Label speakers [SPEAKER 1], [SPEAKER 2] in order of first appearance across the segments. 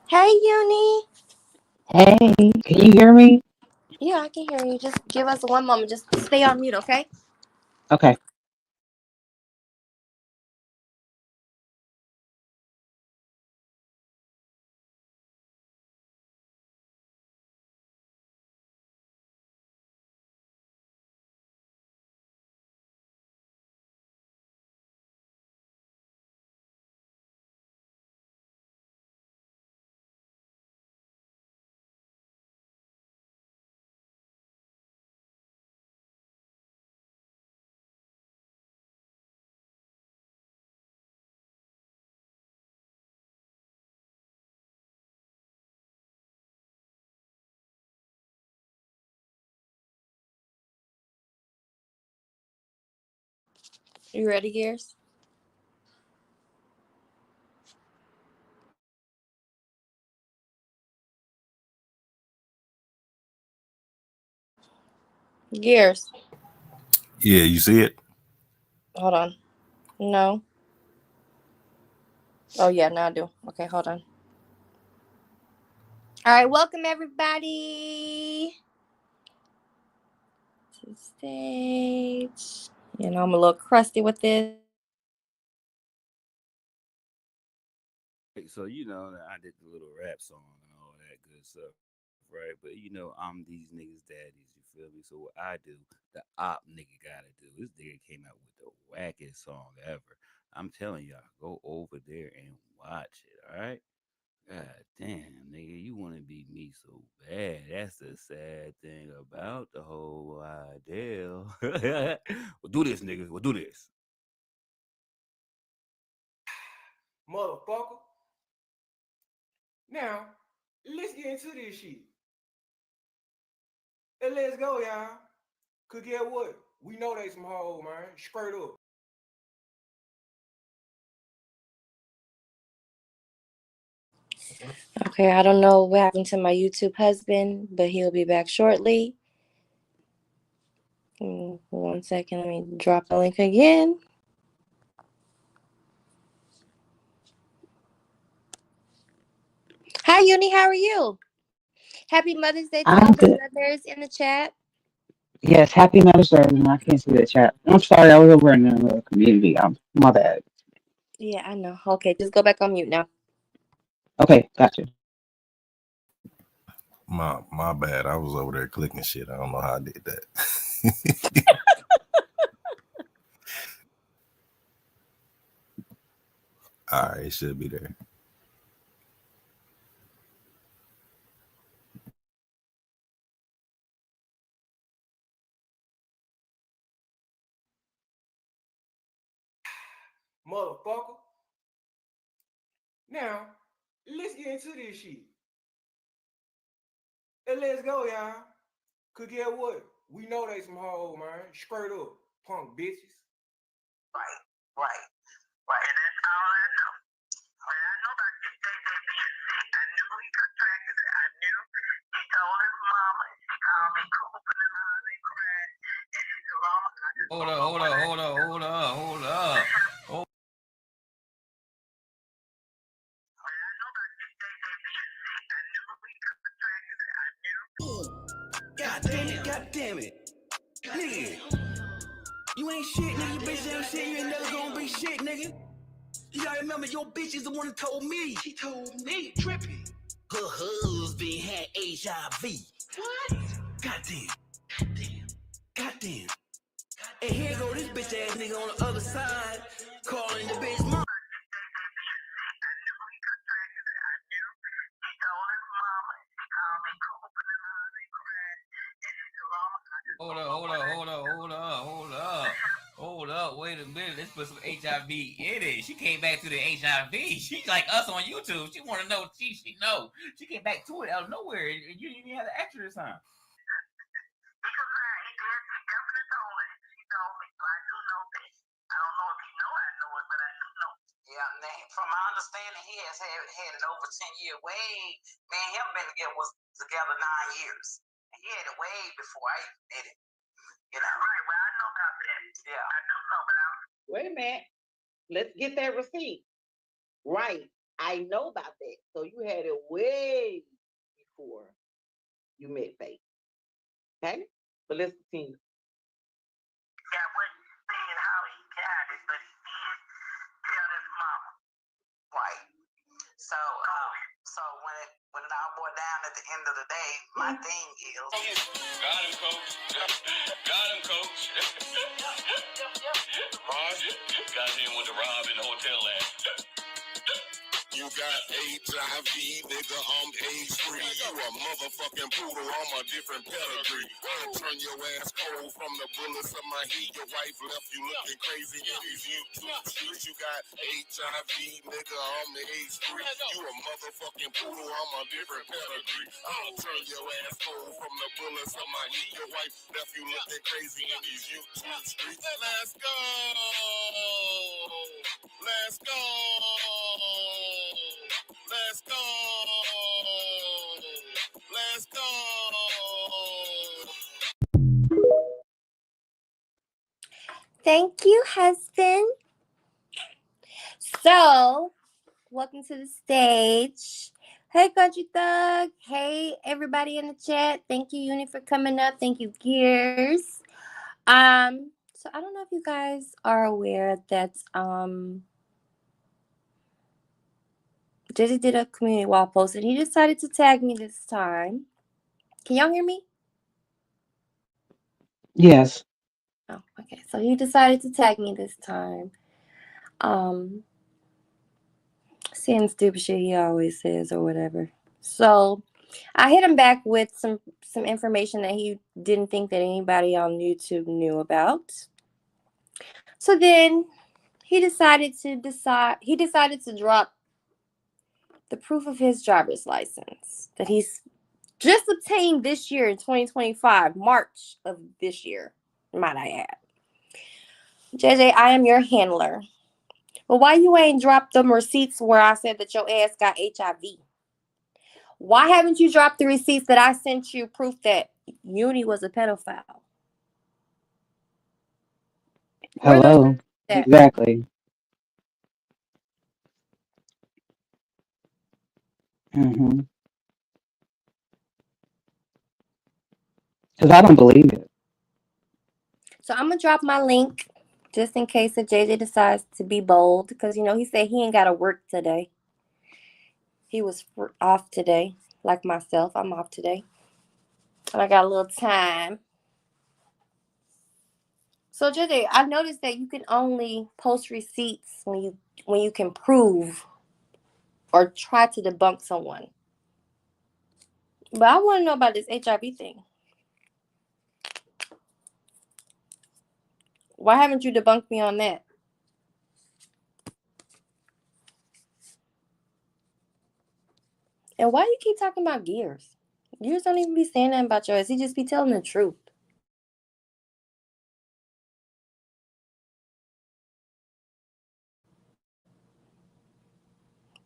[SPEAKER 1] Hey, Uni.
[SPEAKER 2] Hey, can you hear me?
[SPEAKER 1] Yeah, I can hear you. Just give us one moment. Just stay on mute, okay?
[SPEAKER 2] Okay.
[SPEAKER 1] You ready, Gears? Gears.
[SPEAKER 3] Yeah, you see it?
[SPEAKER 1] Hold on. No. Oh, yeah, now I do. Okay, hold on. All right, welcome everybody to the stage. I'm a little crusty with this.
[SPEAKER 3] So I did the little rap song and all that good stuff, right? But I'm these niggas' daddies. You feel me? So what I do, the op nigga gotta do. This nigga came out with the wackest song ever. I'm telling y'all, go over there and watch it. All right? God damn, nigga, you want to be me so bad. That's the sad thing about the whole idea. We'll do this, nigga. We'll do this.
[SPEAKER 4] Motherfucker. Now, let's get into this shit. And let's go, y'all. Cause get what? We know they some hoes, man. Straight up.
[SPEAKER 1] Okay, I don't know what happened to my YouTube husband, but he'll be back shortly. 1 second, let me drop the link again. Hi, Uni, how are you? Happy Mother's Day to
[SPEAKER 2] I'm
[SPEAKER 1] all the
[SPEAKER 2] good.
[SPEAKER 1] mothers in the chat.
[SPEAKER 2] Yes, happy Mother's Day. No, I can't see the chat. I'm sorry, I was over in the community. My bad.
[SPEAKER 1] Yeah, I know. Okay, just go back on mute now.
[SPEAKER 2] Okay, gotcha.
[SPEAKER 3] My bad. I was over there clicking shit. I don't know how I did that. All right, it should be there.
[SPEAKER 4] Motherfucker. Now, let's get into this shit. And let's go, y'all. Cause get what? We know they some hoes, man. Straight up. Punk bitches.
[SPEAKER 5] Right, right, right. And that's all I know. When I know about this JJ being sick, I knew he contracted it. I knew he told his mama, and she called me cooping and all and crying. And she said, Mama, I just
[SPEAKER 6] Hold up, hold up, hold up, hold up, hold up.
[SPEAKER 5] when I know about this JJ being sick, I knew he contracted it. I knew.
[SPEAKER 7] God damn it. Nigga, you ain't shit, nigga. Your bitch ain't shit. You ain't never gonna be shit, nigga. You gotta remember, your bitch is the one that told me. She told me, tripping. Her husband had HIV. What? Goddamn. Goddamn. Goddamn. And here go this bitch ass nigga on the other side calling the bitch mom.
[SPEAKER 5] I knew he contracted it. I knew. He told his mama, and she called me cooping and all and crying. And she said, Mama, I just
[SPEAKER 6] Hold up, hold up, hold up, hold up, hold up. Hold up, wait a minute. Let's put some HIV in it. She came back to the HIV. She's like us on YouTube. She want to know. She know. She came back to it out of nowhere. You didn't even have to ask her this time.
[SPEAKER 5] because he did. He definitely told me. He told me, so I do know this. I don't know if he know I know it, but I do know. Yeah, man, from my understanding, he has had an over 10-year way. Me and him been together 9 years. And he had it way before I even did it. You know. Right. Well, I know about that. Yeah. I do know, but I.
[SPEAKER 8] Wait a minute. Let's get that receipt. Right.
[SPEAKER 5] I know about that. So you had it way before you met Faith. Okay? But let's continue.
[SPEAKER 7] That wasn't saying how he got it, but he did tell his mama.
[SPEAKER 5] Right. So when it all boiled down at the end of the day, my thing is
[SPEAKER 7] Got him, coach. Got him, coach. Ross got him with the Rob in the hotel last. You got HIV, nigga, I'm AIDS-free. You a motherfucking poodle, I'm a different pedigree. I turn your ass cold from the bullets of my heat. Your wife left you looking crazy in these YouTube streets. You got HIV, nigga, I'm AIDS-free. You a motherfucking poodle, I'm a different pedigree. I'll turn your ass cold from the bullets of my heat. Your wife left you looking crazy in these YouTube streets. Let's go! Let's go! Let's go! Let's go!
[SPEAKER 1] Thank you, husband. So, welcome to the stage. Hey, Country Thug. Hey, everybody in the chat. Thank you, Uni, for coming up. Thank you, Gears. So I don't know if you guys are aware that Jizzy did a community wall post and he decided to tag me this time. Can y'all hear me?
[SPEAKER 2] Yes.
[SPEAKER 1] Oh, okay. So he decided to tag me this time. Saying stupid shit he always says or whatever. So I hit him back with some information that he didn't think that anybody on YouTube knew about. So then he decided to drop the proof of his driver's license that he's just obtained this year in 2025, March of this year, might I add. JJ, I am your handler. But why you ain't dropped them receipts where I said that your ass got HIV? Why haven't you dropped the receipts that I sent you proof that Uni was a pedophile?
[SPEAKER 2] Hello. Exactly. Mm-hmm. Because I don't believe it.
[SPEAKER 1] So I'm going to drop my link just in case if JJ decides to be bold. Because, he said he ain't got to work today. He was off today. Like myself, I'm off today. And I got a little time. So JJ, I noticed that you can only post receipts when you can prove or try to debunk someone. But I want to know about this HIV thing. Why haven't you debunked me on that? And why do you keep talking about Gears? Gears don't even be saying nothing about yours. He just be telling the truth.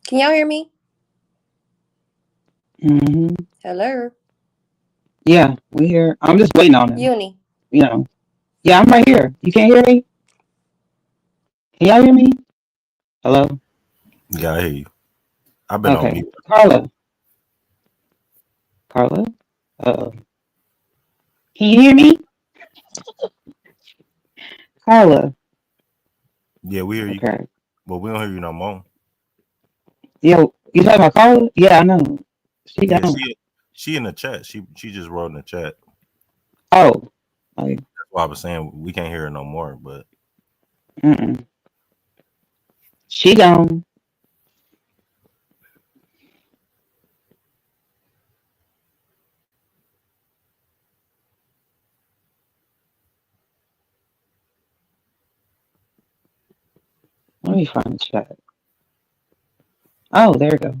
[SPEAKER 1] Can y'all hear me?
[SPEAKER 2] Mm-hmm.
[SPEAKER 1] Hello?
[SPEAKER 2] Yeah, we here. I'm just waiting on him.
[SPEAKER 1] Uni.
[SPEAKER 2] Yeah, I'm right here. You can't hear me? Can y'all hear me? Hello?
[SPEAKER 8] Yeah, I hear you. I've been on mute.
[SPEAKER 2] Carla? Uh-oh. Can you hear me? Carla?
[SPEAKER 8] Yeah, we hear you.
[SPEAKER 2] Okay.
[SPEAKER 8] But we don't hear you no more.
[SPEAKER 2] Yeah, you talking about Carla? Yeah, I know. She
[SPEAKER 8] Yeah,
[SPEAKER 2] gone.
[SPEAKER 8] she in the chat. She just wrote in the chat.
[SPEAKER 2] Oh.
[SPEAKER 8] That's why I was saying we can't hear her no more, but
[SPEAKER 2] She gone. Let me find the chat. Oh, there we go.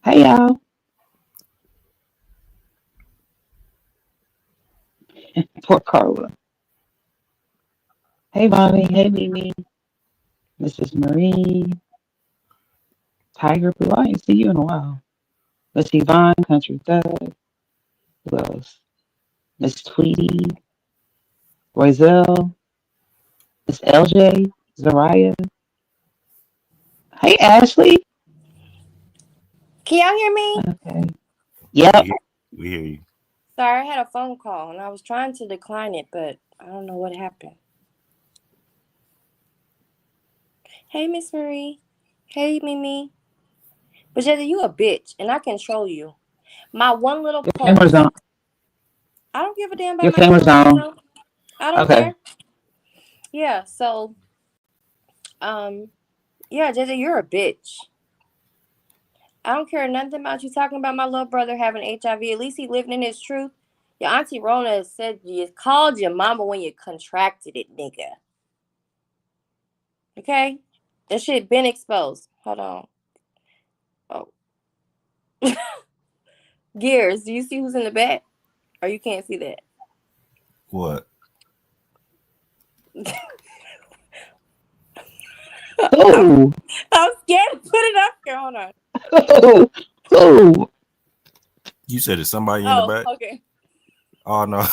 [SPEAKER 2] Hey, y'all. Poor Carla. Hey, Bonnie. Hey, Mimi. Mrs. Marie. Tiger Blue. I ain't see you in a while. Miss Yvonne, Country Thug. Who else? Miss Tweety. Roiselle. Miss LJ. Zariah. Hey, Ashley.
[SPEAKER 1] Can y'all hear me?
[SPEAKER 2] Okay. Yep.
[SPEAKER 8] We hear you.
[SPEAKER 1] Sorry, I had a phone call and I was trying to decline it, but I don't know what happened. Hey, Miss Marie. Hey, Mimi. But Jazzy, you a bitch, and I control you. My one little
[SPEAKER 2] Your
[SPEAKER 1] post.
[SPEAKER 2] camera's on.
[SPEAKER 1] I don't give a damn about
[SPEAKER 2] Your
[SPEAKER 1] my
[SPEAKER 2] camera's
[SPEAKER 1] camera.
[SPEAKER 2] on.
[SPEAKER 1] No. I don't
[SPEAKER 2] Okay.
[SPEAKER 1] care. Yeah, so, yeah, Jazzy, you're a bitch. I don't care nothing about you talking about my little brother having HIV. At least he living in his truth. Your auntie Rona said you called your mama when you contracted it, nigga. Okay? That shit been exposed. Hold on. Oh. Gears, do you see who's in the back? Or you can't see that?
[SPEAKER 8] What?
[SPEAKER 2] Ooh.
[SPEAKER 1] I'm scared to put it up here. Hold on.
[SPEAKER 2] Ooh.
[SPEAKER 8] You said it's somebody in the back?
[SPEAKER 1] Okay.
[SPEAKER 8] Oh no.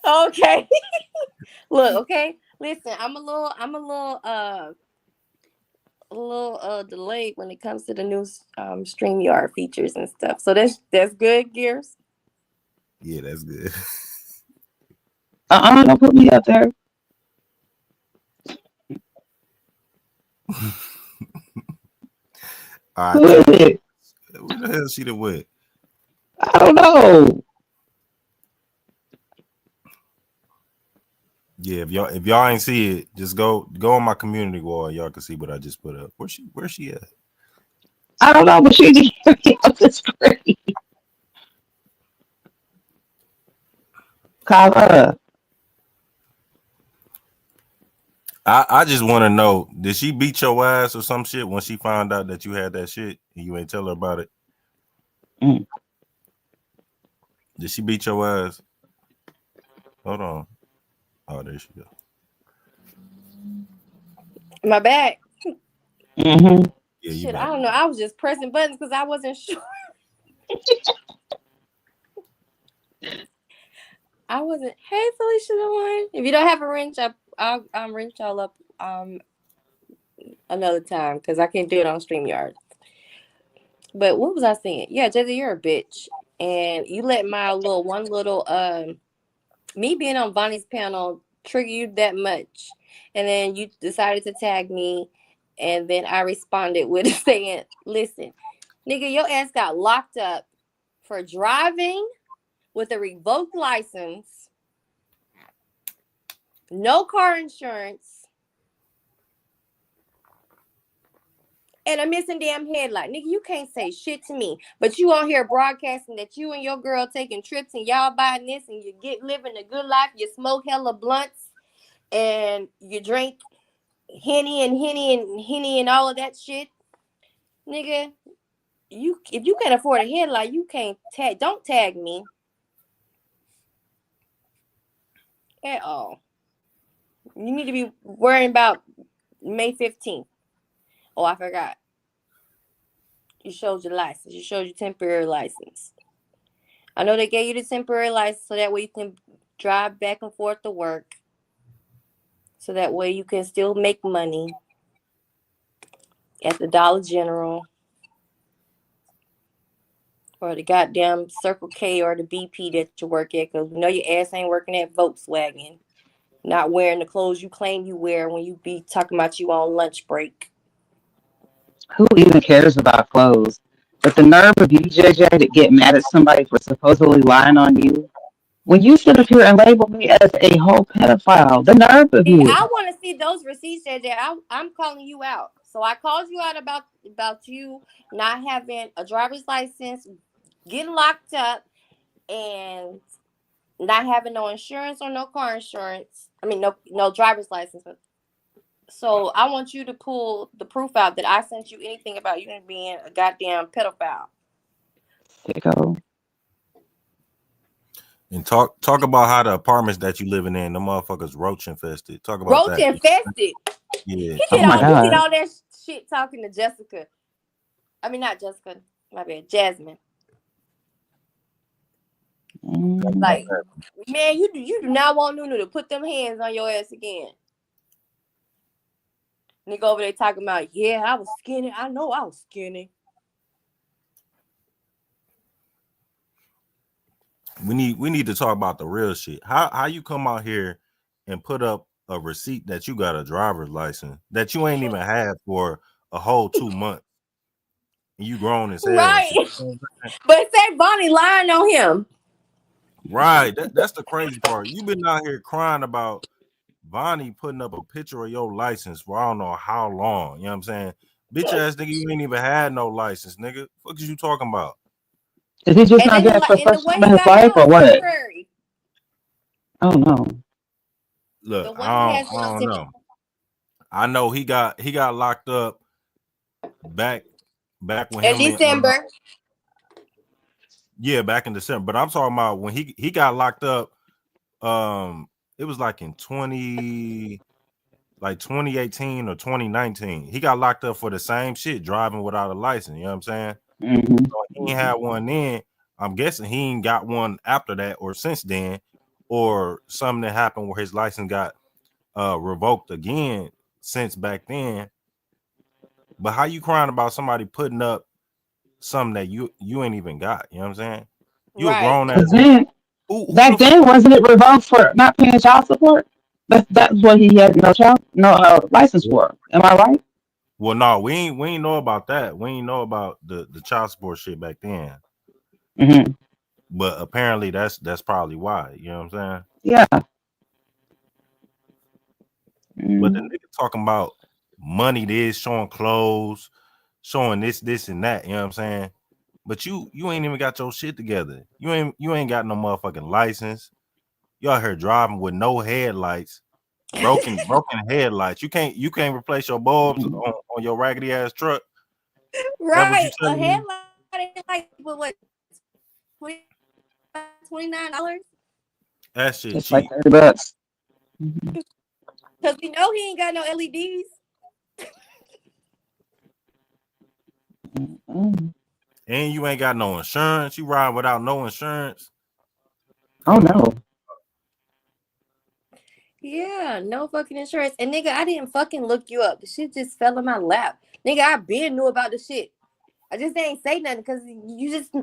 [SPEAKER 1] Okay. Look, okay. Listen, I'm a little delayed when it comes to the new StreamYard features and stuff. So that's good, Gears.
[SPEAKER 8] Yeah, that's good.
[SPEAKER 2] Don't put me up there.
[SPEAKER 8] All
[SPEAKER 2] Who
[SPEAKER 8] right,
[SPEAKER 2] is it?
[SPEAKER 8] who the hell she done with?
[SPEAKER 2] I don't know.
[SPEAKER 8] Yeah, if y'all ain't see it, just go on my community wall. Y'all can see what I just put up. Where she at?
[SPEAKER 2] I don't know, but she just hit me off the screen. Call her.
[SPEAKER 8] I just want to know, did she beat your ass or some shit when she found out that you had that shit and you ain't tell her about it?
[SPEAKER 2] Mm.
[SPEAKER 8] Did she beat your ass? Hold on. Oh, there she go.
[SPEAKER 1] My bad.
[SPEAKER 2] Mm-hmm.
[SPEAKER 8] Yeah, you
[SPEAKER 1] Shit,
[SPEAKER 8] back.
[SPEAKER 1] I don't know. I was just pressing buttons because I wasn't sure. I wasn't. Hey, Felicia the one. If you don't have a wrench, I'll wrench y'all up another time because I can't do it on StreamYard. But what was I saying? Yeah, Jazzy, you're a bitch, and you let my little me being on Bonnie's panel trigger you that much, and then you decided to tag me, and then I responded with saying, "Listen, nigga, your ass got locked up for driving with a revoked license, no car insurance, and a missing damn headlight. Nigga, you can't say shit to me. But you on here broadcasting that you and your girl taking trips and y'all buying this and you get living a good life. You smoke hella blunts and you drink Henny and all of that shit. Nigga, if you can't afford a headlight, you can't don't tag me at all. You need to be worrying about May 15th. Oh, I forgot. You showed your license. You showed your temporary license. I know they gave you the temporary license so that way you can drive back and forth to work. So that way you can still make money at the Dollar General or the goddamn Circle K or the BP that you work at, because we know your ass ain't working at Volkswagen. Not wearing the clothes you claim you wear when you be talking about you on lunch break.
[SPEAKER 2] Who even cares about clothes? But the nerve of you, JJ, to get mad at somebody for supposedly lying on you. When you sit up here and label me as a whole pedophile, the nerve of you.
[SPEAKER 1] I want to see those receipts, JJ. I'm calling you out. So I called you out about you not having a driver's license, getting locked up, and not having no insurance or no car insurance. I mean, no driver's license. So I want you to pull the proof out that I sent you anything about you being a goddamn pedophile.
[SPEAKER 2] Sicko.
[SPEAKER 8] And talk about how the apartments that you living in, the motherfuckers roach infested. Talk about
[SPEAKER 1] Roach
[SPEAKER 8] that.
[SPEAKER 1] infested.
[SPEAKER 8] Yeah.
[SPEAKER 1] He
[SPEAKER 2] Oh my
[SPEAKER 1] did
[SPEAKER 2] God.
[SPEAKER 1] all that shit talking to Jessica. I mean, not Jessica. My bad. Jasmine. Like, man, you do not want Nunu to put them hands on your ass again. Nigga over there talking about, yeah, I was skinny. I know I was skinny.
[SPEAKER 8] We need to talk about the real shit. How you come out here and put up a receipt that you got a driver's license that you ain't even had for a whole 2 months, and you grown as hell.
[SPEAKER 1] Right. But say Bonnie lying on him.
[SPEAKER 8] Right. That's the crazy part. You've been out here crying about Bonnie putting up a picture of your license for I don't know how long. You know what I'm saying? Bitch ass nigga, you ain't even had no license, nigga. What is you talking about?
[SPEAKER 2] Is he just
[SPEAKER 1] And
[SPEAKER 2] not
[SPEAKER 1] then
[SPEAKER 2] doing it for the
[SPEAKER 1] the
[SPEAKER 2] first
[SPEAKER 1] one
[SPEAKER 2] time in
[SPEAKER 1] he
[SPEAKER 2] his
[SPEAKER 1] got
[SPEAKER 2] life
[SPEAKER 1] now
[SPEAKER 2] or
[SPEAKER 1] is
[SPEAKER 2] what?
[SPEAKER 1] temporary.
[SPEAKER 2] I don't know.
[SPEAKER 8] Look,
[SPEAKER 1] The one he has
[SPEAKER 8] I don't
[SPEAKER 1] is
[SPEAKER 8] know. I know he got locked up back when
[SPEAKER 1] in
[SPEAKER 8] him and
[SPEAKER 1] December.
[SPEAKER 8] yeah, back in December. But I'm talking about when he got locked up. It was like in 2018 or 2019. He got locked up for the same shit, driving without a license. You know what I'm saying?
[SPEAKER 2] Mm-hmm.
[SPEAKER 8] So he ain't had one then. I'm guessing he ain't got one after that or since then, or something that happened where his license got revoked again since back then. But how you crying about somebody putting up something that you ain't even got? You know what I'm saying? You a
[SPEAKER 1] Right.
[SPEAKER 8] grown ass.
[SPEAKER 2] Then
[SPEAKER 8] Who
[SPEAKER 2] back
[SPEAKER 8] the
[SPEAKER 2] then wasn't it revoked for not paying child support? That's what he had no license for. Am I right?
[SPEAKER 8] Well, no, we ain't know about that. We ain't know about the child support shit back then.
[SPEAKER 2] Mm-hmm.
[SPEAKER 8] But apparently that's probably why. You know what I'm saying?
[SPEAKER 2] Yeah.
[SPEAKER 8] But the
[SPEAKER 2] Mm-hmm.
[SPEAKER 8] nigga talking about money, this showing clothes, showing this and that. You know what I'm saying? But you ain't even got your shit together. You ain't got no motherfucking license. You out here driving with no headlights, broken headlights. You can't replace your bulbs on your raggedy ass truck. That what you
[SPEAKER 1] Right. A
[SPEAKER 8] telling me?
[SPEAKER 1] headlight like what $29?
[SPEAKER 8] That shit
[SPEAKER 2] It's like
[SPEAKER 8] cheap.
[SPEAKER 2] $30. Mm-hmm.
[SPEAKER 1] Because we know he ain't got no LEDs.
[SPEAKER 2] Mm-hmm.
[SPEAKER 8] And you ain't got no insurance. You ride without no insurance.
[SPEAKER 2] Oh
[SPEAKER 8] Come on.
[SPEAKER 2] no.
[SPEAKER 1] Yeah, no fucking insurance. And nigga, I didn't fucking look you up. The shit just fell in my lap. Nigga, I been knew about the shit. I just ain't say nothing because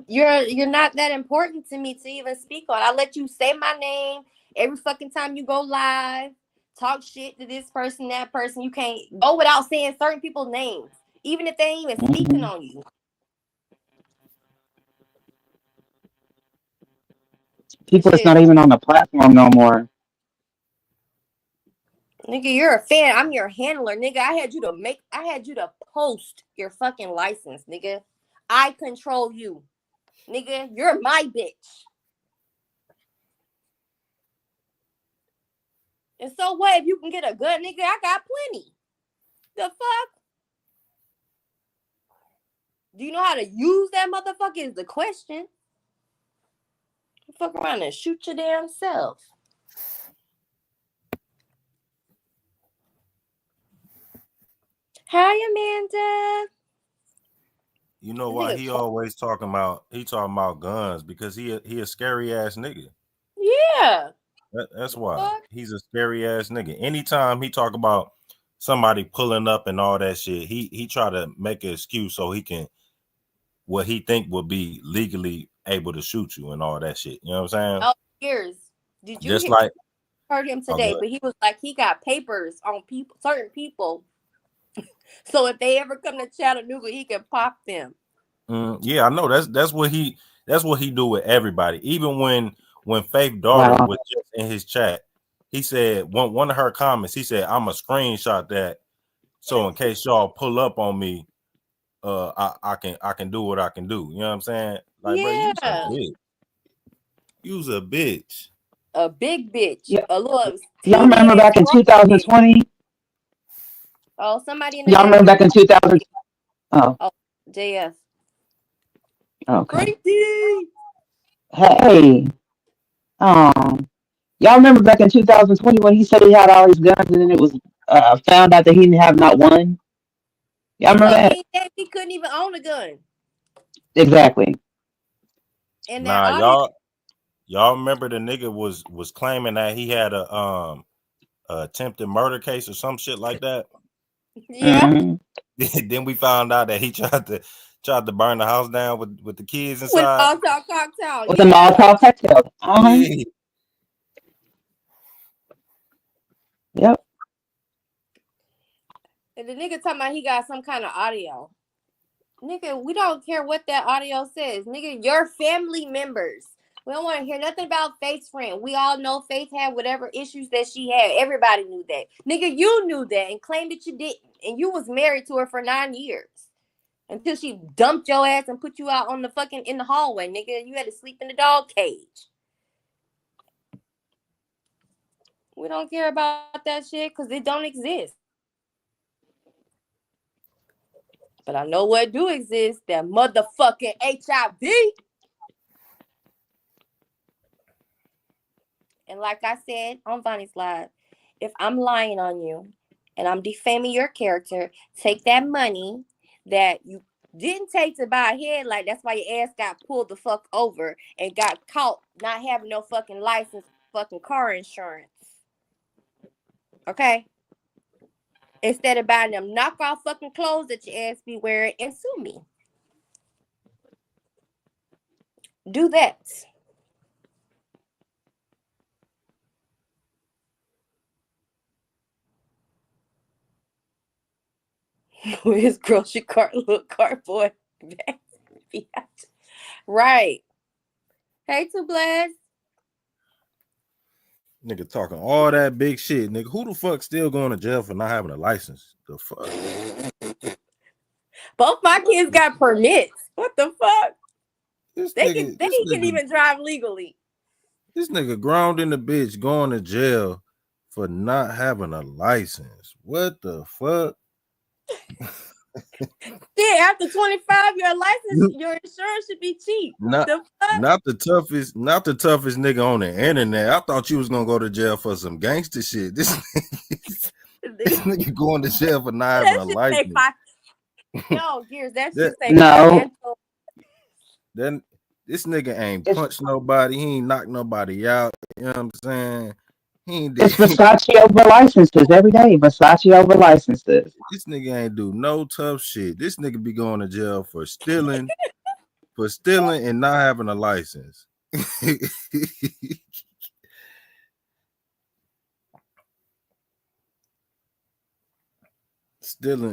[SPEAKER 1] you're not that important to me to even speak on. I let you say my name every fucking time you go live, talk shit to this person, that person. You can't go without saying certain people's names, even if they ain't even speaking
[SPEAKER 2] Mm-hmm.
[SPEAKER 1] on you.
[SPEAKER 2] People that's
[SPEAKER 1] Shit,
[SPEAKER 2] not even on the platform no more.
[SPEAKER 1] nigga, you're a fan. I'm your handler, nigga. I had you to post your fucking license, nigga. I control you, nigga. You're my bitch. And so what if you can get a gun, nigga? I got plenty. The fuck? Do you know how to use that motherfucker is the question. Fuck around and shoot your damn self. Hi, Amanda.
[SPEAKER 8] You know
[SPEAKER 1] This
[SPEAKER 8] why
[SPEAKER 1] nigga
[SPEAKER 8] he always talking about guns? Because he a scary ass nigga.
[SPEAKER 1] yeah.
[SPEAKER 8] That's
[SPEAKER 1] The
[SPEAKER 8] why
[SPEAKER 1] fuck?
[SPEAKER 8] he's a scary ass nigga. Anytime he talk about somebody pulling up and all that shit, he try to make an excuse so he can what he think would be legally able to shoot you and all that shit. You know what I'm saying?
[SPEAKER 1] Oh, years. Did you
[SPEAKER 8] Just like
[SPEAKER 1] heard him
[SPEAKER 8] oh,
[SPEAKER 1] today? But he was like he got papers on people, certain people. So if they ever come to Chattanooga, he can pop them.
[SPEAKER 8] yeah, I know that's what he do with everybody. Even when Faith daughter
[SPEAKER 2] Wow.
[SPEAKER 8] was just in his chat, he said one of her comments. He said, "I'm a screenshot that so in case y'all pull up on me, I can do what I can do." You know what I'm saying? Like, bro, you a
[SPEAKER 1] Yeah.
[SPEAKER 8] bitch. You's a bitch.
[SPEAKER 1] A big bitch.
[SPEAKER 2] Yeah.
[SPEAKER 1] A little
[SPEAKER 2] Y'all
[SPEAKER 1] teeny
[SPEAKER 2] remember
[SPEAKER 1] ass
[SPEAKER 2] back in
[SPEAKER 1] strong bitch.
[SPEAKER 2] 2020?
[SPEAKER 1] Oh, somebody in the
[SPEAKER 2] Y'all
[SPEAKER 1] back
[SPEAKER 2] remember
[SPEAKER 1] channel.
[SPEAKER 2] back in 2000? Oh,
[SPEAKER 1] Oh, JF.
[SPEAKER 2] okay.
[SPEAKER 1] Crazy.
[SPEAKER 2] Hey, um, y'all remember back in 2020 when he said he had all these guns and then it was found out that he didn't have not one? Y'all
[SPEAKER 1] He
[SPEAKER 2] remember
[SPEAKER 1] told
[SPEAKER 2] that?
[SPEAKER 1] me that he couldn't even own a gun.
[SPEAKER 2] Exactly.
[SPEAKER 1] And that
[SPEAKER 8] Nah,
[SPEAKER 1] all his
[SPEAKER 8] Y'all remember the nigga was claiming that he had a attempted murder case or some shit like that?
[SPEAKER 1] Yeah.
[SPEAKER 2] Mhm.
[SPEAKER 8] Then we found out that he tried to burn the house down with the kids
[SPEAKER 1] With
[SPEAKER 8] inside.
[SPEAKER 1] all talk cocktail.
[SPEAKER 2] With the
[SPEAKER 1] Yeah.
[SPEAKER 2] Molotov cocktail.
[SPEAKER 8] Yeah.
[SPEAKER 2] Yep.
[SPEAKER 1] And the nigga talking about he got some kind of audio. Nigga, we don't care what that audio says. Nigga, your family members. We don't want to hear nothing about Faith's friend. We all know Faith had whatever issues that she had. Everybody knew that. Nigga, you knew that and claimed that you didn't. And you was married to her for 9 years. Until she dumped your ass and put you out on the fucking in the hallway, nigga. You had to sleep in the dog cage. We don't care about that shit because it don't exist. But I know what do exist. That motherfucking HIV. And like I said on Vonnie's Live, if I'm lying on you and I'm defaming your character, take that money that you didn't take to buy a headlight. That's why your ass got pulled the fuck over and got caught not having no fucking license, fucking car insurance. Okay? Instead of buying them knockoff fucking clothes that your ass be wearing and sue me. Do that. With his grocery cart, little cardboard bag. Right. Hey, Two Blast.
[SPEAKER 8] Nigga talking all that big shit. Nigga, who the fuck still going to jail for not having a license? The fuck?
[SPEAKER 1] Both my kids got permits. What the fuck?
[SPEAKER 8] This
[SPEAKER 1] They
[SPEAKER 8] nigga
[SPEAKER 1] can even drive legally.
[SPEAKER 8] This nigga ground in the bitch going to jail for not having a license. What the fuck?
[SPEAKER 1] Yeah, after 25, your license, your insurance should be cheap.
[SPEAKER 8] Not the toughest nigga on the internet. I thought you was gonna go to jail for some gangster shit. This nigga going to jail for not having a license.
[SPEAKER 1] No, Gears, that should say
[SPEAKER 2] No.
[SPEAKER 8] Then this nigga ain't punched nobody. He ain't knocked nobody out. You know what I'm saying? He ain't
[SPEAKER 2] It's Versace over licenses every day. Versace over licenses.
[SPEAKER 8] This nigga ain't do no tough shit. This nigga be going to jail for stealing, and not having a license.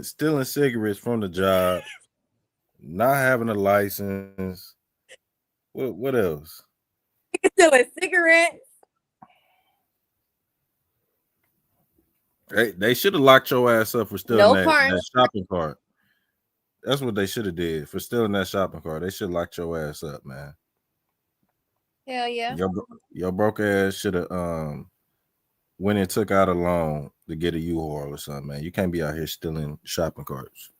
[SPEAKER 8] stealing cigarettes from the job, not having a license. What else?
[SPEAKER 1] Stealing cigarettes.
[SPEAKER 8] They should have locked your ass up for stealing that shopping cart. That's what they should have did for stealing that shopping cart. They should have locked your ass up, man.
[SPEAKER 1] Hell yeah.
[SPEAKER 8] Your broke ass should have went and took out a loan to get a U-Haul or something, man. You can't be out here stealing shopping carts.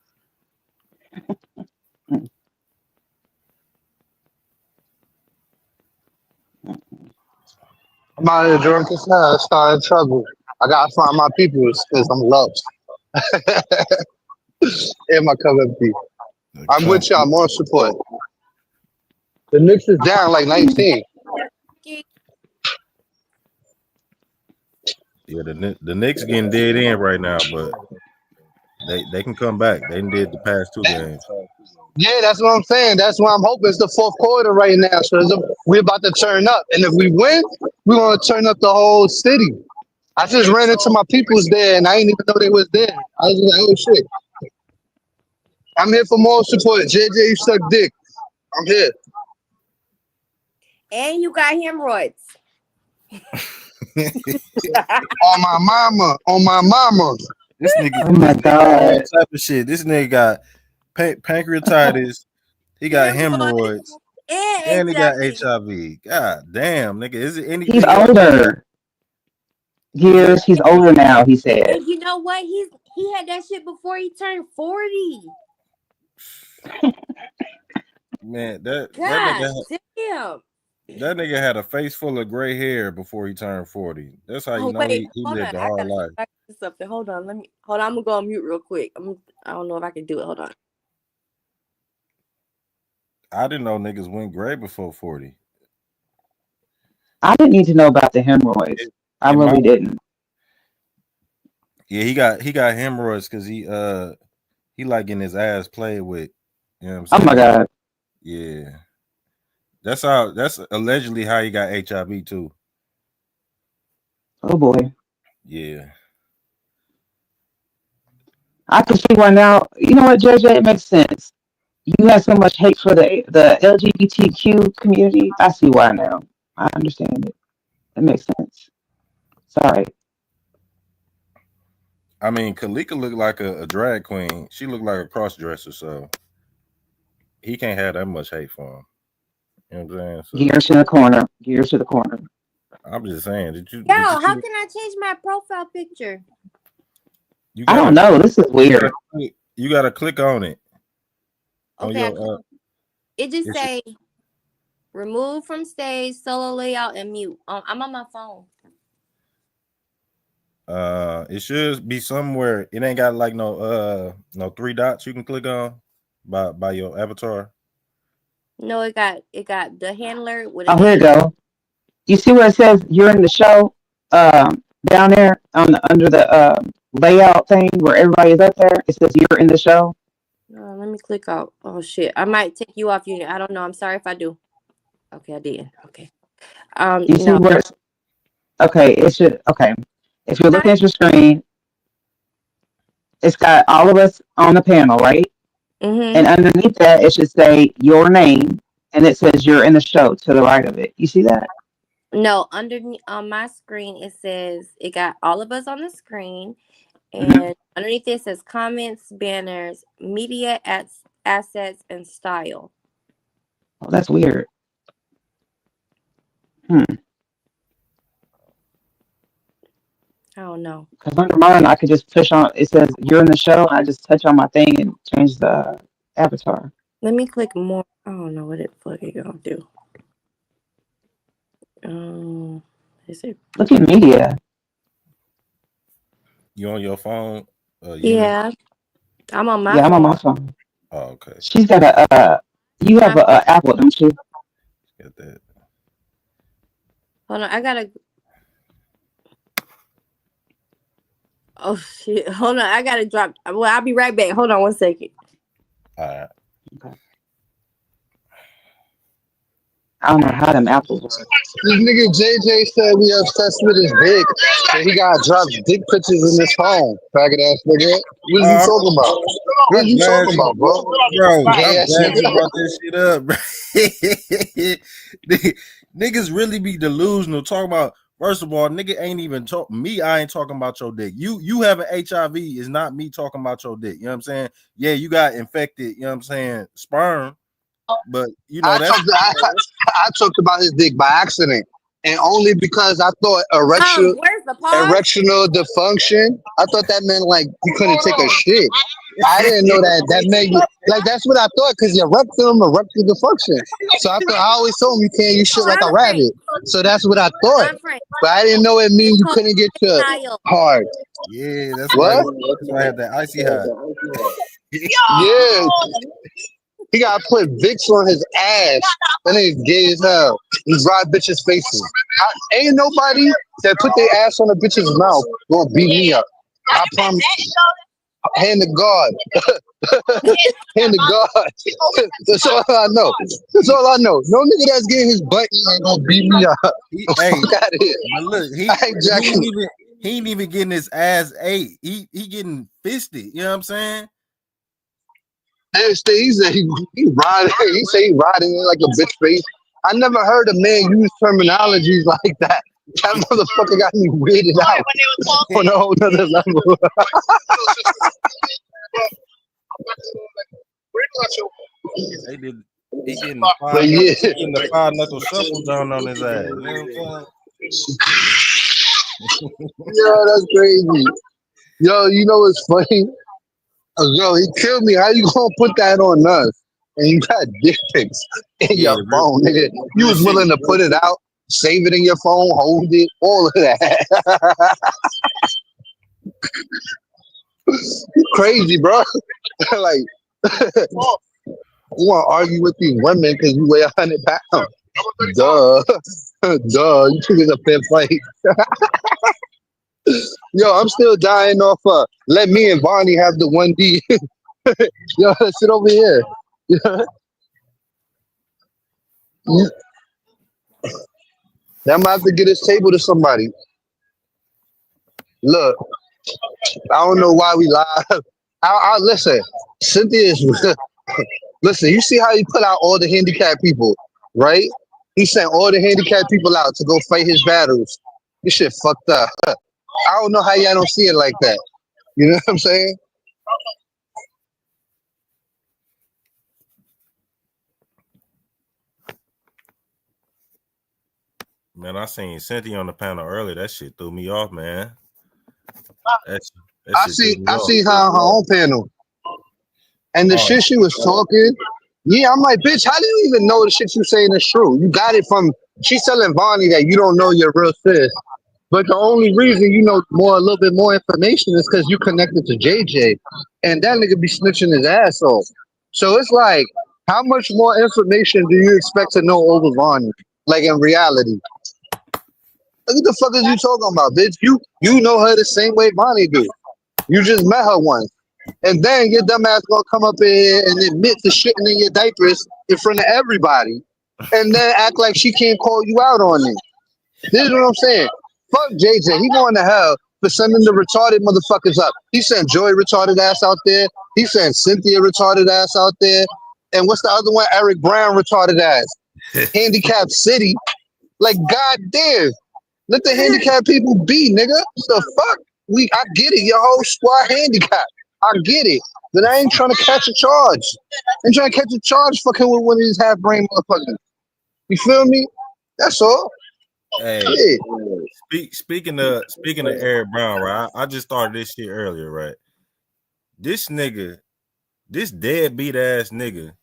[SPEAKER 9] I'm out here drunk as hell, starting trouble. I gotta find my people because I'm lost. And my cup empty. I'm with y'all, more support. The Knicks is down like 19.
[SPEAKER 8] Yeah, the Knicks getting dead in right now, but they can come back. They did the past 2 games.
[SPEAKER 9] Yeah, that's what I'm saying. That's what I'm hoping. It's the fourth quarter right now. So we're about to turn up. And if we win, we're going to turn up the whole city. I just ran into my peoples there, and I didn't even know they was there. I was like, oh, shit. I'm here for more support. JJ, you suck dick. I'm here.
[SPEAKER 1] And you got hemorrhoids.
[SPEAKER 9] On my mama.
[SPEAKER 8] This nigga,
[SPEAKER 2] oh my God,
[SPEAKER 8] type of shit. This nigga got pancreatitis. He got hemorrhoids, and he got HIV. God damn, nigga, is it anything?
[SPEAKER 2] He's older. Years, he's older now. He said.
[SPEAKER 1] And you know what? He had that shit before he turned 40.
[SPEAKER 8] Man,
[SPEAKER 1] damn.
[SPEAKER 8] That nigga had a face full of gray hair before he turned 40. That's how you know he lived a hard life.
[SPEAKER 1] Something. Hold on. I'm gonna go on mute real quick. I don't know if I can do it. Hold on.
[SPEAKER 8] I didn't know niggas went gray before 40.
[SPEAKER 2] I didn't need to know about the hemorrhoids. I
[SPEAKER 8] It might.
[SPEAKER 2] really didn't.
[SPEAKER 8] Yeah, he got hemorrhoids because he like getting his ass played with. You know what I'm
[SPEAKER 2] Oh my
[SPEAKER 8] saying?
[SPEAKER 2] God.
[SPEAKER 8] Yeah. That's allegedly how he got HIV too.
[SPEAKER 2] Oh boy.
[SPEAKER 8] Yeah.
[SPEAKER 2] I can see why now. You know what, JJ? It makes sense. You have so much hate for the LGBTQ community. I see why now. I understand it. It makes sense. Sorry.
[SPEAKER 8] I mean, Kalika looked like a drag queen. She looked like a cross dresser, so he can't have that much hate for him. You know what I'm saying? So
[SPEAKER 2] Gears to the corner. Gears to the corner.
[SPEAKER 8] I'm just saying,
[SPEAKER 1] Yo,
[SPEAKER 8] did you
[SPEAKER 1] how
[SPEAKER 8] see
[SPEAKER 1] can I change my profile picture?
[SPEAKER 8] you
[SPEAKER 2] I don't
[SPEAKER 8] gotta
[SPEAKER 2] know. This is weird.
[SPEAKER 8] you gotta click on it on
[SPEAKER 1] Okay,
[SPEAKER 8] your
[SPEAKER 1] it just
[SPEAKER 8] it should,
[SPEAKER 1] say remove from stage, solo layout, and mute. I'm on my phone.
[SPEAKER 8] it should be somewhere. It ain't got like no three dots you can click on by your avatar.
[SPEAKER 1] No, it got the handler with
[SPEAKER 2] Oh,
[SPEAKER 1] an
[SPEAKER 2] here
[SPEAKER 1] A.
[SPEAKER 2] you go. You see where it says you're in the show? Down there on under the layout thing where everybody is up there. It says you're in the show.
[SPEAKER 1] Let me click out. Oh shit, I might take you off unit. I don't know. I'm sorry if I do. Okay, I did. Okay.
[SPEAKER 2] You see
[SPEAKER 1] No.
[SPEAKER 2] where it's okay. It should okay. If you're looking
[SPEAKER 1] Hi.
[SPEAKER 2] at your screen, it's got all of us on the panel, right?
[SPEAKER 1] Mhm.
[SPEAKER 2] And underneath that, it should say your name, and it says you're in the show to the right of it. You see that?
[SPEAKER 1] No, underneath on my screen it says it got all of us on the screen,
[SPEAKER 2] Mm-hmm.
[SPEAKER 1] and underneath it says comments, banners, media assets, and style.
[SPEAKER 2] Oh, that's weird.
[SPEAKER 1] I don't know.
[SPEAKER 2] Because under mine, I could just push on. It says you're in the show, and I just touch on my thing and change the avatar.
[SPEAKER 1] Let me click more. I don't know what it fucking gonna do. Is it?
[SPEAKER 2] Look at media.
[SPEAKER 8] You on your phone?
[SPEAKER 1] Yeah, I'm on my
[SPEAKER 2] Yeah, I'm on
[SPEAKER 1] phone.
[SPEAKER 2] my phone.
[SPEAKER 8] Oh, okay.
[SPEAKER 2] She's got you have
[SPEAKER 1] My phone.
[SPEAKER 2] a Apple, don't you?
[SPEAKER 8] Got that.
[SPEAKER 1] Hold on, I gotta. Oh shit! Hold on, I gotta drop. Well, I'll be right back. Hold on 1 second.
[SPEAKER 8] All right.
[SPEAKER 2] Okay. I don't know how them apples work.
[SPEAKER 9] This nigga JJ said we obsessed with his dick, and he got dropped dick pictures in his phone. Faggot ass nigga. What are you talking about? What are
[SPEAKER 8] I'm
[SPEAKER 9] you
[SPEAKER 8] glad
[SPEAKER 9] talking about, bro?
[SPEAKER 8] bro.
[SPEAKER 9] Gay
[SPEAKER 8] I'm
[SPEAKER 9] ass
[SPEAKER 8] glad you
[SPEAKER 9] nigga.
[SPEAKER 8] brought this shit up, bro. Niggas really be delusional. Talking about first of all, nigga ain't even talk me. I ain't talking about your dick. You having HIV is not me talking about your dick. You know what I'm saying? Yeah, you got infected. You know what I'm saying? Sperm, but you know that's.
[SPEAKER 9] I talked about his dick by accident, and only because I thought
[SPEAKER 1] Where's the pause?
[SPEAKER 9] erectional dysfunction. I thought that meant like you couldn't take a shit. I didn't know that meant you like that's what I thought because your rectum erectile dysfunction. So I always told him you can't use shit like a
[SPEAKER 1] Humphrey.
[SPEAKER 9] rabbit. So that's what I thought,
[SPEAKER 1] Humphrey.
[SPEAKER 9] but I didn't know it mean
[SPEAKER 1] It's
[SPEAKER 9] you
[SPEAKER 1] called
[SPEAKER 9] couldn't get your
[SPEAKER 1] style.
[SPEAKER 9] hard.
[SPEAKER 8] Yeah, that's why.
[SPEAKER 9] What?
[SPEAKER 8] That's why I had that icy hot.
[SPEAKER 9] Yeah. He got to put Vicks on his ass. That nigga gay as hell. He dry bitches' faces. Ain't nobody that put their ass on a bitch's mouth gonna beat me up. I promise. Hand to God. Hand to God. That's all I know. That's all I know. No nigga that's getting his butt ain't gonna beat me up.
[SPEAKER 8] Hey,
[SPEAKER 9] Fuck out of here.
[SPEAKER 8] but look,
[SPEAKER 9] I ain't jacking.
[SPEAKER 8] he ain't even getting his ass ate. He getting fisted. You know what I'm saying?
[SPEAKER 9] He said he riding. He say he riding it like a bitch face. I never heard a man use terminologies like that. That motherfucker got me weirded out on a whole nother level.
[SPEAKER 8] They did. He getting
[SPEAKER 9] But yeah,
[SPEAKER 8] the five knuckle shuffle down on his ass. You know what I'm saying?
[SPEAKER 9] yo, that's crazy. Yo, you know what's funny? Yo, he killed me. How you gonna put that on us? And you got dick pics in
[SPEAKER 8] Yeah,
[SPEAKER 9] your phone, nigga. You
[SPEAKER 8] real
[SPEAKER 9] was
[SPEAKER 8] shit.
[SPEAKER 9] willing to put it out, save it in your phone, hold it, all of that. Crazy, bro. Like, you want to argue with these women because you weigh 100 pounds? Duh. Duh, you took it a fair fight. Yo, I'm still dying off. Let me and Vonnie have the 1D. Yo, sit over here. You- I'm gonna have to get this table to somebody. Look, I don't know why we live. I listen. Cynthia is listen. You see how he put out all the handicapped people, right? He sent all the handicapped people out to go fight his battles. This shit fucked up. I don't know how y'all don't see it like that. You know what I'm saying?
[SPEAKER 8] Man, I seen Cynthia on the panel earlier. That shit threw me off, man. That, that shit threw me
[SPEAKER 9] I
[SPEAKER 8] off.
[SPEAKER 9] see her on her own panel, and the
[SPEAKER 8] Oh,
[SPEAKER 9] shit she was talking. Yeah, I'm like, bitch, how do you even know the shit you saying is true? You got it from she's telling Vonnie that you don't know your real sis. But the only reason you know a little bit more information is because you connected to JJ, and that nigga be snitching his ass off. So it's like, how much more information do you expect to know over Vonnie? Like in reality, what the fuck is you talking about, bitch? You know her the same way Vonnie do. You just met her once, and then your dumb ass gonna come up in here and admit to shitting in your diapers in front of everybody, and then act like she can't call you out on it. This is what I'm saying. Fuck JJ. He going to hell for sending the retarded motherfuckers up. He sent Joy retarded ass out there. He sent Cynthia retarded ass out there. And what's the other one? Eric Brown retarded ass. Handicapped City. Like, goddamn. Let the handicapped people be, nigga. What the fuck? I get it. Your whole squad handicapped. I get it. But I ain't trying to catch a charge. I ain't trying to catch a charge fucking with one of these half brain motherfuckers. You feel me? That's all.
[SPEAKER 8] hey,
[SPEAKER 9] Yeah.
[SPEAKER 8] speaking of Eric Brown, right? I just started this shit earlier, right? This nigga, this deadbeat ass nigga.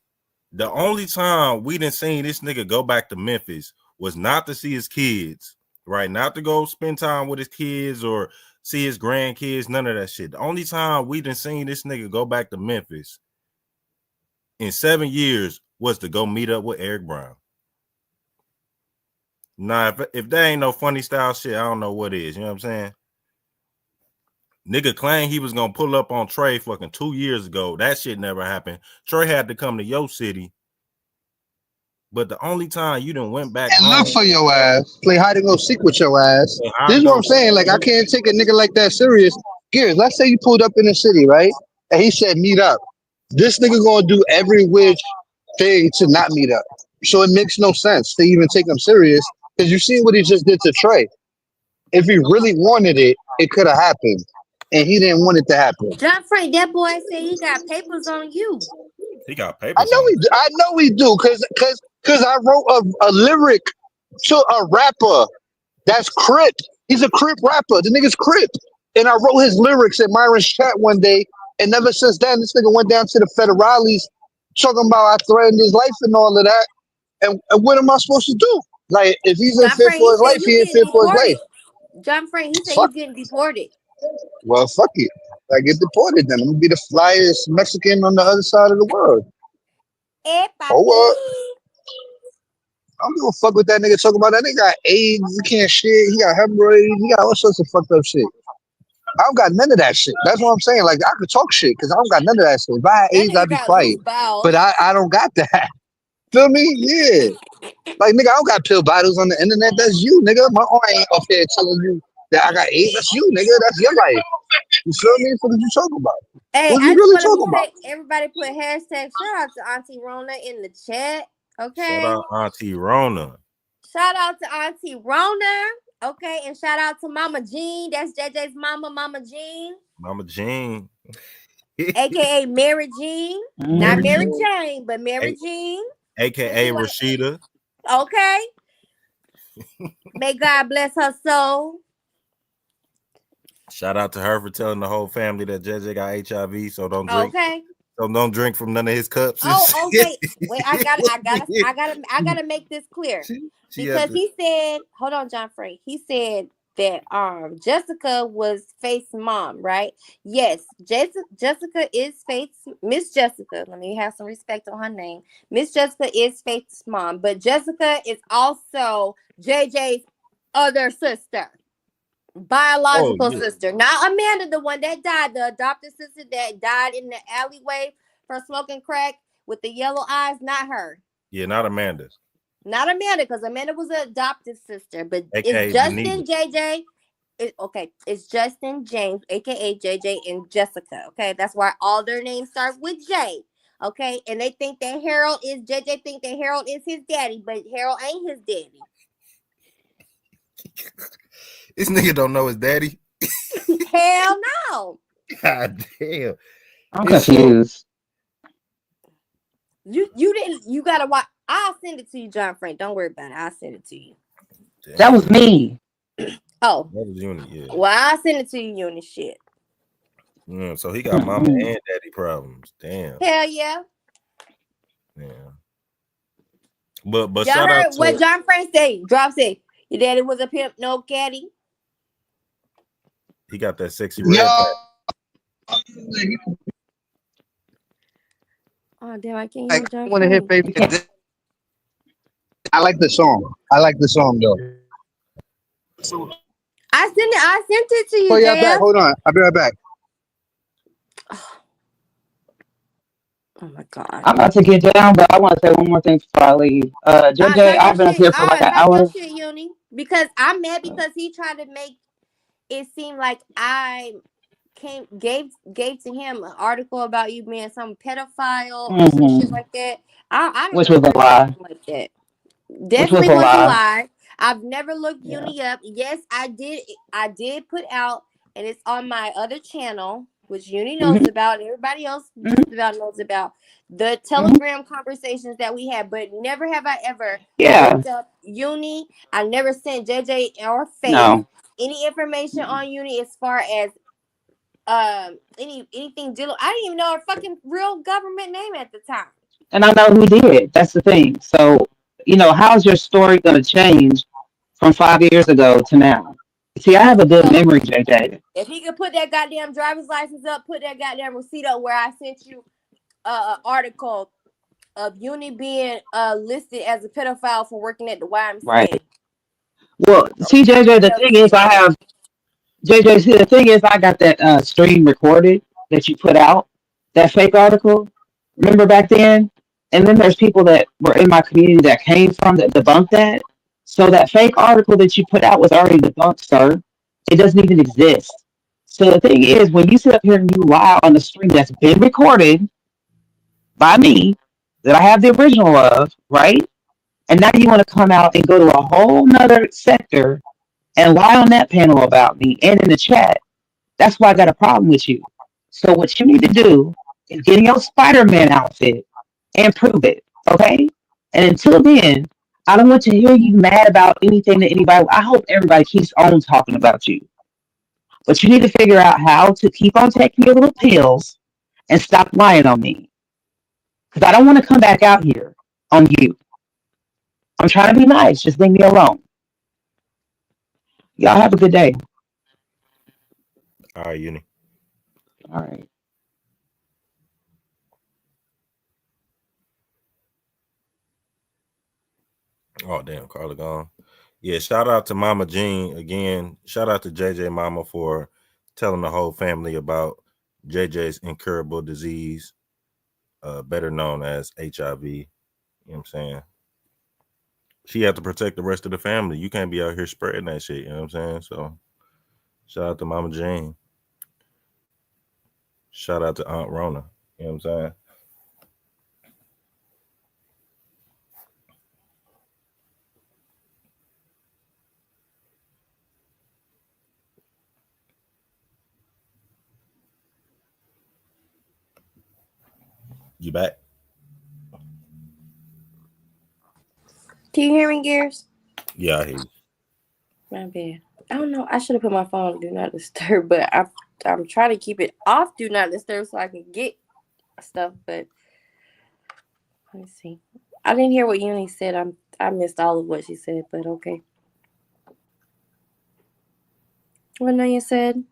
[SPEAKER 8] The only time we didn't see this nigga go back to Memphis was not to see his kids, right? Not to go spend time with his kids or see his grandkids, none of that shit. The only time we didn't see this nigga go back to Memphis in 7 years was to go meet up with Eric Brown. Nah, if that ain't no funny style shit, I don't know what is. You know what I'm saying? Nigga claimed he was gonna pull up on Trey fucking 2 years ago. That shit never happened. Trey had to come to your city. But the only time you done went back
[SPEAKER 9] And look
[SPEAKER 8] home,
[SPEAKER 9] for your ass. Play hide and go seek with your ass.
[SPEAKER 8] how
[SPEAKER 9] This
[SPEAKER 8] to
[SPEAKER 9] is what
[SPEAKER 8] go
[SPEAKER 9] I'm saying. Like, I can't take a nigga like that serious. Gears, let's say you pulled up in the city, right? And he said, meet up. This nigga gonna do every which thing to not meet up. So it makes no sense to even take him serious because you see what he just did to Trey. If he really wanted it, it could have happened. And he didn't want it to happen.
[SPEAKER 1] John Frank, that boy said he got papers on you.
[SPEAKER 8] he got
[SPEAKER 9] I
[SPEAKER 8] papers
[SPEAKER 9] know
[SPEAKER 8] on him.
[SPEAKER 9] I know he do, cause I wrote a lyric to a rapper that's Crip. He's a Crip rapper. The nigga's Crip. And I wrote his lyrics in Myron's chat one day. And ever since then, this nigga went down to the federales talking about I threatened his life and all of that. And what am I supposed to do? Like, if he's in
[SPEAKER 1] John
[SPEAKER 9] fear
[SPEAKER 1] Frank,
[SPEAKER 9] for
[SPEAKER 1] he
[SPEAKER 9] his
[SPEAKER 1] said
[SPEAKER 9] life,
[SPEAKER 1] you
[SPEAKER 9] he in
[SPEAKER 1] getting
[SPEAKER 9] fear for his life.
[SPEAKER 1] deported. John Frank, he said you
[SPEAKER 9] Fuck.
[SPEAKER 1] getting deported.
[SPEAKER 9] Well, fuck it. I get deported then. I'm gonna be the flyest Mexican on the other side of the world.
[SPEAKER 1] Hey,
[SPEAKER 9] Oh
[SPEAKER 1] papi.
[SPEAKER 9] well. I don't give a fuck what that nigga talking about. That nigga got AIDS, he can't shit, he got hemorrhoids, he got all sorts of fucked up shit. I don't got none of that shit. That's what I'm saying. Like, I could talk shit because I don't got none of that shit. If I had
[SPEAKER 1] That
[SPEAKER 9] AIDS,
[SPEAKER 1] nigga
[SPEAKER 9] I'd be
[SPEAKER 1] got
[SPEAKER 9] quiet.
[SPEAKER 1] loose bowels.
[SPEAKER 9] But I don't got that. Feel me? Yeah. Like, nigga, I don't got pill bottles on the internet. That's you, nigga. My aunt ain't up here telling you that I got AIDS. That's you, nigga. That's your life. You feel me? What are you talking about?
[SPEAKER 1] Hey,
[SPEAKER 9] What
[SPEAKER 1] I
[SPEAKER 9] you
[SPEAKER 1] just
[SPEAKER 9] really
[SPEAKER 1] want to
[SPEAKER 9] talking about?
[SPEAKER 1] say, everybody put hashtag shout out to Auntie Rona in the chat. Okay.
[SPEAKER 8] Shout out Auntie Rona.
[SPEAKER 1] Shout out to Auntie Rona. Okay. And shout out to Mama Jean. That's JJ's mama, Mama Jean.
[SPEAKER 8] Mama Jean.
[SPEAKER 1] AKA Mary Jean. Not Mary Jane, but Mary Jean.
[SPEAKER 8] AKA Rashida.
[SPEAKER 1] Okay. May God bless her soul.
[SPEAKER 8] Shout out to her for telling the whole family that JJ got HIV, so don't drink.
[SPEAKER 1] Okay.
[SPEAKER 8] So don't drink from none of his cups.
[SPEAKER 1] Oh, wait. I gotta make this clear. Because he said, hold on, John Frank. He said that Jessica was Faith's mom, right? Yes, Jessica is Faith's Miss Jessica. Let me have some respect on her name. Miss Jessica is Faith's mom, but Jessica is also JJ's other sister,
[SPEAKER 8] Oh
[SPEAKER 1] biological
[SPEAKER 8] yeah,
[SPEAKER 1] sister, not Amanda, the one that died, the adopted sister that died in the alleyway for smoking crack with the yellow eyes. Not her.
[SPEAKER 8] yeah, not Amanda,
[SPEAKER 1] Not Amanda, because Amanda was an adopted sister, but it's
[SPEAKER 8] aka
[SPEAKER 1] Justin,
[SPEAKER 8] Janita.
[SPEAKER 1] JJ. Okay, it's Justin, James, aka JJ, and Jessica. Okay, that's why all their names start with J. Okay, and they think that Harold is JJ. Think that Harold is his daddy, but Harold ain't his daddy.
[SPEAKER 8] This nigga don't know his daddy.
[SPEAKER 1] Hell no.
[SPEAKER 8] God damn.
[SPEAKER 2] I'm
[SPEAKER 8] It's so
[SPEAKER 2] confused.
[SPEAKER 1] You didn't. You gotta watch. I'll send it to you, John Frank. Don't worry about it. I'll send it to you.
[SPEAKER 2] That
[SPEAKER 8] damn.
[SPEAKER 2] was me.
[SPEAKER 1] Oh,
[SPEAKER 8] That was Uni, yeah.
[SPEAKER 1] well, I'll send it to you, and shit.
[SPEAKER 8] So he got mama
[SPEAKER 2] Mm-mm.
[SPEAKER 8] and daddy problems. Damn.
[SPEAKER 1] Hell yeah.
[SPEAKER 8] Yeah. But
[SPEAKER 1] Y'all
[SPEAKER 8] shout out
[SPEAKER 1] heard what
[SPEAKER 8] to
[SPEAKER 1] John Frank say? Drop say your daddy was a pimp, no caddy.
[SPEAKER 8] he got that sexy
[SPEAKER 9] Yo,
[SPEAKER 8] red pack.
[SPEAKER 1] Oh damn, I can't
[SPEAKER 9] I
[SPEAKER 1] hear John
[SPEAKER 9] want to hear
[SPEAKER 1] Frank.
[SPEAKER 2] You
[SPEAKER 9] favorite.
[SPEAKER 2] can't.
[SPEAKER 9] I like the song. I like the song though.
[SPEAKER 1] I sent it to
[SPEAKER 9] Oh
[SPEAKER 1] you,
[SPEAKER 9] yeah, back.
[SPEAKER 1] JF.
[SPEAKER 9] Hold on. I'll be right back.
[SPEAKER 1] Oh my god.
[SPEAKER 2] I'm about to get down, but I want to say one more thing before I leave. JJ,
[SPEAKER 1] Say your
[SPEAKER 2] I've been up
[SPEAKER 1] shit.
[SPEAKER 2] here for like an
[SPEAKER 1] Say your
[SPEAKER 2] hour.
[SPEAKER 1] shit, Uni. Because I'm mad because he tried to make it seem like I gave to him an article about you being some pedophile or some shit
[SPEAKER 2] Hmm.
[SPEAKER 1] like that. I don't
[SPEAKER 2] Which
[SPEAKER 1] know
[SPEAKER 2] was a
[SPEAKER 1] nothing about
[SPEAKER 2] lie.
[SPEAKER 1] him like that.
[SPEAKER 2] Which was
[SPEAKER 1] Definitely
[SPEAKER 2] a
[SPEAKER 1] was a
[SPEAKER 2] lie.
[SPEAKER 1] lie. I've never looked
[SPEAKER 2] Yeah.
[SPEAKER 1] Uni up. Yes, I did. I did put out, and it's on my other channel, which Uni knows
[SPEAKER 2] Hmm.
[SPEAKER 1] about. Everybody else
[SPEAKER 2] Hmm.
[SPEAKER 1] just about knows about the
[SPEAKER 2] Hmm.
[SPEAKER 1] Telegram conversations that we had. But never have I ever
[SPEAKER 2] Yeah.
[SPEAKER 1] looked up Uni. I never sent JJ or Faith
[SPEAKER 2] No.
[SPEAKER 1] any information on Uni as far as anything dealing. I didn't even know her fucking real government name at the time.
[SPEAKER 2] And I know who did. That's the thing. So, how's your story going to change from 5 years ago to now? See, I have a good
[SPEAKER 1] So
[SPEAKER 2] memory, JJ.
[SPEAKER 1] if he could put that goddamn driver's license up, put that goddamn receipt up where I sent you an article of Uni being listed as a pedophile for working at the
[SPEAKER 2] Right.
[SPEAKER 1] YMCA.
[SPEAKER 2] Well,
[SPEAKER 1] Okay,
[SPEAKER 2] see, JJ, the
[SPEAKER 1] tell me
[SPEAKER 2] thing
[SPEAKER 1] she
[SPEAKER 2] is,
[SPEAKER 1] did it.
[SPEAKER 2] JJ, see, the thing is, I got that stream recorded that you put out, that fake article. Remember back then? And then there's people that were in my community that came from that debunked that. So that fake article that you put out was already debunked, sir. It doesn't even exist. So the thing is, when you sit up here and you lie on the stream that's been recorded by me, that I have the original of, right? And now you want to come out and go to a whole nother sector and lie on that panel about me and in the chat. That's why I got a problem with you. So what you need to do is get in your Spider-Man outfit and prove it, okay? And until then, I don't want to hear you mad about anything to anybody. I hope everybody keeps on talking about you. But you need to figure out how to keep on taking your little pills and stop lying on me. Because I don't want to come back out here on you. I'm trying to be nice. Just leave me alone. Y'all have a good day.
[SPEAKER 8] All right, Uni.
[SPEAKER 2] All right.
[SPEAKER 8] Oh damn, Carla gone. Yeah, shout out to Mama Jean again. Shout out to JJ Mama for telling the whole family about JJ's incurable disease, better known as HIV. You know what I'm saying? She had to protect the rest of the family. You can't be out here spreading that shit, you know what I'm saying? So shout out to Mama Jean. Shout out to Aunt Rona. You know what I'm saying? You back?
[SPEAKER 1] Can you hear me, Gears?
[SPEAKER 8] Yeah, I hear you.
[SPEAKER 1] My bad. I don't know. I should have put my phone on do not disturb, but I'm trying to keep it off do not disturb so I can get stuff. But let me see. I didn't hear what Uni said. I missed all of what she said, but okay. What Nanya said?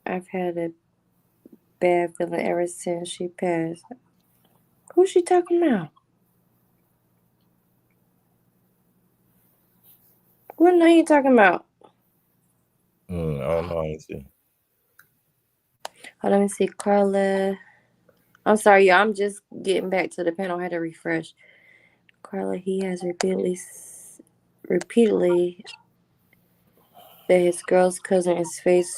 [SPEAKER 1] I've had a bad feeling ever since she passed. Who's she talking about? What Nanya talking about?
[SPEAKER 8] I don't know. I ain't see.
[SPEAKER 1] Oh, let me see. Carla. I'm sorry, y'all. I'm just getting back to the panel. I had to refresh. Carla, he has repeatedly that his girl's cousin is Faith's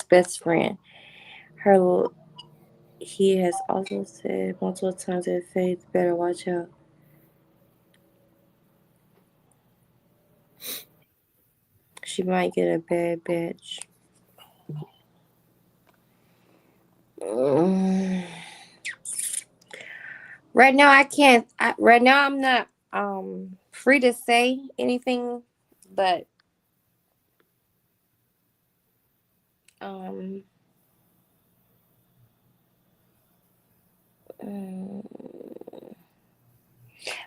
[SPEAKER 1] best friend. He has also said multiple times that Faith better watch out. She might get a bad batch. Right now, I can't. Right now, I'm not free to say anything, but um.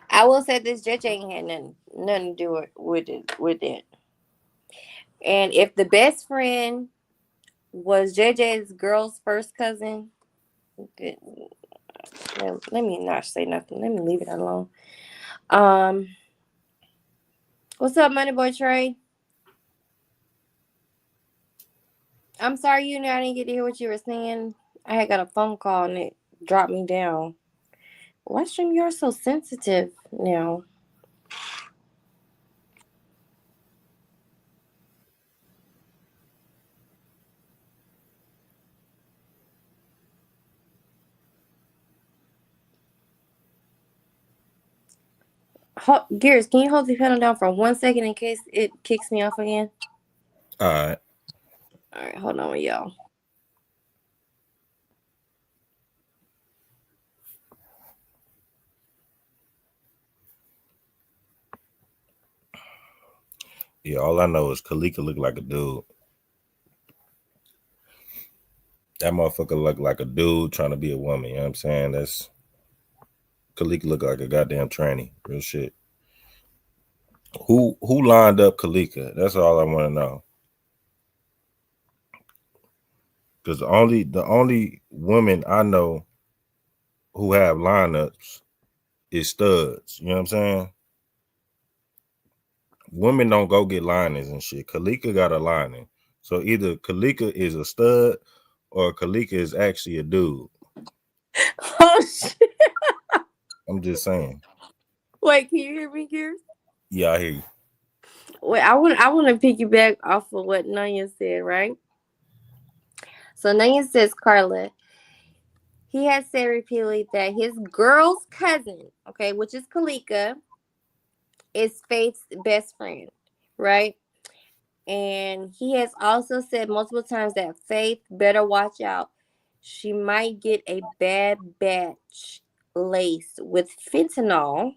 [SPEAKER 1] I will say this: JJ ain't had nothing to do with it. And if the best friend was JJ's girl's first cousin, let me not say nothing. Let me leave it alone. What's up, Money Boy Trey? I'm sorry, I didn't get to hear what you were saying. I had got a phone call and it dropped me down. Why stream you're so sensitive now? Gears, can you hold the panel down for 1 second in case it kicks me off again?
[SPEAKER 8] All right.
[SPEAKER 1] All right, hold on, y'all.
[SPEAKER 8] Yeah, all I know is Kalika look like a dude. That motherfucker look like a dude trying to be a woman. You know what I'm saying? That's Kalika look like a goddamn tranny. Real shit. Who lined up Kalika? That's all I want to know. Because the only women I know who have lineups is studs. You know what I'm saying? Women don't go get linings and shit. Kalika got a lining. So either Kalika is a stud or Kalika is actually a dude.
[SPEAKER 1] Oh shit!
[SPEAKER 8] I'm just saying.
[SPEAKER 1] Wait, can you hear me, Gears?
[SPEAKER 8] Yeah, I hear you.
[SPEAKER 1] Wait, I want to piggyback off of what Nanya said, right? So Nanya says, Carla, he has said repeatedly that his girl's cousin, okay, which is Kalika, is Faith's best friend, right? And he has also said multiple times that Faith better watch out. She might get a bad batch laced with fentanyl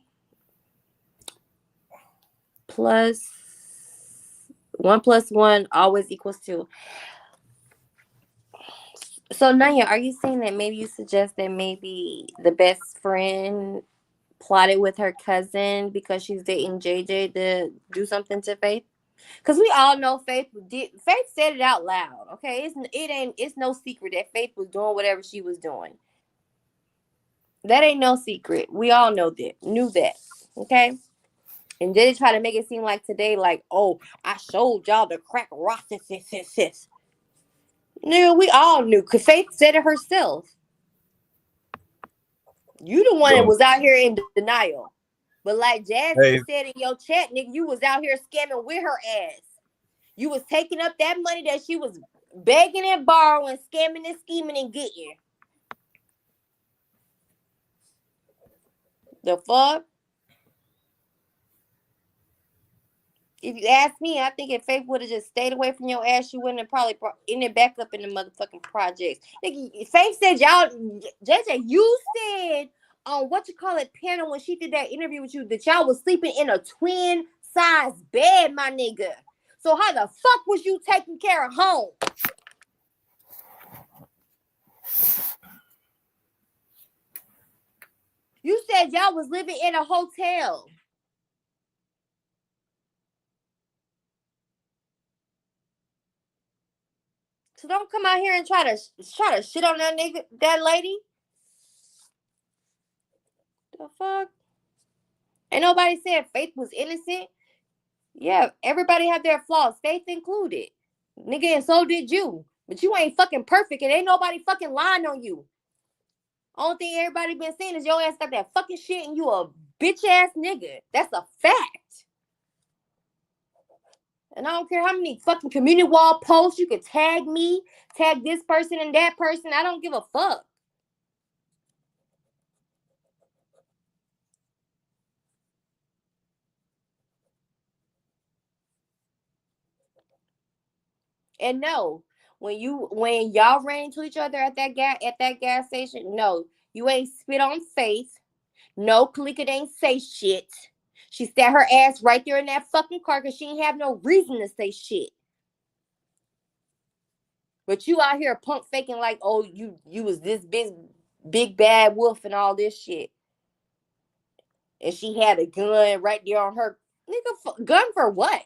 [SPEAKER 1] plus 1 + 1 always equals 2. So Nanya, are you saying that maybe you suggest that maybe the best friend plotted with her cousin because she's dating JJ to do something to Faith? Because we all know Faith said it out loud. Okay, it's no secret that Faith was doing whatever she was doing. That ain't no secret. We all knew that. Okay. And they try to make it seem like today, like, oh, I showed y'all the crack rock. Nigga, we all knew. Cause Faith said it herself. You the one that was out here in denial. But like Jasmine said in your chat, nigga, you was out here scamming with her ass. You was taking up that money that she was begging and borrowing, scamming and scheming and getting. The fuck? If you ask me, I think if Faith would have just stayed away from your ass, she wouldn't have probably ended back up in the motherfucking projects. Faith said y'all, JJ, you said on what you call it panel when she did that interview with you that y'all was sleeping in a twin size bed, my nigga. So how the fuck was you taking care of home? You said y'all was living in a hotel. So don't come out here and try to shit on that lady. The fuck? Ain't nobody said Faith was innocent. Yeah, everybody have their flaws, Faith included. Nigga, and so did you. But you ain't fucking perfect, and ain't nobody fucking lying on you. Only thing everybody been saying is your ass got that fucking shit and you a bitch ass nigga. That's a fact. And I don't care how many fucking community wall posts you could tag me, tag this person and that person. I don't give a fuck. And no, when y'all ran into each other at that gas station, no, you ain't spit on Faith. No, Kalika ain't say shit. She sat her ass right there in that fucking car because she ain't have no reason to say shit. But you out here punk faking like, oh, you was this big bad wolf and all this shit. And she had a gun right there on her. Nigga, gun for what?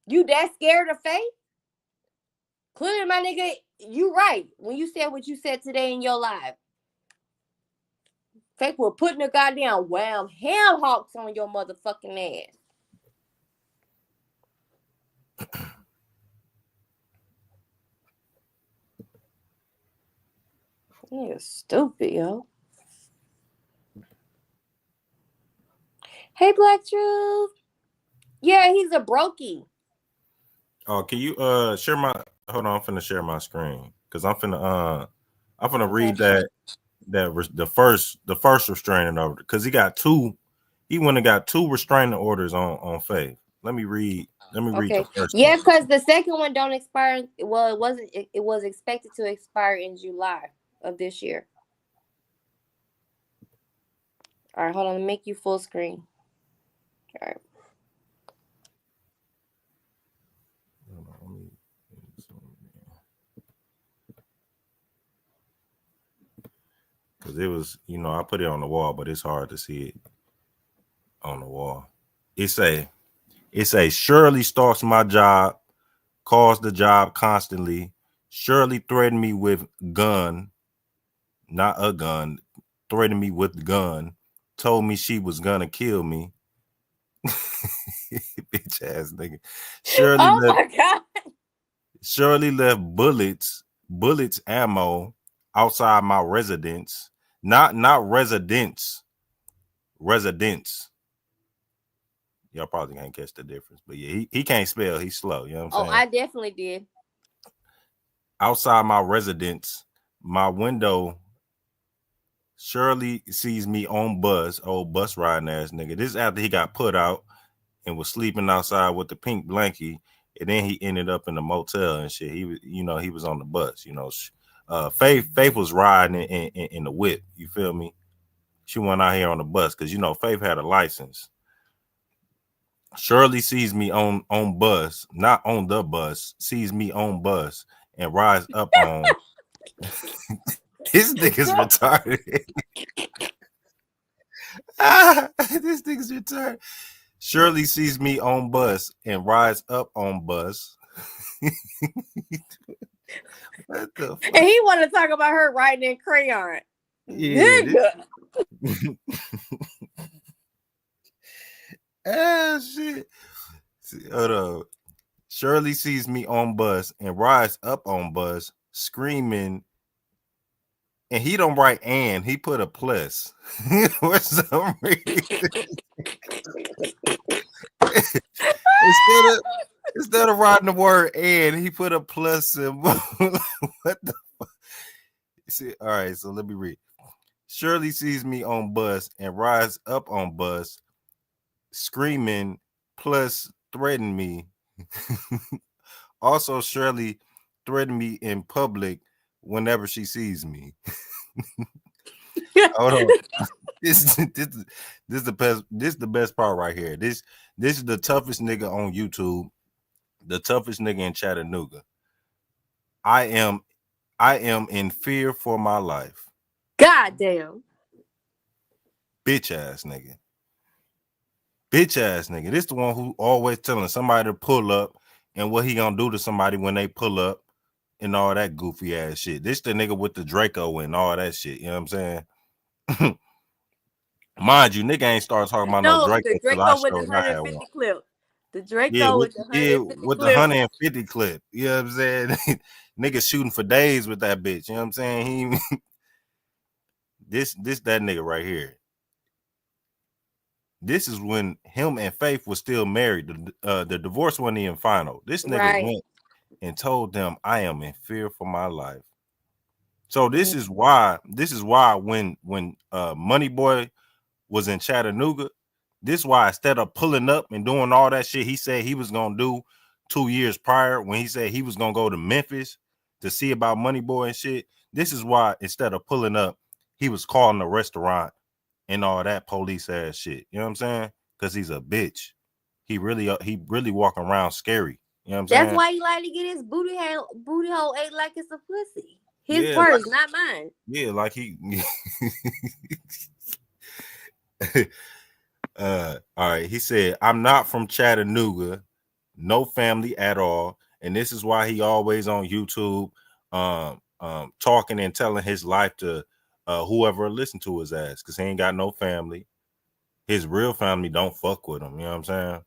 [SPEAKER 1] You that scared of Faith? Clearly, my nigga, you right. When you said what you said today in your live. Faith will putting a goddamn wham ham hawks on your motherfucking ass. Nigga stupid, yo. Hey, Black Truth. Yeah, he's a brokey.
[SPEAKER 8] Oh, can you share my? Hold on, I'm finna share my screen because I'm finna read the first restraining order because he got two. He went and got two restraining orders on Faith. Let me read.
[SPEAKER 1] Okay.
[SPEAKER 8] The first
[SPEAKER 1] Yeah,
[SPEAKER 8] one.
[SPEAKER 1] because the second one don't expire. Well, it wasn't. It was expected to expire in July of this year. All right, hold on. Let me make you full screen. All right.
[SPEAKER 8] Because it was, I put it on the wall, but it's hard to see it on the wall. It say Shirley stalks my job, calls the job constantly. Shirley threatened me with gun, not a gun, threatened me with gun, told me she was gonna kill me. Bitch ass nigga.
[SPEAKER 1] My God.
[SPEAKER 8] Shirley left bullets ammo outside my residence. Not residence. Residence. Y'all probably can't catch the difference. But yeah, he can't spell. He's slow. You know what I'm saying?
[SPEAKER 1] I definitely did.
[SPEAKER 8] Outside my residence, my window, Shirley sees me on bus, old bus riding ass nigga. This after he got put out and was sleeping outside with the pink blankie. And then he ended up in the motel and shit. He was, he was on the bus. Faith was riding in the whip. You feel me? She went out here on the bus because Faith had a license. Shirley sees me on bus, not on the bus. Sees me on bus and rides up on. This nigga's retarded. This nigga's retarded. Shirley sees me on bus and rides up on bus. What the fuck?
[SPEAKER 1] And he want to talk about her writing in crayon.
[SPEAKER 8] Yeah. Shit. Hold on. Shirley sees me on bus and rides up on bus screaming. And he don't write and, he put a plus. For some reason. Instead of writing the word and, he put a plus symbol. What the fuck? See, all right, so let me read. Shirley sees me on bus and rides up on bus, screaming, plus threaten me. Also, Shirley threatened me in public whenever she sees me. Hold on. This is the best part right here. This is the toughest nigga on YouTube, the toughest nigga in Chattanooga. I am in fear for my life.
[SPEAKER 1] God damn.
[SPEAKER 8] Bitch ass nigga. Bitch ass nigga. This the one who always telling somebody to pull up, and what he gonna do to somebody when they pull up and all that goofy ass shit. This the nigga with the Draco and all that shit. You know what I'm saying? Mind you, nigga ain't start talking about no
[SPEAKER 1] No,
[SPEAKER 8] Draco
[SPEAKER 1] the
[SPEAKER 8] until I
[SPEAKER 1] Draco with the
[SPEAKER 8] showed I had one.
[SPEAKER 1] 150 clip. The
[SPEAKER 8] Yeah,
[SPEAKER 1] Draco with the 150
[SPEAKER 8] with the
[SPEAKER 1] clip.
[SPEAKER 8] 150 clip. You know what I'm saying? Nigga shooting for days with that bitch. You know what I'm saying? He this that nigga right here. This is when him and Faith was still married. The divorce wasn't even final. This nigga
[SPEAKER 1] Right.
[SPEAKER 8] went and told them, I am in fear for my life. So this
[SPEAKER 1] Mhm.
[SPEAKER 8] is why when Money Boy was in Chattanooga, this is why instead of pulling up and doing all that shit he said he was gonna do 2 years prior, when he said he was gonna go to Memphis to see about Money Boy and shit, this is why instead of pulling up, he was calling the restaurant and all that police ass shit. You know what I'm saying? Because he's a bitch. He really walking around scary. You know what I'm
[SPEAKER 1] That's
[SPEAKER 8] saying?
[SPEAKER 1] why he like to get his booty hole ate like it's a pussy. His
[SPEAKER 8] Yeah,
[SPEAKER 1] words, not mine.
[SPEAKER 8] yeah, like he all right. He said, I'm not from Chattanooga, no family at all. And this is why he always on YouTube talking and telling his life to whoever listen to his ass, because he ain't got no family. His real family don't fuck with him. You know what I'm saying?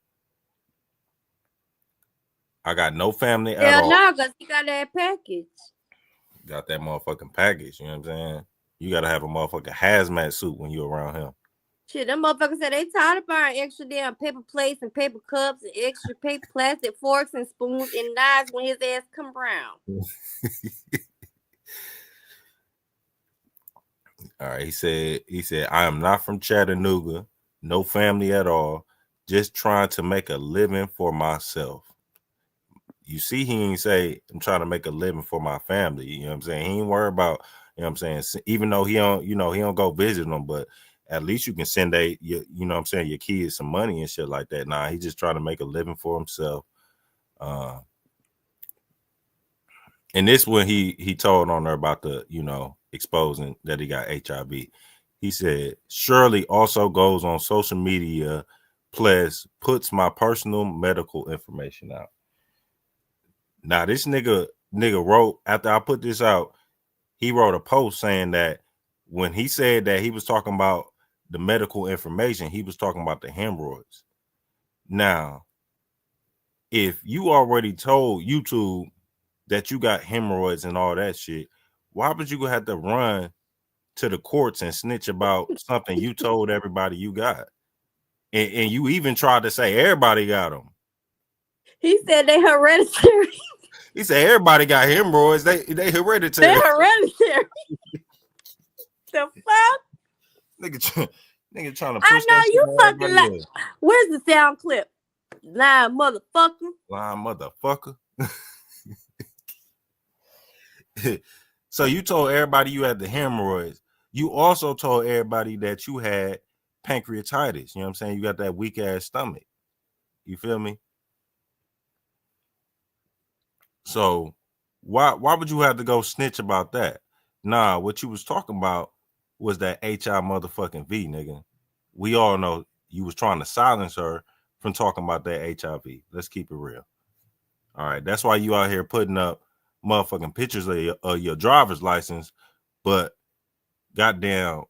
[SPEAKER 8] I got no family at
[SPEAKER 1] Hell
[SPEAKER 8] all.
[SPEAKER 1] no, because he got that package.
[SPEAKER 8] Got that motherfucking package. You know what I'm saying? You got to have a motherfucking hazmat suit when you're around him.
[SPEAKER 1] Shit, them motherfuckers said they tired of buying extra damn paper plates and paper cups and extra paper plastic forks and spoons and knives when his ass come around.
[SPEAKER 8] All right, he said, I am not from Chattanooga, no family at all, just trying to make a living for myself. You see, he ain't say I'm trying to make a living for my family. You know what I'm saying? He ain't worried about, you know what I'm saying, even though he don't go visit them, but at least you can send you know what I'm saying, your kids some money and shit like that. Nah, he just trying to make a living for himself. And this when he told on her about the, exposing that he got HIV. He said, Shirley also goes on social media, plus puts my personal medical information out. Now, this nigga wrote, after I put this out, he wrote a post saying that when he said that he was talking about the medical information, he was talking about the hemorrhoids. Now, if you already told YouTube that you got hemorrhoids and all that shit, why would you have to run to the courts and snitch about something you told everybody you got? And you even tried to say everybody got them.
[SPEAKER 1] He said they hereditary.
[SPEAKER 8] He said everybody got hemorrhoids. They hereditary.
[SPEAKER 1] They're hereditary. The fuck?
[SPEAKER 8] Nigga trying to push
[SPEAKER 1] I know
[SPEAKER 8] that shit
[SPEAKER 1] you
[SPEAKER 8] on
[SPEAKER 1] fucking
[SPEAKER 8] everybody
[SPEAKER 1] like.
[SPEAKER 8] else.
[SPEAKER 1] Where's the sound clip? Lying motherfucker.
[SPEAKER 8] Lying motherfucker. So you told everybody you had the hemorrhoids. You also told everybody that you had pancreatitis. You know what I'm saying? You got that weak ass stomach. You feel me? So why would you have to go snitch about that? Nah, what you was talking about was that HI motherfucking V, nigga. We all know you was trying to silence her from talking about that HIV. Let's keep it real. All right, that's why you out here putting up motherfucking pictures of your driver's license, but goddamn,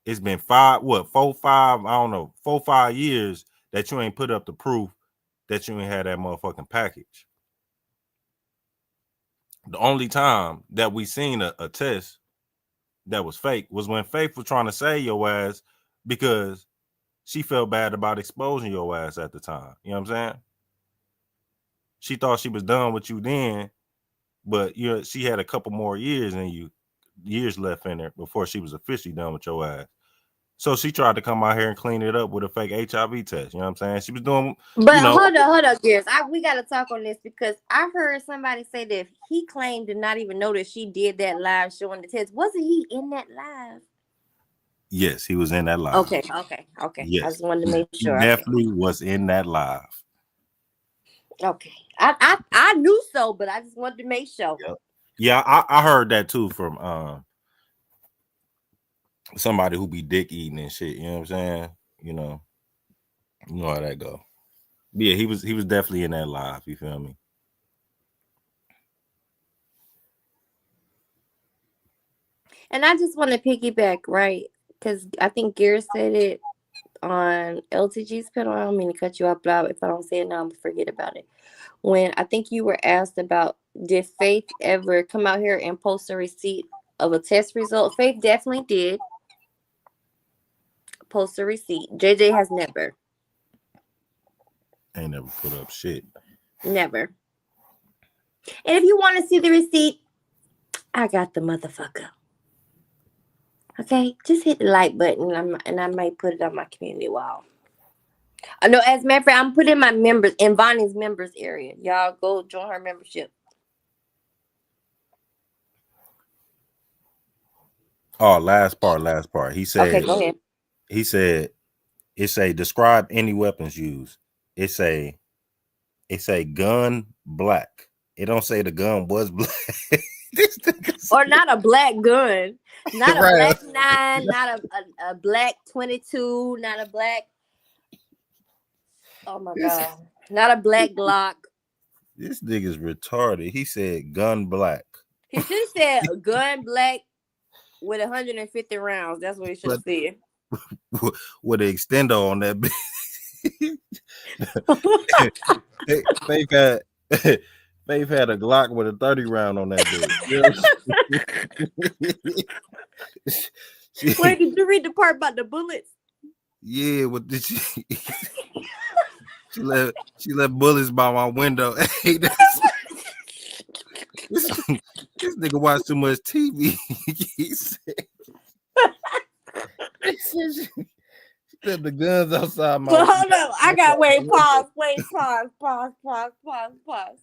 [SPEAKER 8] it's been 4-5 years that you ain't put up the proof that you ain't had that motherfucking package. The only time that we seen a test that was fake was when Faith was trying to save your ass because she felt bad about exposing your ass at the time. You know what I'm saying? She thought she was done with you then, but she had a couple more years left in her before she was officially done with your ass. So she tried to come out here and clean it up with a fake HIV test. You know what I'm saying? She was doing,
[SPEAKER 1] But hold up, Gears. We got to talk on this because I heard somebody say that he claimed to not even know that she did that live showing the test. Wasn't he in that live?
[SPEAKER 8] Yes, he was in that live.
[SPEAKER 1] Okay.
[SPEAKER 8] Yes,
[SPEAKER 1] I just wanted to make sure.
[SPEAKER 8] He definitely was in that live.
[SPEAKER 1] Okay. I knew so, but I just wanted to make sure.
[SPEAKER 8] Yep. Yeah, I heard that too from somebody who be dick eating and shit. You know what I'm saying? You know how that go. But yeah, he was definitely in that live. You feel me?
[SPEAKER 1] And I just want to piggyback, right? Because I think Gear said it on LTG's panel. I don't mean to cut you off, but if I don't say it now, I'm gonna forget about it. When I think you were asked about, did Faith ever come out here and post a receipt of a test result? Faith definitely did post a receipt. JJ has never.
[SPEAKER 8] Ain't never put up shit.
[SPEAKER 1] Never. And if you want to see the receipt, I got the motherfucker. Okay, just hit the like button, and I might put it on my community wall. I know. As a matter of fact, I'm putting my members in Vonnie's members area. Y'all go join her membership.
[SPEAKER 8] Oh, last part. He
[SPEAKER 1] Okay,
[SPEAKER 8] said.
[SPEAKER 1] go ahead.
[SPEAKER 8] He said. It say describe any weapons used. It say gun black. It don't say the gun was black.
[SPEAKER 1] Or not a black gun, not a
[SPEAKER 8] Right.
[SPEAKER 1] black 9, not a black 22, not a black. Oh my god, not a black Glock.
[SPEAKER 8] This nigga's retarded. He said gun black.
[SPEAKER 1] He should have said a gun black with 150 rounds. That's what he should have said.
[SPEAKER 8] With an extender on that bitch. Faith had a Glock with a 30 round on that bitch.
[SPEAKER 1] Wait, did you read the part about the bullets?
[SPEAKER 8] Yeah, what did she? She left bullets by my window. Hey, this nigga watched too much TV. He said she said the guns outside my
[SPEAKER 1] Well, hold up. I got pause.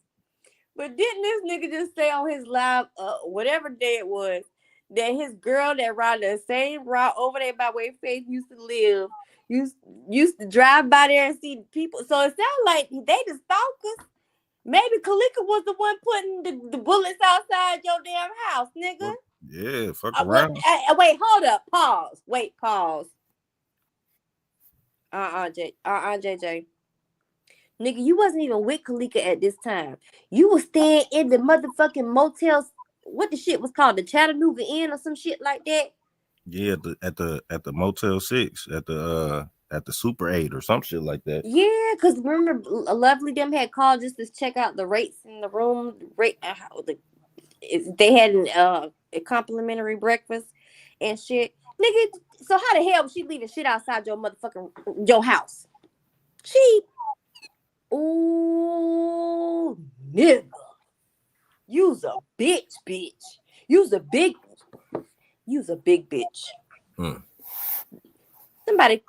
[SPEAKER 1] But didn't this nigga just say on his live, whatever day it was, that his girl that ride the same route over there by where Faith used to live, used to drive by there and see people. So it sounds like they the stalkers. Maybe Kalika was the one putting the bullets outside your damn house, nigga.
[SPEAKER 8] Yeah, fuck around.
[SPEAKER 1] Wait, hold up. Pause. Wait, pause. JJ. Nigga, you wasn't even with Kalika at this time. You was staying in the motherfucking motels. What the shit was called? The Chattanooga Inn or some shit like that?
[SPEAKER 8] Yeah, at the Motel 6, at the Super 8 or some shit like that.
[SPEAKER 1] Yeah, because remember, Lovely them had called just to check out the rates in the room. They had a complimentary breakfast and shit. Nigga, so how the hell was she leaving shit outside your house? She, ooh, nigga, you's a bitch. You's a big bitch. Somebody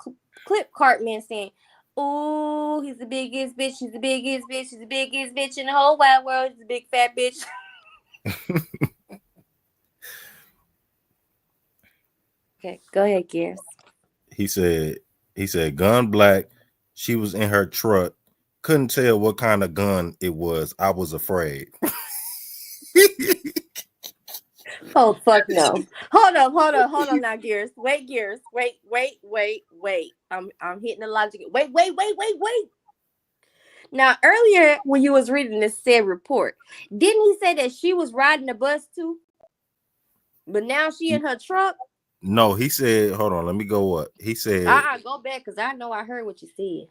[SPEAKER 1] clip Cartman saying, "Ooh, he's the biggest bitch. He's the biggest bitch. He's the biggest bitch in the whole wide world. He's a big fat bitch." Okay, go ahead, Gears.
[SPEAKER 8] He said gun black. She was in her truck. Couldn't tell what kind of gun it was. I was afraid.
[SPEAKER 1] Oh fuck no. Hold on now, Gears. Wait, Gears. Wait. I'm hitting the logic. Wait. Now earlier when you was reading this said report, didn't he say that she was riding the bus too? But now she in her truck?
[SPEAKER 8] No, he said, hold on, let me go up. He said,
[SPEAKER 1] go back because I know I heard what you said.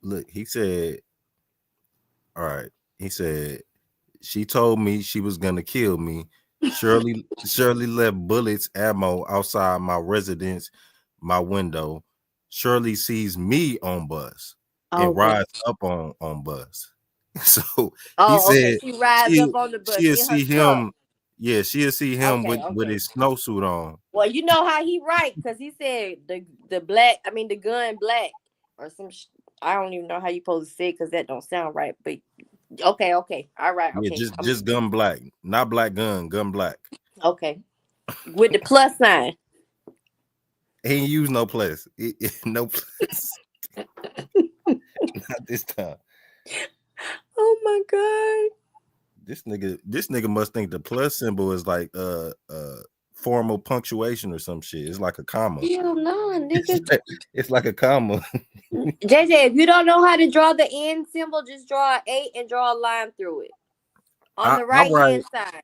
[SPEAKER 8] Look, he said, all right. He said, she told me she was gonna kill me. Shirley left bullets, ammo outside my residence, my window. Shirley sees me on bus and rides up on bus. So he said
[SPEAKER 1] she rides up on the bus.
[SPEAKER 8] She'll see him.
[SPEAKER 1] Truck.
[SPEAKER 8] Yeah, she'll see him with his snowsuit on.
[SPEAKER 1] Well, you know how he write because he said the gun black or some. I don't even know how you supposed to say it because that don't sound right. But okay, all right, okay.
[SPEAKER 8] Yeah, just gun black, not black gun black.
[SPEAKER 1] Okay, with the plus sign.
[SPEAKER 8] He ain't use no plus. No plus. Not this time.
[SPEAKER 1] Oh my god.
[SPEAKER 8] This nigga must think the plus symbol is like formal punctuation or some shit. It's like a comma.
[SPEAKER 1] Hell no, nigga.
[SPEAKER 8] It's like a comma.
[SPEAKER 1] JJ, if you don't know how to draw the end symbol, just draw an 8 and draw a line through it on the right hand side.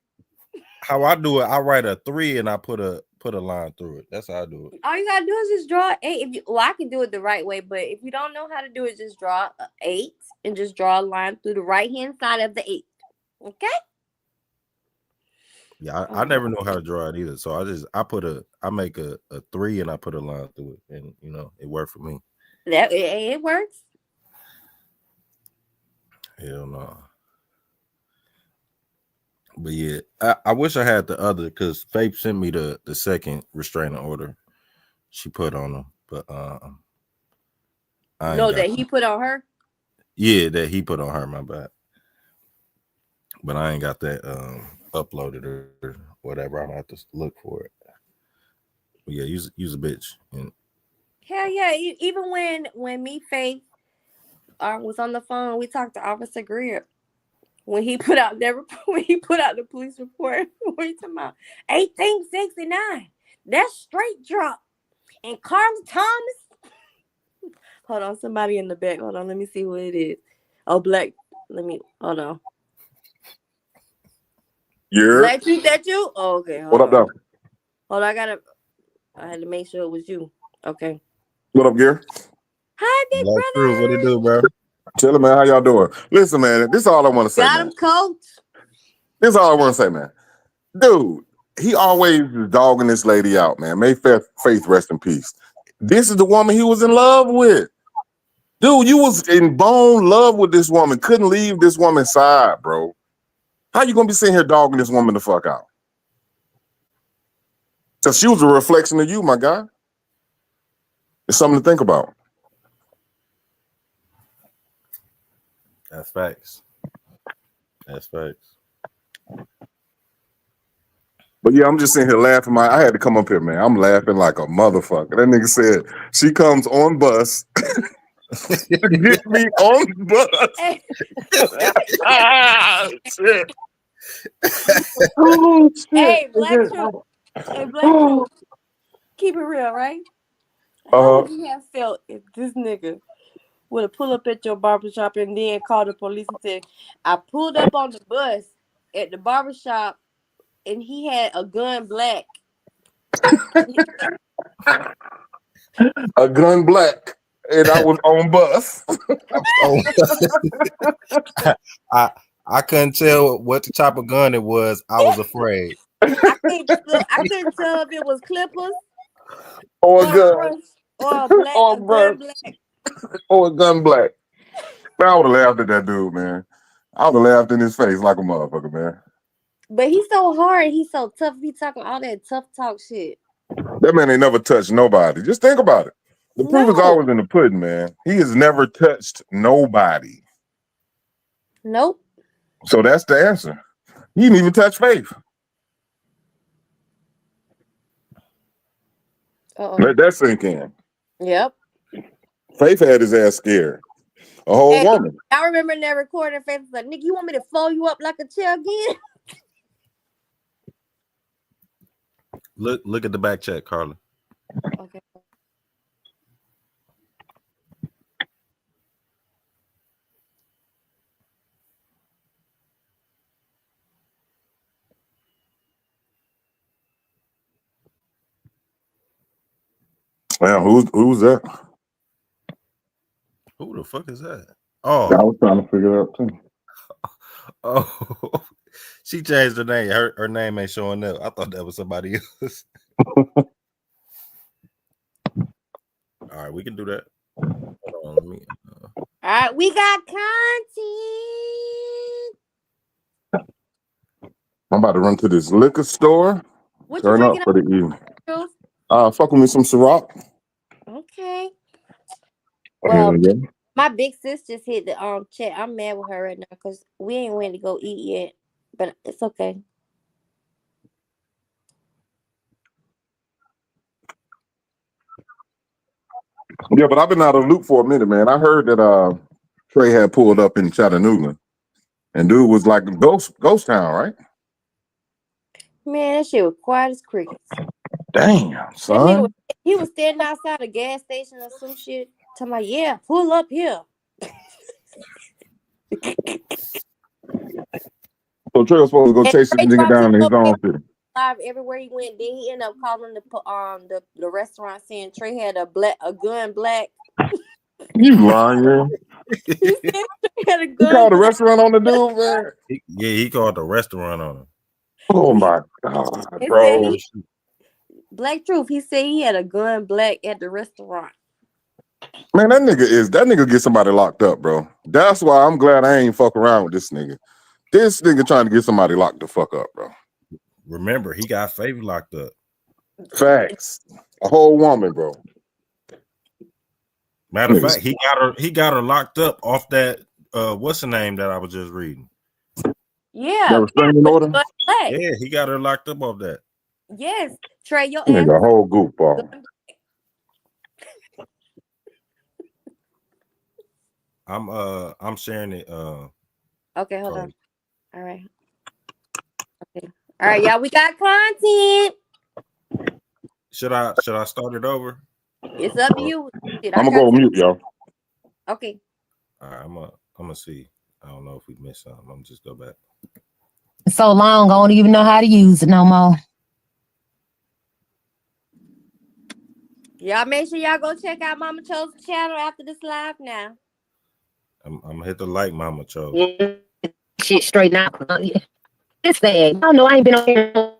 [SPEAKER 8] how I do it, I write a 3 and I put a line through it. That's how I do it.
[SPEAKER 1] All you gotta do is just draw 8. I can do it the right way, but if you don't know how to do it, just draw 8 and just draw a line through the right hand side of the 8. Okay.
[SPEAKER 8] Yeah, I never know how to draw it either. So I make a 3 and I put a line through it, and it worked for me.
[SPEAKER 1] That it works.
[SPEAKER 8] Hell no. But yeah, I wish I had the other, because Faith sent me the second restraining order she put on him, but
[SPEAKER 1] that he put on her.
[SPEAKER 8] Yeah, that he put on her. My bad. But I ain't got that uploaded or whatever. I'm gonna have to look for it. But yeah, use a bitch. And
[SPEAKER 1] Hell yeah! Even when me Faith was on the phone, we talked to Officer Greer when he put out the police report. What are you talking about? 1869. That's straight drop. And Carl Thomas. Hold on, somebody in the back. Hold on, let me see what it is. Oh, Black. Hold on.
[SPEAKER 10] Yeah.
[SPEAKER 1] Black Truth, that you? Oh, okay.
[SPEAKER 10] What up, though?
[SPEAKER 1] Hold on, I had to make sure it was you. Okay.
[SPEAKER 10] What up, Gear?
[SPEAKER 1] Hi, big
[SPEAKER 8] Black
[SPEAKER 1] brother.
[SPEAKER 8] Truth, what it do, bro?
[SPEAKER 10] Chilling, man. How y'all doing? Listen, man, this is all I want to say,
[SPEAKER 1] Got
[SPEAKER 10] man.
[SPEAKER 1] him, coach.
[SPEAKER 10] This is all I want to say, man. Dude, he always is dogging this lady out, man. May Faith rest in peace. This is the woman he was in love with. Dude, you was in bone love with this woman. Couldn't leave this woman's side, bro. How you gonna be sitting here dogging this woman the fuck out? Because she was a reflection of you, my guy. It's something to think about.
[SPEAKER 8] That's facts. That's facts.
[SPEAKER 10] But yeah, I'm just sitting here laughing. I had to come up here, man. I'm laughing like a motherfucker. That nigga said she comes on bus. Get me on bus.
[SPEAKER 1] Hey.
[SPEAKER 10] Shit.
[SPEAKER 1] Oh, shit. Hey, Black Truth. Hey, Black Truth. Keep it real, right? How would you have felt if this nigga would have pulled up at your barbershop and then called the police and said, I pulled up on the bus at the barbershop and he had a gun black?
[SPEAKER 10] A gun black. And I was on bus.
[SPEAKER 8] I couldn't tell what the type of gun it was. I was afraid.
[SPEAKER 1] I couldn't tell if it was clippers
[SPEAKER 10] or a gun.
[SPEAKER 1] Or a black, or a gun black.
[SPEAKER 10] Or a gun black. Man, I would have laughed at that dude, man. I would have laughed in his face like a motherfucker, man.
[SPEAKER 1] But he's so hard. He's so tough. He talking all that tough talk shit.
[SPEAKER 10] That man ain't never touched nobody. Just think about it. The proof is always in the pudding, man. He has never touched nobody.
[SPEAKER 1] Nope.
[SPEAKER 10] So that's the answer. He didn't even touch Faith. Let that sink in.
[SPEAKER 1] Yep.
[SPEAKER 10] Faith had his ass scared. A whole woman.
[SPEAKER 1] I remember in that recording, Faith was like, "Nigga, you want me to fold you up like a chair again?"
[SPEAKER 8] Look at the back check, Carla.
[SPEAKER 1] Okay.
[SPEAKER 10] Man, who's that?
[SPEAKER 8] Who the fuck is that? Oh,
[SPEAKER 10] I was trying to figure it out too.
[SPEAKER 8] Oh, she changed her name. Her name ain't showing up. I thought that was somebody else. All right, we can do that. Hold on, let me.
[SPEAKER 1] All right, we got content.
[SPEAKER 10] I'm about to run to this liquor store.
[SPEAKER 1] What
[SPEAKER 10] Turn up for the evening.
[SPEAKER 1] Girls?
[SPEAKER 10] Fuck with me some Ciroc.
[SPEAKER 1] Okay. Well,
[SPEAKER 10] yeah.
[SPEAKER 1] my big sis just hit the chat. I'm mad with her right now because we ain't went to go eat yet, but it's okay.
[SPEAKER 10] Yeah, but I've been out of the loop for a minute, man. I heard that Trey had pulled up in Chattanooga, and dude was like ghost town, right?
[SPEAKER 1] Man, that shit was quiet as crickets.
[SPEAKER 10] Damn, son.
[SPEAKER 1] He was standing outside a gas station or some shit. Talking about, yeah, pull up here.
[SPEAKER 10] So Trey was supposed to go
[SPEAKER 1] And
[SPEAKER 10] chase this
[SPEAKER 1] Trey
[SPEAKER 10] nigga
[SPEAKER 1] dropped his
[SPEAKER 10] down in his own
[SPEAKER 1] location
[SPEAKER 10] city.
[SPEAKER 1] live everywhere he went. Then he ended up calling the restaurant saying Trey had a gun black.
[SPEAKER 10] You lying, man.
[SPEAKER 1] He said Trey had a
[SPEAKER 10] He
[SPEAKER 1] gun
[SPEAKER 10] called the
[SPEAKER 1] black.
[SPEAKER 10] restaurant on the dude, man.
[SPEAKER 8] He called the restaurant on him.
[SPEAKER 10] Oh my God,
[SPEAKER 1] He
[SPEAKER 10] bro.
[SPEAKER 1] said Black Truth. He said he had a gun black at the restaurant.
[SPEAKER 10] Man, that nigga get somebody locked up, bro. That's why I'm glad I ain't fuck around with this nigga. This nigga trying to get somebody locked the fuck up, bro.
[SPEAKER 8] Remember, he got Favor locked up.
[SPEAKER 10] Facts. A whole woman, bro.
[SPEAKER 8] Matter of fact, he got her locked up off that what's the name that I was just reading?
[SPEAKER 1] Yeah.
[SPEAKER 10] Order?
[SPEAKER 8] Yeah, he got her locked up off that.
[SPEAKER 1] Yes. Trey, your
[SPEAKER 10] Nigga,
[SPEAKER 1] ass.
[SPEAKER 10] a whole goofball.
[SPEAKER 8] I'm sharing it.
[SPEAKER 1] Okay, hold on. All right. Okay. All right, y'all. We got content.
[SPEAKER 8] Should I start it over?
[SPEAKER 1] It's up to you.
[SPEAKER 10] I'm gonna go mute, y'all.
[SPEAKER 1] Okay.
[SPEAKER 8] All right, I'm gonna see. I don't know if we missed something. I'm gonna just go back.
[SPEAKER 11] It's so long, I don't even know how to use it no more.
[SPEAKER 1] Y'all make sure y'all go check out Mama Cho's channel after this live now.
[SPEAKER 8] I'm gonna hit the like, Mama Cho.
[SPEAKER 11] Shit straight now. It's sad. I don't know. I ain't been on here.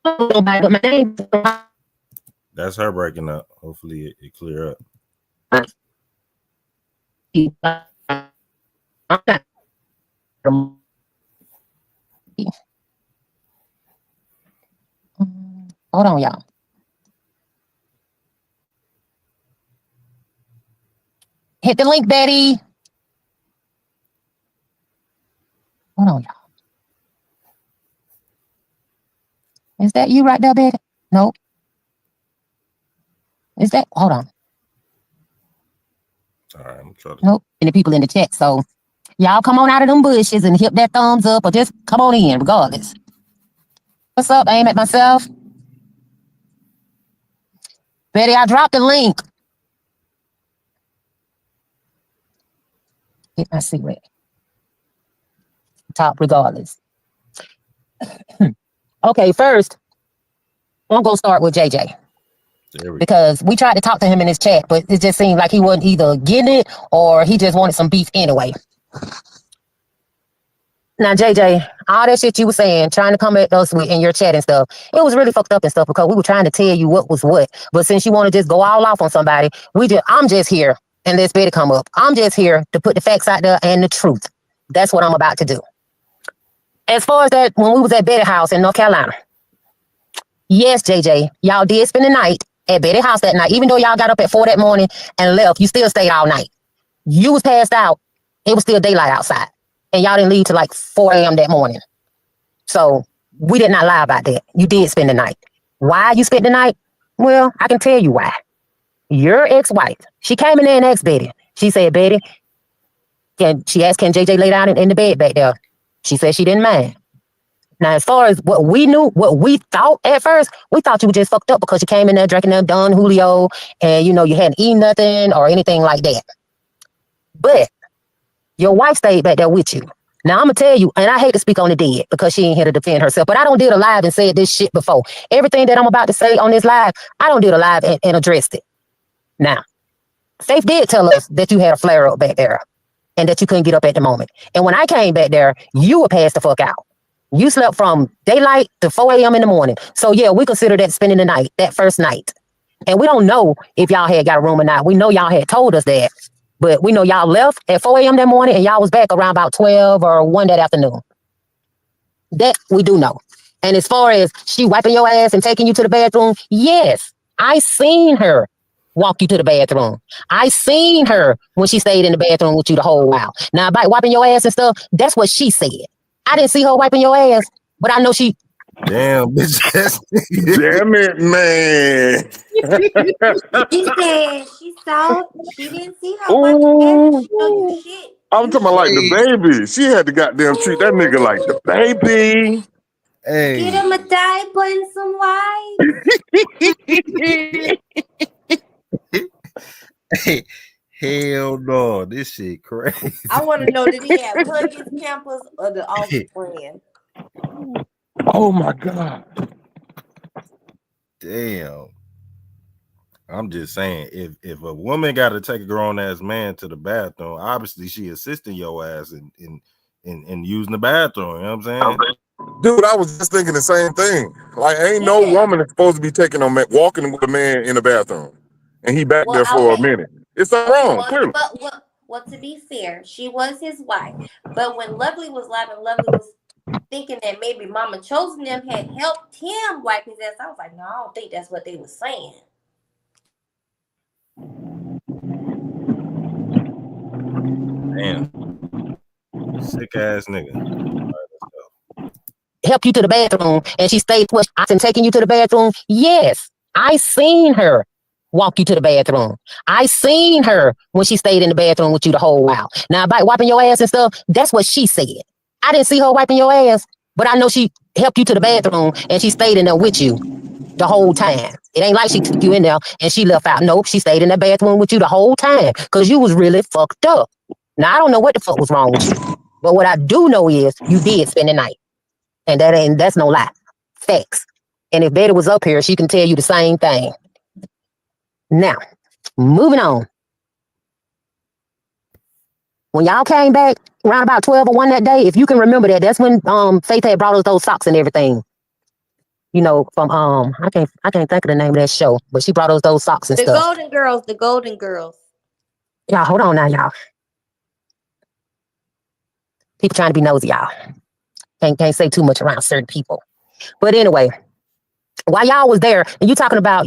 [SPEAKER 11] Nobody but my name.
[SPEAKER 8] That's her breaking up. Hopefully it clear up.
[SPEAKER 11] Hold on, y'all. Hit the link, Betty. Hold on, y'all. Is that you right there, Betty? Nope. Is that? Hold on.
[SPEAKER 8] All right, I'm trying to.
[SPEAKER 11] Nope. And the people in the chat. So y'all come on out of them bushes and hit that thumbs up or just come on in regardless. What's up? Aim at myself. Betty, I dropped the link. Hit my cigarette. Top regardless. Okay, first, I'm going to start with JJ. Because we tried to talk to him in his chat, but it just seemed like he wasn't either getting it or he just wanted some beef anyway. Now, JJ, all that shit you were saying, trying to come at us in your chat and stuff, it was really fucked up and stuff because we were trying to tell you what was what. But since you want to just go all off on somebody, I'm just here and let's better come up. I'm just here to put the facts out there and the truth. That's what I'm about to do. As far as that, when we was at Betty House in North Carolina, yes, JJ, y'all did spend the night at Betty House that night. Even though y'all got up at 4 that morning and left, you still stayed all night. You was passed out. It was still daylight outside. And y'all didn't leave till like 4 a.m. that morning. So we did not lie about that. You did spend the night. Why you spent the night? Well, I can tell you why. Your ex-wife, she came in there and asked Betty. She said, Betty, can JJ lay down in the bed back there? She said she didn't mind. Now, as far as what we knew, what we thought at first, we thought you were just fucked up because you came in there drinking that Don Julio and, you hadn't eaten nothing or anything like that. But your wife stayed back there with you. Now, I'm going to tell you, and I hate to speak on the dead because she ain't here to defend herself, but I don't did a live and said this shit before. Everything that I'm about to say on this live, I don't did a live and addressed it. Now, Faith did tell us that you had a flare up back there and that you couldn't get up at the moment. And when I came back there, you were passed the fuck out. You slept from daylight to 4 a.m. in the morning. So, yeah, we consider that spending the night, that first night. And we don't know if y'all had got a room or not. We know y'all had told us that. But we know y'all left at 4 a.m. that morning and y'all was back around about 12 or 1 that afternoon. That we do know. And as far as she wiping your ass and taking you to the bathroom, yes, I seen her walk you to the bathroom. I seen her when she stayed in the bathroom with you the whole while. Now, about wiping your ass and stuff, that's what she said. I didn't see her wiping your ass, but I know she...
[SPEAKER 8] Damn, bitch.
[SPEAKER 10] Damn it, man.
[SPEAKER 1] She said she saw it. She didn't see her wiping
[SPEAKER 10] Ooh,
[SPEAKER 1] ass. She know you shit.
[SPEAKER 10] I'm talking about like the baby. She had to goddamn treat that nigga like the baby.
[SPEAKER 1] Get him a diaper and some wipes.
[SPEAKER 8] Hey, hell no, this shit crazy.
[SPEAKER 1] I want to know, did he have Huggies, Pampers, or the Offspring?
[SPEAKER 10] Oh my God.
[SPEAKER 8] Damn. I'm just saying, if a woman got to take a grown ass man to the bathroom, obviously she assisting your ass in using the bathroom. You know what I'm saying?
[SPEAKER 10] Dude, I was just thinking the same thing. Like, ain't no
[SPEAKER 1] Yeah.
[SPEAKER 10] woman is supposed to be walking with a man in the bathroom, and he back
[SPEAKER 1] Well,
[SPEAKER 10] there for a
[SPEAKER 1] okay.
[SPEAKER 10] minute. It's not
[SPEAKER 1] Okay.
[SPEAKER 10] wrong, clearly.
[SPEAKER 1] Well, to be fair, she was his wife. But when Lovely was live and Lovely was thinking that maybe Mama Chosen them had helped him wipe his ass, I was like, no, I don't think that's what they were saying.
[SPEAKER 8] Damn. Sick ass nigga.
[SPEAKER 11] Help you to the bathroom, and she stayed what I been taking you to the bathroom. Yes, I seen her walk you to the bathroom. I seen her when she stayed in the bathroom with you the whole while. Now about wiping your ass and stuff, that's what she said. I didn't see her wiping your ass, but I know she helped you to the bathroom and she stayed in there with you the whole time. It ain't like she took you in there and she left out. Nope, she stayed in the bathroom with you the whole time because you was really fucked up. Now I don't know what the fuck was wrong with you, but what I do know is you did spend the night. And that's no lie. Facts. And if Betty was up here, she can tell you the same thing. Now, moving on. When y'all came back around about 12 or 1 that day, if you can remember that, that's when Faith had brought us those socks and everything. You know, from I can't think of the name of that show, but she brought us those socks and
[SPEAKER 1] The
[SPEAKER 11] stuff.
[SPEAKER 1] Golden Girls, the Golden Girls.
[SPEAKER 11] Y'all, hold on now, y'all. People trying to be nosy, y'all. Can't say too much around certain people. But anyway, while y'all was there, and you talking about,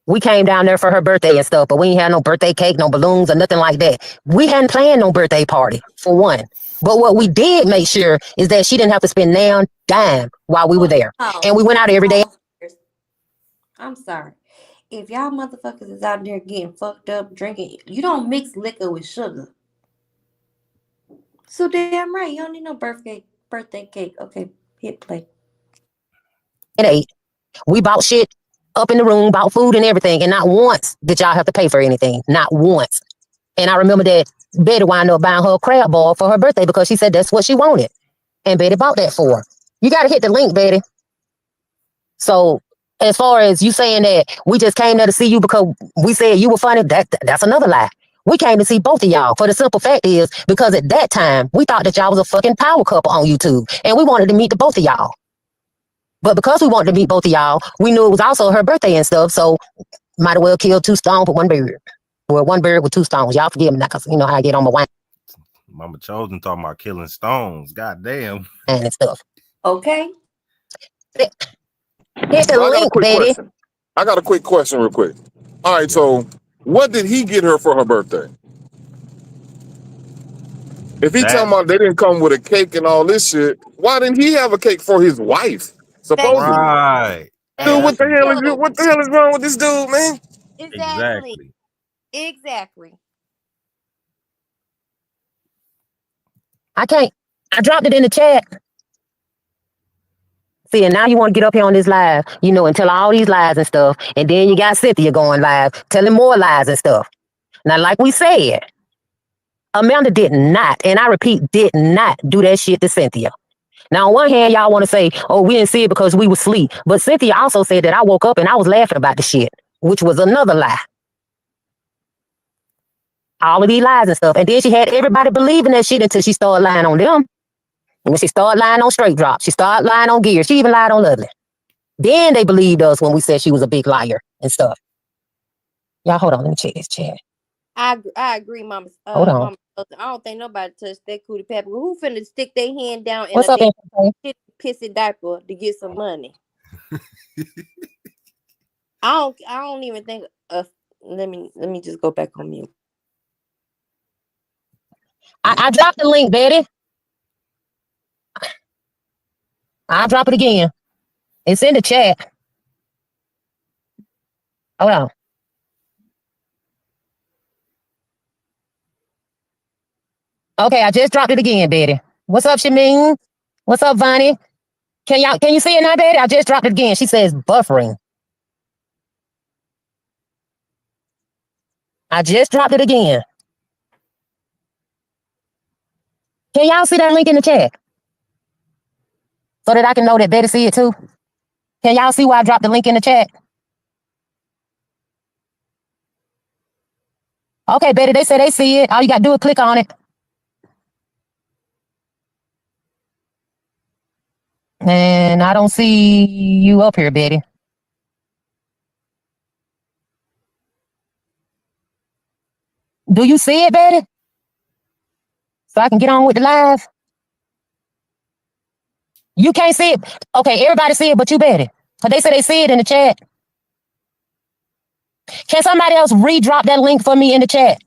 [SPEAKER 11] we came down there for her birthday and stuff, but we ain't had no birthday cake, no balloons, or nothing like that. We hadn't planned no birthday party, for one. But what we did make sure is that she didn't have to spend now dime while we were there. And we went out every day.
[SPEAKER 1] I'm sorry. If y'all motherfuckers is out there getting fucked up, drinking, you don't mix liquor with sugar. So damn right, you don't need no birthday cake. Okay, hit play.
[SPEAKER 11] And ate. We bought shit up in the room, bought food and everything, and not once did y'all have to pay for anything. Not once. And I remember that Betty wound up buying her a crab ball for her birthday because she said that's what she wanted. And Betty bought that for her. You got to hit the link, Betty. So as far as you saying that we just came there to see you because we said you were funny, that's another lie. We came to see both of y'all for the simple fact is because at that time, we thought that y'all was a fucking power couple on YouTube. And we wanted to meet the both of y'all. But because we wanted to meet both of y'all, we knew it was also her birthday and stuff. So might as well kill 2 stones with 1 bird. Well, 1 bird with 2 stones. Y'all forgive me now because you know how I get on my wine
[SPEAKER 8] Mama Chosen talking about killing stones. God damn.
[SPEAKER 11] and stuff.
[SPEAKER 1] Okay.
[SPEAKER 11] Hit the link, Betty.
[SPEAKER 10] I got a quick question real quick. All right, so what did he get her for her birthday? If he talking about they didn't come with a cake and all this shit, why didn't he have a cake for his wife? Supposedly.
[SPEAKER 8] Right.
[SPEAKER 10] Dude, what the
[SPEAKER 1] Thank
[SPEAKER 10] hell is wrong with this dude, man?
[SPEAKER 1] Exactly. Exactly.
[SPEAKER 11] I dropped it in the chat. See, and now you want to get up here on this live, and tell all these lies and stuff. And then you got Cynthia going live, telling more lies and stuff. Now, like we said, Amanda did not, and I repeat, did not do that shit to Cynthia. Now, on one hand, y'all want to say, oh, we didn't see it because we were asleep. But Cynthia also said that I woke up and I was laughing about the shit, which was another lie. All of these lies and stuff. And then she had everybody believing that shit until she started lying on them. And when she started lying on Straight Drop, she started lying on Gear. She even lied on Lovely. Then they believed us when we said she was a big liar and stuff. Y'all, hold on. Let me check this chat.
[SPEAKER 1] I agree, Mama.
[SPEAKER 11] Hold on.
[SPEAKER 1] Mama, I don't think nobody touched that cootie pepper. Who finna stick their hand down in
[SPEAKER 11] What's
[SPEAKER 1] a
[SPEAKER 11] up,
[SPEAKER 1] damn pissy diaper to get some money? I don't even think. Let me just go back on mute.
[SPEAKER 11] I dropped the link, Betty. I'll drop it again. It's in the chat. Hold on. Okay, I just dropped it again, Betty. What's up, Shameen? What's up, Vonnie? Can you see it now, Betty? I just dropped it again. She says buffering. I just dropped it again. Can y'all see that link in the chat? so that I can know that Betty see it too? Can y'all see why I dropped the link in the chat? Okay, Betty, they say they see it. All you got to do is click on it. And I don't see you up here, Betty. Do you see it, Betty? So I can get on with the live? You can't see it. Okay, everybody see it but you, Betty. Because they say they see it in the chat. Can somebody else re-drop that link for me in the chat?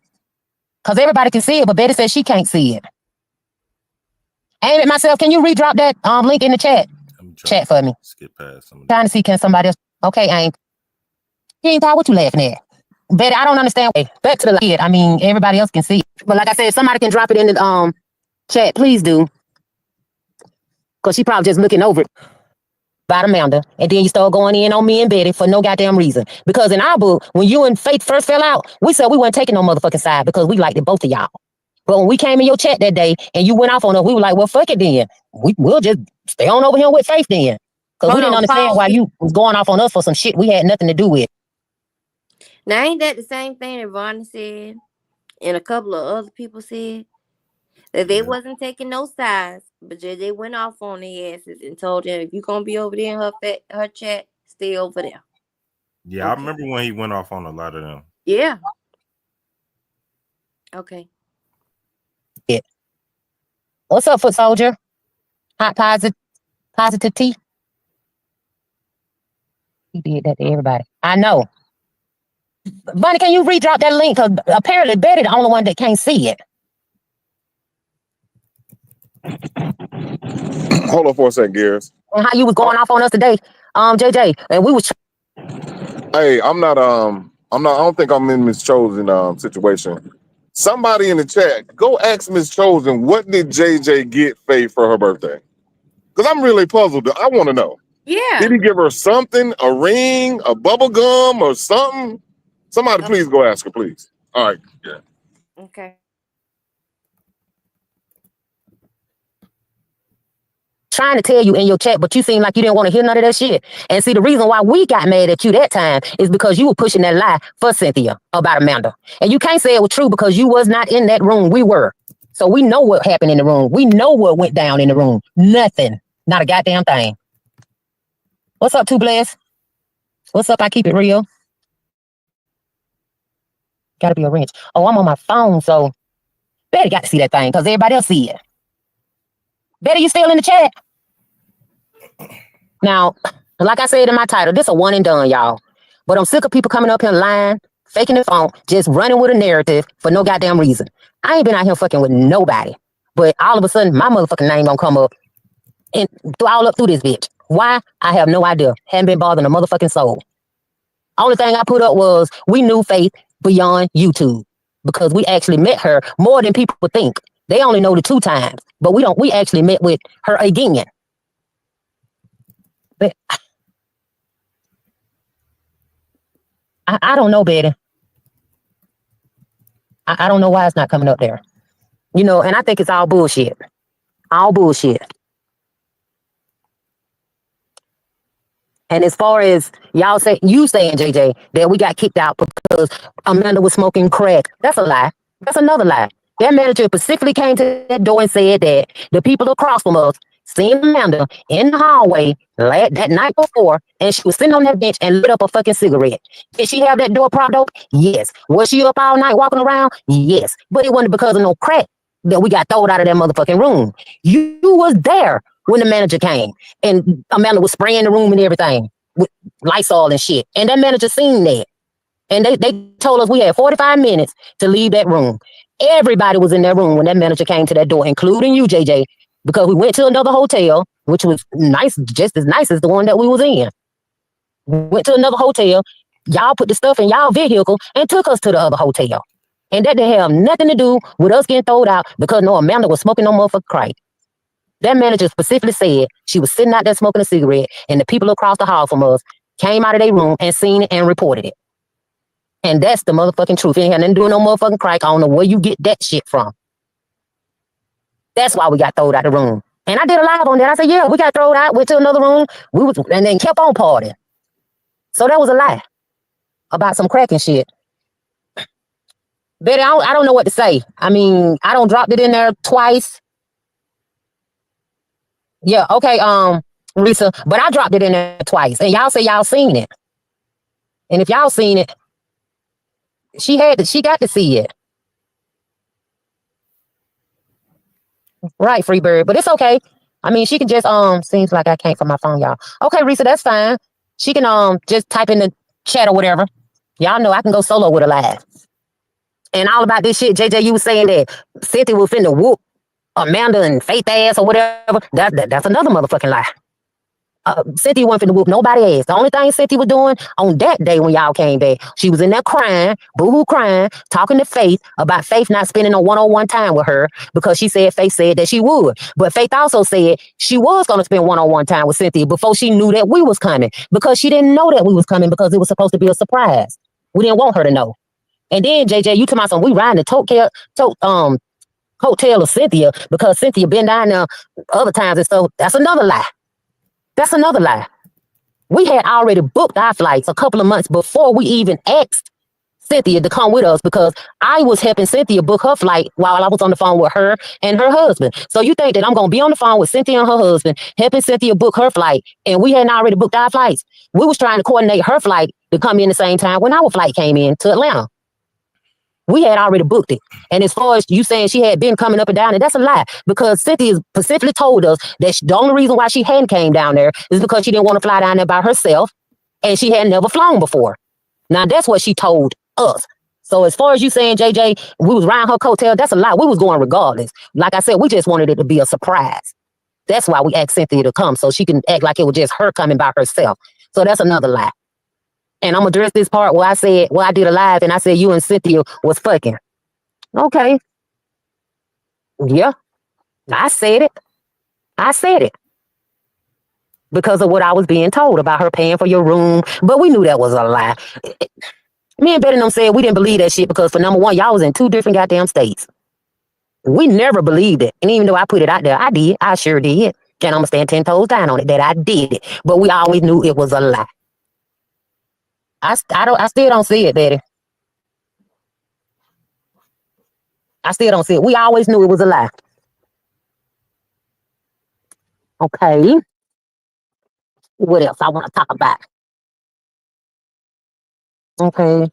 [SPEAKER 11] Because everybody can see it, but Betty says she can't see it. Aim it myself. Can you re-drop that link in the chat? Chat for me.
[SPEAKER 8] Skip past some of
[SPEAKER 11] Trying to see, can somebody else? Okay, Aim. What you laughing at? Betty, I don't understand. Back to the kid. I mean, everybody else can see it. But like I said, if somebody can drop it in the chat, please do. Because she probably just looking over it. About Amanda, and then you start going in on me and Betty for no goddamn reason. Because in our book, when you and Faith first fell out, we said we weren't taking no motherfucking side because we liked it, both of y'all. But when we came in your chat that day and you went off on us, we were like, well, fuck it then. We'll just stay on over here with Faith then. Because we didn't understand why you was going off on us for some shit we had nothing to do with.
[SPEAKER 1] Now, ain't that the same thing that Vonnie said and a couple of other people said? That they wasn't taking no sides, but they went off on their asses and told them, if you're going to be over there in her chat, stay over there.
[SPEAKER 8] Yeah, okay. I remember when he went off on a lot of them.
[SPEAKER 1] Yeah. Okay.
[SPEAKER 11] Yeah. What's up, foot soldier? Hot positive tea. He did that to everybody. I know. Bunny, can you re-drop that link? Because apparently Betty the only one that can't see it.
[SPEAKER 10] Hold on for a second, Gears.
[SPEAKER 11] And how you was going off on us today, JJ, and we was.
[SPEAKER 10] Hey, I don't think I'm in Miss Chosen situation. Somebody in the chat, go ask Miss Chosen, what did JJ get Faith for her birthday? Because I'm really puzzled. I want to know.
[SPEAKER 1] Yeah.
[SPEAKER 10] Did he give her something, a ring, a bubble gum, or something? Somebody please go ask her, please. All right. Yeah.
[SPEAKER 1] Okay.
[SPEAKER 11] Trying to tell you in your chat, but you seem like you didn't want to hear none of that shit. And see, the reason why we got mad at you that time is because you were pushing that lie for Cynthia about Amanda. And you can't say it was true because you was not in that room. We were. So we know what happened in the room. We know what went down in the room. Nothing. Not a goddamn thing. What's up, Two Bless? What's up? I keep it real. Gotta be a wrench. Oh, I'm on my phone, so Betty got to see that thing because everybody else see it. Betty, you still in the chat? Now, like I said in my title, this a one and done, y'all. But I'm sick of people coming up here lying, faking the phone, just running with a narrative for no goddamn reason. I ain't been out here fucking with nobody. But all of a sudden, my motherfucking name gonna come up and all up through this bitch. Why? I have no idea. Haven't been bothering a motherfucking soul. Only thing I put up was we knew Faith beyond YouTube because we actually met her more than people would think. They only know the 2 times, but we actually met with her again. But I don't know, Betty. I don't know why it's not coming up there. You know, and I think it's all bullshit. All bullshit. And as far as you saying, JJ, that we got kicked out because Amanda was smoking crack, that's a lie. That's another lie. That manager specifically came to that door and said that the people across from us seen Amanda in the hallway that night before, and she was sitting on that bench and lit up a fucking cigarette. Did she have that door propped open? Yes. Was she up all night walking around? Yes. But it wasn't because of no crack that we got thrown out of that motherfucking room. You was there when the manager came, and Amanda was spraying the room and everything with Lysol and shit. And that manager seen that. And they told us we had 45 minutes to leave that room. Everybody was in that room when that manager came to that door, including you, JJ, because we went to another hotel, which was nice, just as nice as the one that we was in. Went to another hotel. Y'all put the stuff in y'all vehicle and took us to the other hotel. And that didn't have nothing to do with us getting thrown out because no Amanda was smoking no motherfucking crack. That manager specifically said she was sitting out there smoking a cigarette, and the people across the hall from us came out of their room and seen it and reported it. And that's the motherfucking truth. It ain't had nothing to do with no motherfucking crack. I don't know where you get that shit from. That's why we got thrown out of the room. And I did a live on that. I said, yeah, we got thrown out, went to another room, and then kept on partying. So that was a lie about some cracking shit. Betty, I don't know what to say. I mean, I don't dropped it in there twice. Yeah, okay, Risa, but I dropped it in there twice. And y'all say y'all seen it. And if y'all seen it, she got to see it. Right, Freebird. But it's okay. I mean, she can just seems like I can't from my phone, y'all. Okay, Risa, that's fine. She can just type in the chat or whatever. Y'all know I can go solo with a live. And all about this shit, JJ, you was saying that Cynthia was finna whoop Amanda and Faith ass or whatever. That's another motherfucking lie. Cynthia wasn't finna whoop nobody ass. The only thing Cynthia was doing on that day when y'all came back, she was in there crying, boo-hoo crying, talking to Faith about Faith not spending no one-on-one time with her because she said Faith said that she would. But Faith also said she was going to spend one-on-one time with Cynthia before she knew that we was coming because she didn't know that we was coming because it was supposed to be a surprise. We didn't want her to know. And then, JJ, you told me something, we riding the hotel of Cynthia because Cynthia been down there other times and stuff. That's another lie. That's another lie. We had already booked our flights a couple of months before we even asked Cynthia to come with us because I was helping Cynthia book her flight while I was on the phone with her and her husband. So you think that I'm going to be on the phone with Cynthia and her husband, helping Cynthia book her flight, and we hadn't already booked our flights. We was trying to coordinate her flight to come in the same time when our flight came in to Atlanta. We had already booked it. And as far as you saying she had been coming up and down, and that's a lie because Cynthia specifically told us that the only reason why she hadn't came down there is because she didn't want to fly down there by herself and she had never flown before. Now, that's what she told us. So as far as you saying, JJ, we was riding her coattail, that's a lie. We was going regardless. Like I said, we just wanted it to be a surprise. That's why we asked Cynthia to come so she can act like it was just her coming by herself. So that's another lie. And I'm going to address this part where I said, well, I did a live and I said you and Cynthia was fucking. Okay. Yeah. I said it. I said it. Because of what I was being told about her paying for your room. But we knew that was a lie. Me and Betty and them said we didn't believe that shit because for number one, y'all was in 2 different goddamn states. We never believed it. And even though I put it out there, I did. I sure did. And I'm going to stand 10 toes down on it that I did it. But we always knew it was a lie. I still don't see it, Betty. I still don't see it. We always knew it was a lie. Okay. What else I want to talk about? Okay.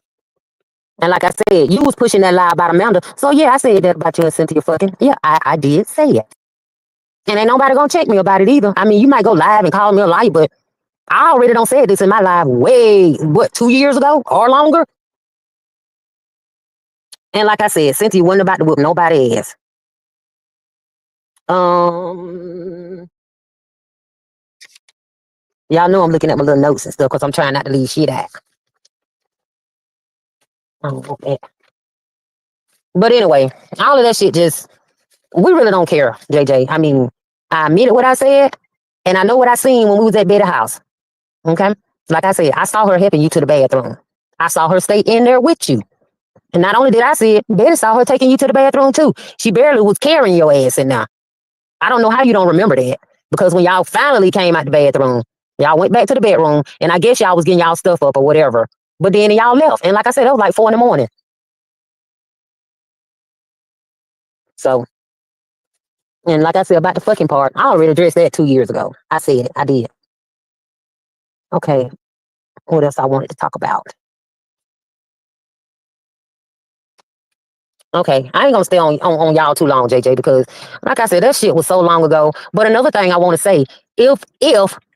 [SPEAKER 11] And like I said, you was pushing that lie about Amanda. So yeah, I said that about you and Cynthia fucking. Yeah, I did say it. And ain't nobody gonna check me about it either. I mean, you might go live and call me a liar, but I already don't say this in my live way, 2 years ago or longer? And like I said, Cynthia wasn't about to whoop nobody ass. Y'all know I'm looking at my little notes and stuff because I'm trying not to leave shit out. Okay. But anyway, all of that shit we really don't care, JJ. I mean, I admitted what I said, and I know what I seen when we was at Betty's house. Okay? Like I said, I saw her helping you to the bathroom. I saw her stay in there with you. And not only did I see it, Betty saw her taking you to the bathroom too. She barely was carrying your ass in there. I don't know how you don't remember that. Because when y'all finally came out the bathroom, y'all went back to the bedroom, and I guess y'all was getting y'all stuff up or whatever. But then y'all left. And like I said, it was like 4 in the morning. So, and like I said about the fucking part, I already addressed that 2 years ago. I said it. I did. Okay. What else I wanted to talk about? Okay, I ain't gonna stay on y'all too long, JJ, because like I said, that shit was so long ago. But another thing I want to say, if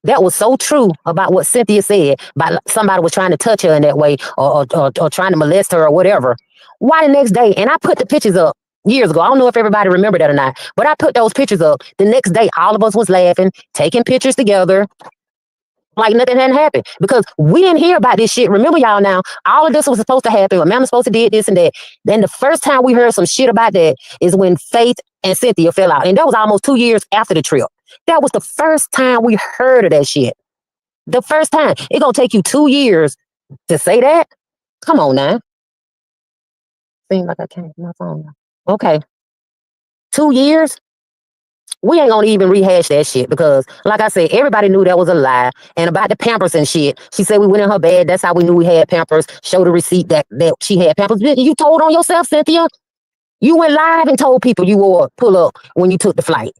[SPEAKER 11] that was so true about what Cynthia said, about somebody was trying to touch her in that way or trying to molest her or whatever, why the next day? And I put the pictures up years ago. I don't know if everybody remember that or not, but I put those pictures up. The next day, all of us was laughing, taking pictures together. Like nothing hadn't happened because we didn't hear about this shit. Remember, y'all, now all of this was supposed to happen. Amanda's supposed to did this and that. Then the first time we heard some shit about that is when Faith and Cynthia fell out. And that was almost 2 years after the trip. That was the first time we heard of that shit. The first time. It gonna take you 2 years to say that? Come on now. Seems like I can't get my phone now. Okay. 2 years? We ain't gonna even rehash that shit because, like I said, everybody knew that was a lie. And about the Pampers and shit, she said we went in her bed. That's how we knew we had Pampers. Show the receipt that she had Pampers. You told on yourself, Cynthia. You went live and told people you wore pull up when you took the flight.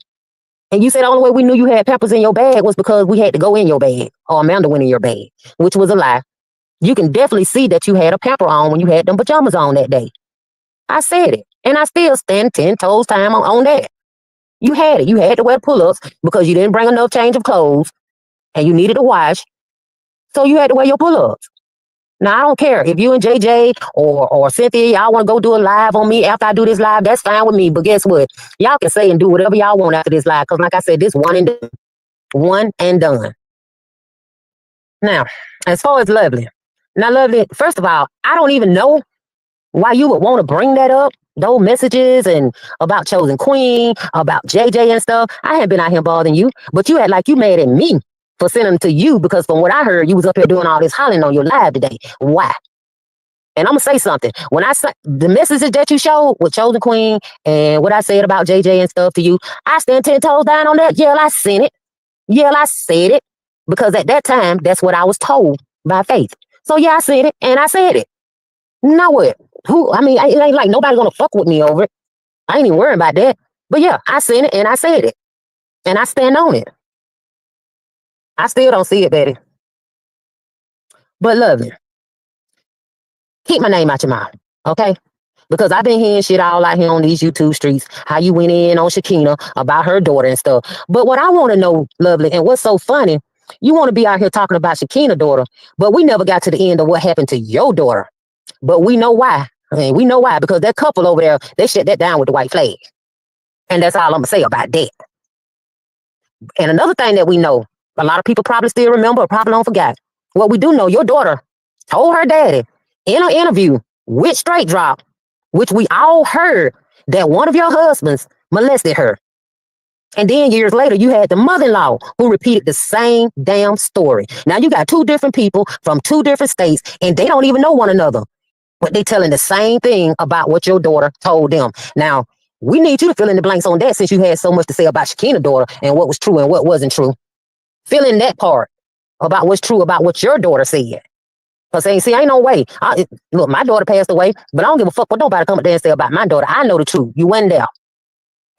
[SPEAKER 11] And you said the only way we knew you had Pampers in your bag was because we had to go in your bag or Amanda went in your bag, which was a lie. You can definitely see that you had a pamper on when you had them pajamas on that day. I said it. And I still stand 10 toes time on that. You had it. You had to wear pull-ups because you didn't bring enough change of clothes and you needed to wash. So you had to wear your pull-ups. Now, I don't care if you and JJ or Cynthia, y'all want to go do a live on me after I do this live, that's fine with me. But guess what? Y'all can say and do whatever y'all want after this live because like I said, this one and done. One and done. Now, as far as Lovely. Now, Lovely, first of all, I don't even know why you would want to bring that up. Those messages and about Chosen Queen, about JJ and stuff. I haven't been out here bothering you, but you had like you mad at me for sending them to you because from what I heard, you was up here doing all this hollering on your live today. Why? And I'm gonna say something. When I say the messages that you showed with Chosen Queen and what I said about JJ and stuff to you, I stand 10 toes down on that. Yeah, I sent it. Yeah, I said it because at that time, that's what I was told by Faith. So yeah, I said it and I said it. Now what? Who? I mean, it ain't like nobody gonna fuck with me over it. I ain't even worried about that. But yeah, I seen it and I said it. And I stand on it. I still don't see it, Betty. But Lovely, keep my name out your mouth, okay? Because I've been hearing shit all out here on these YouTube streets, how you went in on Shakina about her daughter and stuff. But what I want to know, Lovely, and what's so funny, you want to be out here talking about Shakina's daughter, but we never got to the end of what happened to your daughter. But we know why. I mean, we know why, because that couple over there, they shut that down with the white flag. And that's all I'm going to say about that. And another thing that we know, a lot of people probably still remember or probably don't forget. What we do know, your daughter told her daddy in an interview with Straight Drop, which we all heard that one of your husbands molested her. And then years later, you had the mother-in-law who repeated the same damn story. Now you got two different people from two different states, and they don't even know one another. But they telling the same thing about what your daughter told them. Now, we need you to fill in the blanks on that since you had so much to say about Shakina's daughter and what was true and what wasn't true. Fill in that part about what's true about what your daughter said. Because ain't no way. Look, my daughter passed away, but I don't give a fuck what nobody come up there and say about my daughter. I know the truth. You went there.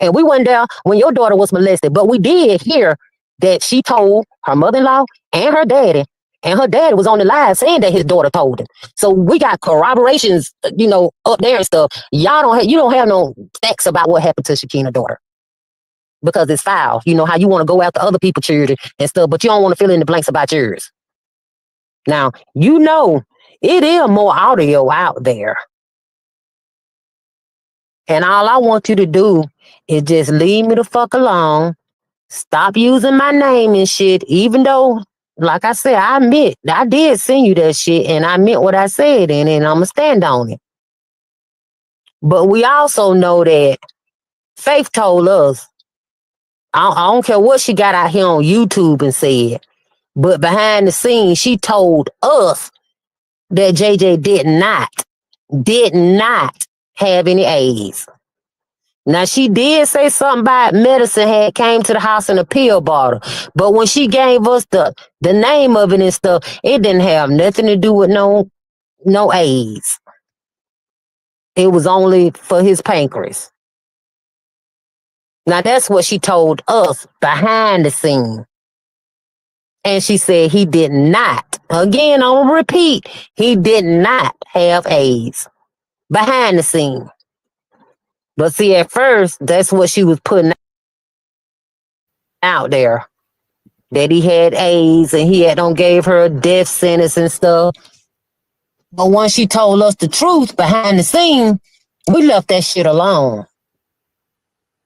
[SPEAKER 11] And we went there when your daughter was molested. But we did hear that she told her mother-in-law and her daddy was on the live saying that his daughter told him. So we got corroborations, up there and stuff. You don't have no facts about what happened to Shakina's daughter. Because it's foul. You know how you want to go after other people's children and stuff, but you don't want to fill in the blanks about yours. Now, it is more audio out there. And all I want you to do is just leave me the fuck alone. Stop using my name and shit, even though, like I said, I admit, I did send you that shit and I meant what I said and I'm going to stand on it. But we also know that Faith told us, I don't care what she got out here on YouTube and said, but behind the scenes, she told us that JJ did not have any AIDS. Now, she did say something about medicine had came to the house in a pill bottle. But when she gave us the name of it and stuff, it didn't have nothing to do with no AIDS. It was only for his pancreas. Now, that's what she told us behind the scene. And she said he did not. Again, I'm gonna repeat, he did not have AIDS behind the scene. But see, at first, that's what she was putting out there. That he had AIDS and he had gave her a death sentence and stuff. But once she told us the truth behind the scene, we left that shit alone.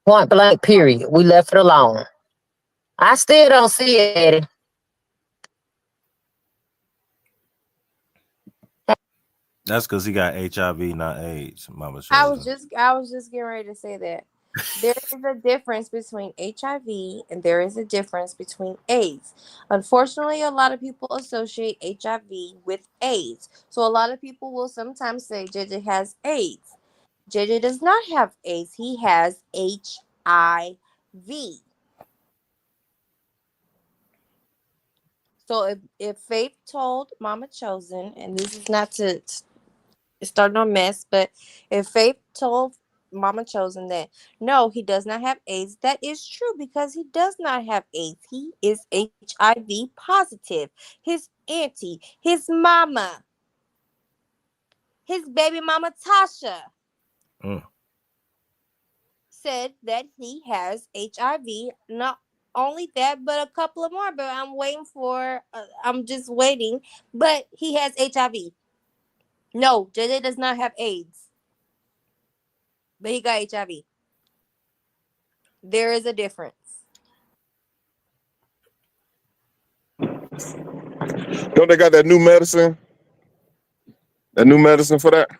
[SPEAKER 11] Point blank, period. We left it alone. I still don't see it, Eddie.
[SPEAKER 8] That's because he got HIV, not AIDS, Mama
[SPEAKER 1] I was
[SPEAKER 8] Chosen.
[SPEAKER 1] just getting ready to say that. There is a difference between HIV and there is a difference between AIDS. Unfortunately, a lot of people associate HIV with AIDS. So a lot of people will sometimes say JJ has AIDS. JJ does not have AIDS. He has HIV. So if Faith told Mama Chosen, and this is not to start no mess, but if Faith told Mama Chosen that no, he does not have AIDS, that is true because he does not have AIDS. He is HIV positive. His auntie, his mama, his baby mama Tasha said that he has HIV. Not only that, but a couple of more. But I'm just waiting. But he has HIV. No, JJ does not have AIDS, but he got HIV. There is a difference.
[SPEAKER 10] Don't they got that new medicine? That new medicine for that?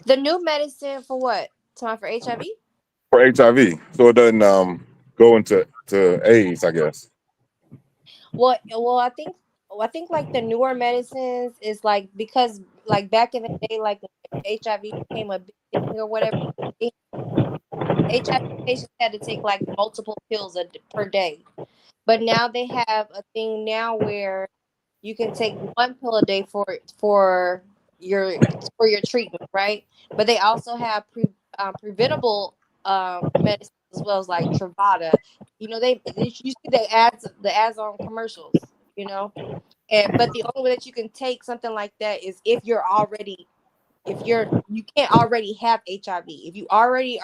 [SPEAKER 1] The new medicine for what? Time for HIV?
[SPEAKER 10] For HIV. So it doesn't go into AIDS, I guess.
[SPEAKER 1] Well, I think like the newer medicines is like because like back in the day, like when HIV became a big thing or whatever, HIV patients had to take like multiple pills per day. But now they have a thing now where you can take one pill a day your for your treatment, right? But they also have preventable medicines as well as like Truvada. You know, you see the ads on commercials. You know, but the only way that you can take something like that is if you can't already have HIV. If you already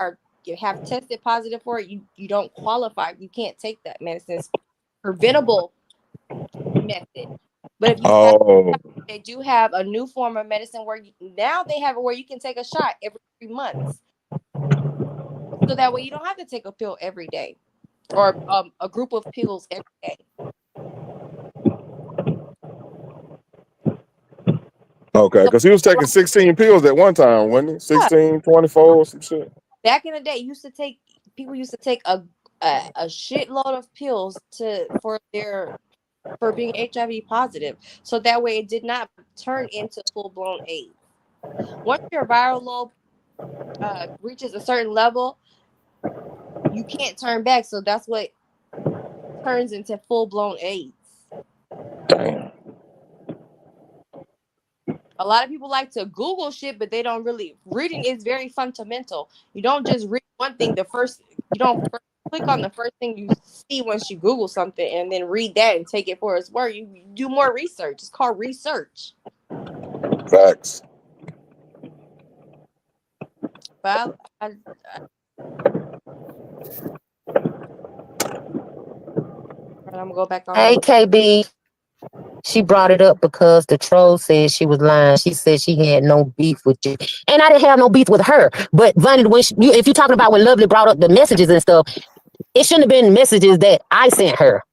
[SPEAKER 1] you have tested positive for it, you don't qualify. You can't take that medicine. It's preventable method. But if you have, they do have a new form of medicine where now they have it where you can take a shot every 3 months. So that way you don't have to take a pill every day or a group of pills every day.
[SPEAKER 10] Okay, because he was taking 16 pills at one time, wasn't he? 16, 24, some shit.
[SPEAKER 1] Back in the day, people used to take a shitload of pills for being HIV positive. So that way it did not turn into full-blown AIDS. Once your viral load reaches a certain level, you can't turn back. So that's what turns into full-blown AIDS. A lot of people like to Google shit, but they don't really. Reading is very fundamental. You don't just read one thing. You don't click on the first thing you see once you Google something and then read that and take it for its word. You do more research. It's called research.
[SPEAKER 10] Facts.
[SPEAKER 1] But I'm gonna go back on.
[SPEAKER 11] Hey, KB. She brought it up because the troll said she was lying. She said she had no beef with you. And I didn't have no beef with her. But Vonnie, if you're talking about when Lovely brought up the messages and stuff, it shouldn't have been messages that I sent her.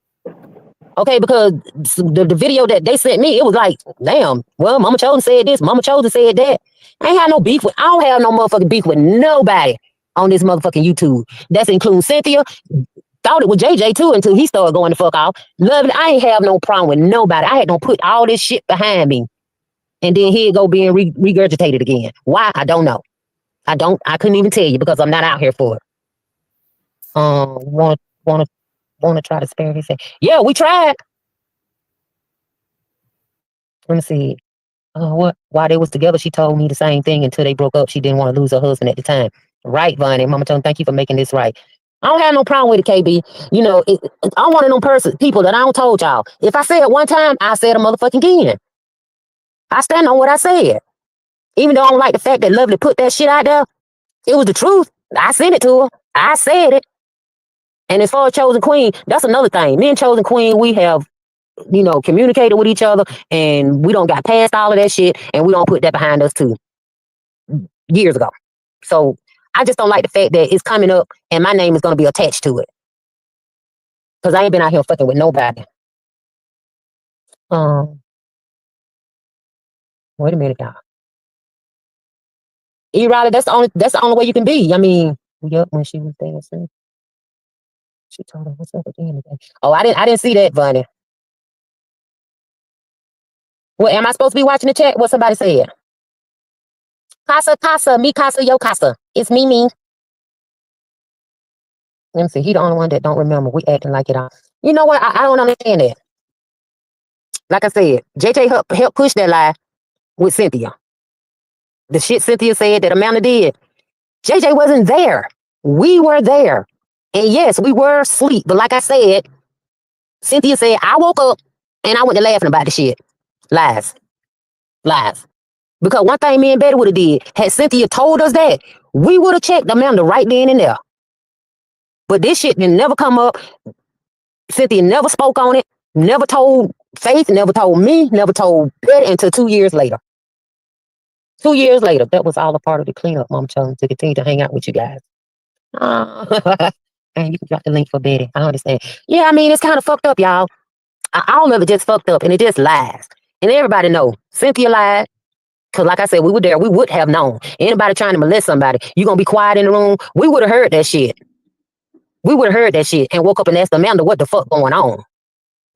[SPEAKER 11] Okay, because the video that they sent me, it was like, damn, well, Mama Chosen said this, Mama Chosen said that. I ain't had no beef with, I don't have no motherfucking beef with nobody on this motherfucking YouTube. That's including Cynthia. Thought it was JJ too until he started going the fuck off. Lovely, I ain't have no problem with nobody. I had to put all this shit behind me. And then here it go being regurgitated again. Why? I don't know. I couldn't even tell you because I'm not out here for it. Want to try to spare his head. Yeah, we tried. Let me see. While they was together, she told me the same thing until they broke up. She didn't want to lose her husband at the time. Right, Vonnie. Mama Tone, thank you for making this right. I don't have no problem with it, KB. You know, I'm one of them people that I don't told y'all. If I say it one time, I say it a motherfucking again. I stand on what I said. Even though I don't like the fact that Lovely put that shit out there, it was the truth. I sent it to her. I said it. And as far as Chosen Queen, that's another thing. Me and Chosen Queen, we have, communicated with each other, and we don't got past all of that shit, and we don't put that behind us too. Years ago. So I just don't like the fact that it's coming up and my name is going to be attached to it. Because I ain't been out here fucking with nobody. Wait a minute, y'all. E-Riley, that's the only way you can be. I mean, yep, when she was dancing. She told her what's up again today. Oh, I didn't see that, Vonnie. Well, am I supposed to be watching the chat? What somebody said? Casa, mi casa, yo casa. It's me. Let me see. He the only one that don't remember. We acting like it all. You know what? I don't understand that. Like I said, JJ helped push that lie with Cynthia. The shit Cynthia said that Amanda did. JJ wasn't there. We were there. And yes, we were asleep. But like I said, Cynthia said, I woke up and I went to laughing about the shit. Lies. Lies. Because one thing me and Betty would have did, had Cynthia told us that, we would have checked Amanda right then and there. But this shit didn't never come up. Cynthia never spoke on it, never told Faith, never told me, never told Betty until 2 years later. 2 years later, that was all a part of the cleanup, Mom chose to continue to hang out with you guys. And you can drop the link for Betty. I understand. Yeah, I mean, it's kind of fucked up, y'all. All of it just fucked up, and it just lies. And everybody know Cynthia lied. Because like I said, we were there. We would have known. Anybody trying to molest somebody, you going to be quiet in the room? We would have heard that shit. We would have heard that shit and woke up and asked Amanda what the fuck going on.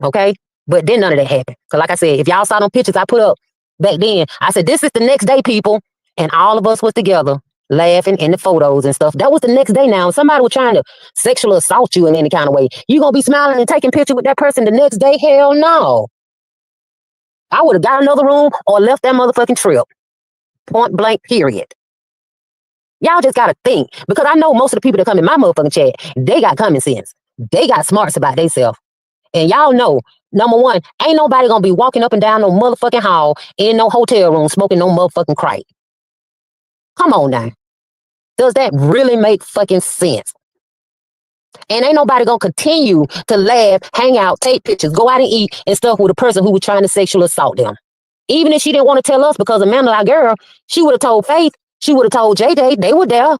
[SPEAKER 11] Okay? But then none of that happened. Because like I said, if y'all saw them pictures I put up back then, I said, this is the next day, people. And all of us was together laughing in the photos and stuff. That was the next day now. If somebody was trying to sexually assault you in any kind of way, you going to be smiling and taking pictures with that person the next day? Hell no. I would have got another room or left that motherfucking trip. Point blank, period. Y'all just gotta think. Because I know most of the people that come in my motherfucking chat, they got common sense. They got smarts about themselves. And y'all know, number one, ain't nobody gonna be walking up and down no motherfucking hall in no hotel room smoking no motherfucking crack. Come on now. Does that really make fucking sense? And ain't nobody gonna continue to laugh, hang out, take pictures, go out and eat and stuff with a person who was trying to sexually assault them. Even if she didn't want to tell us because Amanda, our girl, she would have told Faith, she would have told JJ, they were there.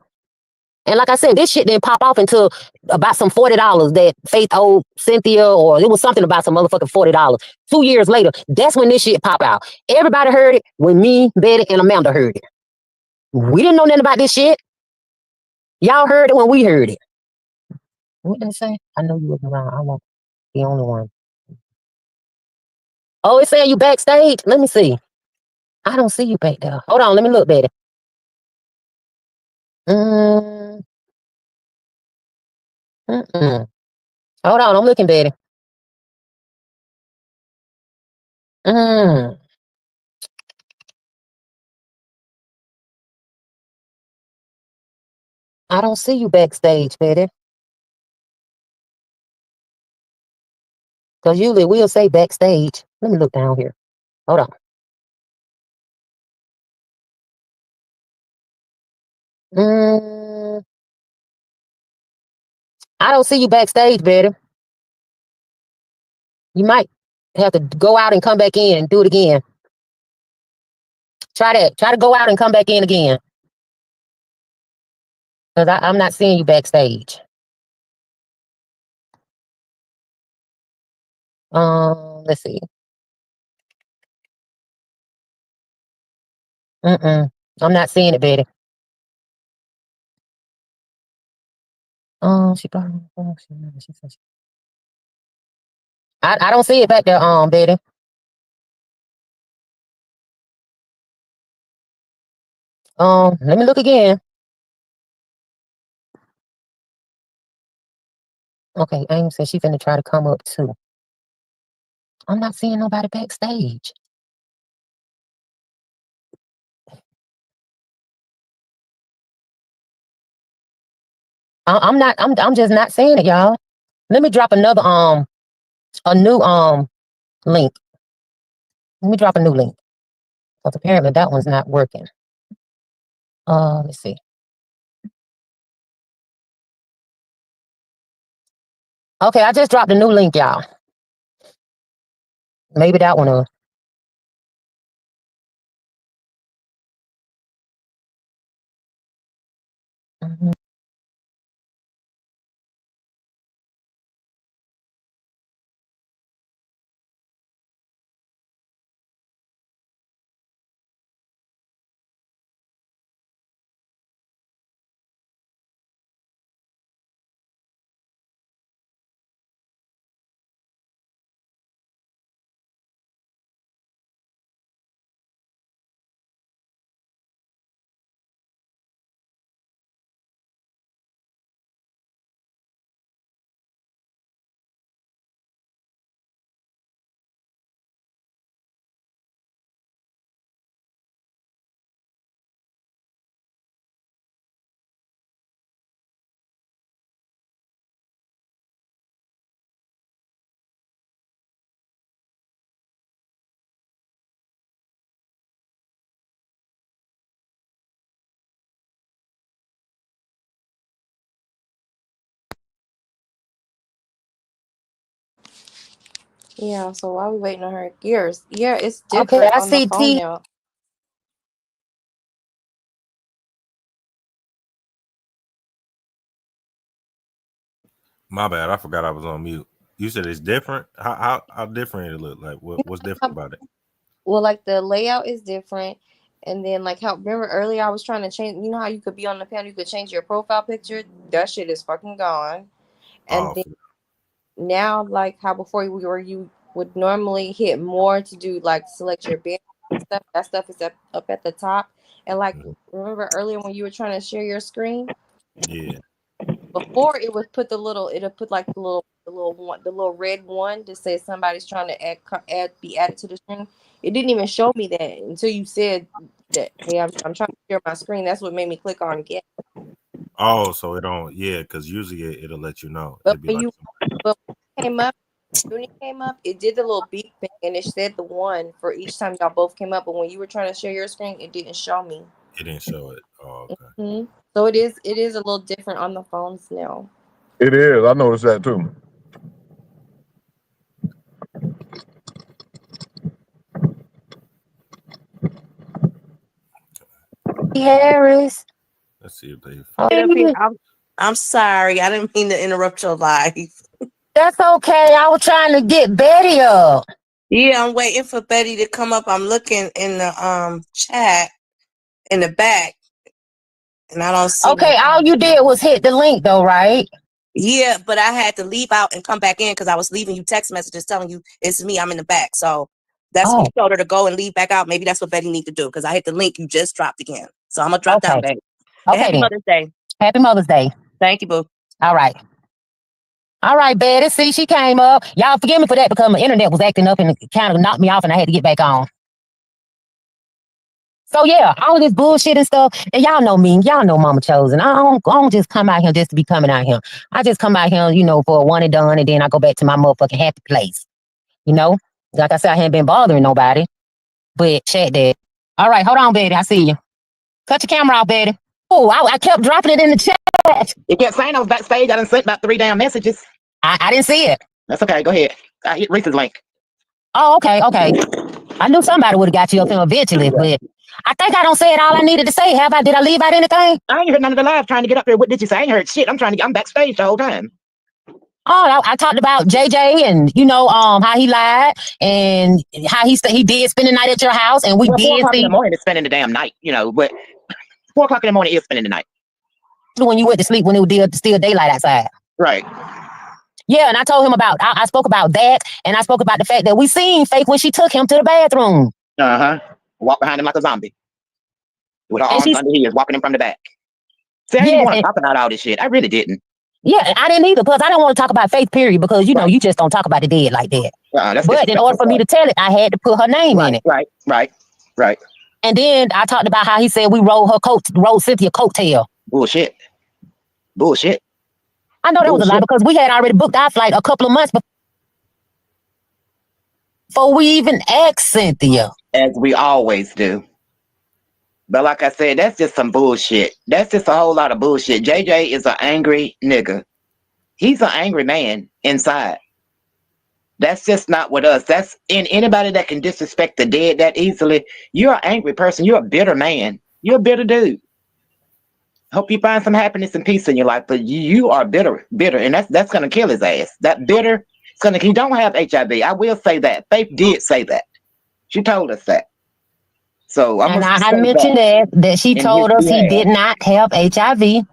[SPEAKER 11] And like I said, this shit didn't pop off until about some $40 that Faith owed Cynthia, or it was something about some motherfucking $40. 2 years later, that's when this shit popped out. Everybody heard it when me, Betty, and Amanda heard it. We didn't know nothing about this shit. Y'all heard it when we heard it. What did it say? I know you wasn't around. I won't be the only one. Oh, it's saying you backstage. Let me see. I don't see you back there. Hold on, let me look, Betty. Mm, mm-mm. Hold on, I'm looking, Betty. Mm. I don't see you backstage, Betty. Because usually we'll say backstage. Let me look down here. Hold on. Mm, I don't see you backstage, Betty. You might have to go out and come back in and do it again. Try that. Try to go out and come back in again. Because I'm not seeing you backstage. Let's see. I'm not seeing it, Betty. She probably. I don't see it back there, Betty. Let me look again. Okay, Amy said she finna try to come up too. I'm not seeing nobody backstage. I'm just not seeing it, y'all. Let me drop another a new link. Let me drop a new link. Because apparently that one's not working. Let's see. Okay, I just dropped a new link, y'all. Maybe that one will. Mhm.
[SPEAKER 1] Yeah, so why are we waiting on her gears? Yeah, it's
[SPEAKER 11] Okay,
[SPEAKER 1] different
[SPEAKER 11] I
[SPEAKER 1] on the
[SPEAKER 11] see
[SPEAKER 1] phone
[SPEAKER 11] T.
[SPEAKER 1] now.
[SPEAKER 8] My bad. I forgot I was on mute. You said it's different. How different it look? Like what's different about it?
[SPEAKER 1] Well, like the layout is different, and then like how remember earlier I was trying to change. You know how you could be on the panel, you could change your profile picture. That shit is fucking gone. And
[SPEAKER 8] Oh,
[SPEAKER 1] then now, like how before you would normally hit more to do like select your band and stuff. That stuff is up at the top. And like remember earlier when you were trying to share your screen.
[SPEAKER 8] yeah.
[SPEAKER 1] Before it would put it'll put like the little red one to say somebody's trying to be added to the screen. It didn't even show me that until you said that, hey, I'm trying to share my screen. That's what made me click on get.
[SPEAKER 8] Oh, so it don't. Yeah, because usually it'll let you know.
[SPEAKER 1] But
[SPEAKER 8] It'd be
[SPEAKER 1] when
[SPEAKER 8] like,
[SPEAKER 1] you but when it came up, it did the little beep thing and it said the one for each time y'all both came up. But when you were trying to share your screen, it didn't show me.
[SPEAKER 8] it didn't show it. Oh, okay.
[SPEAKER 1] So it is a little different on the phones now.
[SPEAKER 10] It is. I noticed that too.
[SPEAKER 11] Harris.
[SPEAKER 8] Let's see if they.
[SPEAKER 12] I'm sorry. I didn't mean to interrupt your life.
[SPEAKER 11] That's okay. I was trying to get Betty up.
[SPEAKER 12] Yeah, I'm waiting for Betty to come up. I'm looking in the chat in the back, and I don't see
[SPEAKER 11] Okay,
[SPEAKER 12] no.
[SPEAKER 11] all you did was hit the link though, right?
[SPEAKER 12] Yeah, but I had to leave out and come back in because I was leaving you text messages telling you it's me. I'm in the back, so that's when you told her to go and leave back out. Maybe that's what Betty need to do because I hit the link you just dropped again. So I'm gonna drop down, babe.
[SPEAKER 11] Okay,
[SPEAKER 12] Happy
[SPEAKER 11] then.
[SPEAKER 12] Mother's Day.
[SPEAKER 11] Happy Mother's Day.
[SPEAKER 12] Thank you, boo.
[SPEAKER 11] All right. All right, Betty. See, she came up. Y'all forgive me for that because my internet was acting up and it kind of knocked me off and I had to get back on. So yeah, all this bullshit and stuff, and y'all know me, y'all know Mama Chosen. I don't just come out here just to be coming out here. I just come out here, for a one and done, and then I go back to my motherfucking happy place. Like I said, I haven't been bothering nobody, but check that. All right, hold on, baby. I see you. Cut your camera off, baby. Oh, I kept dropping it in the chat.
[SPEAKER 13] It kept saying I was backstage. I done sent about 3 damn messages.
[SPEAKER 11] I didn't see it.
[SPEAKER 13] That's okay. Go ahead. I hit Reese's link.
[SPEAKER 11] Oh, okay. I knew somebody would have got you up here eventually, but I think I don't say it all I needed to say. Have I? Did I leave out anything?
[SPEAKER 13] I ain't heard none of the live trying to get up here. What did you say? I ain't heard shit. I'm backstage the whole time.
[SPEAKER 11] Oh, I talked about JJ and how he lied and how he did spend the night at your house and we
[SPEAKER 13] 4
[SPEAKER 11] did
[SPEAKER 13] o'clock in
[SPEAKER 11] see
[SPEAKER 13] the morning is spending the damn night, but 4 o'clock in the morning is spending the night.
[SPEAKER 11] when you went to sleep when it was still daylight outside.
[SPEAKER 13] Right.
[SPEAKER 11] Yeah, and I told him I spoke about that and I spoke about the fact that we seen Fake when she took him to the bathroom.
[SPEAKER 13] Walk behind him like a zombie. With her
[SPEAKER 11] And
[SPEAKER 13] arms under his, walking him from the back. See, I didn't want to talk about all this shit. I really didn't.
[SPEAKER 11] Yeah, I didn't either because I didn't want to talk about Faith, period, because you just don't talk about the dead like that. But in order for me to tell it, I had to put her name in it.
[SPEAKER 13] Right.
[SPEAKER 11] And then I talked about how he said we rode Cynthia coattail.
[SPEAKER 13] Bullshit.
[SPEAKER 11] I know that was a lie because we had already booked our flight a couple of months before we even asked Cynthia.
[SPEAKER 13] As we always do. But like I said, that's just some bullshit. That's just a whole lot of bullshit. JJ is an angry nigga. He's an angry man inside. That's just not with us. That's in anybody that can disrespect the dead that easily. You're an angry person. You're a bitter man. You're a bitter dude. Hope you find some happiness and peace in your life, but you are bitter, and that's gonna kill his ass. That bitter, he don't have HIV. I will say that. Faith did say that. She told us that. So
[SPEAKER 11] and I mentioned that she told us he did not have HIV.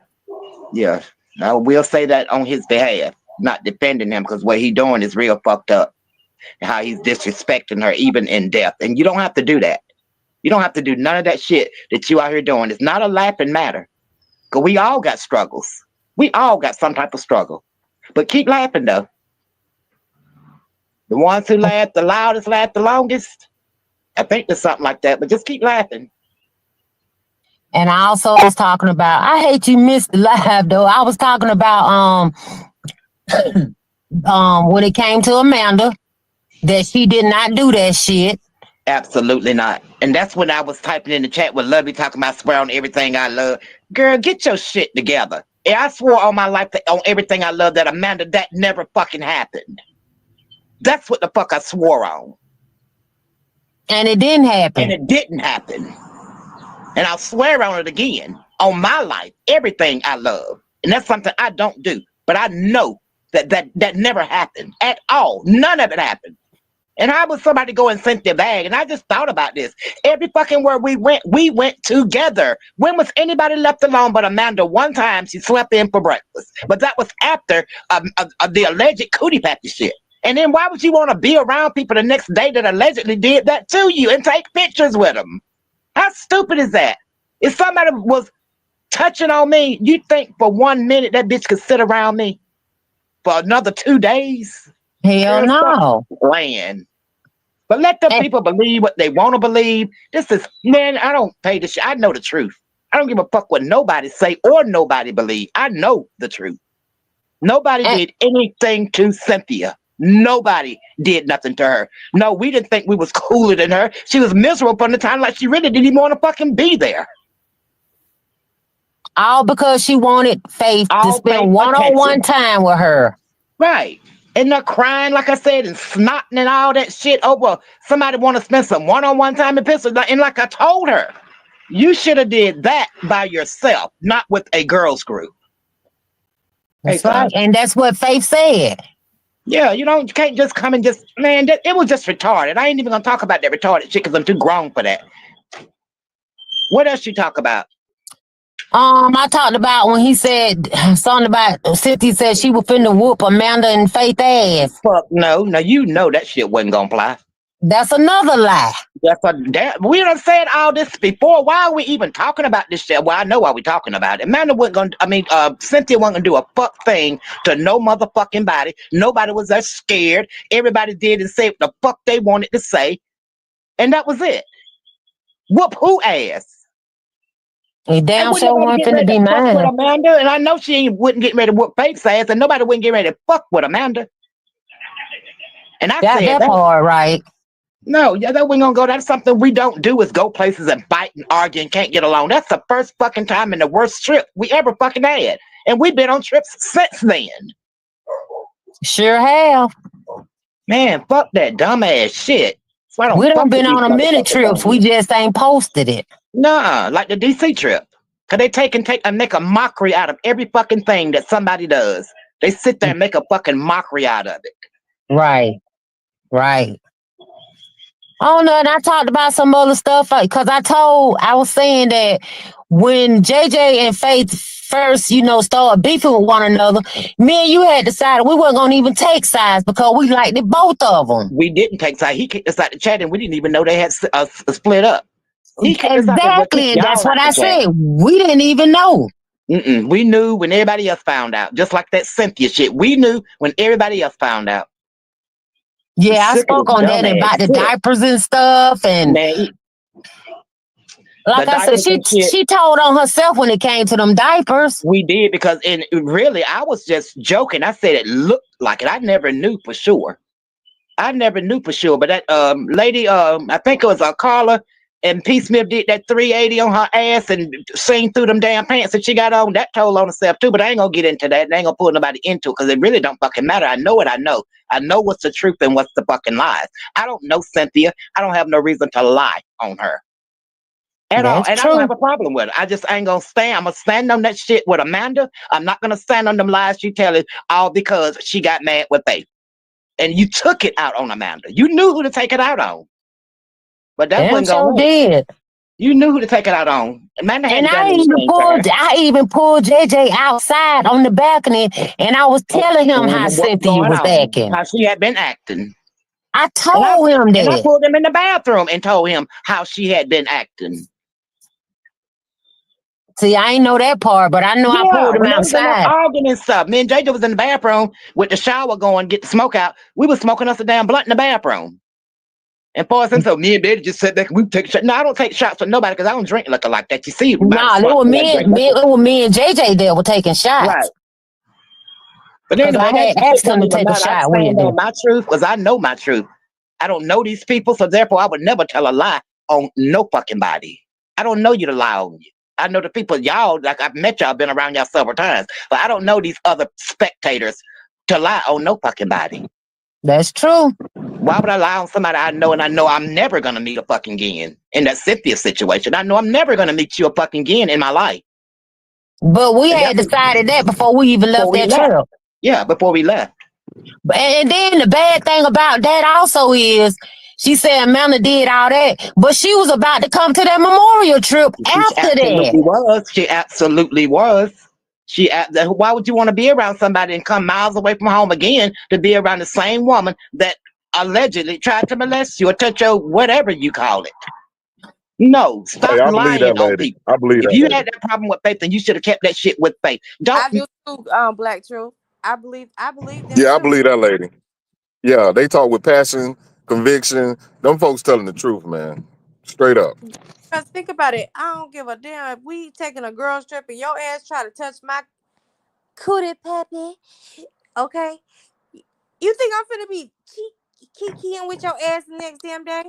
[SPEAKER 13] Yeah, I will say that on his behalf, not defending him, because what he doing is real fucked up. How he's disrespecting her even in death, and you don't have to do that. You don't have to do none of that shit that you out here doing. It's not a laughing matter. Cause we all got struggles. We all got some type of struggle. But keep laughing though. The ones who laugh the loudest laugh the longest. I think there's something like that, but just keep laughing.
[SPEAKER 11] And I also was talking about, I hate you missed the live though. I was talking about when it came to Amanda, that she did not do that shit.
[SPEAKER 13] Absolutely not. And that's when I was typing in the chat with Lovey talking about swear on everything I love. Girl, get your shit together. Yeah, I swore all my life on everything I love that Amanda, that never fucking happened. That's what the fuck I swore on.
[SPEAKER 11] And it didn't happen.
[SPEAKER 13] And it didn't happen. And I'll swear on it again. On my life, everything I love. And that's something I don't do. But I know that never happened at all. None of it happened. And how would somebody go and send their bag? And I just thought about this. Every fucking where we went together. When was anybody left alone but Amanda? One time she slept in for breakfast. But that was after the alleged cootie patty shit. And then why would you want to be around people the next day that allegedly did that to you and take pictures with them? How stupid is that? If somebody was touching on me, you think for 1 minute that bitch could sit around me for another 2 days?
[SPEAKER 11] Hell no.
[SPEAKER 13] Playing. But let the people believe what they want to believe. This is, man, I don't pay the shit. I know the truth. I don't give a fuck what nobody say or nobody believe. I know the truth. Nobody did anything to Cynthia. Nobody did nothing to her. No, we didn't think we was cooler than her. She was miserable from the time like she really didn't even want to fucking be there.
[SPEAKER 11] All because she wanted Faith to spend one-on-one time with her.
[SPEAKER 13] Right. And they're crying, like I said, and snotting and all that shit over somebody want to spend some one-on-one time in Pittsburgh. And like I told her, you should have did that by yourself, not with a girls group.
[SPEAKER 11] That's right. And that's what Faith said.
[SPEAKER 13] Yeah, you can't just come and just, man, it was just retarded. I ain't even going to talk about that retarded shit because I'm too grown for that. What else you talk about?
[SPEAKER 11] I talked about when he said something about Cynthia said she was finna whoop Amanda and Faith ass.
[SPEAKER 13] Fuck no. Now you know that shit wasn't gonna fly.
[SPEAKER 11] That's another lie.
[SPEAKER 13] We done said all this before. Why are we even talking about this shit? Well, I know why we talking about it. Amanda wasn't gonna, Cynthia wasn't gonna do a fuck thing to no motherfucking body. Nobody was that scared. Everybody did and said what the fuck they wanted to say. And that was it. Whoop who ass?
[SPEAKER 11] He damn sure wasn't finna be mine.
[SPEAKER 13] With Amanda, and I know she wouldn't get ready to whoop Faith's ass, and nobody wouldn't get ready to fuck with Amanda. And I said
[SPEAKER 11] that part right.
[SPEAKER 13] No, yeah, that we gonna go. That's something we don't do is go places and fight and argue and can't get along. That's the first fucking time and the worst trip we ever fucking had. And we've been on trips since then.
[SPEAKER 11] Sure have.
[SPEAKER 13] Man, fuck that dumbass shit.
[SPEAKER 11] We done been on a many trips. We just ain't posted it.
[SPEAKER 13] Nah, like the DC trip. Cause they take and make a mockery out of every fucking thing that somebody does. They sit there and make a fucking mockery out of it.
[SPEAKER 11] Right. Right. Oh no, and I talked about some other stuff because I was saying that when JJ and Faith first, started beefing with one another, me and you had decided we weren't gonna even take sides because we liked it, both of them.
[SPEAKER 13] We didn't take sides. He kicked us out the chat and we didn't even know they had split up.
[SPEAKER 11] Exactly, and that's what I said. We didn't even know.
[SPEAKER 13] We knew when everybody else found out. Just like that Cynthia shit. We knew when everybody else found out.
[SPEAKER 11] Yeah, I spoke on that about the diapers and stuff, and like I said, she told on herself when it came to them diapers.
[SPEAKER 13] We did because, and really, I was just joking. I said it looked like it. I never knew for sure. But that lady, I think it was Carla, and P. Smith did that 380 on her ass and sing through them damn pants that she got on. That told on herself too, but I ain't gonna get into that. I ain't gonna pull nobody into it because it really don't fucking matter. I know what I know. I know what's the truth and what's the fucking lies. I don't know Cynthia. I don't have no reason to lie on her at all. And I don't have a problem with it. I just ain't gonna stand. I'm gonna stand on that shit with Amanda. I'm not gonna stand on them lies she telling all because she got mad with Faith. And you took it out on Amanda. You knew who to take it out on. But that wasn't gonna work.
[SPEAKER 11] Did.
[SPEAKER 13] You knew who to take it out on. Amanda had
[SPEAKER 11] I even pulled JJ outside on the balcony, and I was telling him how Cynthia was acting.
[SPEAKER 13] How she had been acting.
[SPEAKER 11] I told him that.
[SPEAKER 13] And I pulled him in the bathroom and told him how she had been acting.
[SPEAKER 11] See, I ain't know that part, but I know I pulled him outside.
[SPEAKER 13] Arguing and stuff. Me and JJ was in the bathroom with the shower going, get the smoke out. We was smoking us a damn blunt in the bathroom. And so me and Betty just sat back and we take a shot. No, I don't take shots for nobody because I don't drink liquor like that. You see?
[SPEAKER 11] Nah, it was me and JJ that were taking shots.
[SPEAKER 13] Right. But anyway,
[SPEAKER 11] I had asked him to take a shot with you.
[SPEAKER 13] My truth, because I know my truth. I don't know these people, so therefore I would never tell a lie on no fucking body. I don't know you to lie on you. I know the people, y'all, like I've met y'all, been around y'all several times, but I don't know these other spectators to lie on no fucking body.
[SPEAKER 11] That's true.
[SPEAKER 13] Why would I lie on somebody I know and I know I'm never gonna meet a fucking again? In that Cynthia situation, I know I'm never gonna meet you a fucking again in my life.
[SPEAKER 11] But we
[SPEAKER 13] And
[SPEAKER 11] had
[SPEAKER 13] that's
[SPEAKER 11] decided that before we even
[SPEAKER 13] before
[SPEAKER 11] left
[SPEAKER 13] we
[SPEAKER 11] that
[SPEAKER 13] left.
[SPEAKER 11] trip.
[SPEAKER 13] Yeah, before we left.
[SPEAKER 11] And then the bad thing about that also is she said Amanda did all that, but she was about to come to that memorial trip
[SPEAKER 13] She
[SPEAKER 11] after that.
[SPEAKER 13] absolutely was. She absolutely was. Why would you want to be around somebody and come miles away from home again to be around the same woman that allegedly tried to molest you or touch your whatever you call it? No, stop
[SPEAKER 10] Hey, I believe
[SPEAKER 13] lying
[SPEAKER 10] that
[SPEAKER 13] on
[SPEAKER 10] lady.
[SPEAKER 13] people.
[SPEAKER 10] I believe
[SPEAKER 13] If
[SPEAKER 10] that
[SPEAKER 13] you
[SPEAKER 10] lady.
[SPEAKER 13] had that problem with Faith, then you should have kept that shit with Faith. Don't.
[SPEAKER 1] I do too, Black Truth. I believe that
[SPEAKER 10] Yeah, I
[SPEAKER 1] too.
[SPEAKER 10] believe that lady. Yeah, they talk with passion, conviction. Them folks telling the truth, man. Straight up.
[SPEAKER 1] Because think about it. I don't give a damn if we taking a girl's trip and your ass try to touch my cootie peppy. Okay? You think I'm finna be kikiing with your ass the next damn day?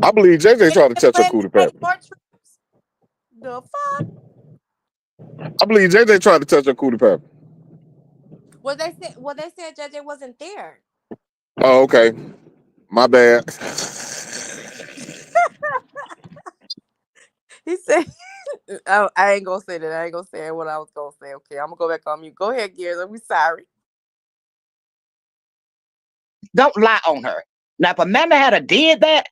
[SPEAKER 10] I believe JJ tried to
[SPEAKER 1] And
[SPEAKER 10] touch her
[SPEAKER 1] plan to
[SPEAKER 10] cootie
[SPEAKER 1] take
[SPEAKER 10] pepper.
[SPEAKER 1] more trips? The fuck?
[SPEAKER 10] I believe JJ tried to touch her cootie pepper.
[SPEAKER 1] Well, they said JJ wasn't there.
[SPEAKER 10] Oh, okay. My bad.
[SPEAKER 1] He said, I ain't gonna say that. I ain't gonna say what I was gonna say. Okay, I'm gonna go back on mute. Go ahead, Gears. I'm sorry.
[SPEAKER 13] Don't lie on her. Now, if Amanda had did that,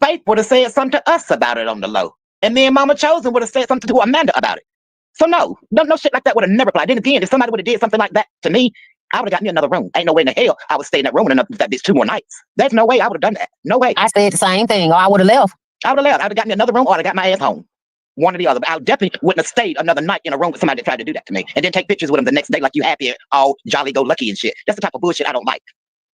[SPEAKER 13] Faith would have said something to us about it on the low. And me and Mama Chosen would have said something to Amanda about it. So no shit like that would have never applied. Then again, if somebody would have did something like that to me, I would have got me another room. Ain't no way in the hell I would stay in that room and that bitch 2 more nights. There's no way I would have done that. No way.
[SPEAKER 11] I said the same thing, or I would have left.
[SPEAKER 13] I would have left. I would have got me another room, or I'd have got my ass home. One or the other. But I definitely wouldn't have stayed another night in a room with somebody that tried to do that to me. And then take pictures with them the next day like you happy, all jolly go lucky and shit. That's the type of bullshit I don't like.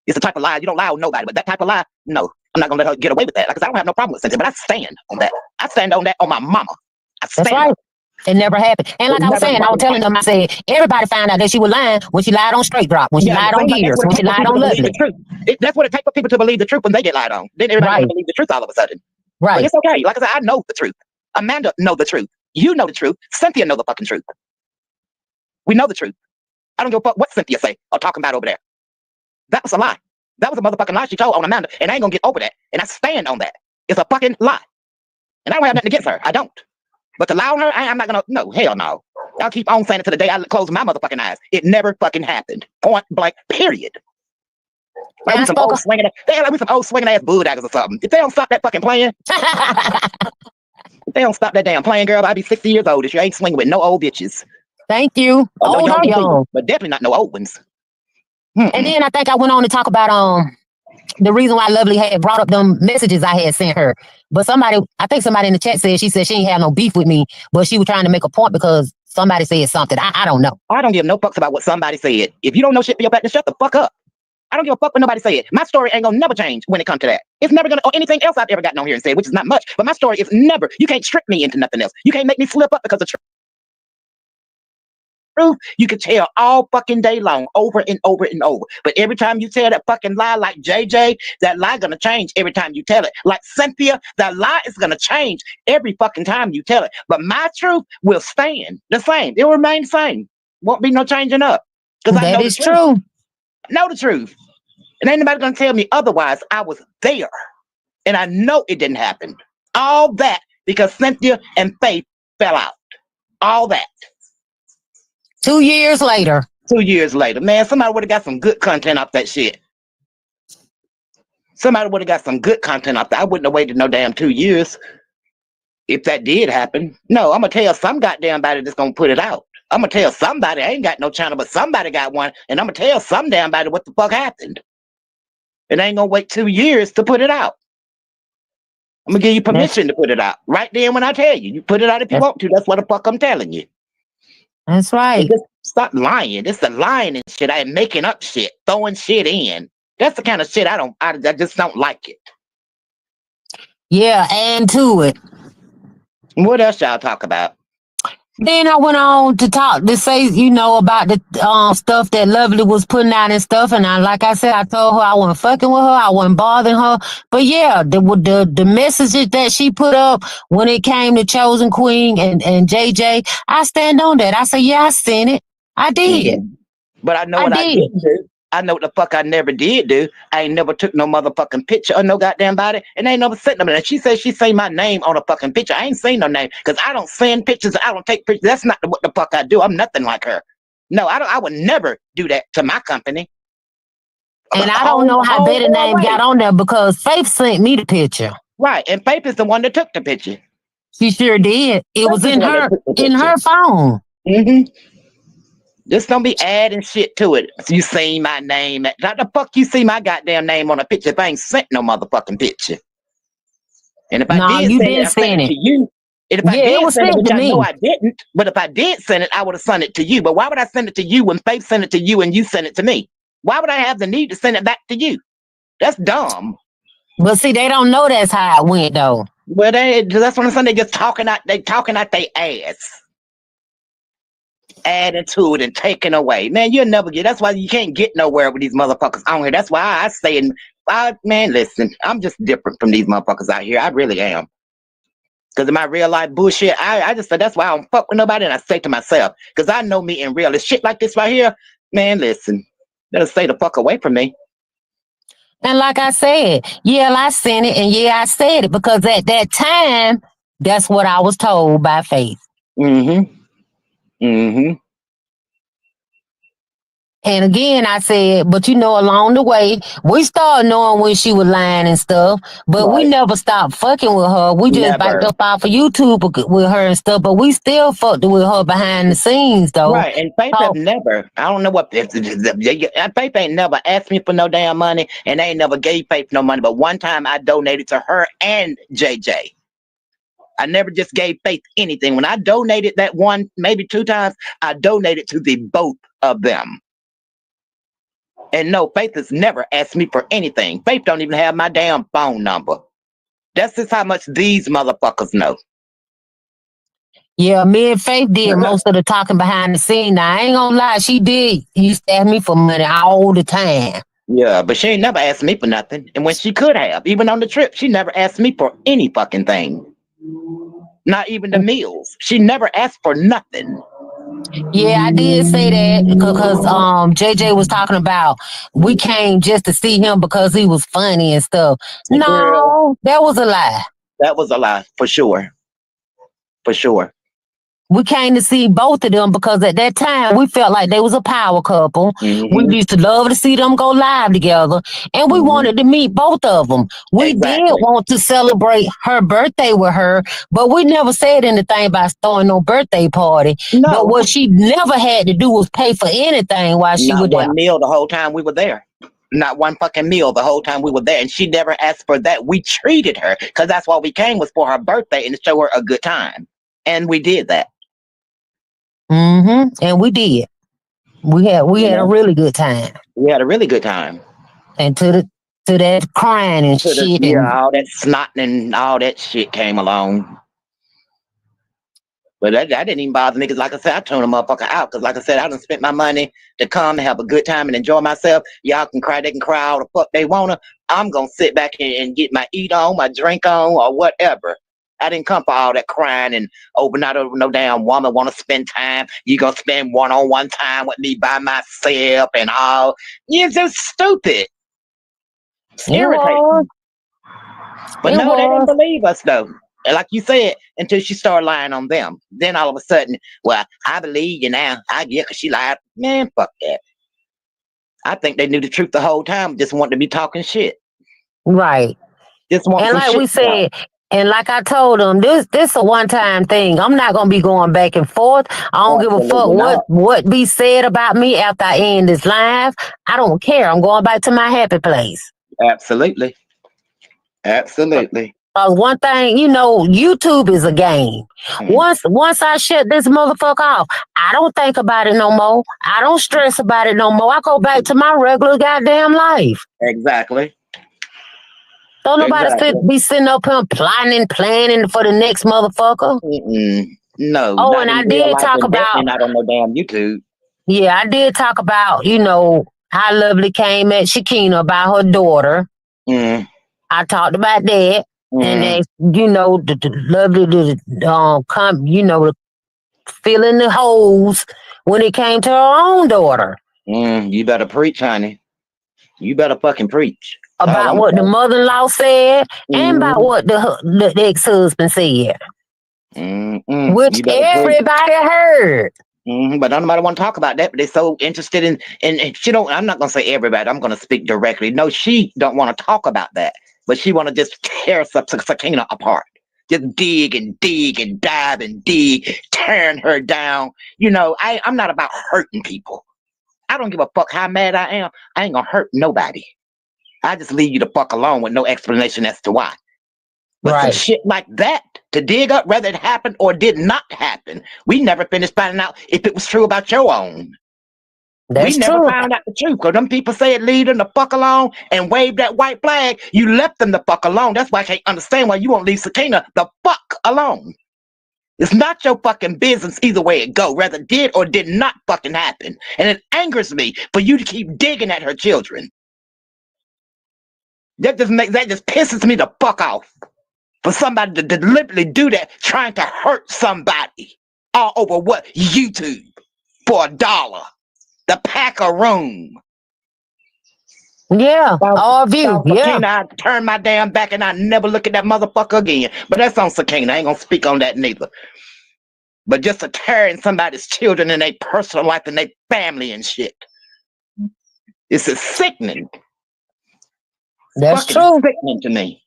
[SPEAKER 13] It's the type of lie. You don't lie on nobody, but that type of lie, no. I'm not gonna let her get away with that. Like I said, I don't have no problem with Cynthia, but I stand on that. I stand on that on my mama. I stand.
[SPEAKER 11] That's right. It never happened. And like I was saying, I was telling them, I said, everybody found out that she was lying when she lied on Straight Drop, when she lied on Gears, when she lied on Lovely.
[SPEAKER 13] That's what it takes for people to believe the truth when they get lied on. Then everybody want to believe the truth all of a sudden.
[SPEAKER 11] Right.
[SPEAKER 13] But it's okay. Like I said, I know the truth. Amanda know the truth. You know the truth. Cynthia know the fucking truth. We know the truth. I don't give a fuck what Cynthia say or talking about over there. That was a lie. That was a motherfucking lie she told on Amanda, and I ain't gonna get over that. And I stand on that. It's a fucking lie. And I don't have nothing against her. I don't. But to lie on her, I'm not gonna. No, hell no. I'll keep on saying it to the day I close my motherfucking eyes. It never fucking happened. Point blank. Period. Like we some old swinging ass. They like we some old swinging ass bulldaggers or something. If they don't stop that fucking playing, if they don't stop that damn playing, girl, I'd be 60 years old if you ain't swinging with no old bitches.
[SPEAKER 11] Thank you. Old or young,
[SPEAKER 13] but definitely not no old ones.
[SPEAKER 11] And then I think I went on to talk about the reason why Lovely had brought up them messages I had sent her. But I think somebody in the chat said she ain't had no beef with me, but she was trying to make a point because somebody said something. I don't know.
[SPEAKER 13] I don't give no fucks about what somebody said. If you don't know shit for your back, then shut the fuck up. I don't give a fuck what nobody said. My story ain't gonna never change when it comes to that. It's never gonna, or anything else I've ever gotten on here and said, which is not much, but my story is never, you can't trick me into nothing else. You can't make me slip up because of truth. You can tell all fucking day long, over and over and over. But every time you tell that fucking lie, like JJ, that lie gonna change every time you tell it. Like Cynthia, that lie is gonna change every fucking time you tell it. But my truth will stand the same. It will remain the same. Won't be no changing up. Because I know the truth.
[SPEAKER 11] True.
[SPEAKER 13] I know the truth. And ain't nobody gonna tell me otherwise. I was there. And I know it didn't happen. All that because Cynthia and Faith fell out. All that.
[SPEAKER 11] 2 years later.
[SPEAKER 13] 2 years later. Man, somebody would have got some good content off that shit. Somebody would have got some good content off that. I wouldn't have waited no damn 2 years if that did happen. No, I'm going to tell some goddamn body that's going to put it out. I'm going to tell somebody. I ain't got no channel, but somebody got one. And I'm going to tell some damn body what the fuck happened. And I ain't going to wait 2 years to put it out. I'm going to give you permission to put it out. Right then when I tell you. You put it out if you want to. That's what the fuck I'm telling you.
[SPEAKER 11] That's right.
[SPEAKER 13] Just stop lying. It's the lying and shit. I am making up shit, throwing shit in. That's the kind of shit I just don't like it.
[SPEAKER 11] Yeah, and to it.
[SPEAKER 13] What else y'all talk about?
[SPEAKER 11] Then I went on to say, about the stuff that Lovely was putting out and stuff. And like I said, I told her I wasn't fucking with her. I wasn't bothering her. But yeah, the messages that she put up when it came to Chosen Queen and JJ, I stand on that. I say, yeah, I seen it. I did.
[SPEAKER 13] But I know what I didn't do. I know what the fuck I never did do. I ain't never took no motherfucking picture or no goddamn body, and I ain't never sent them. And she said she say my name on a fucking picture. I ain't seen no name because I don't send pictures. I don't take pictures. That's not what the fuck I do. I'm nothing like her. No, I don't. I would never do that to my company.
[SPEAKER 11] And I don't know how Betty name got on there because Faith sent me the picture.
[SPEAKER 13] Right, and Faith is the one that took the picture.
[SPEAKER 11] She sure did. It was in her phone.
[SPEAKER 13] Mm-hmm. Just don't be adding shit to it. You seen my name. How the fuck you see my goddamn name on a picture if I ain't sent no motherfucking picture? And if I did send it, I sent it to you. And if I did send it, which I know I didn't, but if I did send it, I would have sent it to you. But why would I send it to you when Faith sent it to you and you sent it to me? Why would I have the need to send it back to you? That's dumb.
[SPEAKER 11] But see, they don't know that's how it went though.
[SPEAKER 13] Well, that's what I'm saying. They just talking out their ass. Adding to it and taking away. Man, you'll never get. That's why you can't get nowhere with these motherfuckers on here. That's why I say, man, listen, I'm just different from these motherfuckers out here. I really am. Because of my real life bullshit, I just said that's why I don't fuck with nobody. And I say to myself, because I know me in real. It's shit like this right here. Man, listen, better stay the fuck away from me.
[SPEAKER 11] And like I said, yeah, I sent it and yeah, I said it because at that time, that's what I was told by Faith.
[SPEAKER 13] Mm-hmm. Mm-hmm.
[SPEAKER 11] And again, I said, but you know, along the way, we started knowing when she was lying and stuff, but we never stopped fucking with her. We just backed up off of YouTube with her and stuff, but we still fucked with her behind the scenes, though.
[SPEAKER 13] Right, and Faith have never, I don't know what, Faith ain't never asked me for no damn money, and they ain't never gave Faith no money, but one time I donated to her and JJ. I never just gave Faith anything. When I donated that one, maybe 2 times, I donated to the both of them. And no, Faith has never asked me for anything. Faith don't even have my damn phone number. That's just how much these motherfuckers know.
[SPEAKER 11] Yeah, me and Faith did most of the talking behind the scene. Now, I ain't gonna lie, she did. He used to ask me for money all the time.
[SPEAKER 13] Yeah, but she ain't never asked me for nothing. And when she could have, even on the trip, she never asked me for any fucking thing. Not even the meals. She never asked for nothing.
[SPEAKER 11] Yeah, I did say that because JJ was talking about we came just to see him because he was funny and stuff. No, that was a lie.
[SPEAKER 13] That was a lie, for sure. For sure.
[SPEAKER 11] We came to see both of them because at that time we felt like they was a power couple. We used to love to see them go live together, and we wanted to meet both of them. We did want to celebrate her birthday with her, but we never said anything about throwing no birthday party.
[SPEAKER 13] No.
[SPEAKER 11] But what she never had to do was pay for anything while she was there.
[SPEAKER 13] Not one meal the whole time we were there. Not one fucking meal the whole time we were there, and she never asked for that. We treated her because that's why we came, was for her birthday and to show her a good time, and we did that.
[SPEAKER 11] And we did. We had a really good time.
[SPEAKER 13] We had a really good time.
[SPEAKER 11] And to that crying and shit.
[SPEAKER 13] All that snotting and all that shit came along. But that didn't even bother me because, like I said, I turned a motherfucker out because, like I said, I done spent my money to come and have a good time and enjoy myself. Y'all can cry, they can cry all the fuck they wanna. I'm gonna sit back and get my eat on, my drink on, or whatever. I didn't come for all that crying and not over no damn woman want to spend time. You gonna spend one-on-one time with me by myself and all. You're just stupid. It's irritating. But no, they didn't believe us though. And like you said, until she started lying on them. Then all of a sudden, well, I believe you now. I get because she lied. Man, fuck that. I think they knew the truth the whole time, just wanted to be talking shit.
[SPEAKER 11] Right.
[SPEAKER 13] Just want
[SPEAKER 11] and
[SPEAKER 13] some
[SPEAKER 11] like
[SPEAKER 13] shit
[SPEAKER 11] we said, and like I told them, this a one-time thing. I'm not gonna be going back and forth. I don't give a fuck what be said about me after I end this live. I don't care. I'm going back to my happy place.
[SPEAKER 13] Absolutely. Absolutely.
[SPEAKER 11] One thing, you know, YouTube is a game. Once I shut this motherfucker off, I don't think about it no more. I don't stress about it no more. I go back to my regular goddamn life.
[SPEAKER 13] Exactly.
[SPEAKER 11] Don't nobody be sitting up here plotting and planning for the next motherfucker.
[SPEAKER 13] No.
[SPEAKER 11] Oh, and I did talk about
[SPEAKER 13] not on no damn YouTube.
[SPEAKER 11] Yeah, I did talk about, you know, how Lovely came at Shakina about her daughter. I talked about that. And they, you know, the Lovely come, you know, fill in the holes when it came to her own daughter.
[SPEAKER 13] You better preach, honey. You better fucking preach.
[SPEAKER 11] About what the mother-in-law said and about what the ex-husband said. Which everybody heard.
[SPEAKER 13] But nobody want to talk about that. But they're so interested in she don't. I'm not gonna say everybody. I'm gonna speak directly. No, she don't want to talk about that. But she want to just tear Sakina apart. Just dig and dive and dig, tearing her down. You know, I'm not about hurting people. I don't give a fuck how mad I am. I ain't gonna hurt nobody. I just leave you the fuck alone with no explanation as to why. But some shit like that, to dig up whether it happened or did not happen, we never finished finding out if it was true about your own.
[SPEAKER 11] That's
[SPEAKER 13] we never
[SPEAKER 11] true.
[SPEAKER 13] found out the truth. Because them people said leave them the fuck alone and wave that white flag. You left them the fuck alone. That's why I can't understand why you won't leave Sakina the fuck alone. It's not your fucking business either way it go, whether did or did not fucking happen. And it angers me for you to keep digging at her children. That just pisses me the fuck off. For somebody to deliberately do that, trying to hurt somebody all over what? YouTube for $1. The packer room.
[SPEAKER 11] Yeah, all of you. Yeah.
[SPEAKER 13] Sakina, I turn my damn back and I never look at that motherfucker again. But that's on Sakina. I ain't gonna speak on that neither. But just to tearing somebody's children and their personal life and their family and shit. It's a sickening.
[SPEAKER 11] That's
[SPEAKER 13] true. Sickening to me.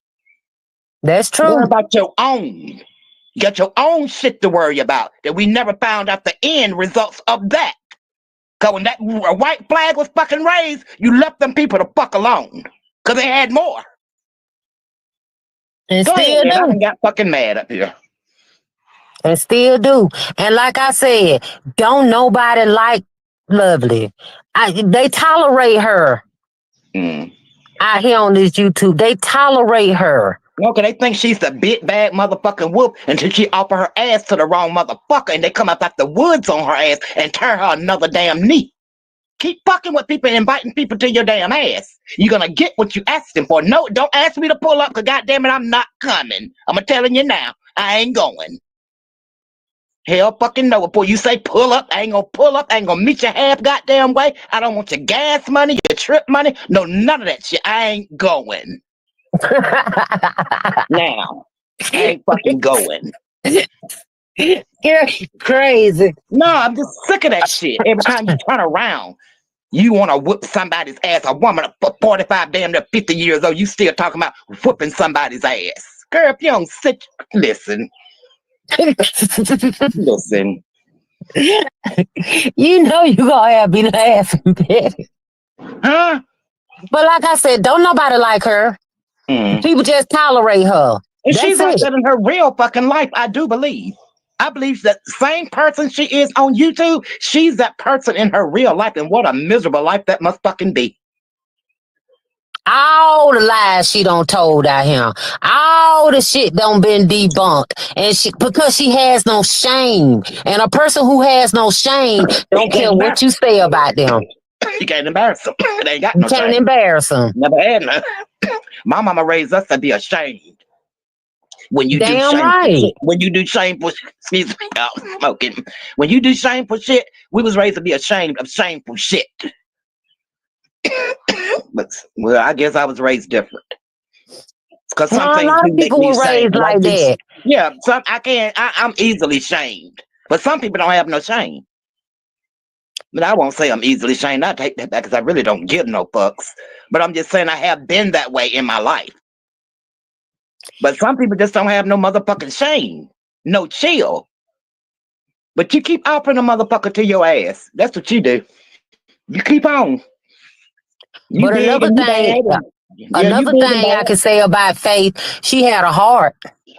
[SPEAKER 11] That's true.
[SPEAKER 13] Worry about your own. You got your own shit to worry about that we never found out the end results of that. Because when that white flag was fucking raised, you left them people to fuck alone. Because they had more.
[SPEAKER 11] And
[SPEAKER 13] Go
[SPEAKER 11] still
[SPEAKER 13] ahead, man. I
[SPEAKER 11] do.
[SPEAKER 13] done got fucking mad up here.
[SPEAKER 11] And still do. And like I said, don't nobody like Lovely. They tolerate her. Out here on this YouTube. They tolerate her.
[SPEAKER 13] Okay, they think she's the big bad motherfucking whoop until she offer her ass to the wrong motherfucker and they come up out the woods on her ass and turn her another damn knee. Keep fucking with people and inviting people to your damn ass. You're gonna get what you asking for. No, don't ask me to pull up because goddamn it, I'm not coming. I'm telling you now, I ain't going. Hell fucking no. Before you say pull up, I ain't gonna pull up. I ain't gonna meet you half goddamn way. I don't want your gas money, your trip money. No, none of that shit. I ain't going. Now, I ain't fucking going.
[SPEAKER 11] You're crazy.
[SPEAKER 13] No, I'm just sick of that shit. Every time you turn around, you want to whoop somebody's ass. A woman of 45, damn near 50 years old, you still talking about whooping somebody's ass. Girl, if you don't sit, listen. Listen.
[SPEAKER 11] You know you gonna have me laughing, Betty.
[SPEAKER 13] Huh?
[SPEAKER 11] But like I said, don't nobody like her. People just tolerate her.
[SPEAKER 13] And
[SPEAKER 11] That's
[SPEAKER 13] she's like
[SPEAKER 11] it.
[SPEAKER 13] that in her real fucking life, I do believe. I believe that same person she is on YouTube, she's that person in her real life, and what a miserable life that must fucking be.
[SPEAKER 11] All the lies she done told out here. All the shit done been debunked. And because she has no shame. And a person who has no shame don't care what you say about them.
[SPEAKER 13] You can't embarrass them. It ain't got
[SPEAKER 11] You
[SPEAKER 13] no shame.
[SPEAKER 11] can't embarrass them.
[SPEAKER 13] Never had none. My mama raised us to be ashamed. When you do shameful shit. When you do shameful excuse me, I'm smoking. When you do shameful shit, we was raised to be ashamed of shameful shit. But well, I guess I was raised different. Because some things do make me ashamed.
[SPEAKER 11] Like that.
[SPEAKER 13] Yeah, I'm easily shamed. But some people don't have no shame. But I won't say I'm easily shamed. I take that back because I really don't give no fucks. But I'm just saying I have been that way in my life. But some people just don't have no motherfucking shame. No chill. But you keep offering a motherfucker to your ass. That's what you do. You keep on. You
[SPEAKER 11] but another thing I can say about Faith, she had a heart.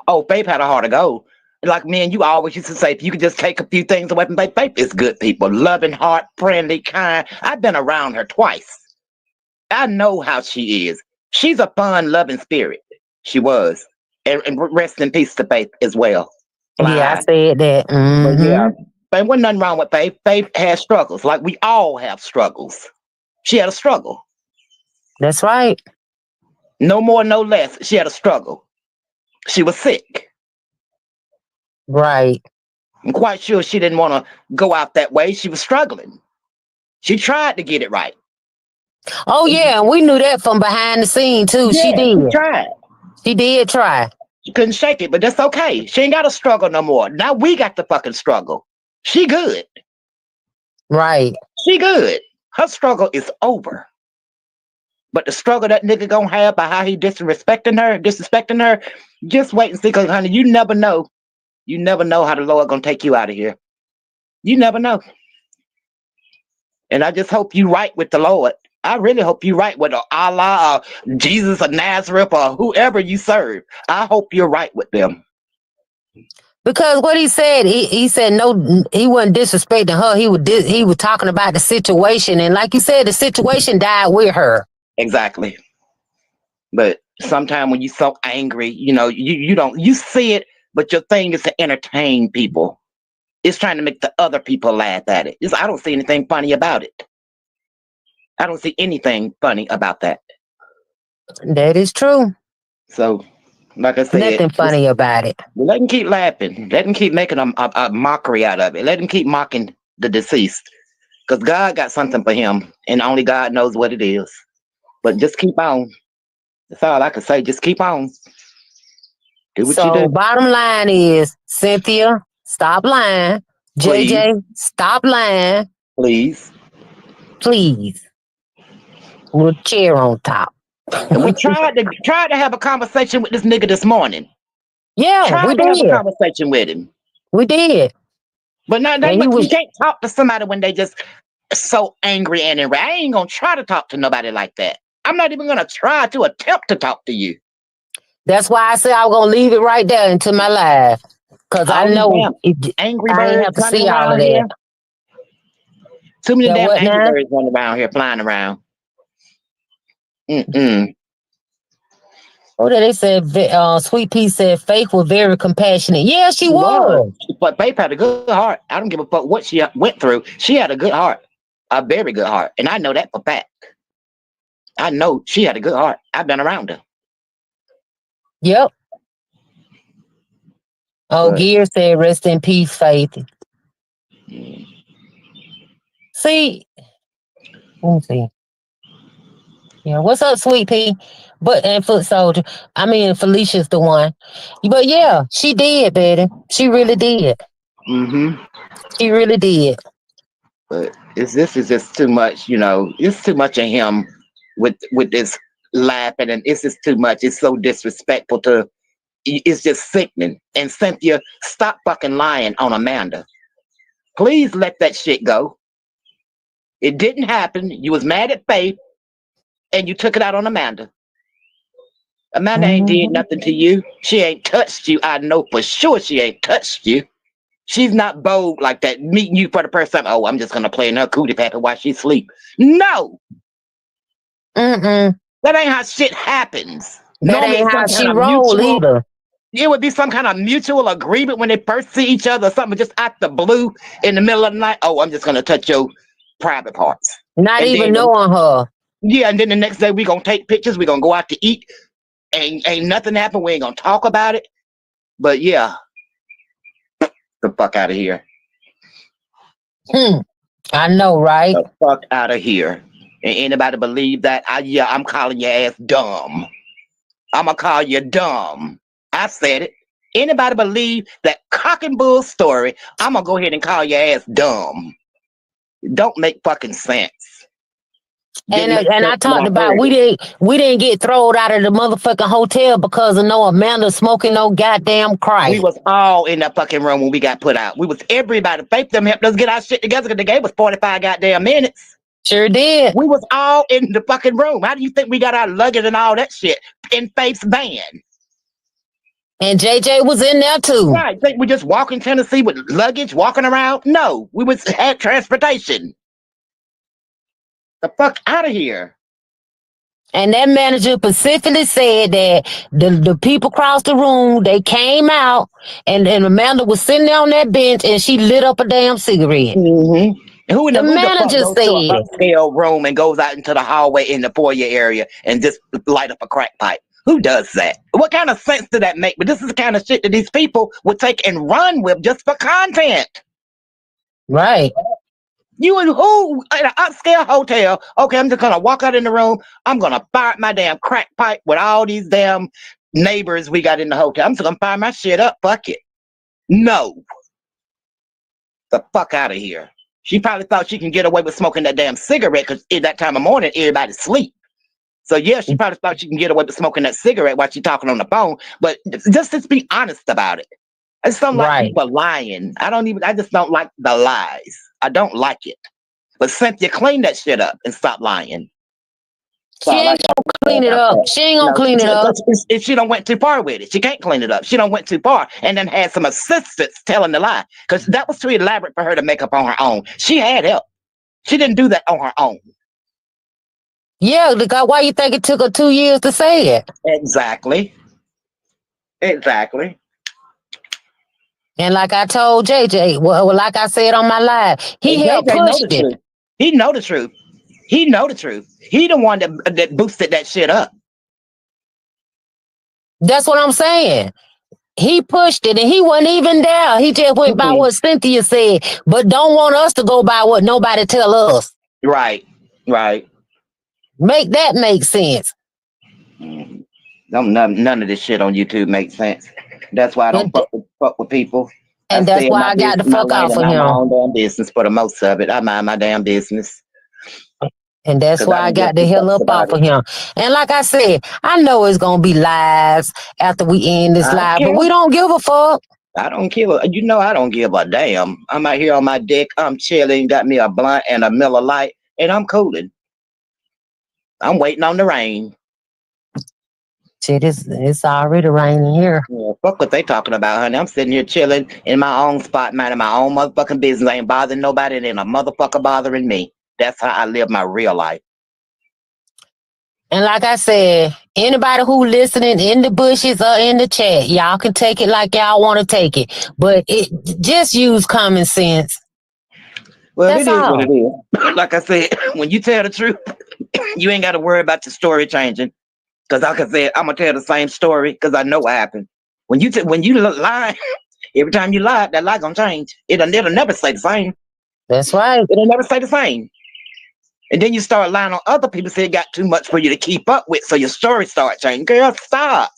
[SPEAKER 13] Oh, Faith had a heart of gold. Like me and you always used to say, if you could just take a few things away from Faith, Faith is good people. Loving heart, friendly, kind. I've been around her twice. I know how she is. She's a fun, loving spirit. She was. And rest in peace to Faith as well.
[SPEAKER 11] Yeah, I said that.
[SPEAKER 13] But yeah, there wasn't nothing wrong with Faith. Faith has struggles. Like we all have struggles. She had a struggle.
[SPEAKER 11] That's right.
[SPEAKER 13] No more, no less. She had a struggle. She was sick.
[SPEAKER 11] Right.
[SPEAKER 13] I'm quite sure she didn't want to go out that way. She was struggling. She tried to get it right.
[SPEAKER 11] Oh yeah, and we knew that from behind the scene too. She
[SPEAKER 13] Yeah,
[SPEAKER 11] did.
[SPEAKER 13] she tried.
[SPEAKER 11] She did try.
[SPEAKER 13] She couldn't shake it, but that's okay. She ain't got to struggle no more. Now we got to fucking struggle. She good.
[SPEAKER 11] Right.
[SPEAKER 13] She good. Her struggle is over. But the struggle that nigga gonna have by how he disrespecting her, just wait and see, cause honey, you never know. You never know how the Lord gonna take you out of here. You never know. And I just hope you right with the Lord. I really hope you right with Allah or Jesus or Nazareth or whoever you serve. I hope you're right with them.
[SPEAKER 11] Because what he said, he said no, he wasn't disrespecting her. He was talking about the situation, and like you said, the situation died with her.
[SPEAKER 13] Exactly. But sometimes when you're so angry, you see it, but your thing is to entertain people. It's trying to make the other people laugh at it. I don't see anything funny about it. I don't see anything funny about that.
[SPEAKER 11] That is true.
[SPEAKER 13] So, like I said,
[SPEAKER 11] nothing funny about it.
[SPEAKER 13] Let them keep laughing. Let them keep making a mockery out of it. Let them keep mocking the deceased. Because God got something for him, and only God knows what it is. But just keep on. That's all I can say. Just keep on. Do what you do.
[SPEAKER 11] Bottom line is, Cynthia, stop lying.
[SPEAKER 13] Please.
[SPEAKER 11] JJ, stop lying.
[SPEAKER 13] Please.
[SPEAKER 11] Please. With a chair on top.
[SPEAKER 13] And we tried to have a conversation with this nigga this morning.
[SPEAKER 11] Yeah, we
[SPEAKER 13] tried to have a
[SPEAKER 11] did.
[SPEAKER 13] conversation with him.
[SPEAKER 11] We did.
[SPEAKER 13] But now you can't talk to somebody when they just so angry and enraged. I ain't gonna try to talk to nobody like that. I'm not even gonna try to attempt to talk to you.
[SPEAKER 11] That's why I said I was gonna leave it right there into my life. Cause I know
[SPEAKER 13] angry
[SPEAKER 11] I ain't
[SPEAKER 13] birds
[SPEAKER 11] have to
[SPEAKER 13] running
[SPEAKER 11] see all
[SPEAKER 13] around
[SPEAKER 11] of that.
[SPEAKER 13] here. Too many
[SPEAKER 11] Yeah,
[SPEAKER 13] damn
[SPEAKER 11] what
[SPEAKER 13] angry
[SPEAKER 11] now?
[SPEAKER 13] birds running around here, flying around.
[SPEAKER 11] Oh, they said, Sweet Pea said Faith was very compassionate. Yeah, she was.
[SPEAKER 13] But Faith had a good heart. I don't give a fuck what she went through. She had a good heart, a very good heart, and I know that for fact. I know she had a good heart. I've been around her.
[SPEAKER 11] Yep. Oh, Gear said, rest in peace, Faith. See, let me see. Yeah, what's up, Sweet Pea? And Foot Soldier. I mean, Felicia's the one. But yeah, she did, Betty. She really did. She really did.
[SPEAKER 13] But this is just too much, it's too much of him with this laughing, and it's just too much. It's so disrespectful it's just sickening. And Cynthia, stop fucking lying on Amanda. Please let that shit go. It didn't happen. You was mad at Faith, and you took it out on Amanda. Amanda ain't did nothing to you. She ain't touched you. I know for sure she ain't touched you. She's not bold like that, meeting you for the first time. Oh, I'm just gonna play in her cootie pappy while she sleep. No. That ain't how shit happens.
[SPEAKER 11] That ain't how she roll either.
[SPEAKER 13] It would be some kind of mutual agreement when they first see each other, something just out the blue in the middle of the night. Oh, I'm just gonna touch your private parts.
[SPEAKER 11] Not
[SPEAKER 13] and
[SPEAKER 11] even
[SPEAKER 13] then,
[SPEAKER 11] knowing her.
[SPEAKER 13] Yeah, and then the next day we gonna take pictures, we gonna go out to eat. Ain't nothing happened. We ain't gonna talk about it. But yeah. The fuck out of here.
[SPEAKER 11] I know, right?
[SPEAKER 13] The fuck out of here. And anybody believe that? I'm calling your ass dumb. I'm gonna call you dumb. I said it. Anybody believe that cock and bull story? I'm gonna go ahead and call your ass dumb. It don't make fucking sense.
[SPEAKER 11] And I talked about we didn't get thrown out of the motherfucking hotel because of no Amanda smoking no goddamn crack.
[SPEAKER 13] We was all in that fucking room when we got put out. We was everybody. Faith them helped us get our shit together because they gave us 45 goddamn minutes.
[SPEAKER 11] Sure did.
[SPEAKER 13] We was all in the fucking room. How do you think we got our luggage and all that shit in Faith's van?
[SPEAKER 11] And JJ was in there too.
[SPEAKER 13] Right. Think we just walk in Tennessee with luggage walking around? No, we had transportation. The fuck out of here.
[SPEAKER 11] And that manager specifically said that the people across the room, they came out and Amanda was sitting there on that bench and she lit up a damn cigarette.
[SPEAKER 13] Who
[SPEAKER 11] the manager
[SPEAKER 13] goes
[SPEAKER 11] said
[SPEAKER 13] to an upscale room and goes out into the hallway in the foyer area and just light up a crack pipe? Who does that? What kind of sense does that make? But this is the kind of shit that these people would take and run with just for content.
[SPEAKER 11] Right.
[SPEAKER 13] You and who in an upscale hotel? Okay, I'm just gonna walk out in the room. I'm gonna fire up my damn crack pipe with all these damn neighbors we got in the hotel. I'm just gonna fire my shit up. Fuck it. No, the fuck out of here. She probably thought she can get away with smoking that damn cigarette because at that time of morning everybody's asleep. So yeah, she probably thought she can get away with smoking that cigarette while she's talking on the phone. But just be honest about it. I just don't like people lying. I just don't like the lies. I don't like it. But Cynthia, clean that shit up and stop lying.
[SPEAKER 11] She ain't gonna clean it up. She ain't gonna clean it up.
[SPEAKER 13] If she don't went too far with it, she can't clean it up. She don't went too far and then had some assistants telling the lie because that was too elaborate for her to make up on her own. She had help. She didn't do that on her own.
[SPEAKER 11] Yeah, because why you think it took her 2 years to say it?
[SPEAKER 13] Exactly.
[SPEAKER 11] And like I told JJ, well, like I said on my live, he helped push it.
[SPEAKER 13] He know the truth. He know the truth. He the one that boosted that shit up.
[SPEAKER 11] That's what I'm saying. He pushed it and he wasn't even there. He just went by what Cynthia said, but don't want us to go by what nobody tell us.
[SPEAKER 13] Right.
[SPEAKER 11] Make that make sense.
[SPEAKER 13] None of this shit on YouTube makes sense. That's why I don't fuck with people.
[SPEAKER 11] And that's why I got the fuck off of him.
[SPEAKER 13] I mind my own damn business for the most of it. I mind my damn business.
[SPEAKER 11] And that's why I got the hell up off of him. And like I said, I know it's gonna be lives after we end this live, but we don't give a fuck.
[SPEAKER 13] I don't give a, you know, I don't give a damn. I'm out here on my deck. I'm chilling, got me a blunt and a Miller Lite, and I'm cooling. I'm waiting on the rain.
[SPEAKER 11] Shit, it's already raining here.
[SPEAKER 13] Yeah, fuck what they talking about, honey. I'm sitting here chilling in my own spot, minding my own motherfucking business. I ain't bothering nobody, and then a motherfucker bothering me. That's how I live my real life.
[SPEAKER 11] And like I said, anybody who listening in the bushes or in the chat, y'all can take it like y'all want to take it. But just use common sense.
[SPEAKER 13] Well, it is what it is. Like I said, when you tell the truth, you ain't got to worry about your story changing. Because like I said, I'm going to tell the same story because I know what happened. When you lie, every time you lie, that lie going to change. It'll never stay the same.
[SPEAKER 11] That's right.
[SPEAKER 13] It'll never stay the same. And then you start lying on other people, say it got too much for you to keep up with, so your story start changing. Girl, stop.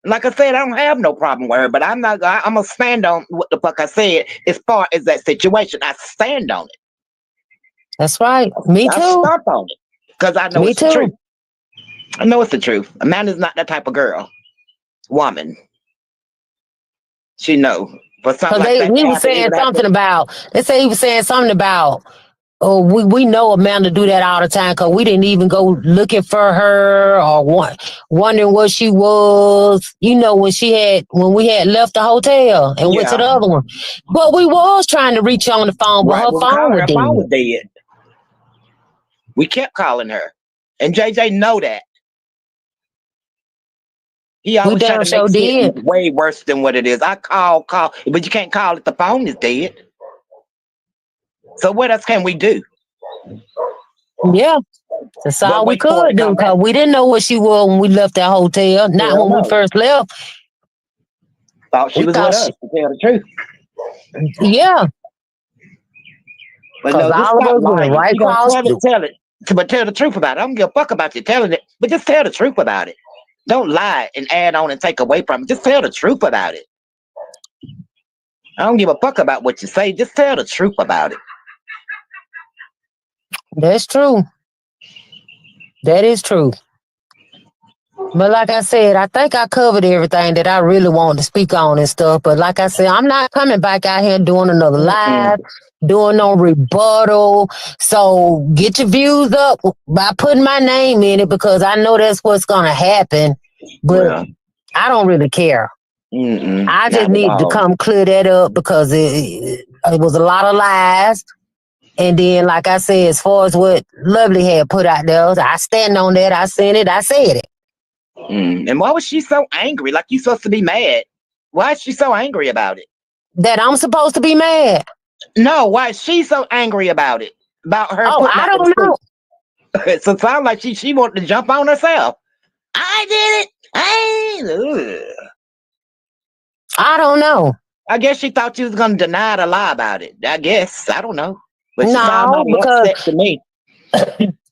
[SPEAKER 13] Like I said, I don't have no problem with her, but I'm going to stand on what the fuck I said as far as that situation. I stand on it.
[SPEAKER 11] That's right. Me too.
[SPEAKER 13] I stop on it because I know it's the truth. I know it's the truth. Amanda's not that type of girl. Woman. She know. But something like that.
[SPEAKER 11] He was saying something about, they say he was saying something about, oh, we know Amanda do that all the time because we didn't even go looking for her or wondering where she was, you know, when we had left the hotel and went to the other one. But we was trying to reach her on the phone, but her phone was dead.
[SPEAKER 13] We kept calling her. And JJ know that. He always trying to make it way worse than what it is. I call, but you can't call it. The phone is dead. So what else can we do?
[SPEAKER 11] Yeah, that's all we could do because we didn't know what she was when we left that hotel. Not when we first left.
[SPEAKER 13] Thought she was with us, to tell the truth.
[SPEAKER 11] Yeah.
[SPEAKER 13] But no, just stop lying. Right tell it. But tell the truth about it. I don't give a fuck about you telling it, but just tell the truth about it. Don't lie and add on and take away from it. Just tell the truth about it. I don't give a fuck about what you say. Just tell the truth about it.
[SPEAKER 11] That's true. That is true. But like I said, I think I covered everything that I really wanted to speak on and stuff. But like I said, I'm not coming back out here doing another live, doing no rebuttal. So get your views up by putting my name in it because I know that's what's going to happen. But I don't really care. I just need to come clear that up because it was a lot of lies. And then, like I said, as far as what Lovely had put out there, I stand on that. I seen it. I said it.
[SPEAKER 13] And why was she so angry? Like you supposed to be mad. Why is she so angry about it?
[SPEAKER 11] That I'm supposed to be mad?
[SPEAKER 13] No, why is she so angry about it? About her?
[SPEAKER 11] Oh, I don't know.
[SPEAKER 13] So it sounds like she wanted to jump on herself. I did it.
[SPEAKER 11] I don't know.
[SPEAKER 13] I guess she thought she was going to deny the lie about it. I guess. I don't know. But she sound
[SPEAKER 11] No,
[SPEAKER 13] mighty
[SPEAKER 11] because
[SPEAKER 13] upset to me.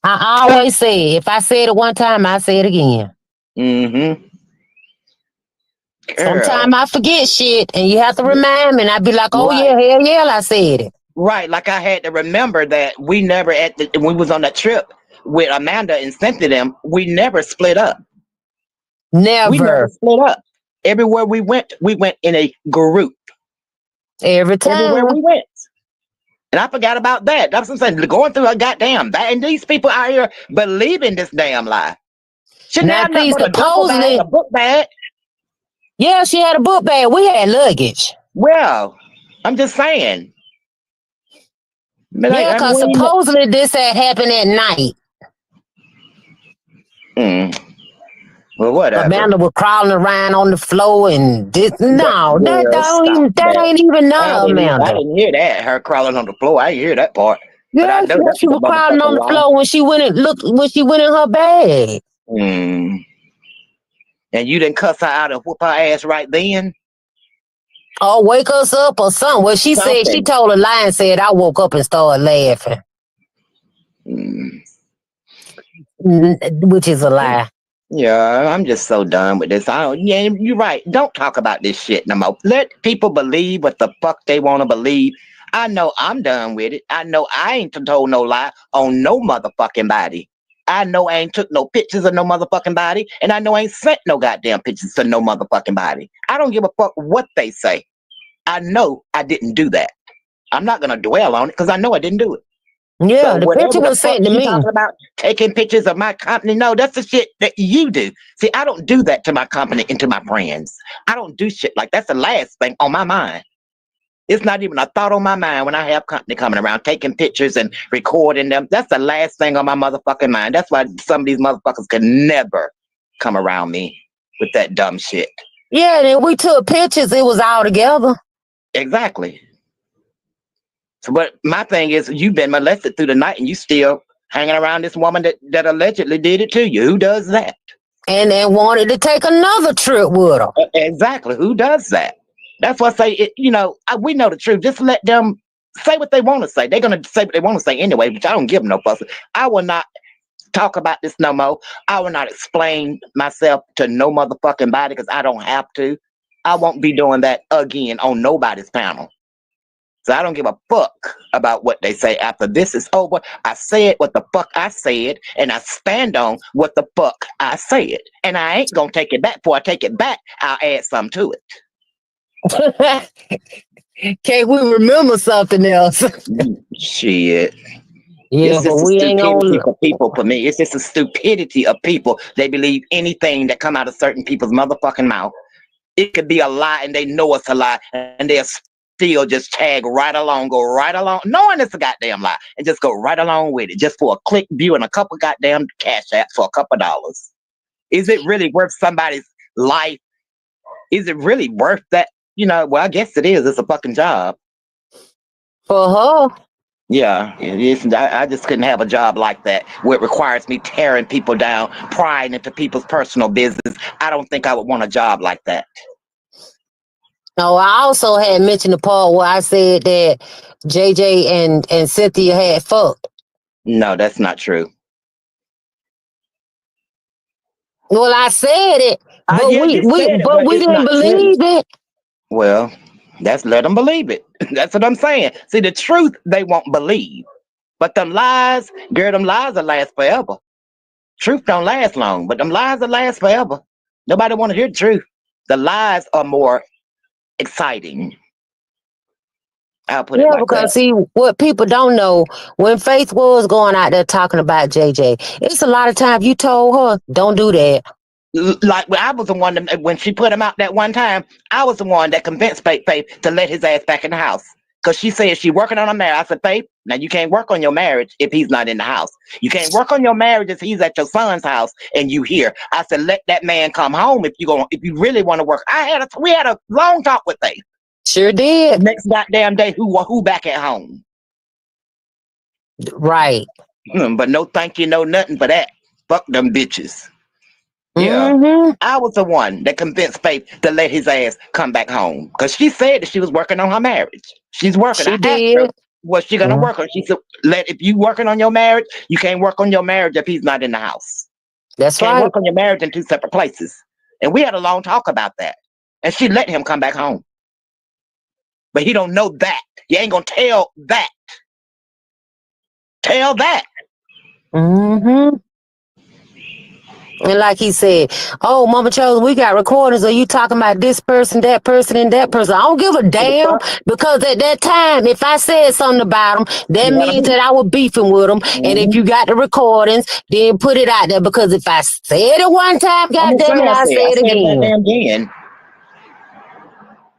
[SPEAKER 11] I always say, if I say it one time, I say it again.
[SPEAKER 13] Mm-hmm.
[SPEAKER 11] Sometimes
[SPEAKER 13] Girl.
[SPEAKER 11] I forget shit, and you have to remind me, and I be like, oh,
[SPEAKER 13] Right.
[SPEAKER 11] yeah, hell yeah, I said it.
[SPEAKER 13] Right. Like I had to remember that we never when we was on that trip with Amanda and Cynthia them, we never split up. We never
[SPEAKER 11] Never.
[SPEAKER 13] split up. Everywhere we went in a group.
[SPEAKER 11] Every
[SPEAKER 13] Everywhere
[SPEAKER 11] time.
[SPEAKER 13] we went. And I forgot about that. That's what I'm saying. Going through a goddamn that, and these people out here believing this damn lie. Shouldn't
[SPEAKER 11] Now,
[SPEAKER 13] have nothing
[SPEAKER 11] see,
[SPEAKER 13] but a duffel bag,
[SPEAKER 11] supposedly,
[SPEAKER 13] a book bag.
[SPEAKER 11] yeah, she had a book bag. We had luggage.
[SPEAKER 13] Well, I'm just saying. But
[SPEAKER 11] Yeah,
[SPEAKER 13] I
[SPEAKER 11] because
[SPEAKER 13] mean,
[SPEAKER 11] supposedly this had happened at night.
[SPEAKER 13] well, whatever.
[SPEAKER 11] Amanda was crawling around on the floor and this. No,
[SPEAKER 13] Girl, stop
[SPEAKER 11] that
[SPEAKER 13] that.
[SPEAKER 11] ain't even none
[SPEAKER 13] I
[SPEAKER 11] of Amanda.
[SPEAKER 13] didn't hear that. Her crawling on the floor. I didn't hear that part. But I
[SPEAKER 11] Yeah,
[SPEAKER 13] know that's
[SPEAKER 11] she
[SPEAKER 13] the
[SPEAKER 11] was crawling on
[SPEAKER 13] motherfucking
[SPEAKER 11] the
[SPEAKER 13] lie.
[SPEAKER 11] floor when she went in her bag.
[SPEAKER 13] And you didn't cuss her out and whoop her ass right then?
[SPEAKER 11] Or wake us up or something. Well, she said she
[SPEAKER 13] Something.
[SPEAKER 11] told a lie and said I woke up and started laughing. Which is a lie.
[SPEAKER 13] Yeah, I'm just so done with this. Yeah, you're right. Don't talk about this shit no more. Let people believe what the fuck they want to believe. I know I'm done with it. I know I ain't told no lie on no motherfucking body. I know I ain't took no pictures of no motherfucking body, and I know I ain't sent no goddamn pictures to no motherfucking body. I don't give a fuck what they say. I know I didn't do that. I'm not gonna dwell on it because I know I didn't do it.
[SPEAKER 11] Yeah,
[SPEAKER 13] So
[SPEAKER 11] the
[SPEAKER 13] whatever
[SPEAKER 11] picture
[SPEAKER 13] the
[SPEAKER 11] was
[SPEAKER 13] fuck
[SPEAKER 11] sent to
[SPEAKER 13] she
[SPEAKER 11] me.
[SPEAKER 13] talking about, taking pictures of my company, no, that's the shit that you do. See, I don't do that to my company and to my friends. I don't do shit like that's the last thing on my mind. It's not even a thought on my mind when I have company coming around, taking pictures and recording them. That's the last thing on my motherfucking mind. That's why some of these motherfuckers could never come around me with that dumb shit.
[SPEAKER 11] Yeah, and then we took pictures. It was all together.
[SPEAKER 13] Exactly. So, but my thing is, you've been molested through the night and you still hanging around this woman that allegedly did it to you. Who does that?
[SPEAKER 11] And they wanted to take another trip with her.
[SPEAKER 13] Exactly. Who does that? That's why I say, we know the truth. Just let them say what they want to say. They're going to say what they want to say anyway, which I don't give them no fuss. I will not talk about this no more. I will not explain myself to no motherfucking body because I don't have to. I won't be doing that again on nobody's panel. So I don't give a fuck about what they say after this is over. I said what the fuck I said, and I stand on what the fuck I said. And I ain't gonna take it back. Before I take it back, I'll add something to
[SPEAKER 11] it. Can't we remember something else?
[SPEAKER 13] Shit.
[SPEAKER 11] Yeah,
[SPEAKER 13] It's
[SPEAKER 11] but
[SPEAKER 13] just the
[SPEAKER 11] we ain't
[SPEAKER 13] stupidity
[SPEAKER 11] gonna.
[SPEAKER 13] for people for me. It's just the stupidity of people. They believe anything that come out of certain people's motherfucking mouth. It could be a lie and they know it's a lie and they'll still just tag right along, go right along, knowing it's a goddamn lie, and just go right along with it just for a click view and a couple goddamn cash apps for a couple dollars. Is it really worth somebody's life? Is it really worth that? Well, I guess it is. It's a fucking job.
[SPEAKER 11] For her.
[SPEAKER 13] Yeah, I just couldn't have a job like that where it requires me tearing people down, prying into people's personal business. I don't think I would want a job like that.
[SPEAKER 11] No, I also had mentioned the part where I said that JJ and Cynthia had fucked.
[SPEAKER 13] No, that's not true.
[SPEAKER 11] Well, I said it, but
[SPEAKER 13] Yeah, you said it, but
[SPEAKER 11] we
[SPEAKER 13] it's
[SPEAKER 11] didn't
[SPEAKER 13] not true.
[SPEAKER 11] believe it.
[SPEAKER 13] Well, let them believe it. That's what I'm saying. See, the truth they won't believe, but them lies, girl, them lies will last forever. Truth don't last long, but them lies will last forever. Nobody want to hear the truth. The lies are more exciting. I'll put it
[SPEAKER 11] Yeah,
[SPEAKER 13] like that.
[SPEAKER 11] because see, what people don't know, when Faith was going out there talking about JJ, it's a lot of times you told her, don't do that.
[SPEAKER 13] Like I was the one that, when she put him out that one time, I was the one that convinced Faith to let his ass back in the house. Because she said she working on a marriage. I said, Faith, now you can't work on your marriage if he's not in the house. You can't work on your marriage if he's at your son's house and you here. I said, let that man come home if you really want to work. We had a long talk with Faith.
[SPEAKER 11] Sure did.
[SPEAKER 13] Next goddamn day, who back at home?
[SPEAKER 11] Right.
[SPEAKER 13] But no thank you, no nothing for that. Fuck them bitches. Yeah.
[SPEAKER 11] Mm-hmm.
[SPEAKER 13] I was the one that convinced Faith to let his ass come back home. Because she said that she was working on her marriage. She's working.
[SPEAKER 11] She
[SPEAKER 13] I asked her,
[SPEAKER 11] did.
[SPEAKER 13] What's she gonna work on? She said, if you working on your marriage, you can't work on your marriage if he's not in the house.
[SPEAKER 11] That's
[SPEAKER 13] Can't
[SPEAKER 11] right.
[SPEAKER 13] work on your marriage in two separate places. And we had a long talk about that. And she let him come back home. But he don't know that. You ain't gonna tell that. Tell that.
[SPEAKER 11] Mm-hmm. And like he said, oh, Mama Chose, we got recordings of you talking about this person, and that person. I don't give a damn because at that time, if I said something about them, that means that I was beefing with them. And if you got the recordings, then put it out there because if I said it one time, goddamn it, I'll say it again.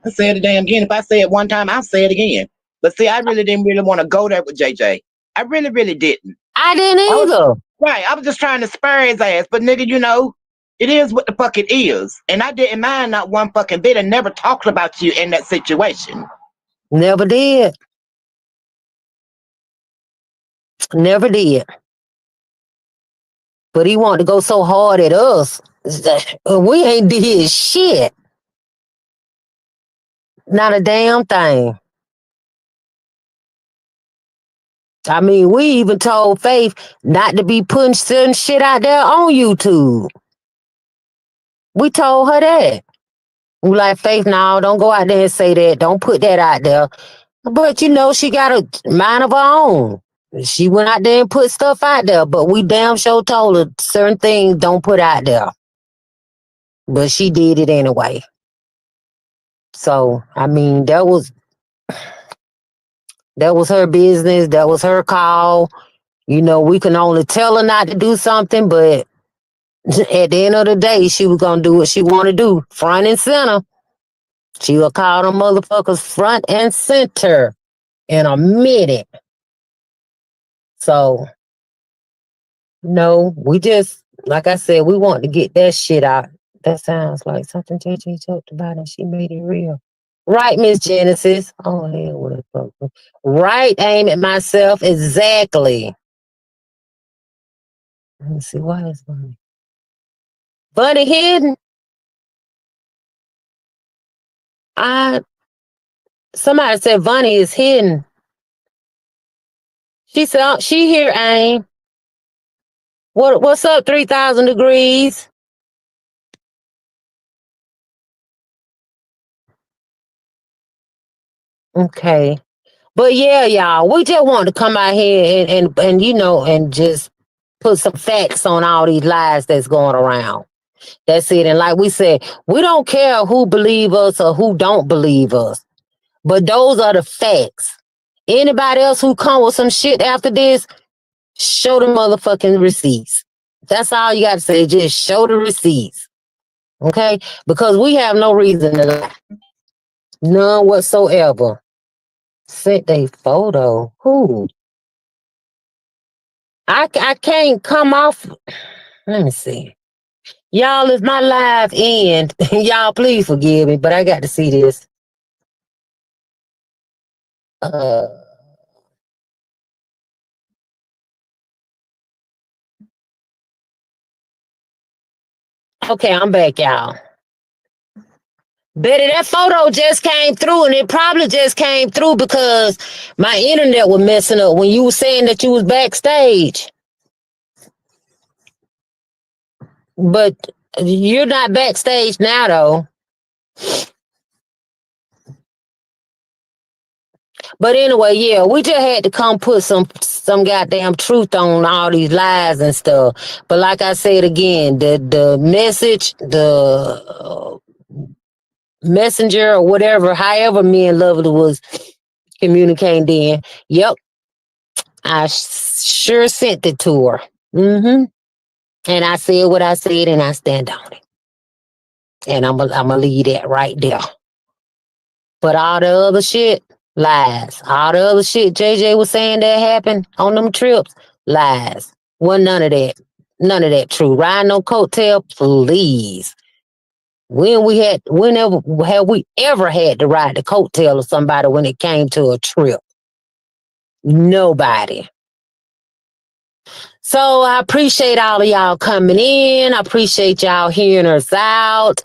[SPEAKER 13] I said it damn again. If I say it one time, I'll say it again. But see, I really didn't want to go there with JJ. I really didn't.
[SPEAKER 11] I didn't either.
[SPEAKER 13] Right. I was just trying to spur his ass. But nigga, you know, it is what the fuck it is. And I didn't mind not one fucking bit and never talked about you in that situation.
[SPEAKER 11] Never did. Never did. But he wanted to go so hard at us. We ain't did shit. Not a damn thing. I mean, we even told Faith not to be putting certain shit out there on YouTube. We told her that. We like, Faith, no, don't go out there and say that. Don't put that out there. But, you know, she got a mind of her own. She went out there and put stuff out there, but we damn sure told her certain things don't put out there. But she did it anyway. So, I mean, that was her business. That was her call. You know, we can only tell her not to do something, but at the end of the day, she was going to do what she want to do, front and center. She will call them motherfuckers front and center in a minute. So, no, we just, like I said, we want to get that shit out. That sounds like something JJ talked about and she made it real. Right, Miss Genesis. Oh, hell, what a fuck. Right, aim at myself. Exactly. Let me see, why is Bunny? Bunny hidden? Somebody said Bunny is hidden. She said, oh, she here, aim. What's up, 3,000 degrees? Okay. But yeah, y'all, we just want to come out here and you know, and just put some facts on all these lies that's going around. That's it. And like we said, we don't care who believe us or who don't believe us. But those are the facts. Anybody else who come with some shit after this, show the motherfucking receipts. That's all you got to say. Just show the receipts. Okay? Because we have no reason to lie. None whatsoever. Sent a photo. Who? I can't come off. Let me see. Y'all, if my live end, y'all please forgive me, but I got to see this. Okay, I'm back, y'all. Betty, that photo just came through, and it probably just came through because my internet was messing up when you were saying that you was backstage. But you're not backstage now, though. But anyway, yeah, we just had to come put some goddamn truth on all these lies and stuff. But like I said again, the message, the messenger or whatever, however me and Lovely was communicating then, yep, I sure sent it to her. Mm-hmm. And I said what I said and I stand on it. And I'm gonna leave that right there. But all the other shit, lies. All the other shit JJ was saying that happened on them trips, lies. Wasn't none of that. None of that true. Ride no coattail, please. Whenever have we ever had to ride the coattail of somebody when it came to a trip? Nobody. So I appreciate all of y'all coming in. I appreciate y'all hearing us out.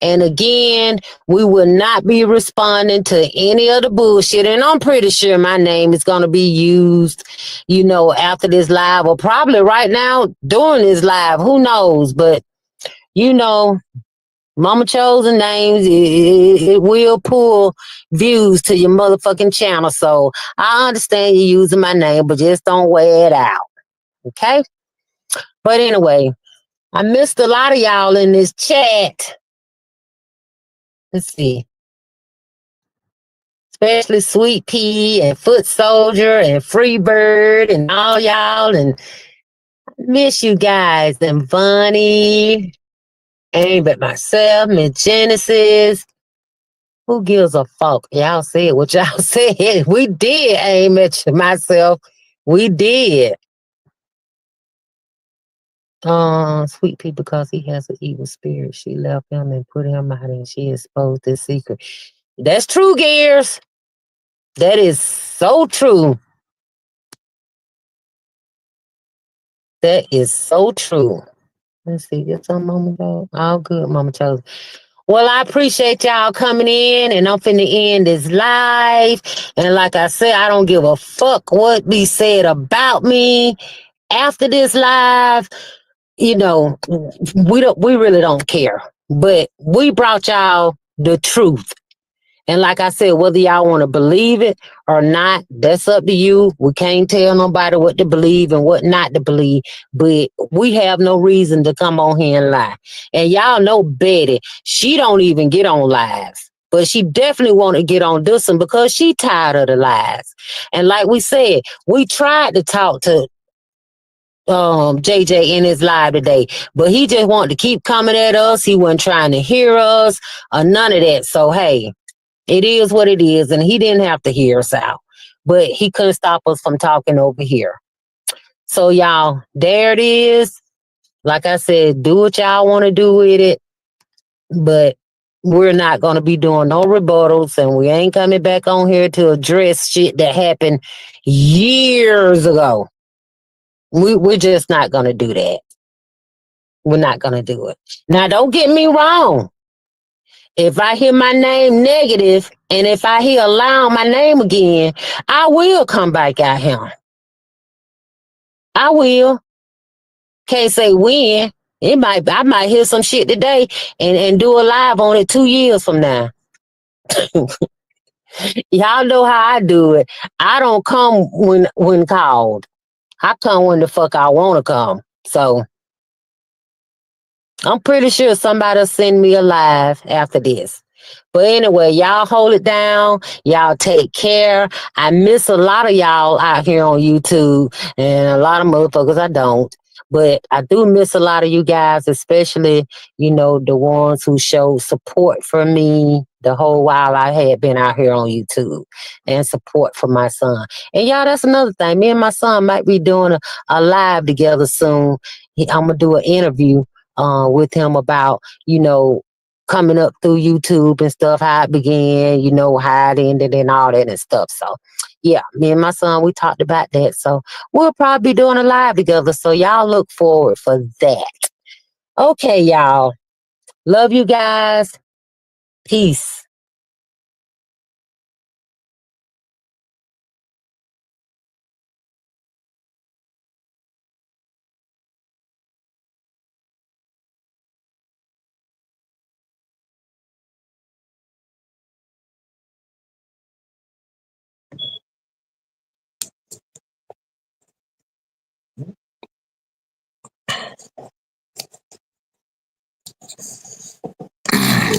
[SPEAKER 11] And again, we will not be responding to any of the bullshit. And I'm pretty sure my name is going to be used, after this live or probably right now during this live. Who knows? But, Mama Chosen names, it will pull views to your motherfucking channel. So I understand you using my name, but just don't wear it out. Okay? But anyway, I missed a lot of y'all in this chat. Let's see. Especially Sweet Pea and Foot Soldier and Freebird and all y'all. And miss you guys. And Bunny. Ain't but myself, Miss Genesis. Who gives a fuck? Y'all said what y'all said. We did aim at myself. We did. Sweet Pea, because he has an evil spirit. She left him and put him out, and she exposed his secret. That's true, Gears. That is so true. That is so true. Let's see, get some Mama Chosen. All good, Mama Chosen. Well, I appreciate y'all coming in, and I'm finna end this live. And like I said, I don't give a fuck what be said about me after this live. We really don't care. But we brought y'all the truth. And like I said, whether y'all want to believe it or not, that's up to you. We can't tell nobody what to believe and what not to believe, but we have no reason to come on here and lie. And y'all know Betty, she don't even get on lives, but she definitely want to get on this one because she tired of the lies. And like we said, we tried to talk to JJ in his live today, but he just wanted to keep coming at us. He wasn't trying to hear us or none of that. So, hey, it is what it is, and he didn't have to hear us out, but he couldn't stop us from talking over here. So, y'all, there it is. Like I said, do what y'all want to do with it, but we're not going to be doing no rebuttals, and we ain't coming back on here to address shit that happened years ago. We're just not going to do that. We're not going to do it. Now, don't get me wrong. If I hear my name negative, and if I hear aloud my name again, I will come back out here. I will. Can't say when. I might hear some shit today and do a live on it 2 years from now. Y'all know how I do it. I don't come when called. I come when the fuck I want to come. So I'm pretty sure somebody'll send me a live after this. But anyway, y'all hold it down. Y'all take care. I miss a lot of y'all out here on YouTube and a lot of motherfuckers I don't. But I do miss a lot of you guys, especially, the ones who showed support for me the whole while I had been out here on YouTube and support for my son. And y'all, that's another thing. Me and my son might be doing a live together soon. I'm going to do an interview with him about, coming up through YouTube and stuff, how it began, how it ended and all that and stuff. So, yeah, me and my son, we talked about that. So we'll probably be doing a live together. So y'all look forward for that. Okay, y'all. Love you guys. Peace.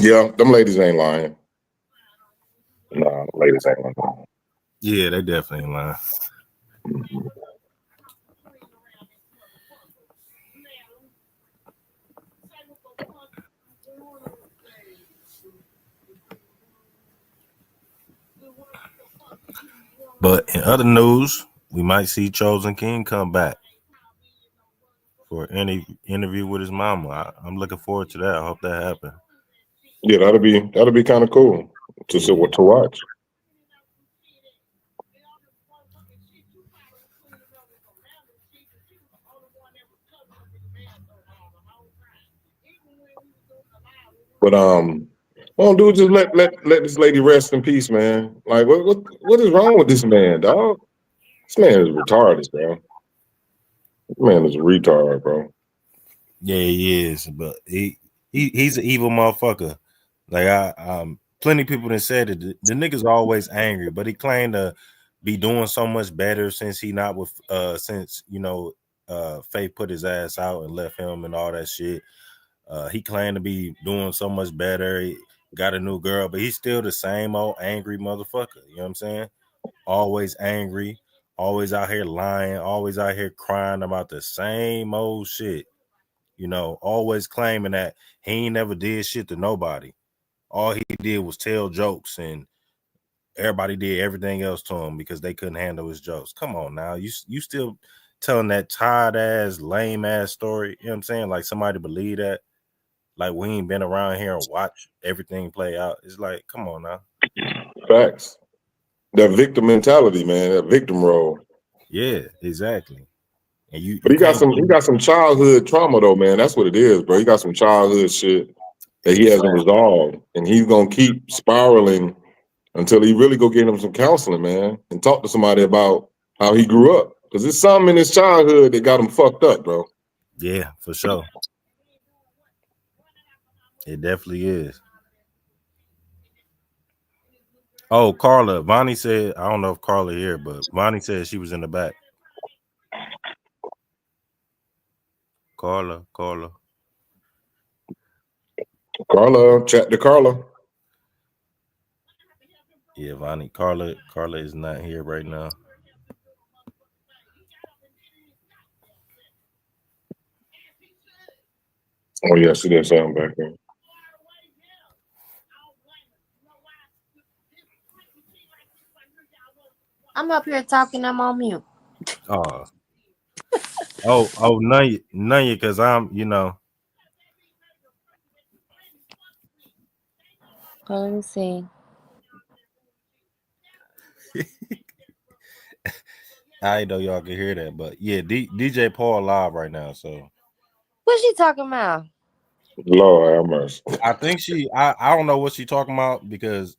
[SPEAKER 10] Yeah, them ladies ain't lying. No, ladies ain't lying.
[SPEAKER 8] Yeah, they definitely ain't lying. But in other news, we might see Chosen King come back for any interview with his mama. I'm looking forward to that. I hope that happens.
[SPEAKER 10] Yeah, that'll be kind of cool to see what to watch. But well, dude, just let this lady rest in peace, man. Like, what is wrong with this man, dog? This man is retarded, bro. This man is a retard, bro.
[SPEAKER 8] Yeah, he is, but he's an evil motherfucker. Like plenty of people that said it. The nigga's always angry, but he claimed to be doing so much better since he not with since Faith put his ass out and left him and all that shit. He claimed to be doing so much better. He got a new girl, but he's still the same old angry motherfucker. You know what I'm saying? Always angry, always out here lying, always out here crying about the same old shit. Always claiming that he ain't never did shit to nobody. All he did was tell jokes, and everybody did everything else to him because they couldn't handle his jokes. Come on now, you still telling that tired ass, lame ass story? You know what I'm saying? Like somebody believe that? Like we ain't been around here and watch everything play out. It's like, come on now.
[SPEAKER 10] Facts. That victim mentality, man. That victim role.
[SPEAKER 8] Yeah, exactly. And
[SPEAKER 10] But he got some childhood trauma though, man. That's what it is, bro. He got some childhood shit that he hasn't resolved, and he's gonna keep spiraling until he really go get him some counseling, man, and talk to somebody about how he grew up. Because there's something in his childhood that got him fucked up, bro.
[SPEAKER 8] Yeah, for sure. It definitely is. Oh, Carla. Vonnie said, I don't know if Carla here, but Vonnie said she was in the back. Carla.
[SPEAKER 10] Chat to Carla.
[SPEAKER 8] Yeah, Vonnie. Carla is not here right now.
[SPEAKER 10] Oh, yeah, see that sound back there.
[SPEAKER 1] I'm up here talking. I'm on mute.
[SPEAKER 8] None you, because I'm,
[SPEAKER 1] Let me see.
[SPEAKER 8] I know y'all can hear that, but yeah, DJ Paul live right now, so.
[SPEAKER 1] What's she talking about?
[SPEAKER 10] Lord have mercy.
[SPEAKER 8] I think I don't know what she talking about because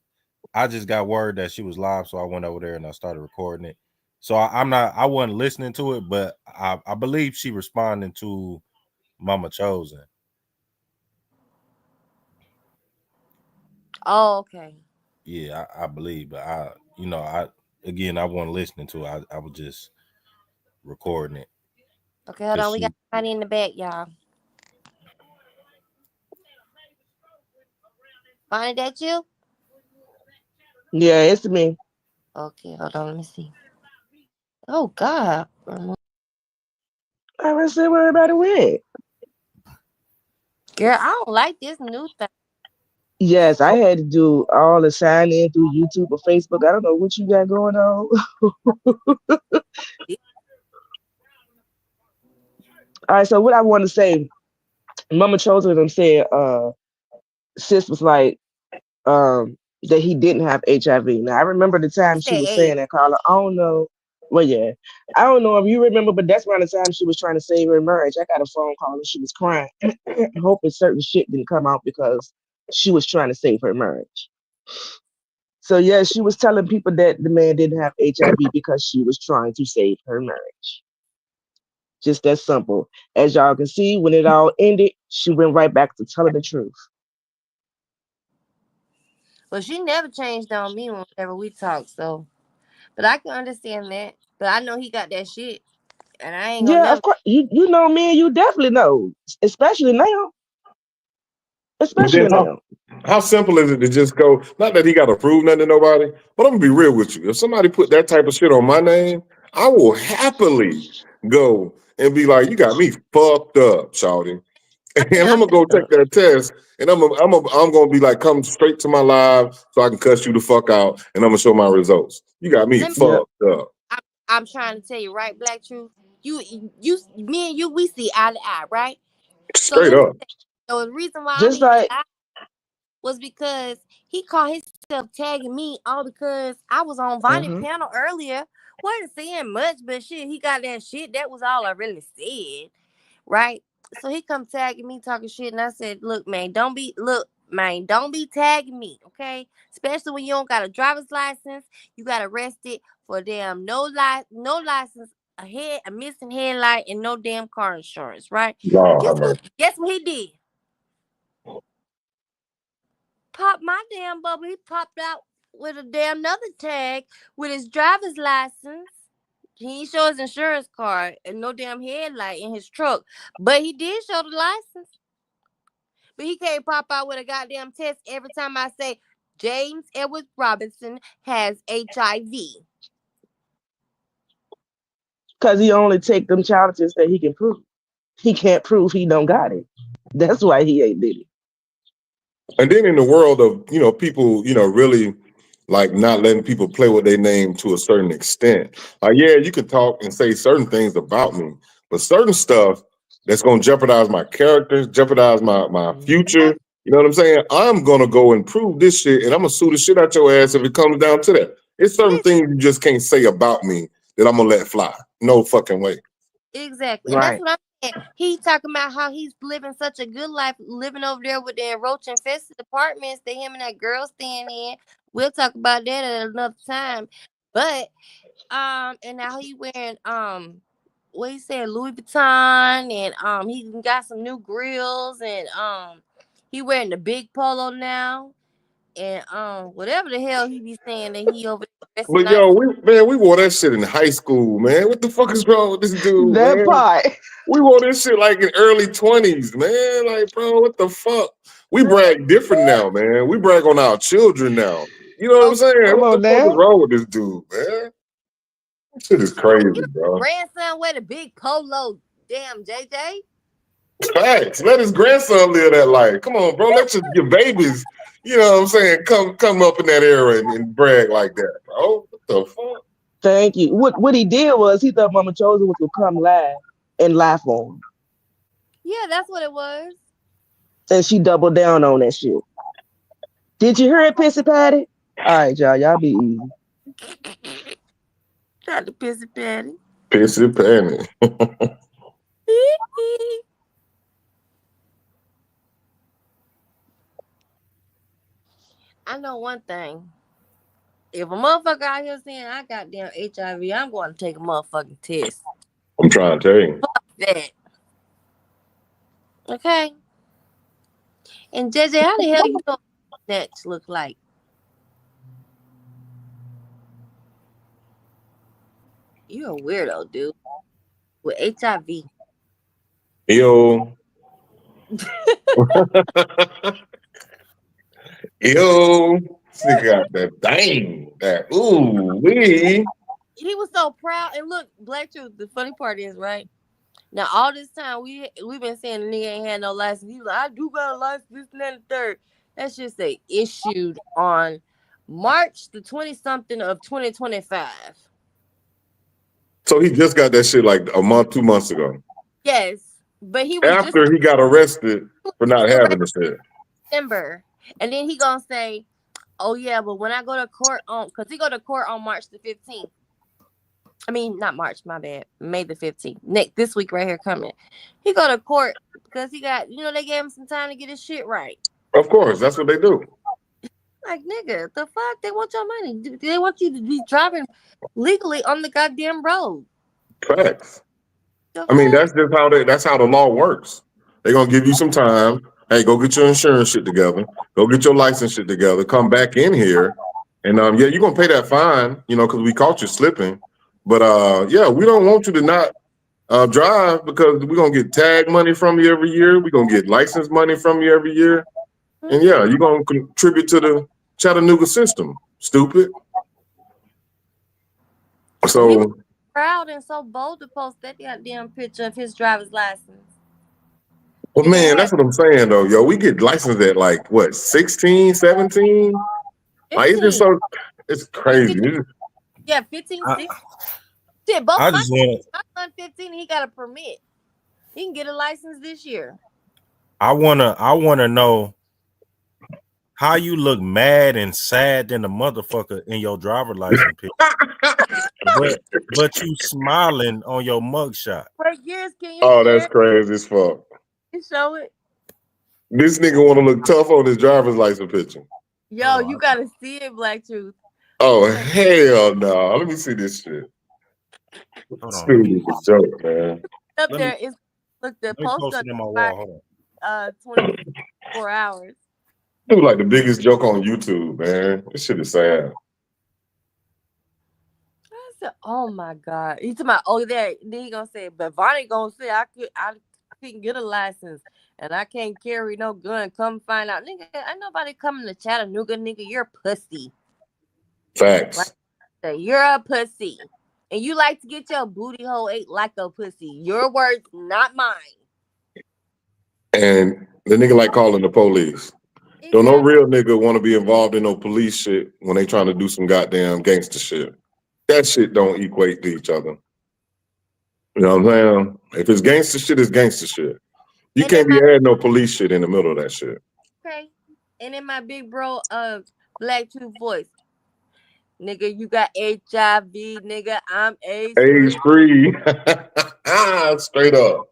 [SPEAKER 8] I just got word that she was live, so I went over there and I started recording it. So I wasn't listening to it, but I believe she responding to Mama Chosen.
[SPEAKER 1] Oh, okay.
[SPEAKER 8] Yeah, I believe, but I wasn't listening to it. I was just recording it.
[SPEAKER 1] Okay, hold on. We got somebody in the back, y'all. Bonnie, that you?
[SPEAKER 14] Yeah, it's me.
[SPEAKER 1] Okay, hold on. Let me see. Oh, God.
[SPEAKER 14] I was saying where everybody went.
[SPEAKER 1] Girl, I don't like this new thing.
[SPEAKER 14] Yes, I had to do all the sign in through YouTube or Facebook. I don't know what you got going on. All right, so what I want to say, Mama Chosen them said, sis was like, that he didn't have HIV. Now I remember the time she was saying that, Carla. I don't know. Well, yeah, I don't know if you remember, but that's around the time she was trying to save her marriage. I got a phone call and she was crying, hoping certain shit didn't come out because she was trying to save her marriage. So yeah, she was telling people that the man didn't have HIV because she was trying to save her marriage. Just that simple. As y'all can see, when it all ended, she went right back to telling the truth.
[SPEAKER 1] Well, she never changed on me whenever we talk, so. But I can understand that. But I know he got that shit. And I ain't gonna
[SPEAKER 14] Yeah,
[SPEAKER 1] never.
[SPEAKER 14] of course. You know me and you definitely know. Especially now.
[SPEAKER 10] But then
[SPEAKER 14] Especially now.
[SPEAKER 10] how simple is it to just go, not that he got to prove nothing to nobody, but I'm going to be real with you. If somebody put that type of shit on my name, I will happily go and be like, you got me fucked up, shawty. And I'm gonna go take that test, and I'm gonna be like, come straight to my live so I can cuss you the fuck out, and I'm gonna show my results. You got me fucked up.
[SPEAKER 1] I'm trying to tell you, right, Black Truth? Me and you, we see eye to eye, right? So
[SPEAKER 10] Straight
[SPEAKER 1] let me
[SPEAKER 10] up.
[SPEAKER 1] say, so the reason why I'm
[SPEAKER 14] Just
[SPEAKER 1] even
[SPEAKER 14] like
[SPEAKER 1] was because he caught himself tagging me all because I was on Vonnie panel earlier. Wasn't saying much, but shit, he got that shit. That was all I really said, right? So he come tagging me talking shit, and I said, "Look, man, don't be tagging me, okay? Especially when you don't got a driver's license, you got arrested for damn no license, a missing headlight, and no damn car insurance, right? Guess what he did? Popped my damn bubble. He popped out with a damn another tag with his driver's license. He ain't show his insurance card and no damn headlight in his truck, but he did show the license. But he can't pop out with a goddamn test every time I say James Edward Robinson has HIV.
[SPEAKER 14] Because he only take them challenges that he can prove. He can't prove he don't got it. That's why he ain't did it.
[SPEAKER 10] And then in the world of, people, really like not letting people play with their name to a certain extent. Yeah, you can talk and say certain things about me, but certain stuff that's going to jeopardize my character, jeopardize my future. You know what I'm saying? I'm going to go and prove this shit, and I'm going to sue the shit out your ass if it comes down to that. It's certain things you just can't say about me that I'm going to let fly. No fucking way.
[SPEAKER 1] Exactly. And that's what I'm saying. He talking about how he's living such a good life, living over there with their roach infested apartments that him and that girl staying in. We'll talk about that at another time. But and now he wearing what he said, Louis Vuitton, and he got some new grills, and he wearing the big polo now. And whatever the hell he be saying that he over there.
[SPEAKER 10] But yo, we wore that shit in high school, man. What the fuck is wrong with this dude,
[SPEAKER 14] that
[SPEAKER 10] man?
[SPEAKER 14] part.
[SPEAKER 10] We wore this shit like in early 20s, man. Like, bro, what the fuck? We brag different now, man. We brag on our children now. You know what I'm saying?
[SPEAKER 14] Come
[SPEAKER 10] What
[SPEAKER 14] on
[SPEAKER 10] the fuck is
[SPEAKER 14] now.
[SPEAKER 10] wrong with this dude, man? This shit is crazy, bro.
[SPEAKER 1] Grandson wear the big polo, damn JJ.
[SPEAKER 10] Facts. Let his grandson live that life. Come on, bro. Let your babies, you know what I'm saying, come up in that era and brag like that, bro. What the fuck?
[SPEAKER 14] Thank you. What he did was he thought Mama Chosen was gonna come live and laugh on him.
[SPEAKER 1] Yeah, that's what it was.
[SPEAKER 14] And she doubled down on that shit. Did you hear it, Pissy Patty? All right, y'all be easy.
[SPEAKER 1] Got the Pissy Patty.
[SPEAKER 10] Pissy Patty.
[SPEAKER 1] I know one thing. If a motherfucker out here saying I got damn HIV, I'm going to take a motherfucking test.
[SPEAKER 10] I'm trying to tell you.
[SPEAKER 1] Fuck that. Okay. And JJ, how the hell you know what snatch look like? You're a weirdo, dude. With HIV.
[SPEAKER 10] Yo. Yo. This nigga got that thing. That ooh wee.
[SPEAKER 1] He was so proud. And look, Black Truth, the funny part is, right? Now, all this time, we've been saying the nigga ain't had no license. He's like, I do got a license, this and that and the third. That's just say issued on March the 20-something of 2025.
[SPEAKER 10] So he just got that shit like a month, 2 months ago.
[SPEAKER 1] Yes, but he was
[SPEAKER 10] after he got arrested for not having the shit.
[SPEAKER 1] December, and then he gonna say, "Oh yeah, but when I go to court on, because he go to court on March the 15th. I mean, not March, my bad. May the 15th. This week right here coming. He go to court because he got, they gave him some time to get his shit right.
[SPEAKER 10] Of course, that's what they do.
[SPEAKER 1] Like, nigga, the fuck? They want your money. They want you to be driving legally on the goddamn road.
[SPEAKER 10] Facts. I mean, that's how the law works. They're gonna give you some time. Hey, go get your insurance shit together. Go get your license shit together. Come back in here, and yeah, you're gonna pay that fine, because we caught you slipping. But yeah, we don't want you to not drive because we're gonna get tag money from you every year. We're gonna get license money from you every year, and yeah, you're gonna contribute to the Chattanooga system. Stupid. So.
[SPEAKER 1] He was proud and so bold to post that goddamn picture of his driver's license.
[SPEAKER 10] Well, man, that's what I'm saying, though, yo. We get licensed at, 16, 17?
[SPEAKER 1] 15.
[SPEAKER 10] Like, it's just so, it's crazy.
[SPEAKER 1] 15, 16. Shit, both
[SPEAKER 8] I
[SPEAKER 1] my
[SPEAKER 8] just want.
[SPEAKER 1] son 15, he got a permit. He can get a license this year.
[SPEAKER 8] I wanna know how you look mad and sad than the motherfucker in your driver license picture, but you smiling on your mugshot.
[SPEAKER 1] For years, can you
[SPEAKER 10] Oh,
[SPEAKER 1] share
[SPEAKER 10] that's
[SPEAKER 1] it?
[SPEAKER 10] crazy as fuck.
[SPEAKER 1] You show it?
[SPEAKER 10] This nigga want to look tough on his driver's license picture.
[SPEAKER 1] Yo, you gotta see it, Black Truth.
[SPEAKER 10] Oh, hell no. Let me see this shit.
[SPEAKER 8] Hold
[SPEAKER 10] This
[SPEAKER 8] on,
[SPEAKER 10] dude is a joke, man.
[SPEAKER 1] Up there is look the
[SPEAKER 8] let me
[SPEAKER 1] post
[SPEAKER 8] post
[SPEAKER 1] up
[SPEAKER 8] it in my wall. Hold on.
[SPEAKER 1] 24 hours.
[SPEAKER 10] Dude, like the biggest joke on YouTube, man. This shit is sad.
[SPEAKER 1] I said, oh my God. He talking about, oh, there. Then he gonna say, but Vonnie gonna say I couldn't get a license and I can't carry no gun. Come find out. Nigga, ain't nobody coming to Chattanooga, nigga. You're a pussy.
[SPEAKER 10] Facts.
[SPEAKER 1] Like, you're a pussy. And you like to get your booty hole ate like a pussy. Your words, not mine.
[SPEAKER 10] And the nigga like calling the police. Don't no real nigga want to be involved in no police shit when they trying to do some goddamn gangster shit. That shit don't equate to each other. You know what I'm saying? If it's gangster shit, it's gangster shit. You can't be adding no police shit in the middle of that shit.
[SPEAKER 1] Okay. And in my big bro Black Truth voice. Nigga, you got HIV, nigga. I'm AIDS
[SPEAKER 10] free. Straight up.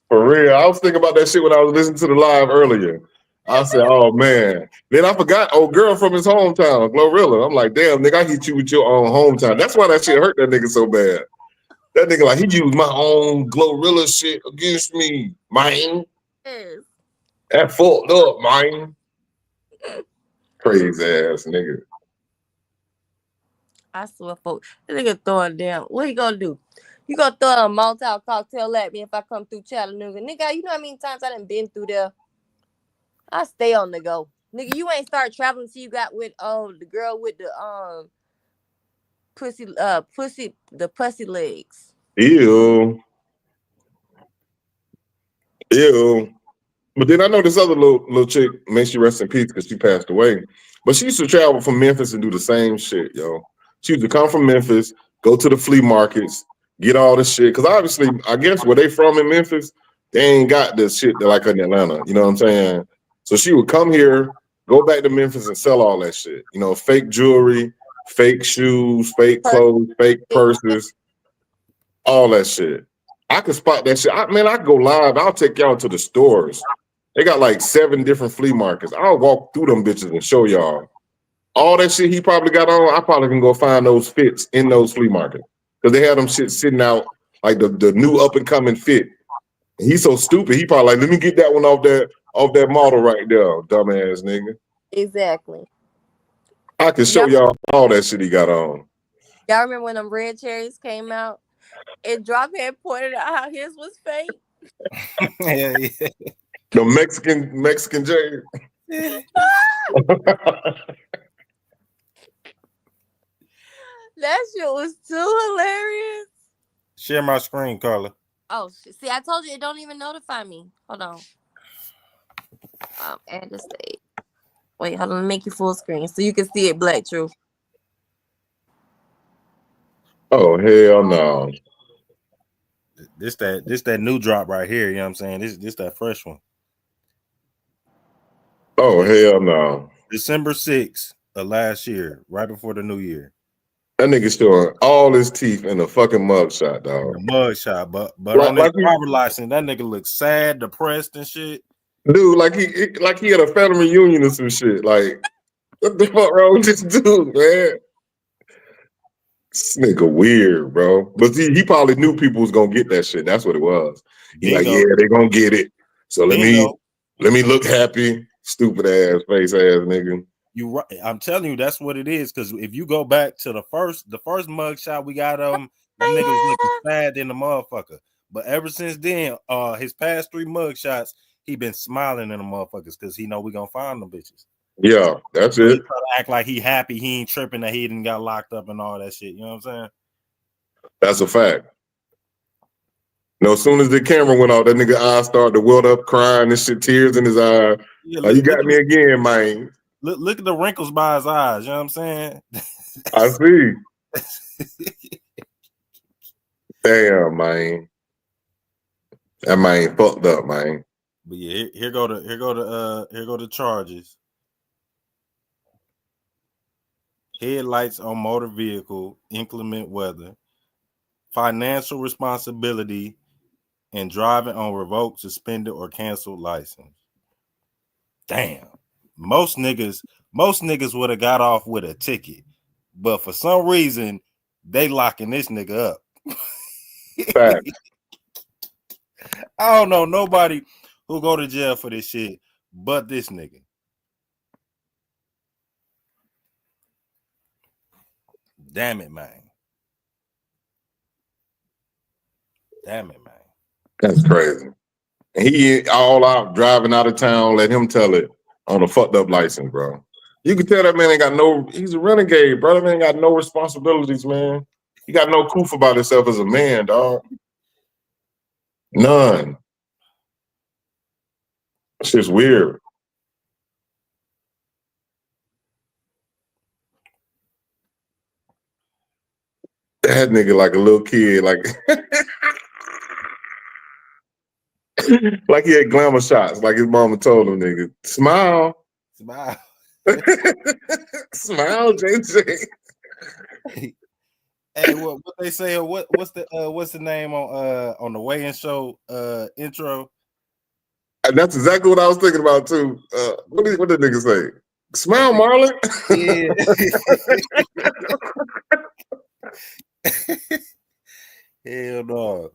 [SPEAKER 10] For real. I was thinking about that shit when I was listening to the live earlier. I said, oh man. Then I forgot old girl from his hometown, Glorilla. I'm like, damn, nigga, I hit you with your own hometown. That's why that shit hurt that nigga so bad. That nigga like, he used my own Glorilla shit against me, man.
[SPEAKER 1] Yes.
[SPEAKER 10] That fucked up, man. Crazy ass nigga.
[SPEAKER 1] I swear, folks. That nigga throwing down. What he gonna do? You gonna throw a Molotov cocktail at me if I come through Chattanooga? Nigga, you know how many times I done been through there? I stay on the go. Nigga, you ain't start traveling till you got with the girl with the pussy legs.
[SPEAKER 10] Ew. Ew. But then I know this other little chick, may she rest in peace because she passed away. But she used to travel from Memphis and do the same shit, yo. She used to come from Memphis, go to the flea markets, get all the shit. Because obviously, I guess where they from in Memphis, they ain't got the shit that like in Atlanta. You know what I'm saying? So she would come here, go back to Memphis and sell all that shit. You know, fake jewelry, fake shoes, fake clothes, fake purses, all that shit. I could spot that shit. I could go live. I'll take y'all to the stores. They got like 7 different flea markets. I'll walk through them bitches and show y'all. All that shit he probably got on, I probably can go find those fits in those flea markets. Because they had them shit sitting out like the new up and coming fit. And he's so stupid. He probably like, let me get that one off that model right there, dumbass nigga.
[SPEAKER 1] Exactly.
[SPEAKER 10] I can show y'all all that shit he got on.
[SPEAKER 1] Y'all remember when them red cherries came out? And Drophead pointed out how his was fake.
[SPEAKER 8] Yeah.
[SPEAKER 10] The Mexican J.
[SPEAKER 1] That shit was too hilarious.
[SPEAKER 8] Share my screen, Carla.
[SPEAKER 1] Oh, see, I told you it don't even notify me. Hold on. Add the state. Wait, hold on. Let me make you full screen so you can see it, Black Truth.
[SPEAKER 10] Oh, hell no.
[SPEAKER 8] This that new drop right here. You know what I'm saying? This that fresh one.
[SPEAKER 10] Oh, hell no.
[SPEAKER 8] December 6th of last year, right before the new year.
[SPEAKER 10] That nigga showing all his teeth in the fucking mugshot, dog.
[SPEAKER 8] The mugshot, but on his driver license, that nigga looks sad, depressed, and shit.
[SPEAKER 10] Dude, like he had a family reunion or some shit. Like, what the fuck wrong with this dude, man? This nigga weird, bro. But he probably knew people was gonna get that shit. That's what it was. He like, yeah, they gonna get it. So let me look happy. Stupid ass, face ass nigga.
[SPEAKER 8] You right. I'm telling you, that's what it is. Because if you go back to the first mugshot we got, that nigga was looking sad in the motherfucker. But ever since then, his past 3 mugshots, he been smiling in the motherfuckers because he know we gonna find them bitches.
[SPEAKER 10] Yeah, that's
[SPEAKER 8] He
[SPEAKER 10] it.
[SPEAKER 8] try to act like he happy, he ain't tripping that he didn't got locked up and all that shit. You know what I'm saying?
[SPEAKER 10] That's a fact. No, as soon as the camera went off, that nigga eyes started to welt up, crying and shit, tears in his eye.
[SPEAKER 8] Yeah,
[SPEAKER 10] like, you got me again, man.
[SPEAKER 8] Look at the wrinkles by his eyes. You know what I'm saying?
[SPEAKER 10] I see. Damn, man. That man fucked up, man.
[SPEAKER 8] But yeah, here go the charges. headlights on motor vehicle, inclement weather, financial responsibility, and driving on revoked, suspended, or canceled license. Damn. Most niggas would have got off with a ticket, but for some reason, they locking this nigga up.
[SPEAKER 10] Fact.
[SPEAKER 8] I don't know nobody who go to jail for this shit but this nigga. Damn it, man. Damn it, man.
[SPEAKER 10] That's crazy. And he all out driving out of town. Let him tell it on a fucked up license, bro. You can tell that man ain't got no. He's a renegade, bro. That man ain't got no responsibilities, man. He got no proof about himself as a man, dog. None. It's just weird. That nigga like a little kid, like like he had glamour shots, like his mama told him, nigga, smile.
[SPEAKER 8] Smile.
[SPEAKER 10] Smile, JJ.
[SPEAKER 8] Hey, what they say? What's the name on the weigh-in show intro?
[SPEAKER 10] And that's exactly what I was thinking about too. What did the nigga say? Smile, Marlon.
[SPEAKER 8] Yeah. Hell no.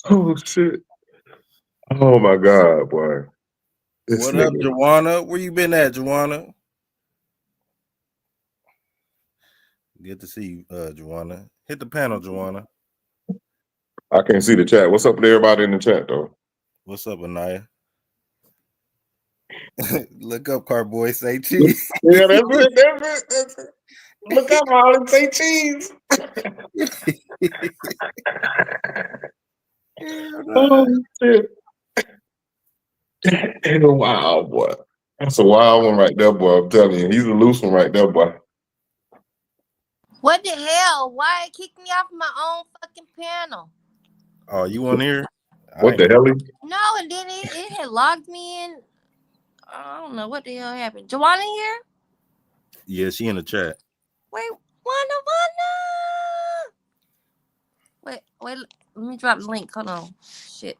[SPEAKER 10] Oh shit. Oh my god, boy. This
[SPEAKER 8] What up,
[SPEAKER 10] nigga.
[SPEAKER 8] Joanna? Where you been at, Joanna? Good to see you, Joanna. Hit the panel, Joanna.
[SPEAKER 10] I can't see the chat. What's up with everybody in the chat though?
[SPEAKER 8] What's up, Anaya? Look up, Carboy. Say cheese.
[SPEAKER 10] Yeah, that's it. That's it. Look up, Marlon. Say cheese. Oh shit. Ain't a wild boy. That's a wild one right there, boy. I'm telling you, he's a loose one right there, boy.
[SPEAKER 1] What the hell? Why it kicked me off my own fucking panel?
[SPEAKER 8] Oh, you on here?
[SPEAKER 10] What the hell?
[SPEAKER 1] No, and then it had logged me in. I don't know what the hell happened. Joanna here?
[SPEAKER 8] Yeah, she in the chat.
[SPEAKER 1] Wait, Wanda. Wait, let me drop the link. Hold on. Shit.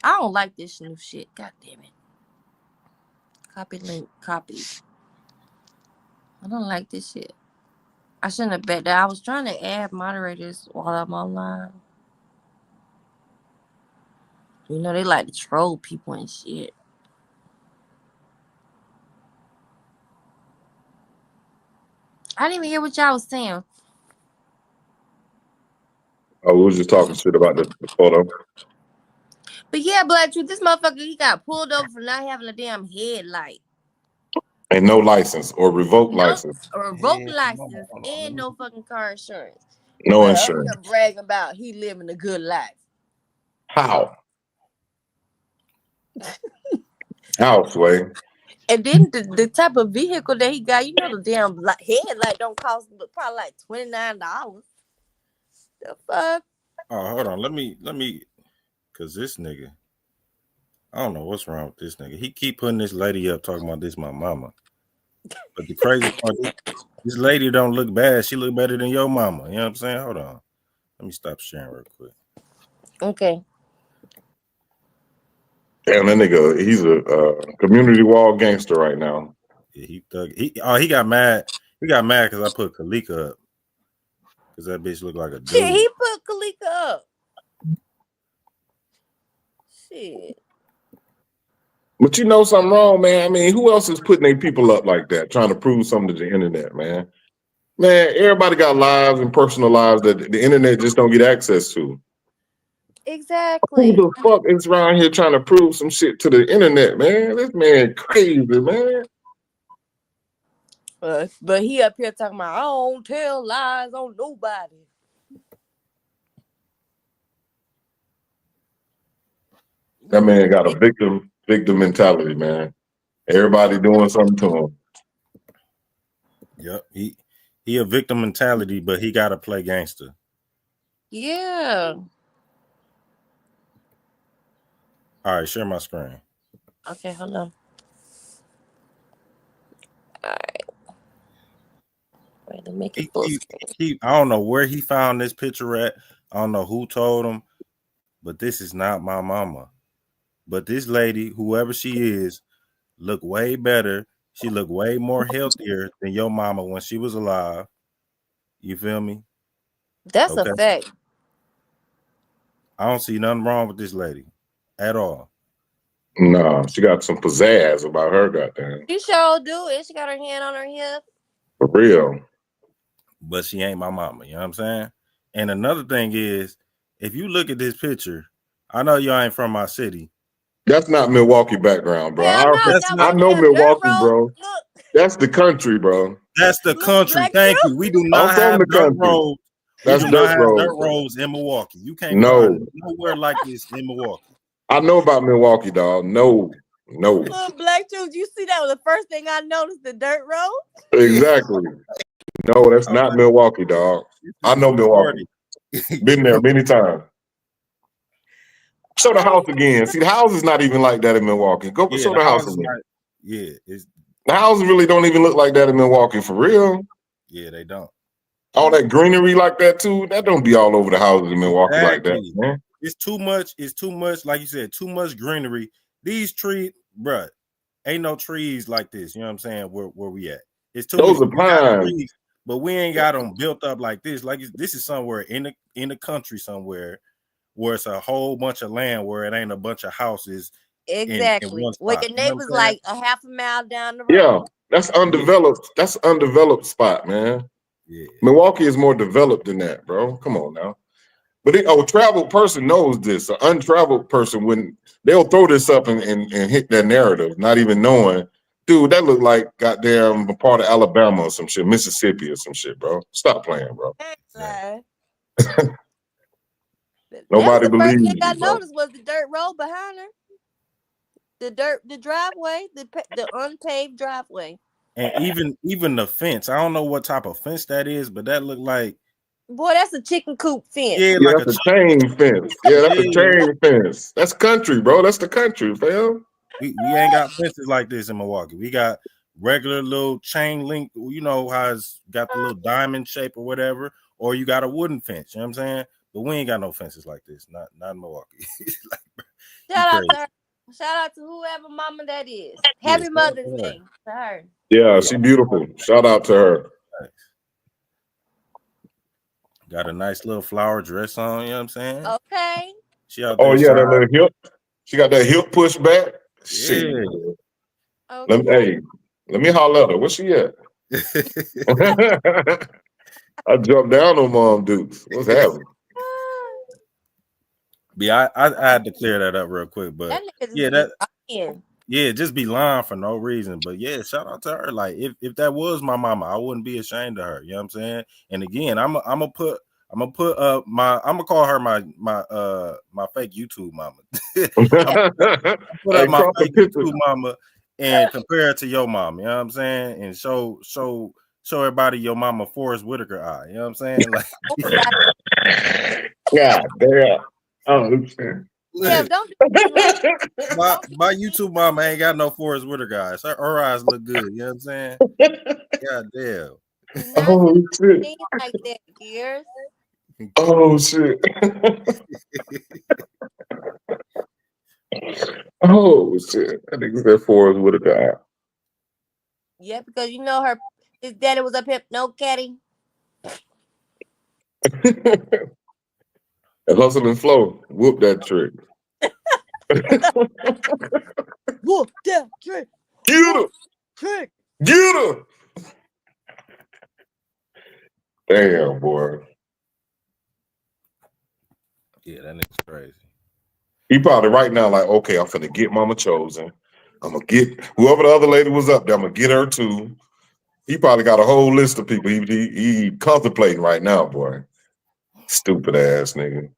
[SPEAKER 1] I don't like this new shit. God damn it. Copy link. Copy. I don't like this shit. I shouldn't have bet that. I was trying to add moderators while I'm online. You know, they like to troll people and shit. I didn't even hear what y'all was saying.
[SPEAKER 10] Oh, we was just talking shit about the photo.
[SPEAKER 1] But yeah, Black Truth, this motherfucker, he got pulled over for not having a damn headlight.
[SPEAKER 10] And no license or revoked license.
[SPEAKER 1] A revoked license and no fucking car insurance.
[SPEAKER 10] No
[SPEAKER 1] But
[SPEAKER 10] insurance.
[SPEAKER 1] I'm bragging about he living a good life.
[SPEAKER 10] How? How, Sway?
[SPEAKER 1] And then the type of vehicle that he got, you know, the damn headlight don't cost but probably like $29. The fuck?
[SPEAKER 8] Oh, hold on. Let me, cause this nigga, I don't know what's wrong with this nigga. He keep putting this lady up talking about this my mama. But the crazy part is, this lady don't look bad. She look better than your mama. You know what I'm saying? Hold on. Let me stop sharing real quick.
[SPEAKER 1] Okay.
[SPEAKER 10] Damn, that nigga, he's a community wall gangster right now.
[SPEAKER 8] Yeah, he got mad. He got mad because I put Kalika up. Because that bitch look like a dude.
[SPEAKER 1] Shit, he put Kalika up. Shit.
[SPEAKER 10] But you know something wrong, man. I mean, who else is putting their people up like that, trying to prove something to the internet, man? Man, everybody got lives and personal lives that the internet just don't get access to.
[SPEAKER 1] Exactly.
[SPEAKER 10] Who the fuck is around here trying to prove some shit to the internet, man? This man crazy, man.
[SPEAKER 1] But he up here talking about, I don't tell lies on nobody.
[SPEAKER 10] That man got a victim mentality, man. Everybody doing something to him.
[SPEAKER 8] Yep, he a victim mentality, but he gotta play gangster.
[SPEAKER 1] Yeah.
[SPEAKER 8] All right, share my screen.
[SPEAKER 1] Okay, hold on. All right. rather make it full screen.
[SPEAKER 8] I don't know where he found this picture at. I don't know who told him, but this is not my mama. But this lady, whoever she is, look way better. She looked way more healthier than your mama when she was alive. You feel me?
[SPEAKER 1] That's a fact.
[SPEAKER 8] I don't see nothing wrong with this lady at all.
[SPEAKER 10] Nah, she got some pizzazz about her, goddamn.
[SPEAKER 1] She sure do it. She got her hand on her hip.
[SPEAKER 10] For real.
[SPEAKER 8] But she ain't my mama, you know what I'm saying? And another thing is, if you look at this picture, I know y'all ain't from my city.
[SPEAKER 10] That's not Milwaukee background, bro.
[SPEAKER 1] Hell no,
[SPEAKER 10] I know Milwaukee, bro.
[SPEAKER 1] Look.
[SPEAKER 10] That's the country, bro.
[SPEAKER 8] That's the country. Thank you. We do
[SPEAKER 10] I'm
[SPEAKER 8] not
[SPEAKER 10] from
[SPEAKER 8] have
[SPEAKER 10] the
[SPEAKER 8] dirt
[SPEAKER 10] country.
[SPEAKER 8] roads.
[SPEAKER 10] That's
[SPEAKER 8] We do not
[SPEAKER 10] dirt
[SPEAKER 8] have
[SPEAKER 10] roads.
[SPEAKER 8] dirt roads in Milwaukee. You can't
[SPEAKER 10] No.
[SPEAKER 8] find nowhere like this in Milwaukee.
[SPEAKER 10] I know about Milwaukee, dog. No.
[SPEAKER 1] Look, Black Truth, you see that was the first thing I noticed, the dirt road?
[SPEAKER 10] Exactly. No, that's not Milwaukee, dog. I know Milwaukee. Been there many times. Show the house again. See, the house is not even like that in Milwaukee. Go show the house again. The houses really don't even look like that in Milwaukee, for real.
[SPEAKER 8] Yeah, they don't.
[SPEAKER 10] All that greenery like that too. That don't be all over the houses in Milwaukee like that, man.
[SPEAKER 8] It's too much. It's too much. Like you said, too much greenery. These trees, bruh, ain't no trees like this. You know what I'm saying? Where we at? It's too
[SPEAKER 10] Those
[SPEAKER 8] many.
[SPEAKER 10] are pines.
[SPEAKER 8] Trees, but we ain't got them built up like this. Like this is somewhere in the country somewhere where it's a whole bunch of land where it ain't a bunch of houses.
[SPEAKER 1] Exactly.
[SPEAKER 8] In one
[SPEAKER 1] Where
[SPEAKER 8] spot.
[SPEAKER 1] your neighbor's like a half a mile down the road.
[SPEAKER 10] Yeah, that's undeveloped. Yeah. That's undeveloped spot, man. Yeah. Milwaukee is more developed than that, bro. Come on now. But a traveled person knows this. An untraveled person, when they'll throw this up and hit that narrative, not even knowing, dude, that look like goddamn a part of Alabama or some shit, Mississippi or some shit, bro. Stop playing, bro. Nobody believes
[SPEAKER 1] you. The first thing I
[SPEAKER 10] bro.
[SPEAKER 1] noticed was the dirt road behind her. The driveway, the unpaved driveway.
[SPEAKER 8] And even the fence. I don't know what type of fence that is, but that looked like,
[SPEAKER 1] boy, that's a chicken coop fence.
[SPEAKER 10] Yeah, like that's a chain fence. Yeah, that's a chain fence. That's country, bro. That's the country, fam.
[SPEAKER 8] We ain't got fences like this in Milwaukee. We got regular little chain link, you know how it's got the little diamond shape or whatever, or you got a wooden fence, you know what I'm saying? But we ain't got no fences like this, not in Milwaukee.
[SPEAKER 1] Shout out to whoever mama that is. Happy Mother's Day to her.
[SPEAKER 10] Yeah, she beautiful. Shout out to her.
[SPEAKER 8] Got a nice little flower dress on, you know what I'm saying?
[SPEAKER 1] Okay.
[SPEAKER 8] She out there.
[SPEAKER 10] Oh yeah, that little hip. She got that hip push back.
[SPEAKER 8] Yeah.
[SPEAKER 10] Shit. Okay. Let me holler at her. Where she at? I jumped down on Mom Dukes. What's happening?
[SPEAKER 8] Yeah, I had to clear that up real quick, but just be lying for no reason. But yeah, shout out to her. Like if that was my mama, I wouldn't be ashamed of her. You know what I'm saying? And again, I'm gonna call her my fake YouTube mama. I'm put up my fake YouTube mama and compare it to your mom. You know what I'm saying? And show everybody your mama Forrest Whitaker eye. You know what I'm saying? Like,
[SPEAKER 10] God damn. Oh,
[SPEAKER 1] yeah, don't
[SPEAKER 8] my YouTube mama ain't got no Forrest Whitaker eyes. Her eyes look good. You know what I'm saying? God damn.
[SPEAKER 10] Oh shit.
[SPEAKER 1] Like that, gears.
[SPEAKER 10] Oh shit. Oh shit. I think that Forrest Whitaker eye.
[SPEAKER 1] Yeah, because you know his daddy was up here, no caddy.
[SPEAKER 10] Hustle and flow. Whoop that trick.
[SPEAKER 1] Whoop that trick.
[SPEAKER 10] Get her.
[SPEAKER 1] Trick.
[SPEAKER 10] Get her. Damn, boy.
[SPEAKER 8] Yeah, that nigga's crazy.
[SPEAKER 10] He probably right now like, okay, I'm finna get Mama Chosen. I'm gonna get whoever the other lady was up there. I'm gonna get her too. He probably got a whole list of people he contemplating right now, boy. Stupid ass nigga.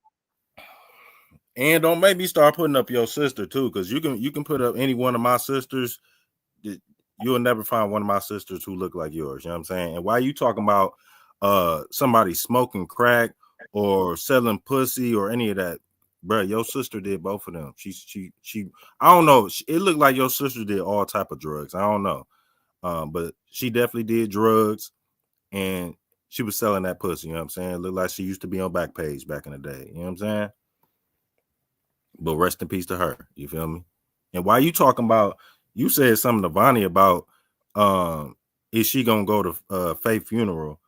[SPEAKER 8] And don't make me start putting up your sister too, because you can put up any one of my sisters. You'll never find one of my sisters who look like yours. You know what I'm saying? And why you talking about somebody smoking crack or selling pussy or any of that, bro? Your sister did both of them. She I don't know. It looked like your sister did all type of drugs. I don't know, but she definitely did drugs. and she was selling that pussy. You know what I'm saying? It looked like she used to be on Backpage back in the day. You know what I'm saying? But rest in peace to her. You feel me? And why you talking about? You said something to Vonnie about is she gonna go to Faith funeral?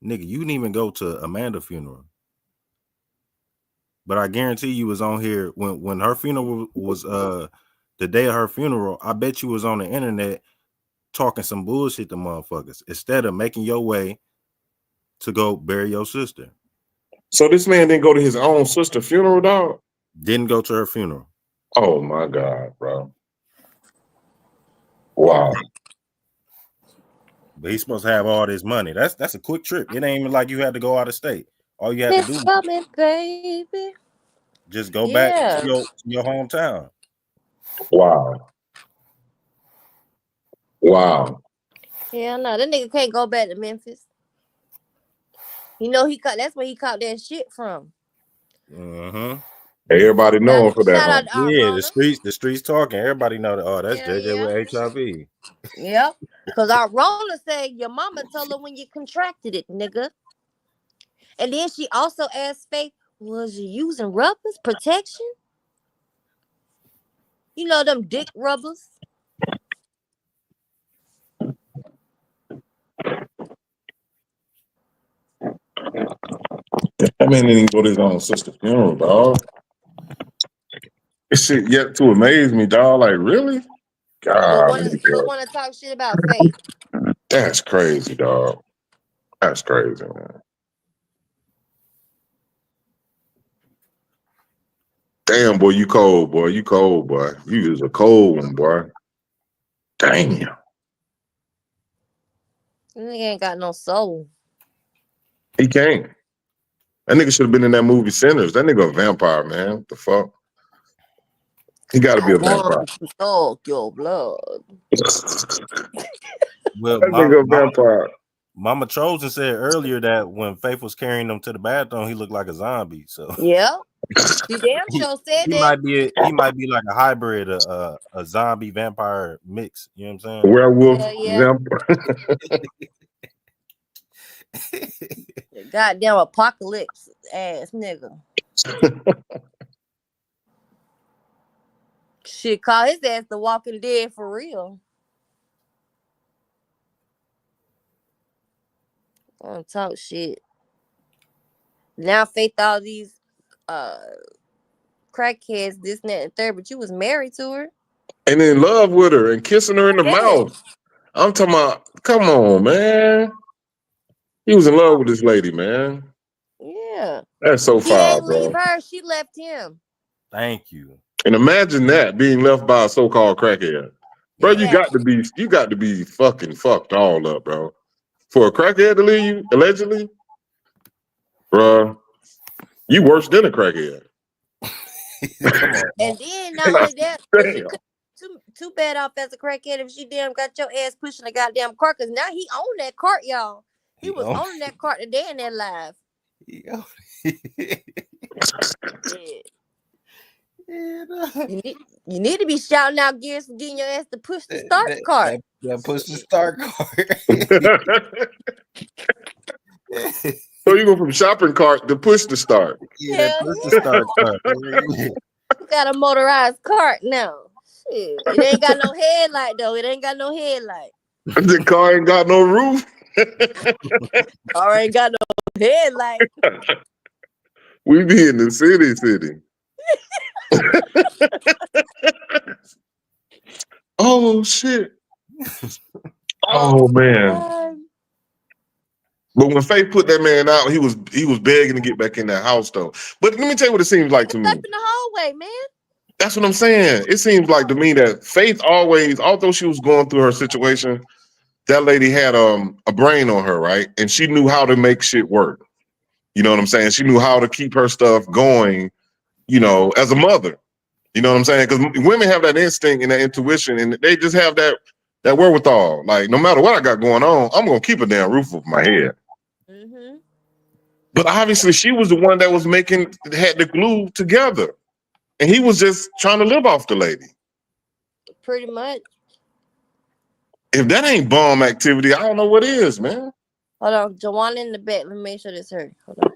[SPEAKER 8] Nigga, you didn't even go to Amanda's funeral. But I guarantee you was on here when her funeral was the day of her funeral. I bet you was on the internet talking some bullshit to motherfuckers instead of making your way to go bury your sister.
[SPEAKER 10] So this man didn't go to his own sister funeral, dog?
[SPEAKER 8] Didn't go to her funeral.
[SPEAKER 10] Oh my God, bro. Wow.
[SPEAKER 8] But he's supposed to have all this money. That's a quick trip. It ain't even like you had to go out of state. All you had to do
[SPEAKER 1] It's coming, baby.
[SPEAKER 8] just go back
[SPEAKER 1] Yeah.
[SPEAKER 8] to your hometown.
[SPEAKER 10] Wow. Wow.
[SPEAKER 1] Yeah, no, that nigga can't go back to Memphis. You know that's where he caught that shit from.
[SPEAKER 8] Mm-hmm.
[SPEAKER 10] Everybody know him for that,
[SPEAKER 1] Shout
[SPEAKER 10] huh?
[SPEAKER 1] out to Aunt
[SPEAKER 8] Yeah,
[SPEAKER 1] Rona.
[SPEAKER 8] the streets talking. Everybody know that. Oh, that's
[SPEAKER 1] Hell
[SPEAKER 8] JJ
[SPEAKER 1] yeah.
[SPEAKER 8] with HIV.
[SPEAKER 1] Yep. Because Aunt Rona said your mama told her when you contracted it, nigga. And then she also asked Faith, was you using rubbers, protection? You know them dick rubbers.
[SPEAKER 10] That man didn't even go to his own sister's funeral, dog. This shit yet to amaze me, dog. Like, really?
[SPEAKER 1] But
[SPEAKER 10] God,
[SPEAKER 1] wanna talk shit about Faith.
[SPEAKER 10] that's crazy, dog. That's crazy, man. Damn, boy, you cold, boy. You cold, boy. You is a cold one, boy. Damn.
[SPEAKER 1] Nigga ain't got no soul.
[SPEAKER 10] He can't. That nigga should have been in that movie Sinners. That nigga a vampire, man. The fuck? He got to be a vampire.
[SPEAKER 1] To suck your blood.
[SPEAKER 8] Well,
[SPEAKER 10] That nigga a vampire.
[SPEAKER 8] Mama Chosen said earlier that when Faith was carrying him to the bathroom, he looked like a zombie. So
[SPEAKER 1] yeah, she damn sure said
[SPEAKER 8] he
[SPEAKER 1] that.
[SPEAKER 8] might be like a hybrid, a zombie vampire mix. You know what I'm saying?
[SPEAKER 10] Werewolf
[SPEAKER 1] Yeah. Goddamn apocalypse ass nigga. Shit, call his ass the Walking Dead for real. Don't talk shit. Now Faith all these crackheads, this, and that, and third, but you was married to her.
[SPEAKER 10] And in love with her and kissing her in the mouth. I'm talking about, come on, man. He was in love with this lady, man.
[SPEAKER 1] Yeah.
[SPEAKER 10] That's so
[SPEAKER 1] He
[SPEAKER 10] far,
[SPEAKER 1] ain't
[SPEAKER 10] bro.
[SPEAKER 1] leave her. She left him.
[SPEAKER 8] Thank you.
[SPEAKER 10] And imagine that being left by a so-called crackhead. Bro, you got to be fucking fucked all up, bro. For a crackhead to leave you, allegedly, bro, you worse than a crackhead.
[SPEAKER 8] Come on.
[SPEAKER 1] And then not only that, but she could too bad off as a crackhead if she damn got your ass pushing a goddamn cart, because now he owned that cart, y'all. He was owning that cart today in that live. Yeah. You need to be shouting out gears for getting your ass to push the start cart.
[SPEAKER 6] That push the start cart.
[SPEAKER 10] So you go from shopping cart to push the start.
[SPEAKER 8] Yeah, push the start cart.
[SPEAKER 1] You got a motorized cart now. Shit. It ain't got no headlight though. It ain't got no headlight.
[SPEAKER 10] The car ain't got no roof.
[SPEAKER 1] Car ain't got no headlight.
[SPEAKER 10] We be in the city. Oh shit. Oh man. But when Faith put that man out, he was begging to get back in that house though. But let me tell you what it seems like to me.
[SPEAKER 1] Up in the hallway, man.
[SPEAKER 10] That's what I'm saying. It seems like to me that Faith always, although she was going through her situation, that lady had a brain on her, right? And she knew how to make shit work. You know what I'm saying? She knew how to keep her stuff going, you know, as a mother. You know what I'm saying? Because women have that instinct and that intuition, and they just have that wherewithal. Like, no matter what I got going on, I'm gonna keep a damn roof over my head.
[SPEAKER 1] Mm-hmm.
[SPEAKER 10] But obviously, she was the one that was had the glue together, and he was just trying to live off the lady.
[SPEAKER 1] Pretty much.
[SPEAKER 10] If that ain't bomb activity, I don't know what is, man.
[SPEAKER 1] Hold on, Joanna in the back. Let me make sure that's her. Hold on.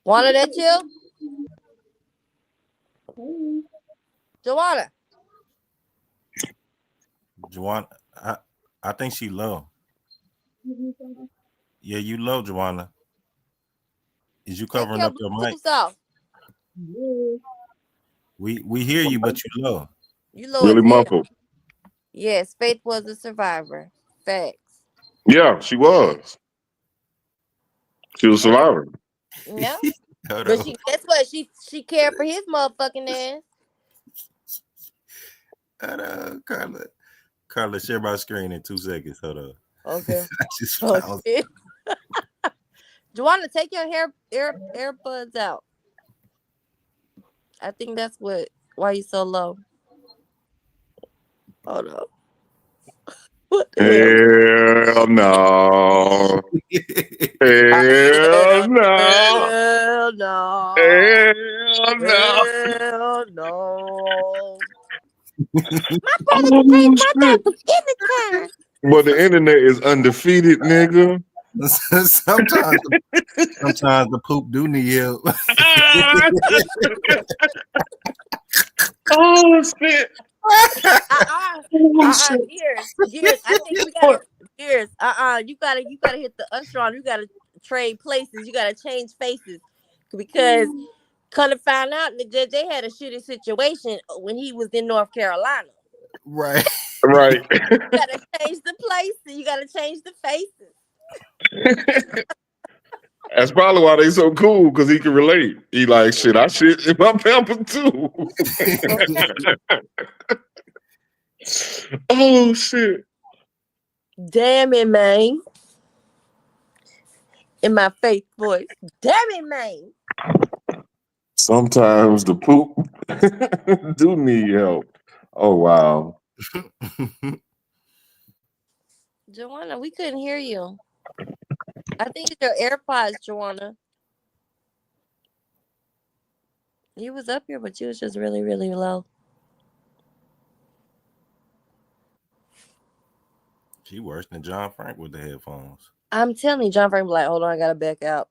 [SPEAKER 1] Wanna that you? Joanna.
[SPEAKER 8] Joanna, I think she low. Yeah, you low, Joanna. Is you
[SPEAKER 1] Take
[SPEAKER 8] covering
[SPEAKER 1] your
[SPEAKER 8] up your mic?
[SPEAKER 1] Bluetooth off.
[SPEAKER 8] We hear you, but you low.
[SPEAKER 1] You low
[SPEAKER 10] Really
[SPEAKER 1] as hell.
[SPEAKER 10] muffled.
[SPEAKER 1] Yes, Faith was a survivor. Facts.
[SPEAKER 10] Yeah, she was. She was a survivor.
[SPEAKER 1] Yeah.
[SPEAKER 8] Hold
[SPEAKER 1] But
[SPEAKER 8] on.
[SPEAKER 1] guess what? She cared for his motherfucking ass.
[SPEAKER 8] Hold on, Carla. Carla, share my screen in 2 seconds. Hold on.
[SPEAKER 1] Okay.
[SPEAKER 8] I just
[SPEAKER 1] Oh
[SPEAKER 8] found.
[SPEAKER 1] shit. Joanna, take your AirPods out. I think that's why you so low. Hold up. What the hell?
[SPEAKER 10] Hell no.
[SPEAKER 1] Hell
[SPEAKER 10] Hell no.
[SPEAKER 1] no.
[SPEAKER 10] Hell no.
[SPEAKER 1] Hell no. My brother can change
[SPEAKER 10] Oh
[SPEAKER 1] my
[SPEAKER 10] shit.
[SPEAKER 1] diapers anytime.
[SPEAKER 10] But the internet is undefeated, nigga.
[SPEAKER 8] sometimes the poop do need help.
[SPEAKER 10] Oh shit.
[SPEAKER 1] Gears. I think we gotta Gears. You gotta hit the usher on. You gotta trade places. You gotta change faces because kind of find out that they had a shitty situation when he was in North Carolina.
[SPEAKER 8] Right.
[SPEAKER 10] Right.
[SPEAKER 1] You gotta change the places. You gotta change the faces.
[SPEAKER 10] That's probably why they so cool, because he can relate. He like, shit, I shit in my pamper too. Oh shit.
[SPEAKER 1] Damn it, man. In my faith voice. Damn it, man.
[SPEAKER 10] Sometimes the poop do need help. Oh wow.
[SPEAKER 1] Joanna, we couldn't hear you. I think it's your AirPods, Joanna. You was up here, but you was just really, really low.
[SPEAKER 8] She worse than John Frank with the headphones.
[SPEAKER 1] I'm telling you, John Frank be like, hold on, I gotta back out.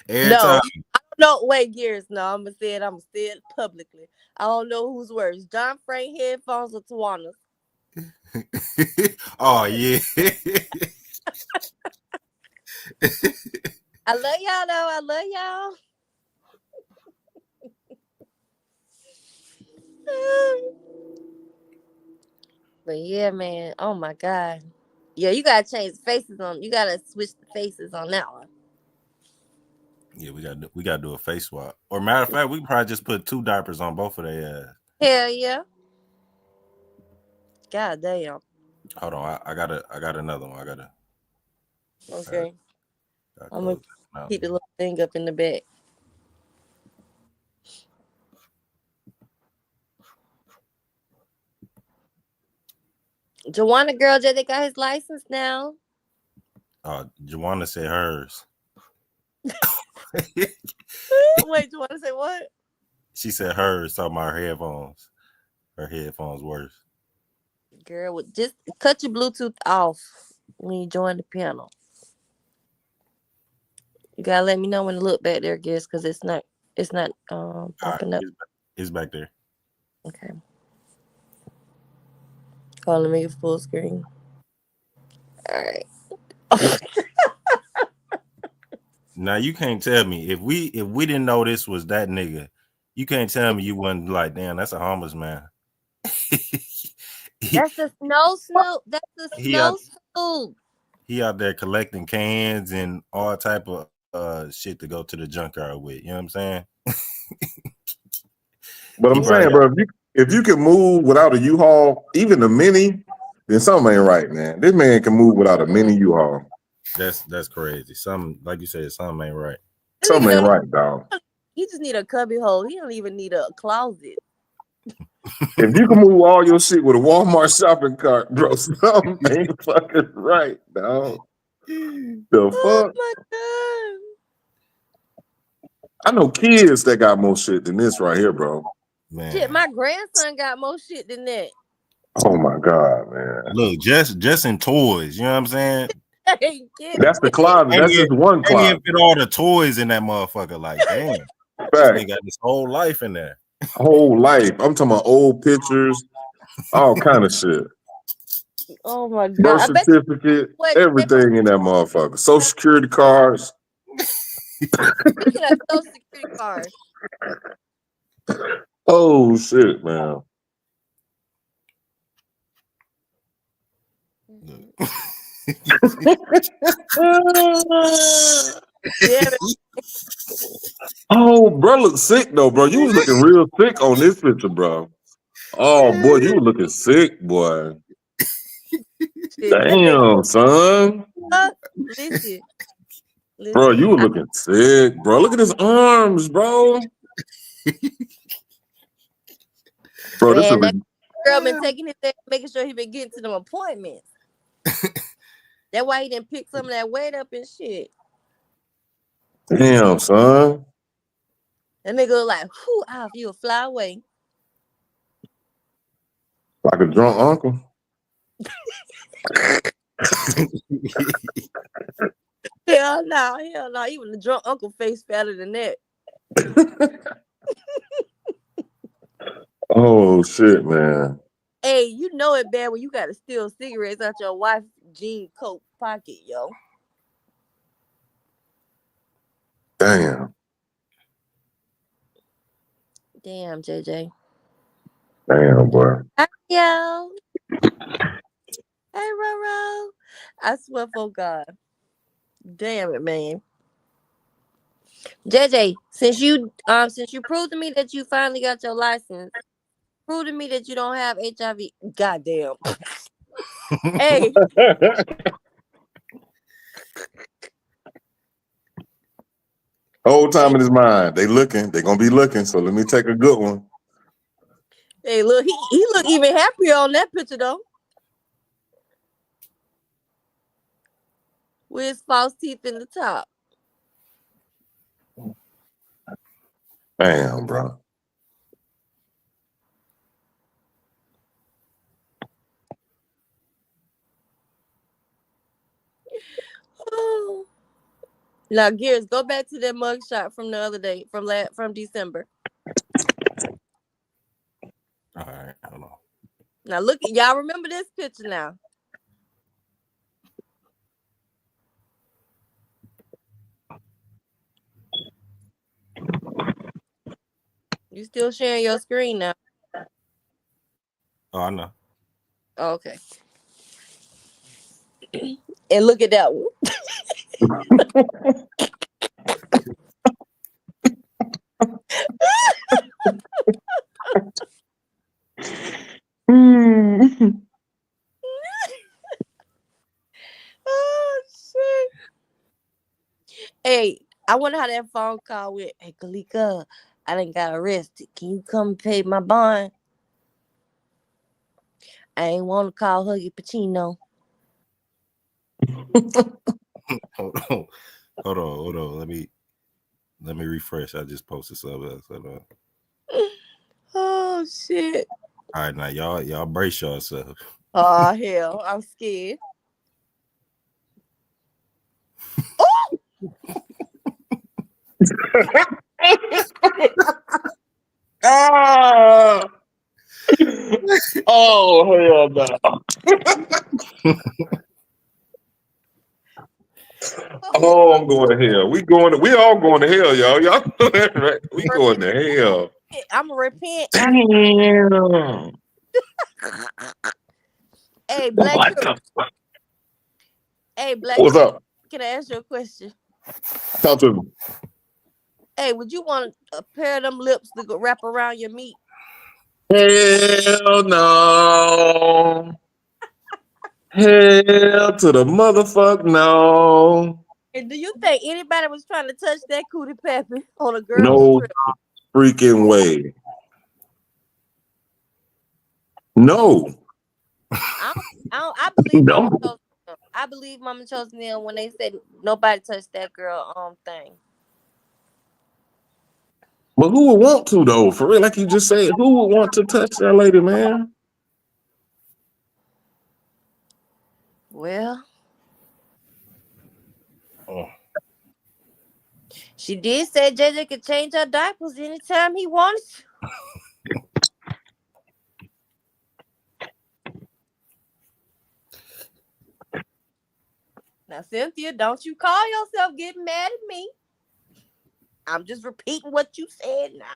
[SPEAKER 8] Every
[SPEAKER 1] No,
[SPEAKER 8] time.
[SPEAKER 1] I don't know. Wait, Gears. No, I'm gonna say it publicly. I don't know who's worse, John Frank headphones or Tawana's.
[SPEAKER 8] Oh yeah.
[SPEAKER 1] I love y'all though. I love y'all. But yeah, man. Oh my God. Yeah, you gotta change the faces on. You gotta switch the faces on that one.
[SPEAKER 8] Yeah, we gotta do a face swap. Or matter of fact, we can probably just put 2 diapers on both of their ass.
[SPEAKER 1] Hell yeah. God damn.
[SPEAKER 8] Hold on, I got another one.
[SPEAKER 1] Okay.
[SPEAKER 8] Gotta
[SPEAKER 1] I'm gonna
[SPEAKER 8] close
[SPEAKER 1] keep the little thing up in the back. Joanna girl, they got his license now.
[SPEAKER 8] Joanna said hers.
[SPEAKER 1] Wait, Joanna say what?
[SPEAKER 8] She said hers, talking about her headphones. Her headphones worse.
[SPEAKER 1] Girl, just cut your Bluetooth off when you join the panel. You gotta let me know when to look back there, guys, because it's not popping up.
[SPEAKER 8] It's back there.
[SPEAKER 1] Okay. Hold on, let me get full screen. All right.
[SPEAKER 8] Now you can't tell me if we didn't know this was that nigga, you can't tell me you wasn't like, damn, that's a homeless man.
[SPEAKER 1] That's the snow Snoop. That's the snow Snoop.
[SPEAKER 8] He out there collecting cans and all type of shit to go to the junkyard with. You know what I'm saying?
[SPEAKER 10] But I'm saying, bro, if you can move without a U-Haul, even a mini, then something ain't right, man. This man can move without a mini U-Haul.
[SPEAKER 8] That's crazy. Something, like you said, something ain't right.
[SPEAKER 10] Something ain't right, dog.
[SPEAKER 1] He just need a cubby hole. He don't even need a closet.
[SPEAKER 10] If you can move all your shit with a Walmart shopping cart, bro, something ain't fucking right, dog. The fuck?
[SPEAKER 1] My God.
[SPEAKER 10] I know kids that got more shit than this right here, bro.
[SPEAKER 8] Man.
[SPEAKER 1] Shit, my grandson got more shit than that.
[SPEAKER 10] Oh my God, man.
[SPEAKER 8] Look, just in toys. You know what I'm saying?
[SPEAKER 10] That's the closet. That's just one
[SPEAKER 8] Can't even
[SPEAKER 10] closet.
[SPEAKER 8] fit all the toys in that motherfucker. Like, damn. This nigga got his whole life in there.
[SPEAKER 10] Whole life. I'm talking about old pictures, all kind of shit.
[SPEAKER 1] Oh my
[SPEAKER 10] Birth
[SPEAKER 1] God.
[SPEAKER 10] certificate, everything in that motherfucker. Social security cards.
[SPEAKER 1] Speaking of Social Security cards.
[SPEAKER 10] Oh shit, man.
[SPEAKER 1] Yeah.
[SPEAKER 10] Oh, bro, look sick though, bro. You was looking real sick on this picture, bro. Oh boy, you were looking sick, boy. Damn, son.
[SPEAKER 1] Listen.
[SPEAKER 10] Bro, you were looking sick, bro. Look at his arms, bro. Bro, this
[SPEAKER 1] Man,
[SPEAKER 10] is
[SPEAKER 1] that girl been taking his time, making sure he been getting to them appointments. That's why he didn't pick some of that weight up and shit.
[SPEAKER 10] damn, son.
[SPEAKER 1] That nigga look like, whew, I'll feel fly away.
[SPEAKER 10] Like a drunk uncle.
[SPEAKER 1] Hell no. Even the drunk uncle face fatter than that.
[SPEAKER 10] Oh shit, man.
[SPEAKER 1] Hey, you know it bad when you gotta steal cigarettes out your wife's jean coat pocket, yo.
[SPEAKER 10] Damn.
[SPEAKER 1] Damn, JJ.
[SPEAKER 10] Damn, boy.
[SPEAKER 1] Hi, yo. Hey, Roro. I swear for God. Damn it, man. JJ, since you proved to me that you finally got your license, prove to me that you don't have HIV. Goddamn. Hey.
[SPEAKER 10] Whole time in his mind, they gonna be looking. So let me take a good one.
[SPEAKER 1] Hey, look, he look even happier on that picture though. With his false teeth in the top.
[SPEAKER 10] Damn, bro.
[SPEAKER 1] Oh. Now, Gears, go back to that mugshot from the other day, from December.
[SPEAKER 8] All right, hold on.
[SPEAKER 1] Now look at y'all. Remember this picture now. You still sharing your screen now?
[SPEAKER 8] Oh, I know.
[SPEAKER 1] Oh, okay. And look at that one. Oh shit. Hey, I wonder how that phone call went. Hey, Kalika, I done got arrested. Can you come pay my bond? I ain't want to call Huggy Pacino.
[SPEAKER 8] Hold on. Let me refresh. I just posted something else. Hold on.
[SPEAKER 1] Oh shit.
[SPEAKER 8] All right, now y'all brace yourself.
[SPEAKER 1] Oh hell, I'm scared. Oh!
[SPEAKER 10] Ah! Oh hell no! Oh, I'm going to hell. We all going to hell, y'all. Y'all know that, right? We going to hell.
[SPEAKER 1] I'm gonna repent.
[SPEAKER 10] Damn.
[SPEAKER 1] Hey, Black.
[SPEAKER 10] What the fuck?
[SPEAKER 1] Hey, Black.
[SPEAKER 10] What's up?
[SPEAKER 1] Can I ask you a question?
[SPEAKER 10] Talk to me.
[SPEAKER 1] Hey, would you want a pair of them lips to go wrap around your meat?
[SPEAKER 10] Hell no. Hell to the motherfucker no.
[SPEAKER 1] And do you think anybody was trying to touch that cootie peppy on a girl's
[SPEAKER 10] No
[SPEAKER 1] trip?
[SPEAKER 10] freaking way. No.
[SPEAKER 1] I believe
[SPEAKER 10] No.
[SPEAKER 1] Mama chose them. I believe Mama chose them when they said nobody touched that girl thing.
[SPEAKER 10] But who would want to though? For real, like you just said, who would want to touch that lady, man?
[SPEAKER 1] Well,
[SPEAKER 8] Oh.
[SPEAKER 1] she did say JJ could change her diapers anytime he wanted to. Now, Cynthia, don't you call yourself getting mad at me. I'm just repeating what you said now.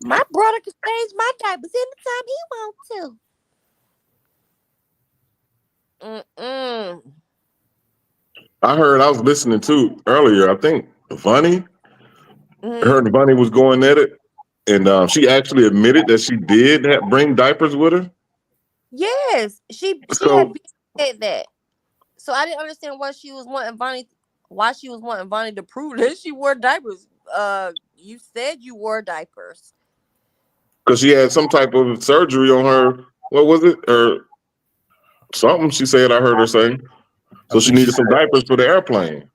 [SPEAKER 1] My brother can change my diapers anytime he wants to.
[SPEAKER 10] I was listening to earlier. I think Vonnie.
[SPEAKER 1] Mm-hmm.
[SPEAKER 10] Her and Vonnie was going at it, and she actually admitted that she did bring diapers with her.
[SPEAKER 1] Yes, she
[SPEAKER 10] So,
[SPEAKER 1] had said that. So I didn't understand why she was wanting Vonnie to prove that she wore diapers. You said you wore diapers.
[SPEAKER 10] because she had some type of surgery on her, what was it, or something? She said I heard her say.
[SPEAKER 8] I
[SPEAKER 10] So she
[SPEAKER 8] think
[SPEAKER 10] needed some diapers for the airplane.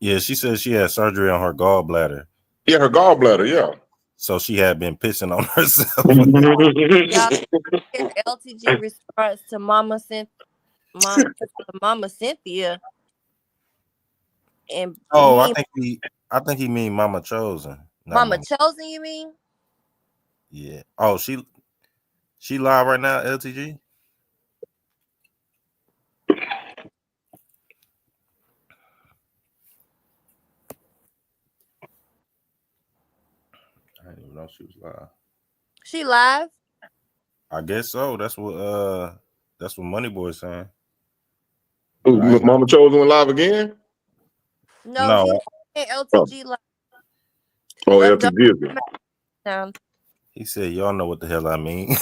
[SPEAKER 8] Yeah, she said she had surgery on her gallbladder.
[SPEAKER 10] Yeah, her gallbladder. Yeah.
[SPEAKER 8] So she had been pissing on herself.
[SPEAKER 1] Y'all, LTG response to Mama Cynthia, and
[SPEAKER 8] Oh,
[SPEAKER 1] he
[SPEAKER 8] I think he mean Mama Chosen.
[SPEAKER 1] Mama Chosen. You mean?
[SPEAKER 8] Yeah. Oh, she live right now, LTG. I didn't even know she was live.
[SPEAKER 1] She live?
[SPEAKER 8] I guess so. That's what Moneyboy's saying.
[SPEAKER 10] Ooh, Mama Chosen went live again?
[SPEAKER 1] No, he's saying LTG live.
[SPEAKER 10] Oh, LTG.
[SPEAKER 8] He said, "Y'all know what the hell I mean."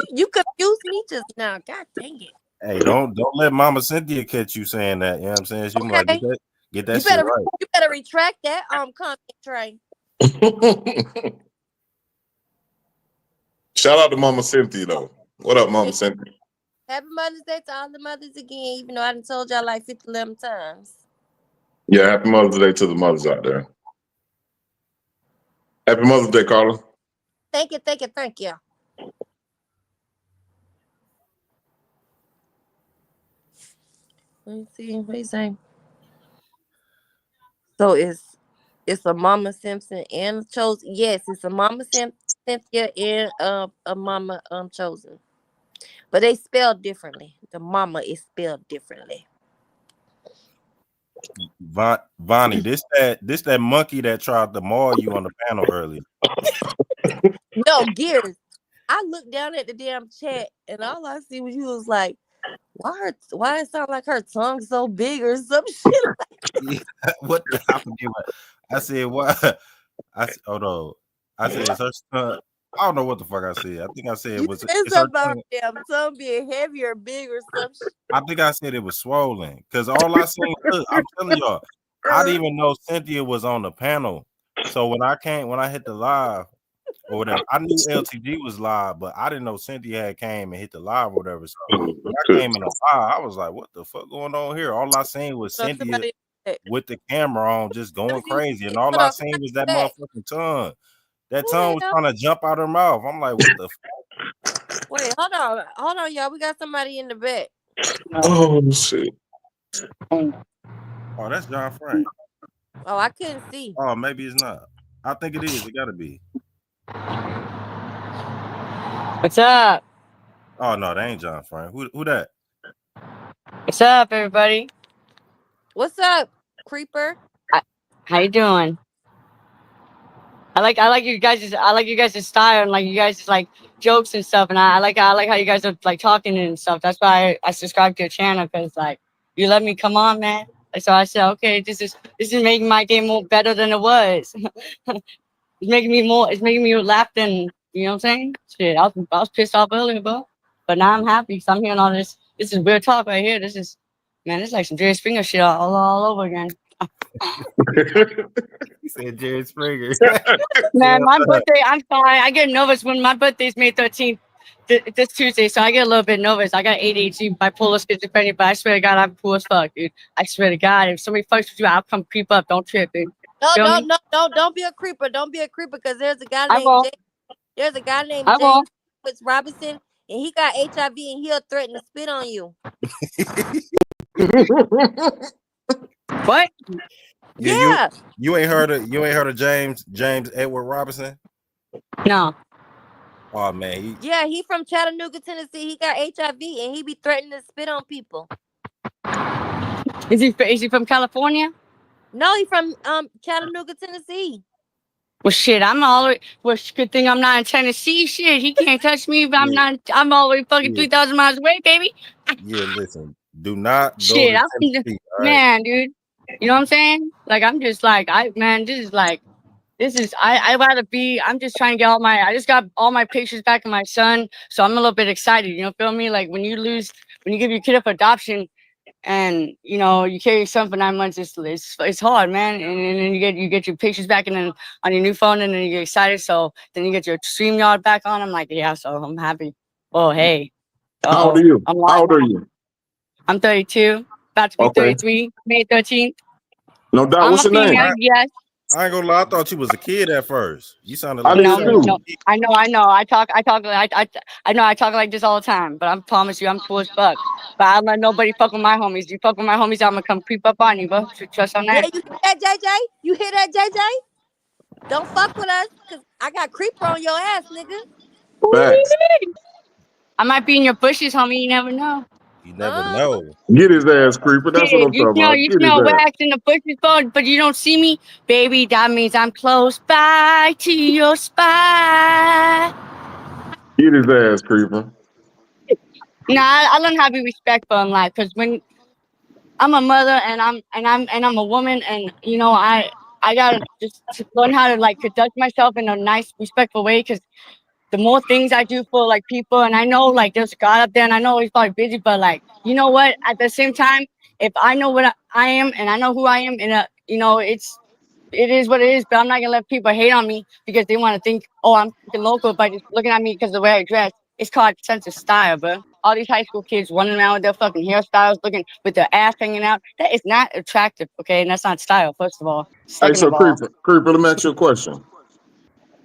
[SPEAKER 1] You confused me just now. God dang it.
[SPEAKER 8] Hey, don't let Mama Cynthia catch you saying that. You know what I'm saying? She might get that shit right.
[SPEAKER 1] You better retract that comment train.
[SPEAKER 10] Shout out to Mama Cynthia though. What up, Mama Cynthia?
[SPEAKER 1] Happy Mother's Day to all the mothers again, even though I done told y'all like 50 times.
[SPEAKER 10] Yeah, happy Mother's Day to the mothers out there. Happy Mother's Day, Carla.
[SPEAKER 1] Thank you. Let me see what he's saying. So it's a Mama Simpson and Chosen. Yes, it's a Mama Cynthia and a Mama Chosen, but they spelled differently. The Mama is spelled differently.
[SPEAKER 8] Vonnie, this that monkey that tried to maul you on the panel earlier.
[SPEAKER 1] No, Gears. I looked down at the damn chat and all I see was you was like, why it sound like her tongue so big or some shit like that?
[SPEAKER 8] What the I said what? Hold on. I said it's her tongue. I don't know what the fuck I said. I think I said it's her
[SPEAKER 1] about her damn tongue being heavy or big or some shit.
[SPEAKER 8] I think I said it was swollen because all I seen. Look, I'm telling y'all, I didn't even know Cynthia was on the panel. So when I hit the live or whatever, I knew LTG was live, but I didn't know Cynthia had came and hit the live or whatever. So when I came in the live, I was like, "What the fuck going on here?" All I seen was Cynthia with the camera on, just going crazy, and all I seen was that motherfucking tongue. That tongue was trying to jump out her mouth. I'm like, "What the?"
[SPEAKER 1] Wait, hold on, y'all. We got somebody in the back.
[SPEAKER 10] Oh shit!
[SPEAKER 8] Oh, that's John Frank.
[SPEAKER 1] Oh, I couldn't see.
[SPEAKER 8] Oh, maybe it's not. I think it is. It gotta be.
[SPEAKER 15] What's up?
[SPEAKER 8] Oh no, that ain't John Frank. Who that?
[SPEAKER 15] What's up, everybody?
[SPEAKER 1] What's up, Creeper?
[SPEAKER 15] How you doing? I like you guys' style and like you guys' like jokes and stuff, and I like how you guys are like talking and stuff. That's why I subscribed to your channel, because like you let me come on, man. So I said, okay, this is making my game more better than it was. It's making me laugh than, you know what I'm saying? Shit, I was pissed off earlier, but now I'm happy because I'm hearing all this. This is real talk right here. This is, man, it's like some Jerry Springer shit all over again.
[SPEAKER 8] He said Jerry Springer.
[SPEAKER 15] Man, my birthday, I'm sorry. I get nervous when my birthday's May 13th, this Tuesday, so I get a little bit nervous. I got ADHD, bipolar, schizophrenia, but I swear to God, I'm cool as fuck, dude. I swear to God, if somebody fucks with you, I'll come creep up. Don't trip, dude.
[SPEAKER 1] No, don't be a creeper. Don't be a creeper, because there's a guy named James Robinson, and he got HIV, and he'll threaten to spit on you.
[SPEAKER 15] What?
[SPEAKER 1] Yeah.
[SPEAKER 8] You ain't heard of James Edward Robinson?
[SPEAKER 15] No.
[SPEAKER 8] Oh man,
[SPEAKER 1] He from Chattanooga, Tennessee. He got HIV, and he be threatening to spit on people.
[SPEAKER 15] Is he from California?
[SPEAKER 1] No, he from Chattanooga, Tennessee.
[SPEAKER 15] Well, shit, I'm all the way. Well, good thing I'm not in Tennessee. Shit, he can't touch me. But I'm all the way fucking 3,000 miles away, baby.
[SPEAKER 8] Yeah, listen. Do not go
[SPEAKER 15] Shit,
[SPEAKER 8] to
[SPEAKER 15] I'm just,
[SPEAKER 8] Tennessee. All right.
[SPEAKER 15] man, dude. You know what I'm saying? Like, I'm just like, I'd rather be, I'm just trying to get I just got all my pictures back of my son. So I'm a little bit excited. You know, feel me? Like when you give your kid up for adoption and, you know, you carry your son for 9 months, it's hard, man. And then you get your pictures back and then on your new phone and then you get excited. So then you get your StreamYard back on. I'm like, yeah, so I'm happy. Oh, hey.
[SPEAKER 10] How old are you? How old are you?
[SPEAKER 15] I'm 32, about to be 33, May 13th.
[SPEAKER 10] No doubt.
[SPEAKER 15] I'm
[SPEAKER 10] What's
[SPEAKER 15] a
[SPEAKER 10] your name?
[SPEAKER 15] female, yes.
[SPEAKER 8] I ain't gonna lie. I thought you was a kid at first. You sounded
[SPEAKER 10] I
[SPEAKER 8] like
[SPEAKER 10] did too.
[SPEAKER 15] No. I know. I talk like this all the time, but I promise you, I'm cool as fuck. But I don't let nobody fuck with my homies. You fuck with my homies, I'm gonna come creep up on you, bro. Trust on
[SPEAKER 1] Yeah,
[SPEAKER 15] that.
[SPEAKER 1] you hear that, JJ? You hear that, JJ? Don't fuck with us, cause I got creeper on your ass, nigga.
[SPEAKER 10] Facts.
[SPEAKER 15] I might be in your bushes, homie. You never know.
[SPEAKER 8] You never know.
[SPEAKER 10] Get his ass, creeper. That's what
[SPEAKER 15] Kid,
[SPEAKER 10] I'm talking about.
[SPEAKER 15] you
[SPEAKER 10] Get his
[SPEAKER 15] smell
[SPEAKER 10] ass.
[SPEAKER 15] wax in the bushes, but you don't see me, baby. That means I'm close by to your spot.
[SPEAKER 10] Get his ass, creeper.
[SPEAKER 15] Nah, I learned how to be respectful in life, cause when I'm a mother and I'm a woman, and you know I gotta just learn how to like conduct myself in a nice, respectful way, cause the more things I do for like people, and I know like there's God up there, and I know he's probably busy, but like you know what? At the same time, if I know what I am and I know who I am, and you know it is what it is, but I'm not gonna let people hate on me because they want to think, oh, I'm fucking local by just looking at me because of the way I dress. It's called sense of style, bro. All these high school kids running around with their fucking hairstyles, looking with their ass hanging out. That is not attractive, okay? And that's not style, first of all.
[SPEAKER 10] Hey,
[SPEAKER 15] Second
[SPEAKER 10] so
[SPEAKER 15] of all,
[SPEAKER 10] creeper, let me ask you a question.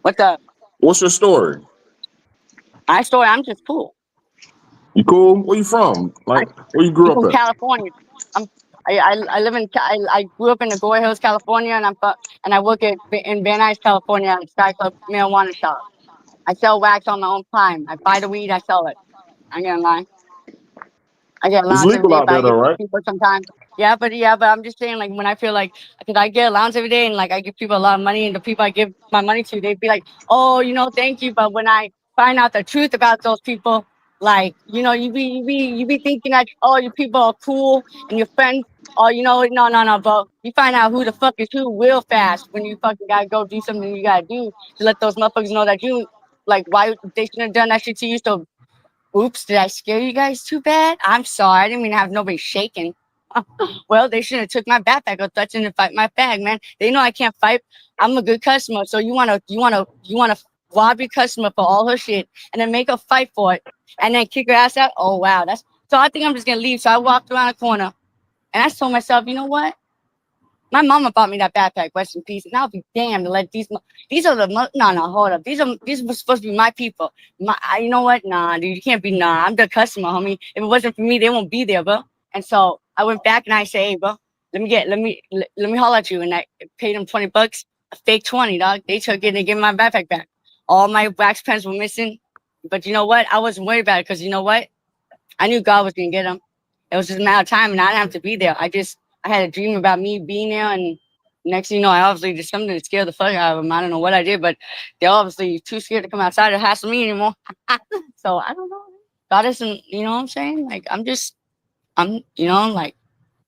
[SPEAKER 15] what's up?
[SPEAKER 10] What's your story?
[SPEAKER 15] My story, I'm just cool.
[SPEAKER 10] You cool? Where you from? Like, where you grew
[SPEAKER 15] I'm
[SPEAKER 10] up
[SPEAKER 15] from
[SPEAKER 10] at?
[SPEAKER 15] California. I live in I grew up in the Goy Hills, California, and I work in Van Nuys, California, at a Sky Club marijuana shop. I sell wax on my own time. I buy the weed, I sell it. I ain't gonna lie. I get
[SPEAKER 10] It's
[SPEAKER 15] allowance every
[SPEAKER 10] legal
[SPEAKER 15] day,
[SPEAKER 10] out
[SPEAKER 15] but I
[SPEAKER 10] there, though,
[SPEAKER 15] give
[SPEAKER 10] right?
[SPEAKER 15] people sometimes. But I'm just saying, like when I feel like, because I get allowance every day, and like I give people a lot of money, and the people I give my money to, they'd be like, "Oh, you know, thank you." But when I find out the truth about those people, like you know, you be thinking like, "Oh, you people are cool and your friends." Oh, you know, no, bro. You find out who the fuck is who real fast when you fucking gotta go do something you gotta do to let those motherfuckers know that you like why they shouldn't have done that shit to you. So oops, did I scare you guys too bad? I'm sorry. I didn't mean to have nobody shaking. Well, they shouldn't have took my backpack or threatened to fight my bag, man. They know I can't fight. I'm a good customer. So you wanna rob your customer for all her shit and then make her fight for it and then kick her ass out? Oh wow. So I think I'm just gonna leave. So I walked around the corner and I told myself, you know what? My mama bought me that backpack, rest in peace, and I'll be damned to let these are the no, hold up, these were supposed to be my people. You know what? Nah, dude, you can't be I'm the customer, homie. If it wasn't for me, they won't be there, bro. And so I went back and I said, hey, bro, let me holler at you, and I paid them $20, a fake 20, dog. They took it and they gave me my backpack back. All my wax pens were missing, but you know what? I wasn't worried about it because you know what? I knew God was gonna get them. It was just a matter of time, and I didn't have to be there. I had a dream about me being there, and next thing you know, I obviously did something to scare the fuck out of them. I don't know what I did, but they're obviously too scared to come outside and hassle me anymore. So I don't know. God isn't, you know what I'm saying? Like you know, like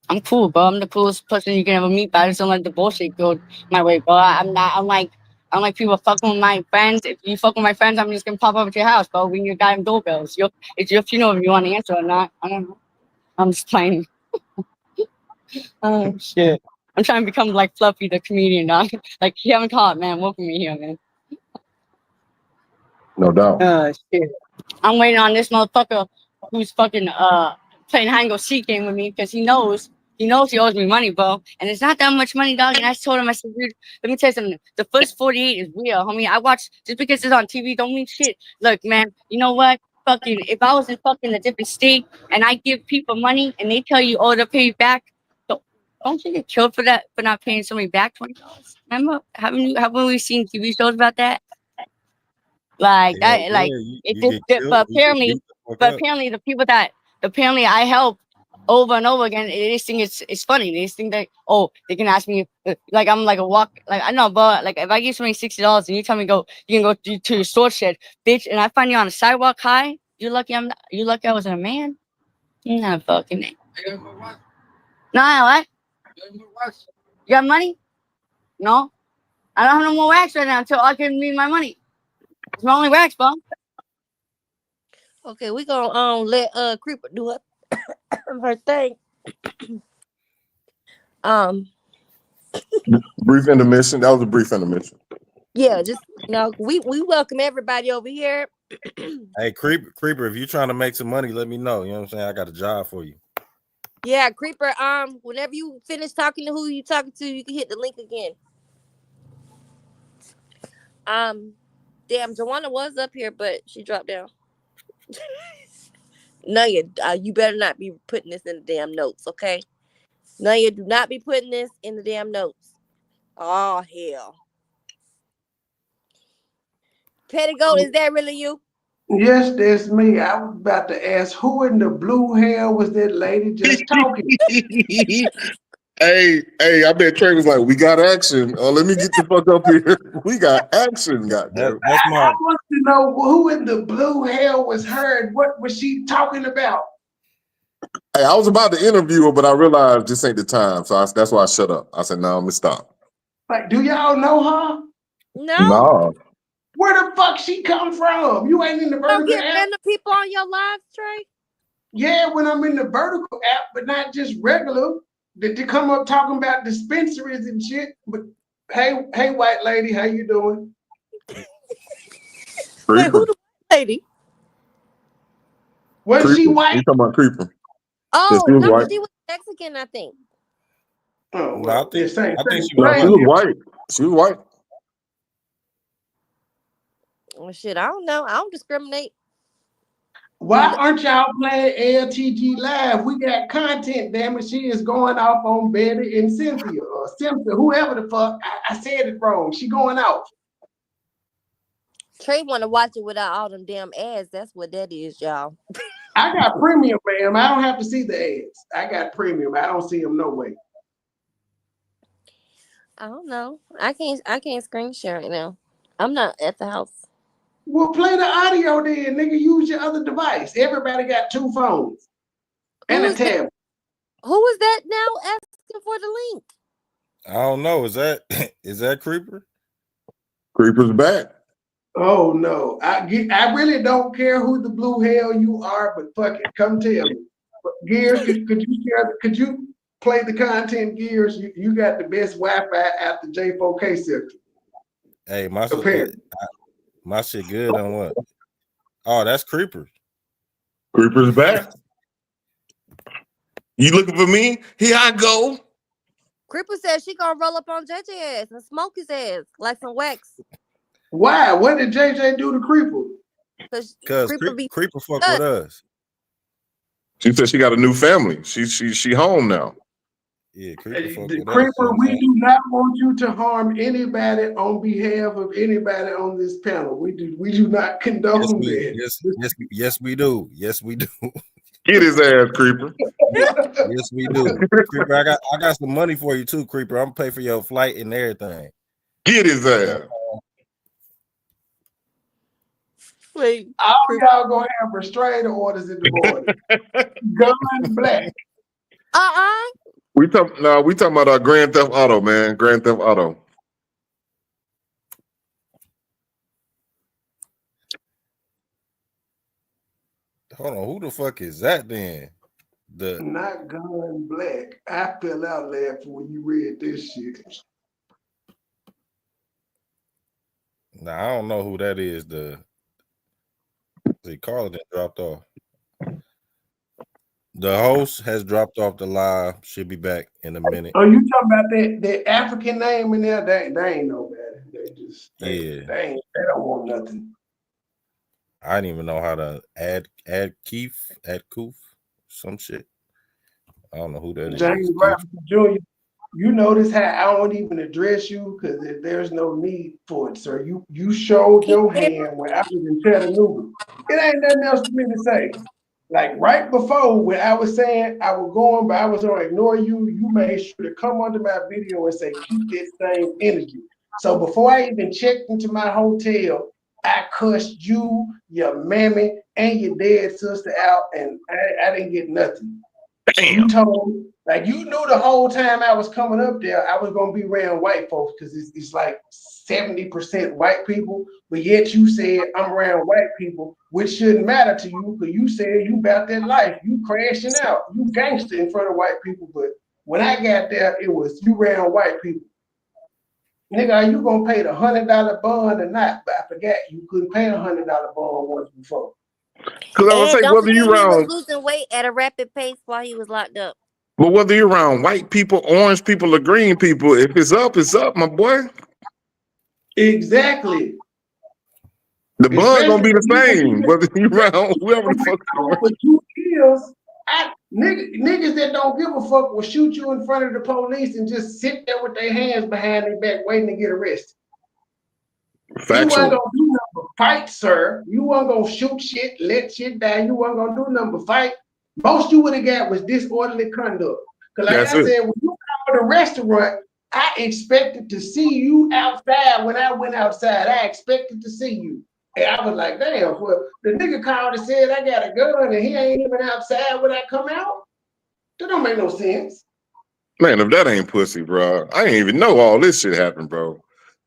[SPEAKER 15] I'm cool, bro. I'm the coolest person you can ever meet, but I just don't let the bullshit go my way, bro. I'm like people fucking with my friends. If you fuck with my friends, I'm just gonna pop up at your house, bro. Ring your goddamn doorbells. It's your funeral if you want to answer or not. I don't know. I'm just playing. Oh shit. I'm trying to become like Fluffy the comedian, dog. Like Kevin Hart, man. Welcome me here, man.
[SPEAKER 10] No doubt.
[SPEAKER 15] Shit. I'm waiting on this motherfucker who's fucking playing hide and go seek game with me because he knows he owes me money, bro. And it's not that much money, dog. And I told him, I said, dude, let me tell you something. The first 48 is real, homie. I watch just because it's on TV don't mean shit. Look, man, you know what? was in fucking a different state and I give people money and they tell you, oh, they'll pay you back, don't you get killed for that, for not paying somebody back $20? Remember, haven't we seen TV shows about that? Like
[SPEAKER 8] Hell
[SPEAKER 15] that,
[SPEAKER 8] yeah,
[SPEAKER 15] like
[SPEAKER 8] you get killed.
[SPEAKER 15] but
[SPEAKER 8] You get beat the fuck up.
[SPEAKER 15] apparently the people that apparently I help over and over again, they just think it's funny. They just think that, oh, they can ask me like I'm like a walk, like I know, but like if I give somebody $60 and you tell me you can go to your store shed, bitch, and I find you on the sidewalk high, you lucky I wasn't a man. You're not fucking it. Nah, what? You got money? No, I don't have no more wax right now until I can need my money. It's my only wax, bro.
[SPEAKER 1] Okay, we gonna let Creeper do it her thing.
[SPEAKER 10] Brief intermission. That was a brief intermission.
[SPEAKER 1] Yeah, just we welcome everybody over here.
[SPEAKER 8] Hey, Creeper, if you're trying to make some money, let me know. You know what I'm saying? I got a job for you.
[SPEAKER 1] Yeah, Creeper. Whenever you finish talking to who you talking to, you can hit the link again. Damn, Joanna was up here, but she dropped down. No, you better not be putting this in the damn notes, okay? No, you do not be putting this in the damn notes. Oh hell. Petticoat, is that really you?
[SPEAKER 4] Yes, that's me. I was about to ask, who in the blue hell was that lady just talking?
[SPEAKER 10] Hey, I bet Trey was like, we got action. Oh, let me get the fuck up here. We got action, goddamn.
[SPEAKER 8] That's
[SPEAKER 4] I
[SPEAKER 8] my.
[SPEAKER 4] want to know who in the blue hell was heard. What was she talking about?
[SPEAKER 10] Hey, I was about to interview her, but I realized this ain't the time. So that's why I shut up. I said, no, I'm going to stop.
[SPEAKER 4] Like, do y'all know her?
[SPEAKER 1] No.
[SPEAKER 10] Nah.
[SPEAKER 4] Where the fuck she come from? You ain't in the
[SPEAKER 1] Don't
[SPEAKER 4] vertical
[SPEAKER 1] get
[SPEAKER 4] app?
[SPEAKER 1] random people on your lives, Trey.
[SPEAKER 4] Yeah, when I'm in the vertical app, but not just regular. They come up talking about dispensaries and shit. But hey, white lady, how you doing?
[SPEAKER 1] Wait, who the lady?
[SPEAKER 4] Was she white?
[SPEAKER 10] You talking about Creeper?
[SPEAKER 1] Oh,
[SPEAKER 10] she was
[SPEAKER 1] no,
[SPEAKER 10] white.
[SPEAKER 1] she was Mexican, I think.
[SPEAKER 4] Oh,
[SPEAKER 8] No, I think she was
[SPEAKER 10] No, she
[SPEAKER 8] white.
[SPEAKER 10] was white. She was white.
[SPEAKER 1] Well, shit, I don't know. I don't discriminate.
[SPEAKER 4] Why aren't y'all playing LTG Live? We got content, damn it. She is going off on Betty and Cynthia or Cynthia, whoever the fuck. I said it wrong. She going off.
[SPEAKER 1] Trey want to watch it without all them damn ads. That's what that is, y'all.
[SPEAKER 4] I got premium, ma'am. I don't have to see the ads. I got premium. I don't see them no way.
[SPEAKER 1] I don't know. I can't screen share right now. I'm not at the house.
[SPEAKER 4] Well, play the audio then, nigga. Use your other device. Everybody got 2 phones and a tablet.
[SPEAKER 1] Who is that now asking for the link?
[SPEAKER 8] I don't know. Is that Creeper?
[SPEAKER 10] Creeper's back.
[SPEAKER 4] Oh no, I really don't care who the blue hell you are, but fuck it, come tell me. But Gears, could you play the content, Gears? You got the best Wi-Fi at the J4K sector.
[SPEAKER 8] Hey, my shit good on what? Oh, that's Creeper.
[SPEAKER 10] Creeper's back. You looking for me? Here I go.
[SPEAKER 1] Creeper says she gonna roll up on JJ ass and smoke his ass like some wax.
[SPEAKER 4] Why? What did JJ do to Creeper?
[SPEAKER 8] Because Creeper fuck with us.
[SPEAKER 10] She said she got a new family. She home now.
[SPEAKER 8] Yeah, Creeper fuck with
[SPEAKER 4] Creeper,
[SPEAKER 8] us.
[SPEAKER 4] we do not want you to harm anybody on behalf of anybody on this panel. We do not condone that.
[SPEAKER 8] Yes, we do. Yes, we do.
[SPEAKER 10] Get his ass, Creeper.
[SPEAKER 8] Yes, we do. Creeper, I got some money for you too, Creeper. I'm gonna pay for your flight and everything.
[SPEAKER 10] Get his ass.
[SPEAKER 1] Wait,
[SPEAKER 4] all y'all gonna have restraining orders in the morning. Gun black.
[SPEAKER 10] We talking about our Grand Theft Auto, man. Grand Theft Auto.
[SPEAKER 8] Hold on, who the fuck is that then?
[SPEAKER 4] Not Gun Black. I fell out laughing when you read this shit.
[SPEAKER 8] Nah, I don't know who that is. The caller that dropped off. The host has dropped off the live. Should be back in a minute.
[SPEAKER 4] Oh, you talking about that African name in there? They ain't nobody. They don't want nothing.
[SPEAKER 8] I didn't even know how to add Koof, some shit. I don't know who that is.
[SPEAKER 4] James Robinson Jr., you notice how I don't even address you because there's no need for it, sir. You showed your hand when I was in Chattanooga. It ain't nothing else for me to say. Like right before when I was saying I was going, but I was gonna ignore you, you made sure to come onto my video and say, keep this same energy. So before I even checked into my hotel, I cussed you, your mammy, and your dead sister out, and I didn't get nothing.
[SPEAKER 10] Damn.
[SPEAKER 4] You told me, like you knew the whole time I was coming up there, I was gonna be around white folks because it's like 70% white people, but yet you said I'm around white people, which shouldn't matter to you because you said you about that life, you crashing out, you gangster in front of white people. But when I got there, it was you around white people. Nigga, are you gonna pay the $100 bond or not? But I forgot you couldn't pay $100 bond once before.
[SPEAKER 10] Because I would
[SPEAKER 1] And
[SPEAKER 10] say,
[SPEAKER 1] don't
[SPEAKER 10] whether
[SPEAKER 1] forget
[SPEAKER 10] you're
[SPEAKER 1] he was
[SPEAKER 10] around,
[SPEAKER 1] losing weight at a rapid pace while he was locked up.
[SPEAKER 10] but whether you're around white people, orange people, or green people, if it's up, my boy.
[SPEAKER 4] Exactly.
[SPEAKER 10] The bun gonna
[SPEAKER 4] Especially
[SPEAKER 10] be the
[SPEAKER 4] when
[SPEAKER 10] same, whether you around whoever the fuck you around.
[SPEAKER 4] for 2 years, niggas that don't give a fuck will shoot you in front of the police and just sit there with their hands behind their back waiting to get arrested. You weren't
[SPEAKER 10] Factual.
[SPEAKER 4] gonna do nothing but fight, sir. You weren't gonna shoot shit, let shit die. You weren't gonna do nothing but fight. Most you would have got was disorderly conduct. Cause like
[SPEAKER 10] That's
[SPEAKER 4] I
[SPEAKER 10] it.
[SPEAKER 4] said, when you come to the restaurant, I expected to see you outside. When I went outside, I expected to see you. And I was like, damn, well, the nigga called and said I got a gun and he ain't even outside when I come out. That don't make no sense.
[SPEAKER 10] Man, if that ain't pussy, bro, I ain't even know all this shit happened, bro.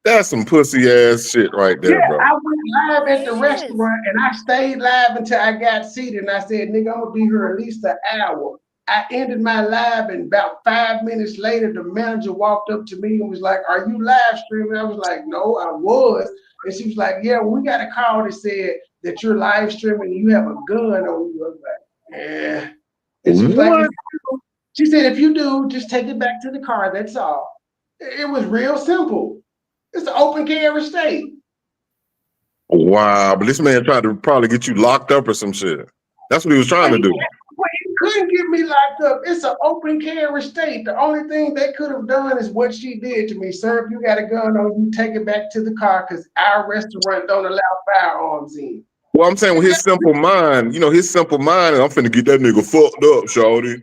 [SPEAKER 10] That's some pussy ass shit right
[SPEAKER 4] Yeah,
[SPEAKER 10] there, bro.
[SPEAKER 4] I went live at the
[SPEAKER 1] Yes.
[SPEAKER 4] restaurant and I stayed live until I got seated. And I said, nigga, I'm gonna be here at least an hour. I ended my live and about 5 minutes later, the manager walked up to me and was like, are you live streaming? I was like, no, I was. And she was like, yeah, we got a call that said that you're live streaming and you have a gun on you. I was like, yeah. And she was like,
[SPEAKER 10] What?
[SPEAKER 4] she said, if you do, just take it back to the car. That's all. It was real simple. It's an open carry state.
[SPEAKER 10] Wow, but this man tried to probably get you locked up or some shit. That's what he was trying to do.
[SPEAKER 4] He couldn't get me locked up. It's an open carry state. The only thing they could have done is what she did to me. Sir, if you got a gun on you, take it back to the car because our restaurant don't allow firearms in.
[SPEAKER 10] Well, I'm saying with his simple mind, his simple mind, I'm finna get that nigga fucked up, shawty.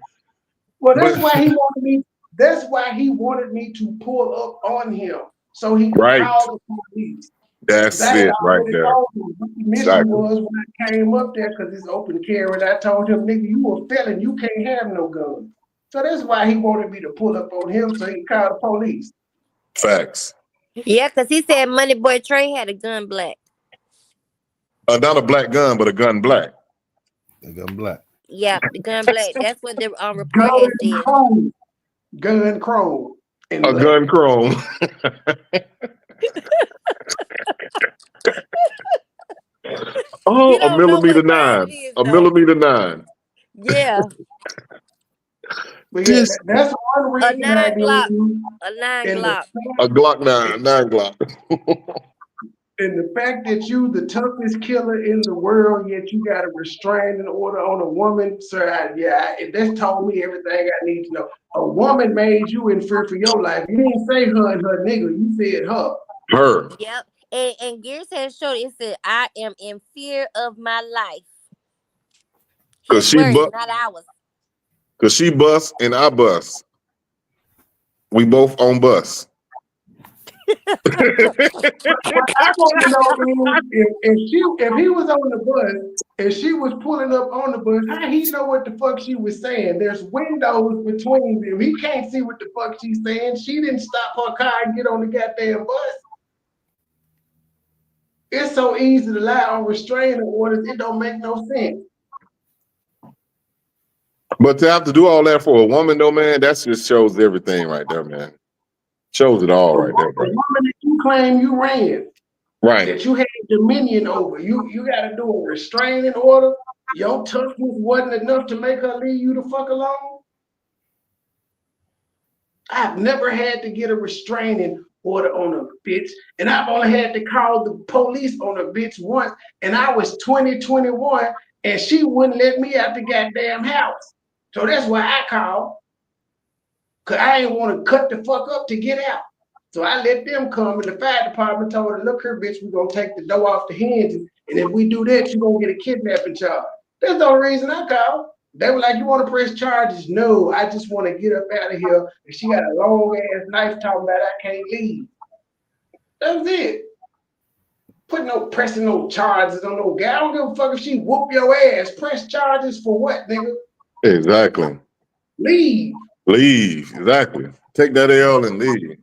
[SPEAKER 4] Well,
[SPEAKER 10] But
[SPEAKER 4] that's why he wanted me. That's why he wanted me to pull up on him so he could
[SPEAKER 10] right,
[SPEAKER 4] call the police.
[SPEAKER 10] that's
[SPEAKER 4] I had
[SPEAKER 10] it right
[SPEAKER 4] already
[SPEAKER 10] there.
[SPEAKER 4] told him what the mission
[SPEAKER 10] Exactly.
[SPEAKER 4] was when I came up there because it's open carry. And I told him, nigga, you a felon. You can't have no gun. So that's why he wanted me to pull up on him so he could call the police.
[SPEAKER 10] Facts.
[SPEAKER 1] Yeah, because he said Money Boy Trey had a gun black.
[SPEAKER 10] Not a black gun, but a gun black.
[SPEAKER 8] A gun black.
[SPEAKER 1] Yeah, the gun black. That's what the report
[SPEAKER 4] Gun
[SPEAKER 1] had said.
[SPEAKER 4] chrome. Gun chrome.
[SPEAKER 10] A gun chrome.
[SPEAKER 1] You
[SPEAKER 10] A
[SPEAKER 1] don't know
[SPEAKER 10] millimeter
[SPEAKER 1] what kind
[SPEAKER 10] nine.
[SPEAKER 1] it is,
[SPEAKER 10] A
[SPEAKER 1] though.
[SPEAKER 10] millimeter 9.
[SPEAKER 1] Yeah.
[SPEAKER 4] But yeah, that's one
[SPEAKER 1] A
[SPEAKER 4] reason I
[SPEAKER 1] 9
[SPEAKER 4] didn't
[SPEAKER 1] Glock.
[SPEAKER 4] use
[SPEAKER 1] A 9
[SPEAKER 4] and
[SPEAKER 1] Glock.
[SPEAKER 10] A Glock 9 Glock.
[SPEAKER 4] and the fact that you the toughest killer in the world, yet you got a restraining order on a woman, sir. That's told me everything I need to know. A woman made you in fear for your life. You didn't say her and her nigga. You said her.
[SPEAKER 10] Her.
[SPEAKER 1] Yep. And Gears had showed it said, I am in fear of my life. His words, not ours.
[SPEAKER 10] Cause she bust and I bust. We both on bus.
[SPEAKER 4] What I want to know is if he was on the bus and she was pulling up on the bus, how he know what the fuck she was saying? There's windows between them. He can't see what the fuck she's saying. She didn't stop her car and get on the goddamn bus. It's so easy to lie on restraining orders. It don't make no sense.
[SPEAKER 10] But to have to do all that for a woman, though, man, that just shows everything right there, man. Shows it all right there,
[SPEAKER 4] The
[SPEAKER 10] bro.
[SPEAKER 4] woman that you claim you ran,
[SPEAKER 10] Right.
[SPEAKER 4] that you had dominion over, you got to do a restraining order. Your toughness wasn't enough to make her leave you the fuck alone. I've never had to get a restraining order on a bitch, and I've only had to call the police on a bitch once, and I was 21, and she wouldn't let me out the goddamn house. So that's why I called, because I didn't want to cut the fuck up to get out. So I let them come, and the fire department told her, look here, bitch, we're going to take the door off the hinges, and if we do that, you're going to get a kidnapping charge. That's the only reason I called. They were like, you want to press charges? No, I just want to get up out of here. And she got a long-ass knife talking about I can't leave. That was it. Pressing no charges on no guy. I don't give a fuck if she whoop your ass. Press charges for what, nigga?
[SPEAKER 10] Exactly.
[SPEAKER 4] Leave.
[SPEAKER 10] Leave. Exactly. Take that L and leave.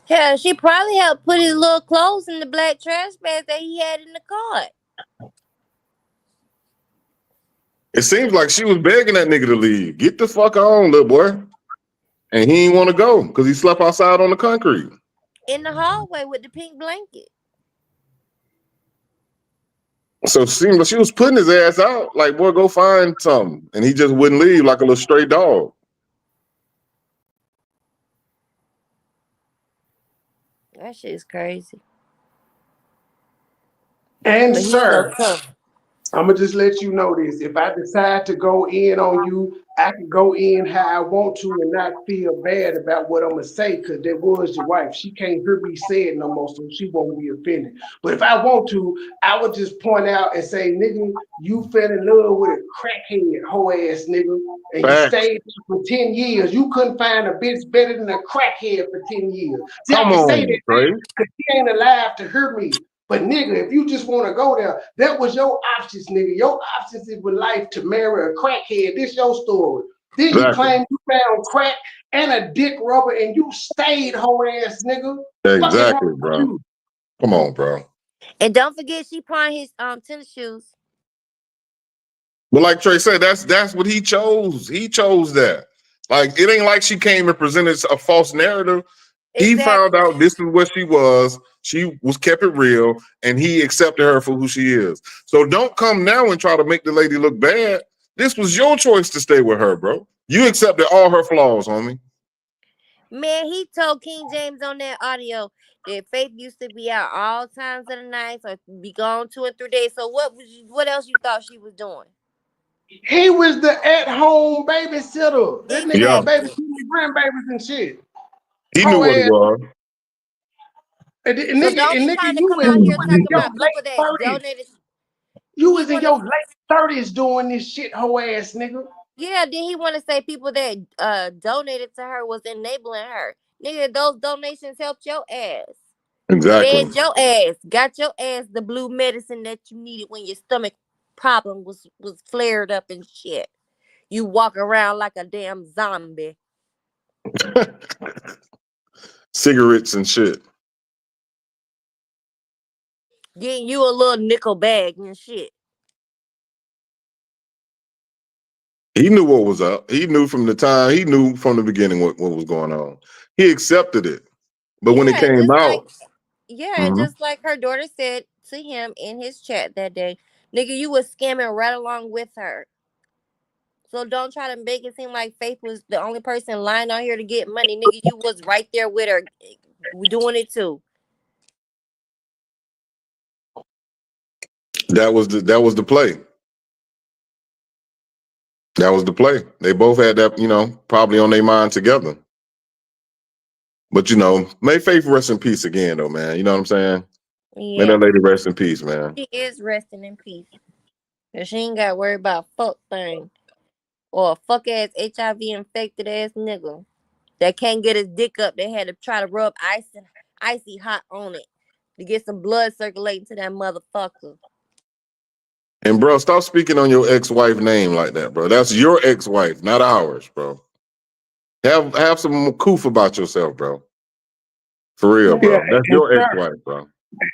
[SPEAKER 1] Hell, she probably helped put his little clothes in the black trash bag that he had in the cart.
[SPEAKER 10] It seems like she was begging that nigga to leave. Get the fuck on, little boy. And he didn't want to go because he slept outside on the concrete.
[SPEAKER 1] In the hallway with the pink blanket.
[SPEAKER 10] So it seemed like she was putting his ass out, like, boy, go find something. And he just wouldn't leave like a little stray dog.
[SPEAKER 1] That shit is crazy.
[SPEAKER 4] And
[SPEAKER 1] But he's
[SPEAKER 4] sir,
[SPEAKER 1] so tough.
[SPEAKER 4] I'm going to just let you know this. If I decide to go in on you, I can go in how I want to and not feel bad about what I'm going to say, because that was your wife. She can't hear me say it no more, so she won't be offended. But if I want to, I would just point out and say, nigga, you fell in love with a crackhead, hoe ass nigga, and you stayed for 10 years. You couldn't find a bitch better than a crackhead for 10 years. See, I can say that because she ain't alive to hear me. But nigga, if you just want to go there, that was your options, nigga. Your options is with life to marry a crackhead. This your story. Then you claim you found crack and a dick rubber and you stayed, hoe ass nigga.
[SPEAKER 10] Exactly, bro. Come on, bro.
[SPEAKER 1] And don't forget she pawned his tennis shoes.
[SPEAKER 10] But like Trey said, that's what he chose. He chose that. Like, it ain't like she came and presented a false narrative. Exactly. He found out this is what she was. She was kept it real, and he accepted her for who she is. So don't come now and try to make the lady look bad. This was your choice to stay with her, bro. You accepted all her flaws, homie.
[SPEAKER 1] Man, he told King James on that audio that Faith used to be out all times of the night or be gone 2 and 3 days. So what else you thought she was doing?
[SPEAKER 4] He was the at-home babysitter. That nigga babysit grandbabies and shit.
[SPEAKER 10] He knew what it was.
[SPEAKER 1] So don't be trying to come out here talking about people that donated.
[SPEAKER 4] You was in your late 30s doing this shit, hoe ass nigga.
[SPEAKER 1] Yeah, then he want to say people that donated to her was enabling her. Nigga, those donations helped your ass.
[SPEAKER 10] Exactly.
[SPEAKER 1] Fed your ass. Got your ass the blue medicine that you needed when your stomach problem was flared up and shit. You walk around like a damn zombie.
[SPEAKER 10] Cigarettes and shit.
[SPEAKER 1] Getting you a little nickel bag and shit.
[SPEAKER 10] He knew what was up. He knew from the time. He knew from the beginning what was going on. He accepted it. But when it came out.
[SPEAKER 1] And just like her daughter said to him in his chat that day, nigga, you was scamming right along with her. So don't try to make it seem like Faith was the only person lying out here to get money. Nigga, you was right there with her doing it too.
[SPEAKER 10] That was the play. That was the play. They both had that, probably on their mind together. But, may Faith rest in peace again, though, man. You know what I'm saying? Yeah. May that lady rest in peace, man.
[SPEAKER 1] She is resting in peace. Cause she ain't got to worry about fuck thing. Or a fuck ass HIV infected ass nigga that can't get his dick up. They had to try to rub icy hot on it to get some blood circulating to that motherfucker.
[SPEAKER 10] And bro, stop speaking on your ex-wife name like that, bro. That's your ex-wife, not ours, bro. Have some coof about yourself, bro. For real, bro. That's your ex-wife, bro.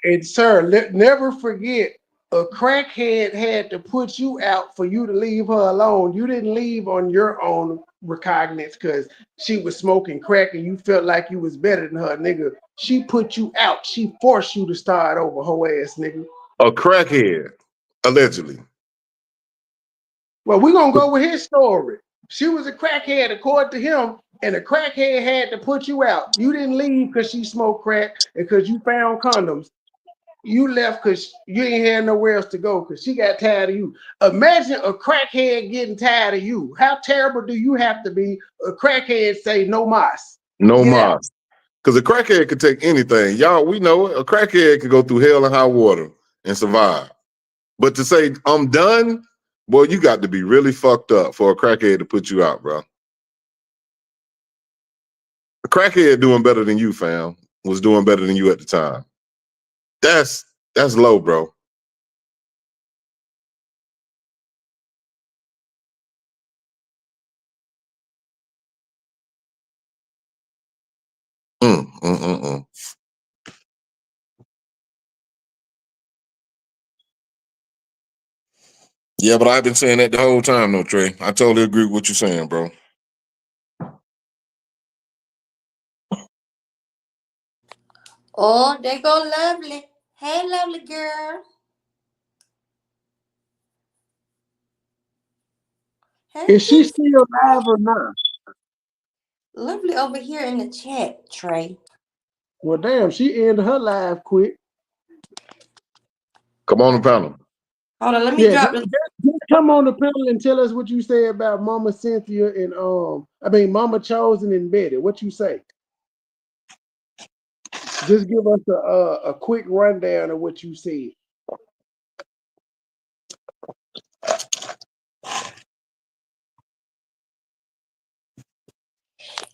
[SPEAKER 4] And sir, never forget, a crackhead had to put you out for you to leave her alone. You didn't leave on your own recognizance because she was smoking crack and you felt like you was better than her, nigga. She put you out. She forced you to start over, hoe ass nigga.
[SPEAKER 10] A crackhead, allegedly.
[SPEAKER 4] Well, we're gonna go with his story. She was a crackhead according to him, and a crackhead had to put you out. You didn't leave because she smoked crack and because you found condoms. You left because you ain't had nowhere else to go because she got tired of you. Imagine a crackhead getting tired of you. How terrible do you have to be? A crackhead say no mas.
[SPEAKER 10] No
[SPEAKER 4] Get out.
[SPEAKER 10] mas. Because a crackhead could take anything. Y'all, we know it. A crackhead could go through hell and high water and survive. But to say, I'm done, boy, you got to be really fucked up for a crackhead to put you out, bro. A crackhead doing better than you, fam, was doing better than you at the time. That's low, bro. Mm. Yeah, but I've been saying that the whole time, though, Trey. I totally agree with what you're saying, bro.
[SPEAKER 1] Oh, there go Lovely. Hey, Lovely girl. Hey,
[SPEAKER 4] Is she still alive or not?
[SPEAKER 1] Lovely over here in the chat, Trey.
[SPEAKER 4] Well, damn, she ended her life quick.
[SPEAKER 10] Come on the panel.
[SPEAKER 1] Hold on, let me
[SPEAKER 4] Yeah,
[SPEAKER 1] drop the.
[SPEAKER 4] just come on the panel and tell us what you say about Mama Cynthia and Mama Chosen and Betty. What you say? Just give us a quick rundown of what you said.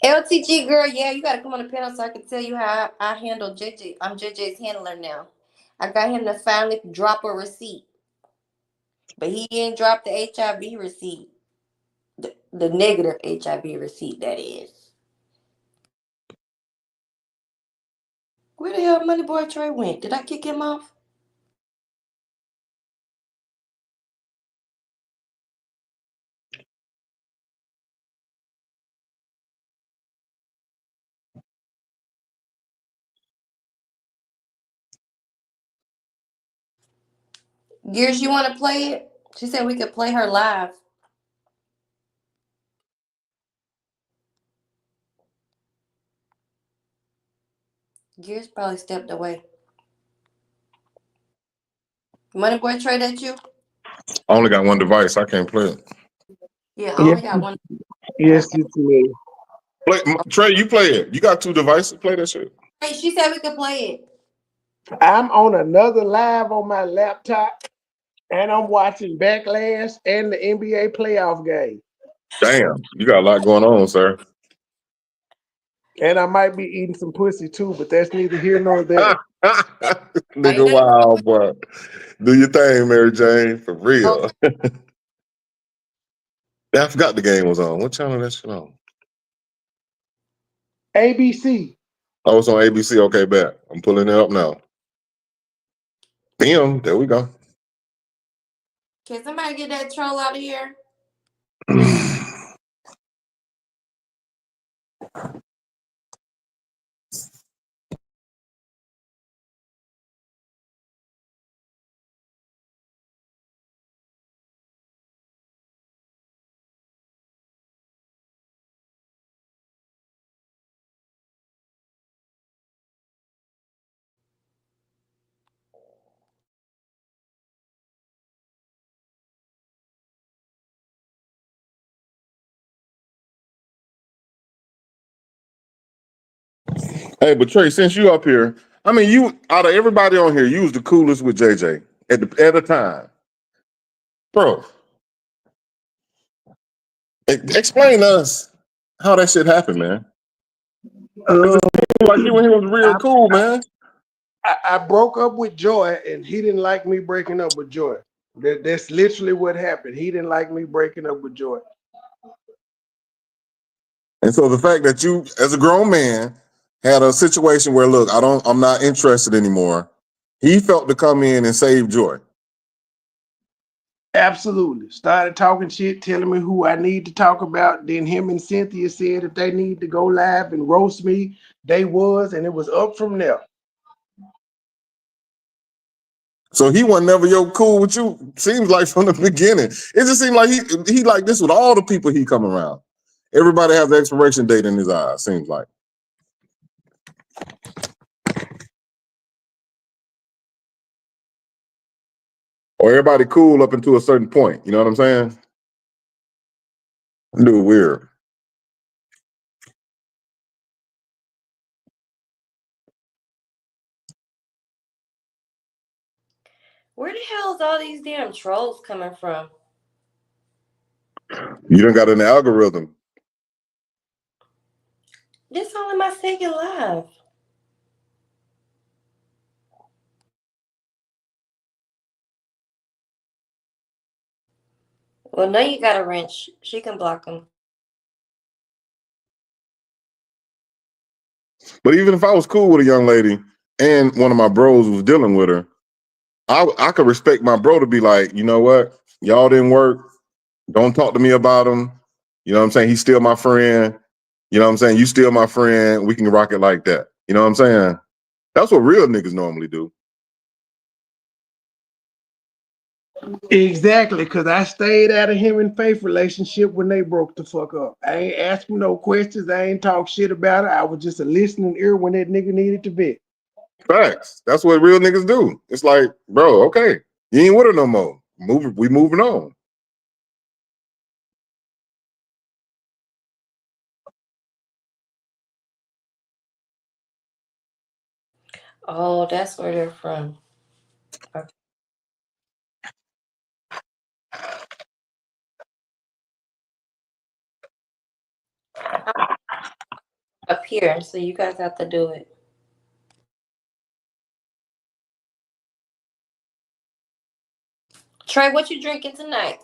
[SPEAKER 1] LTG girl, yeah, you gotta come on the panel so I can tell you how I handle JJ. I'm JJ's handler now. I got him to finally drop a receipt, but he didn't drop the HIV receipt, the negative HIV receipt, that is. Where the hell Money Boy Trey went? Did I kick him off? Gears, you want to play it? She said we could play her live. Gears probably stepped away. Money Boy Trey, that you?
[SPEAKER 10] I only got one device. I can't play it.
[SPEAKER 1] Yeah, I only got one.
[SPEAKER 4] Yes, it's me.
[SPEAKER 10] Trey, you play it. You got two devices. Play that shit.
[SPEAKER 1] Hey, she said we could play it.
[SPEAKER 4] I'm on another live on my laptop, and I'm watching Backlash and the NBA playoff game.
[SPEAKER 10] Damn, you got a lot going on, sir.
[SPEAKER 4] And I might be eating some pussy too, but that's neither here nor there.
[SPEAKER 10] Nigga, wow, boy. Do your thing, Mary Jane, for real. I forgot the game was on. What channel that shit on?
[SPEAKER 4] ABC.
[SPEAKER 10] Oh, it's on ABC. Okay, bet. I'm pulling it up now. Damn, there we go.
[SPEAKER 1] Can somebody get that troll out of here?
[SPEAKER 10] Hey, but Trey, since you up here, I mean, you out of everybody on here, you was the coolest with JJ at the time, bro. Explain to us how that shit happened, man. Like you and him was real cool, man.
[SPEAKER 4] I broke up with Joy, and he didn't like me breaking up with Joy. That's literally what happened. He didn't like me breaking up with Joy.
[SPEAKER 10] And so the fact that you, as a grown man, had a situation where, look, I'm not interested anymore. He felt to come in and save Joy.
[SPEAKER 4] Absolutely. Started talking shit, telling me who I need to talk about. Then him and Cynthia said if they need to go live and roast me, they was, and it was up from there.
[SPEAKER 10] So he was never cool with you. Seems like from the beginning. It just seemed like he like this with all the people he come around. Everybody has the expiration date in his eyes, seems like. Or everybody cool up until a certain point. You know what I'm saying? Dude, weird.
[SPEAKER 1] Where the hell is all these damn trolls coming from?
[SPEAKER 10] You done got an algorithm.
[SPEAKER 1] This only my second live. Well, now you got a wrench. She can block them.
[SPEAKER 10] But even if I was cool with a young lady and one of my bros was dealing with her, I could respect my bro to be like, you know what? Y'all didn't work. Don't talk to me about him. You know what I'm saying? He's still my friend. You know what I'm saying? You still my friend. We can rock it like that. You know what I'm saying? That's what real niggas normally do.
[SPEAKER 4] Exactly, because I stayed out of him and Faith relationship when they broke the fuck up. I ain't asked him no questions. I ain't talk shit about it. I was just a listening ear when that nigga needed to be.
[SPEAKER 10] Facts. That's what real niggas do. It's like, bro, okay, you ain't with her no more. We moving on.
[SPEAKER 1] Oh, that's where they're from. Okay. Up here, so you guys have to do it. Trey, what you drinking tonight?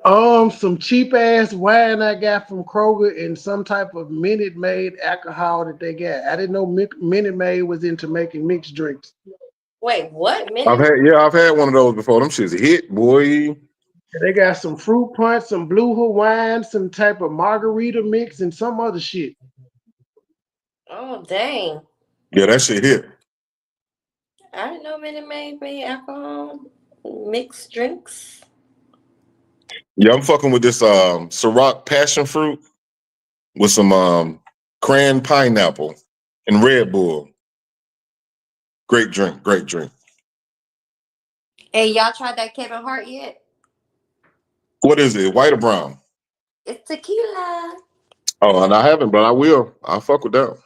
[SPEAKER 4] Some cheap ass wine I got from Kroger and some type of Minute Maid alcohol that they got. I didn't know Minute Maid was into making mixed drinks.
[SPEAKER 1] Wait, what?
[SPEAKER 10] I've had one of those before. Them shits hit, boy.
[SPEAKER 4] They got some fruit punch, some blue Hawaiian, some type of margarita mix, and some other shit.
[SPEAKER 1] Oh, dang.
[SPEAKER 10] Yeah, that shit hit.
[SPEAKER 1] I didn't know Minute Maid made alcohol mixed drinks.
[SPEAKER 10] Yeah, I'm fucking with this Ciroc passion fruit with some cran pineapple and Red Bull. Great drink, great drink.
[SPEAKER 1] Hey, y'all tried that Kevin Hart yet?
[SPEAKER 10] What is it? White or brown?
[SPEAKER 1] It's tequila.
[SPEAKER 10] Oh, and I haven't, but I will. I'll fuck with that.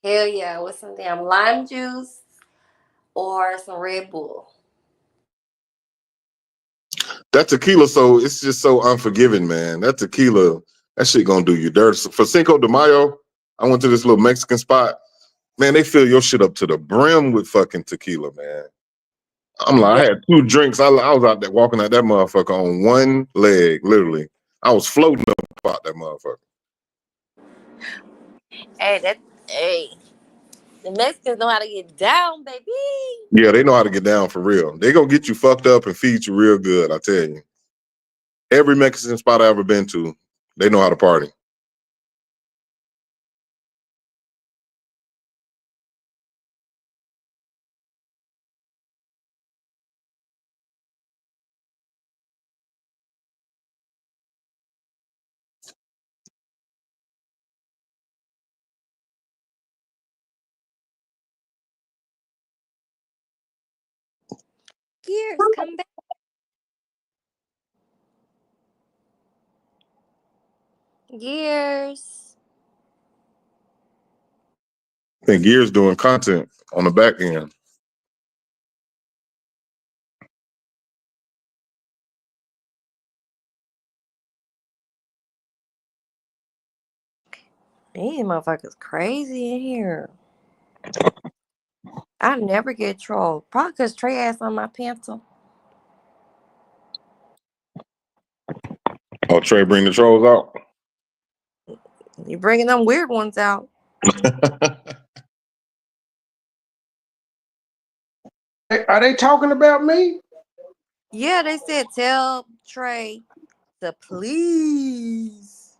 [SPEAKER 1] Hell yeah, with some damn lime juice or some Red Bull.
[SPEAKER 10] That tequila, so it's just so unforgiving, man. That tequila, that shit gonna do you dirty. So for Cinco de Mayo, I went to this little Mexican spot. Man, they fill your shit up to the brim with fucking tequila, man. I'm like, I had 2 drinks. I was out there walking out that motherfucker on one leg, literally. I was floating up out that motherfucker.
[SPEAKER 1] Hey, the Mexicans know how to get down, baby.
[SPEAKER 10] Yeah, they know how to get down for real. They gonna get you fucked up and feed you real good, I tell you. Every Mexican spot I ever been to, they know how to party.
[SPEAKER 1] Gears, come back. Gears.
[SPEAKER 10] I think Gears doing content on the back end.
[SPEAKER 1] These motherfuckers crazy in here. I never get trolled. Probably because Trey ass on my pencil.
[SPEAKER 10] Oh, Trey bring the trolls out.
[SPEAKER 1] You bringing them weird ones out.
[SPEAKER 4] Are they talking about me?
[SPEAKER 1] Yeah, they said tell Trey to please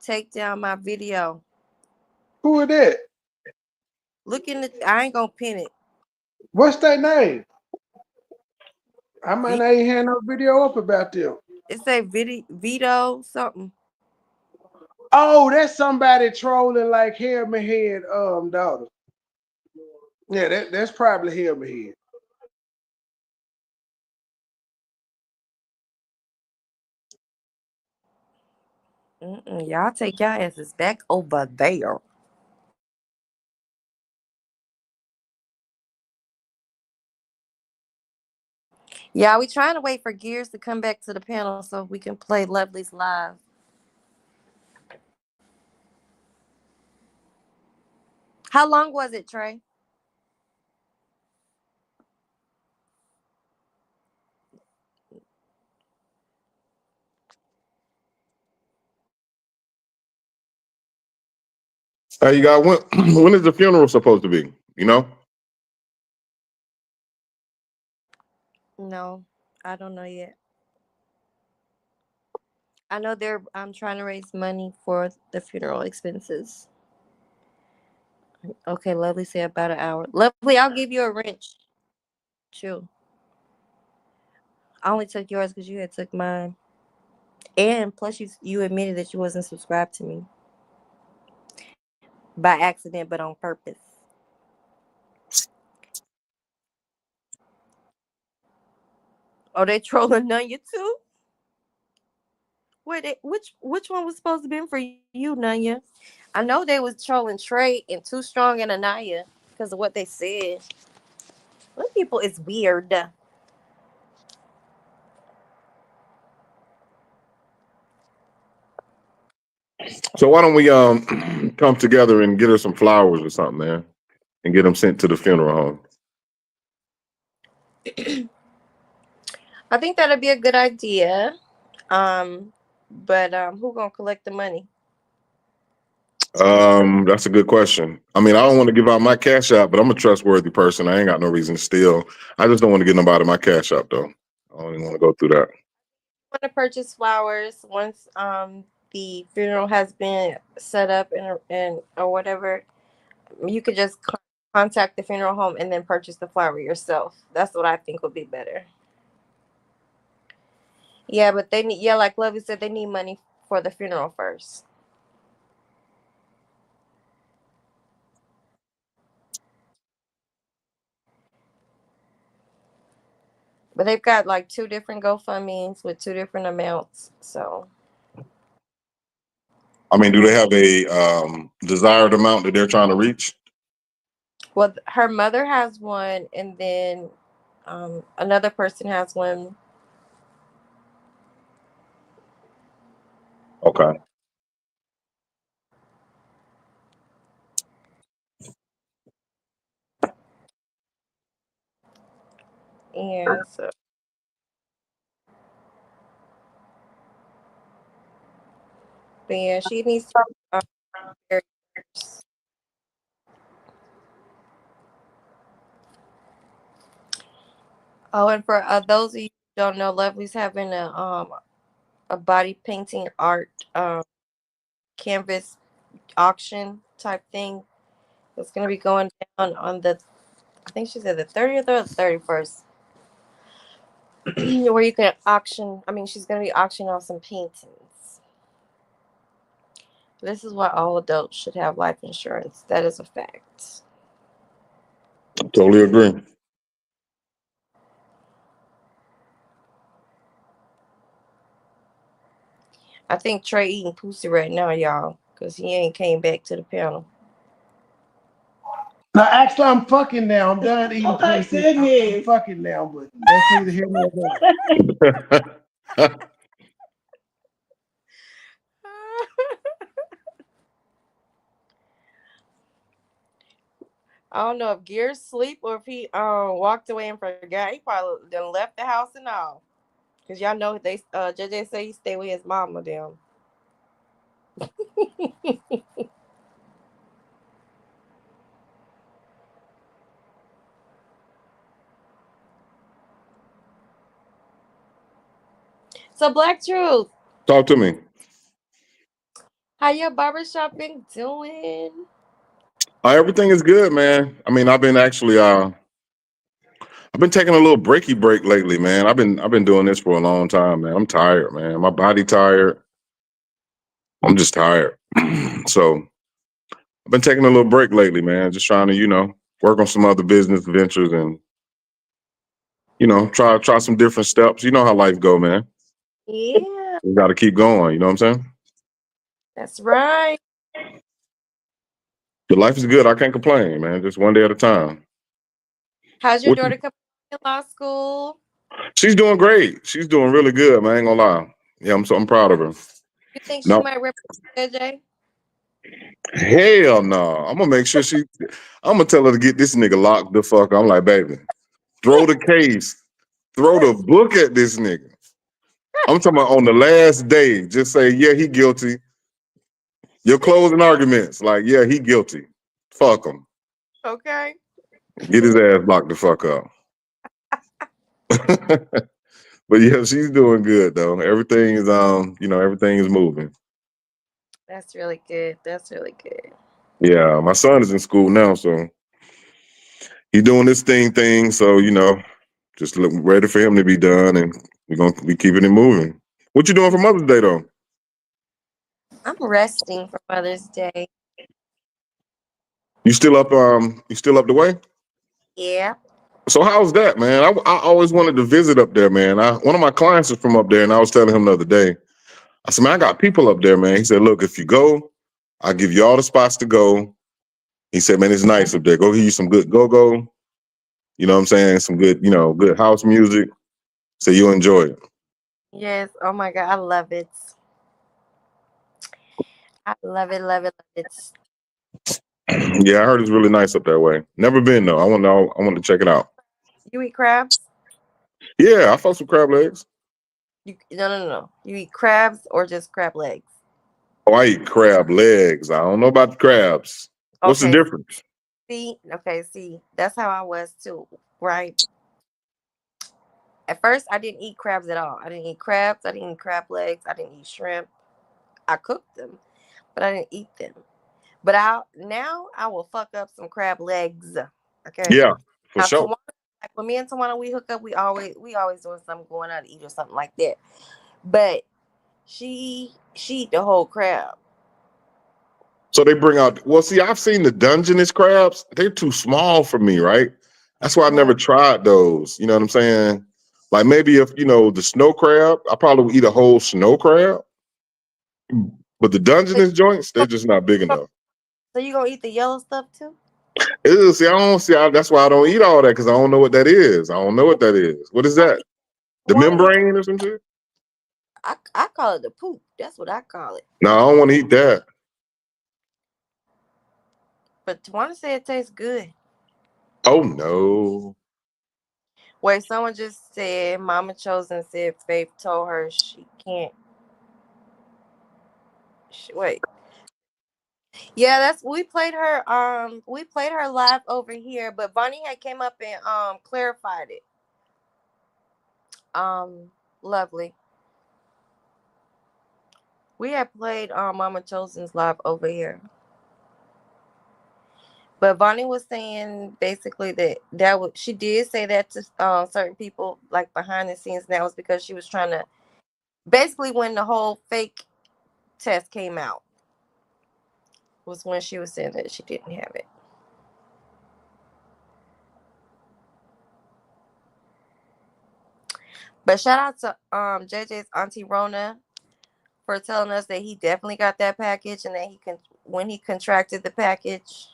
[SPEAKER 1] take down my video.
[SPEAKER 4] Who are that?
[SPEAKER 1] Look in the. I ain't gonna pin it.
[SPEAKER 4] What's their name? I might not even have no video up about them.
[SPEAKER 1] It say Vito something.
[SPEAKER 4] Oh, that's somebody trolling like Helmet Head daughter. Yeah, that's probably Helmet Head.
[SPEAKER 1] Y'all take y'all asses back over there. Yeah, we trying to wait for Gears to come back to the panel so we can play Lovely's live. How long was it, Trey?
[SPEAKER 10] Hey, you got when is the funeral supposed to be? You know?
[SPEAKER 1] No, I don't know yet. I know I'm trying to raise money for the funeral expenses. Okay, Lovely said about an hour. Lovely, I'll give you a wrench. Chill. I only took yours because you had took mine. And plus you admitted that you wasn't subscribed to me. By accident, but on purpose. Oh, they trolling Nunya too? Wait, which one was supposed to be for you, Nunya? I know they was trolling Trey and Too Strong and Anaya because of what they said. Some people is weird.
[SPEAKER 10] So why don't we come together and get her some flowers or something, man, and get them sent to the funeral home?
[SPEAKER 1] I think that'd be a good idea. But who gonna collect the money?
[SPEAKER 10] That's a good question. I mean, I don't want to give out my cash app, but I'm a trustworthy person. I ain't got no reason to steal. I just don't want to get nobody my cash app though. I don't even want to go through that.
[SPEAKER 1] Want to purchase flowers once the funeral has been set up and or whatever. You could just contact the funeral home and then purchase the flower yourself. That's what I think would be better. Yeah, but they need, yeah, like Lovey said, they need money for the funeral first. But they've got like two different GoFundMe's with two different amounts. So,
[SPEAKER 10] I mean, do they have a desired amount that they're trying to reach?
[SPEAKER 1] well, her mother has one, and then another person has one.
[SPEAKER 10] Okay.
[SPEAKER 1] Yeah, so but yeah, she needs to very first. Oh, and for those of you who don't know, Lovely's having a body painting art canvas auction type thing. It's gonna be going down on the, I think she said the 30th or the 31st, where you can auction. I mean, she's gonna be auctioning off some paintings. This is why all adults should have life insurance. That is a fact.
[SPEAKER 10] Totally agree.
[SPEAKER 1] I think Trey eating pussy right now, y'all, because he ain't came back to the panel.
[SPEAKER 4] Now, actually, I'm fucking now. I'm done eating pussy. I'm fucking now, but that's neither here nor there.
[SPEAKER 1] I don't know if Gears sleep or if he walked away and forgot. He probably done left the house and all. Cause y'all know they JJ say he stay with his mama them. So Black Truth,
[SPEAKER 10] Talk to me.
[SPEAKER 1] how your barbershop been doing?
[SPEAKER 10] Everything is good, man. I mean, I've been actually I've been taking a little breaky break lately, man. I've been doing this for a long time, man. I'm tired, man. My body tired. I'm just tired. So I've been taking a little break lately, man. Just trying to, work on some other business ventures and, try some different steps. You know how life go, man.
[SPEAKER 1] Yeah,
[SPEAKER 10] You got to keep going. You know what I'm saying?
[SPEAKER 1] that's right.
[SPEAKER 10] The life is good. I can't complain, man. Just one day at a time.
[SPEAKER 1] How's your
[SPEAKER 10] What
[SPEAKER 1] daughter coming to law school?
[SPEAKER 10] She's doing great. She's doing really good, man. I ain't gonna lie. Yeah, I'm proud of her.
[SPEAKER 1] You think she
[SPEAKER 10] No,
[SPEAKER 1] might represent JJ?
[SPEAKER 10] hell no. I'm gonna make sure I'm gonna tell her to get this nigga locked the fuck up. I'm like, baby, throw the case, throw the book at this nigga. I'm talking about on the last day, just say, yeah, he guilty. Your closing arguments, like, yeah, he guilty. Fuck him.
[SPEAKER 1] Okay.
[SPEAKER 10] Get his ass locked the fuck up. But yeah, she's doing good though. Everything is everything is moving.
[SPEAKER 1] That's really good. That's really good.
[SPEAKER 10] Yeah, my son is in school now, so he's doing this thing. So just look ready for him to be done, and we're gonna be keeping it moving. What you doing for Mother's Day though?
[SPEAKER 1] I'm resting for Mother's Day.
[SPEAKER 10] You still up? You still up the way?
[SPEAKER 1] Yeah.
[SPEAKER 10] So how's that, man? I always wanted to visit up there, man. One of my clients is from up there, and I was telling him the other day. I said, man, I got people up there, man. He said, look, if you go, I'll give you all the spots to go. He said, man, it's nice up there. Go hear you some good go-go. You know what I'm saying? Some good, good house music. So you'll enjoy it.
[SPEAKER 1] Yes. Oh my God. I love it. I love it, love it, love it.
[SPEAKER 10] Yeah, I heard it's really nice up that way. Never been though. I want to check it out.
[SPEAKER 1] You eat crabs?
[SPEAKER 10] Yeah, I fuck some crab legs.
[SPEAKER 1] No. You eat crabs or just crab legs?
[SPEAKER 10] Oh, I eat crab legs. I don't know about the crabs. What's the
[SPEAKER 1] Okay.
[SPEAKER 10] difference?
[SPEAKER 1] See, that's how I was too, right? At first, I didn't eat crabs at all. I didn't eat crabs. I didn't eat crab legs. I didn't eat shrimp. I cooked them, but I didn't eat them. But now I will fuck up some crab legs. Okay.
[SPEAKER 10] Yeah, for
[SPEAKER 1] Now
[SPEAKER 10] sure.
[SPEAKER 1] Tawana, like when me and Tawana we hook up, we always doing something, going out to eat or something like that. But she eat the whole crab.
[SPEAKER 10] So they bring out. Well, see, I've seen the Dungeness crabs. They're too small for me, right? That's why I never tried those. You know what I'm saying? Like maybe if the snow crab, I probably would eat a whole snow crab. But the Dungeness joints, they're just not big enough.
[SPEAKER 1] So you gonna eat the yellow stuff too?
[SPEAKER 10] See, I don't see. That's why I don't eat all that because I don't know what that is. I don't know what that is. What is that? The membrane or some shit?
[SPEAKER 1] I call it the poop. That's what I call it.
[SPEAKER 10] No, I don't want to eat that.
[SPEAKER 1] But Tawana said it tastes good.
[SPEAKER 10] Oh no.
[SPEAKER 1] Wait, someone just said Mama Chosen said Faith told her she can't. Wait. Yeah, we played her. We played her live over here, but Bonnie had came up and clarified it. Lovely. We had played Mama Chosen's live over here. But Bonnie was saying basically that she did say that to certain people like behind the scenes, and that was because she was trying to basically when the whole fake test came out was when she was saying that she didn't have it. But shout out to JJ's auntie Rona for telling us that he definitely got that package and that when he contracted the package.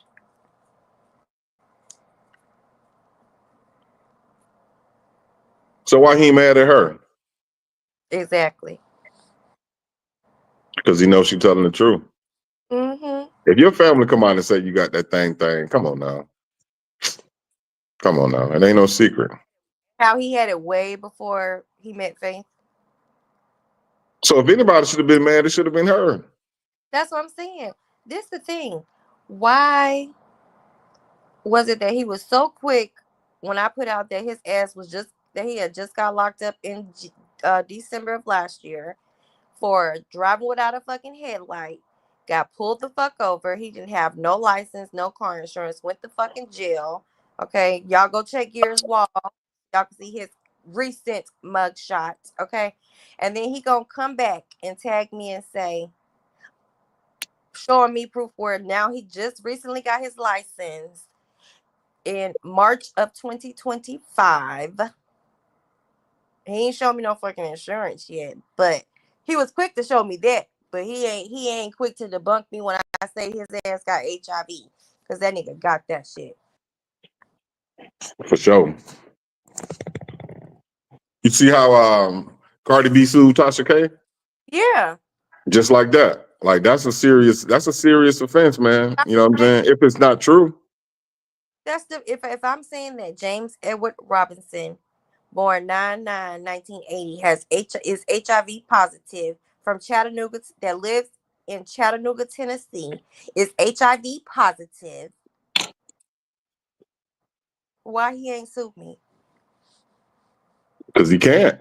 [SPEAKER 10] So why he mad at her?
[SPEAKER 1] Exactly.
[SPEAKER 10] Because he knows she's telling the truth.
[SPEAKER 1] Mm-hmm.
[SPEAKER 10] If your family come out and say you got that thing, come on now. Come on now. It ain't no secret.
[SPEAKER 1] How he had it way before he met Faith.
[SPEAKER 10] So if anybody should have been mad, it should have been her.
[SPEAKER 1] That's what I'm saying. This the thing. Why was it that he was so quick when I put out that his ass was that he had just got locked up in December of last year for driving without a fucking headlight, got pulled the fuck over. He didn't have no license, no car insurance, went to fucking jail. Okay, y'all go check Gears Wall. Y'all can see his recent mug shot, okay? And then he gonna come back and tag me and say, showing me proof where now he just recently got his license in March of 2025. He ain't showed me no fucking insurance yet, but he was quick to show me that. But he ain't quick to debunk me when I say his ass got HIV, because that nigga got that shit.
[SPEAKER 10] For sure. You see how Cardi B sued Tasha K?
[SPEAKER 1] Yeah.
[SPEAKER 10] Just like that. Like that's a serious offense, man. You know what I'm saying? If it's not true.
[SPEAKER 1] That's the if I'm saying that James Edward Robinson, born 9/9/1980, is HIV positive from Chattanooga, that lives in Chattanooga, Tennessee, is HIV positive. Why he ain't sued me?
[SPEAKER 10] Because he can't.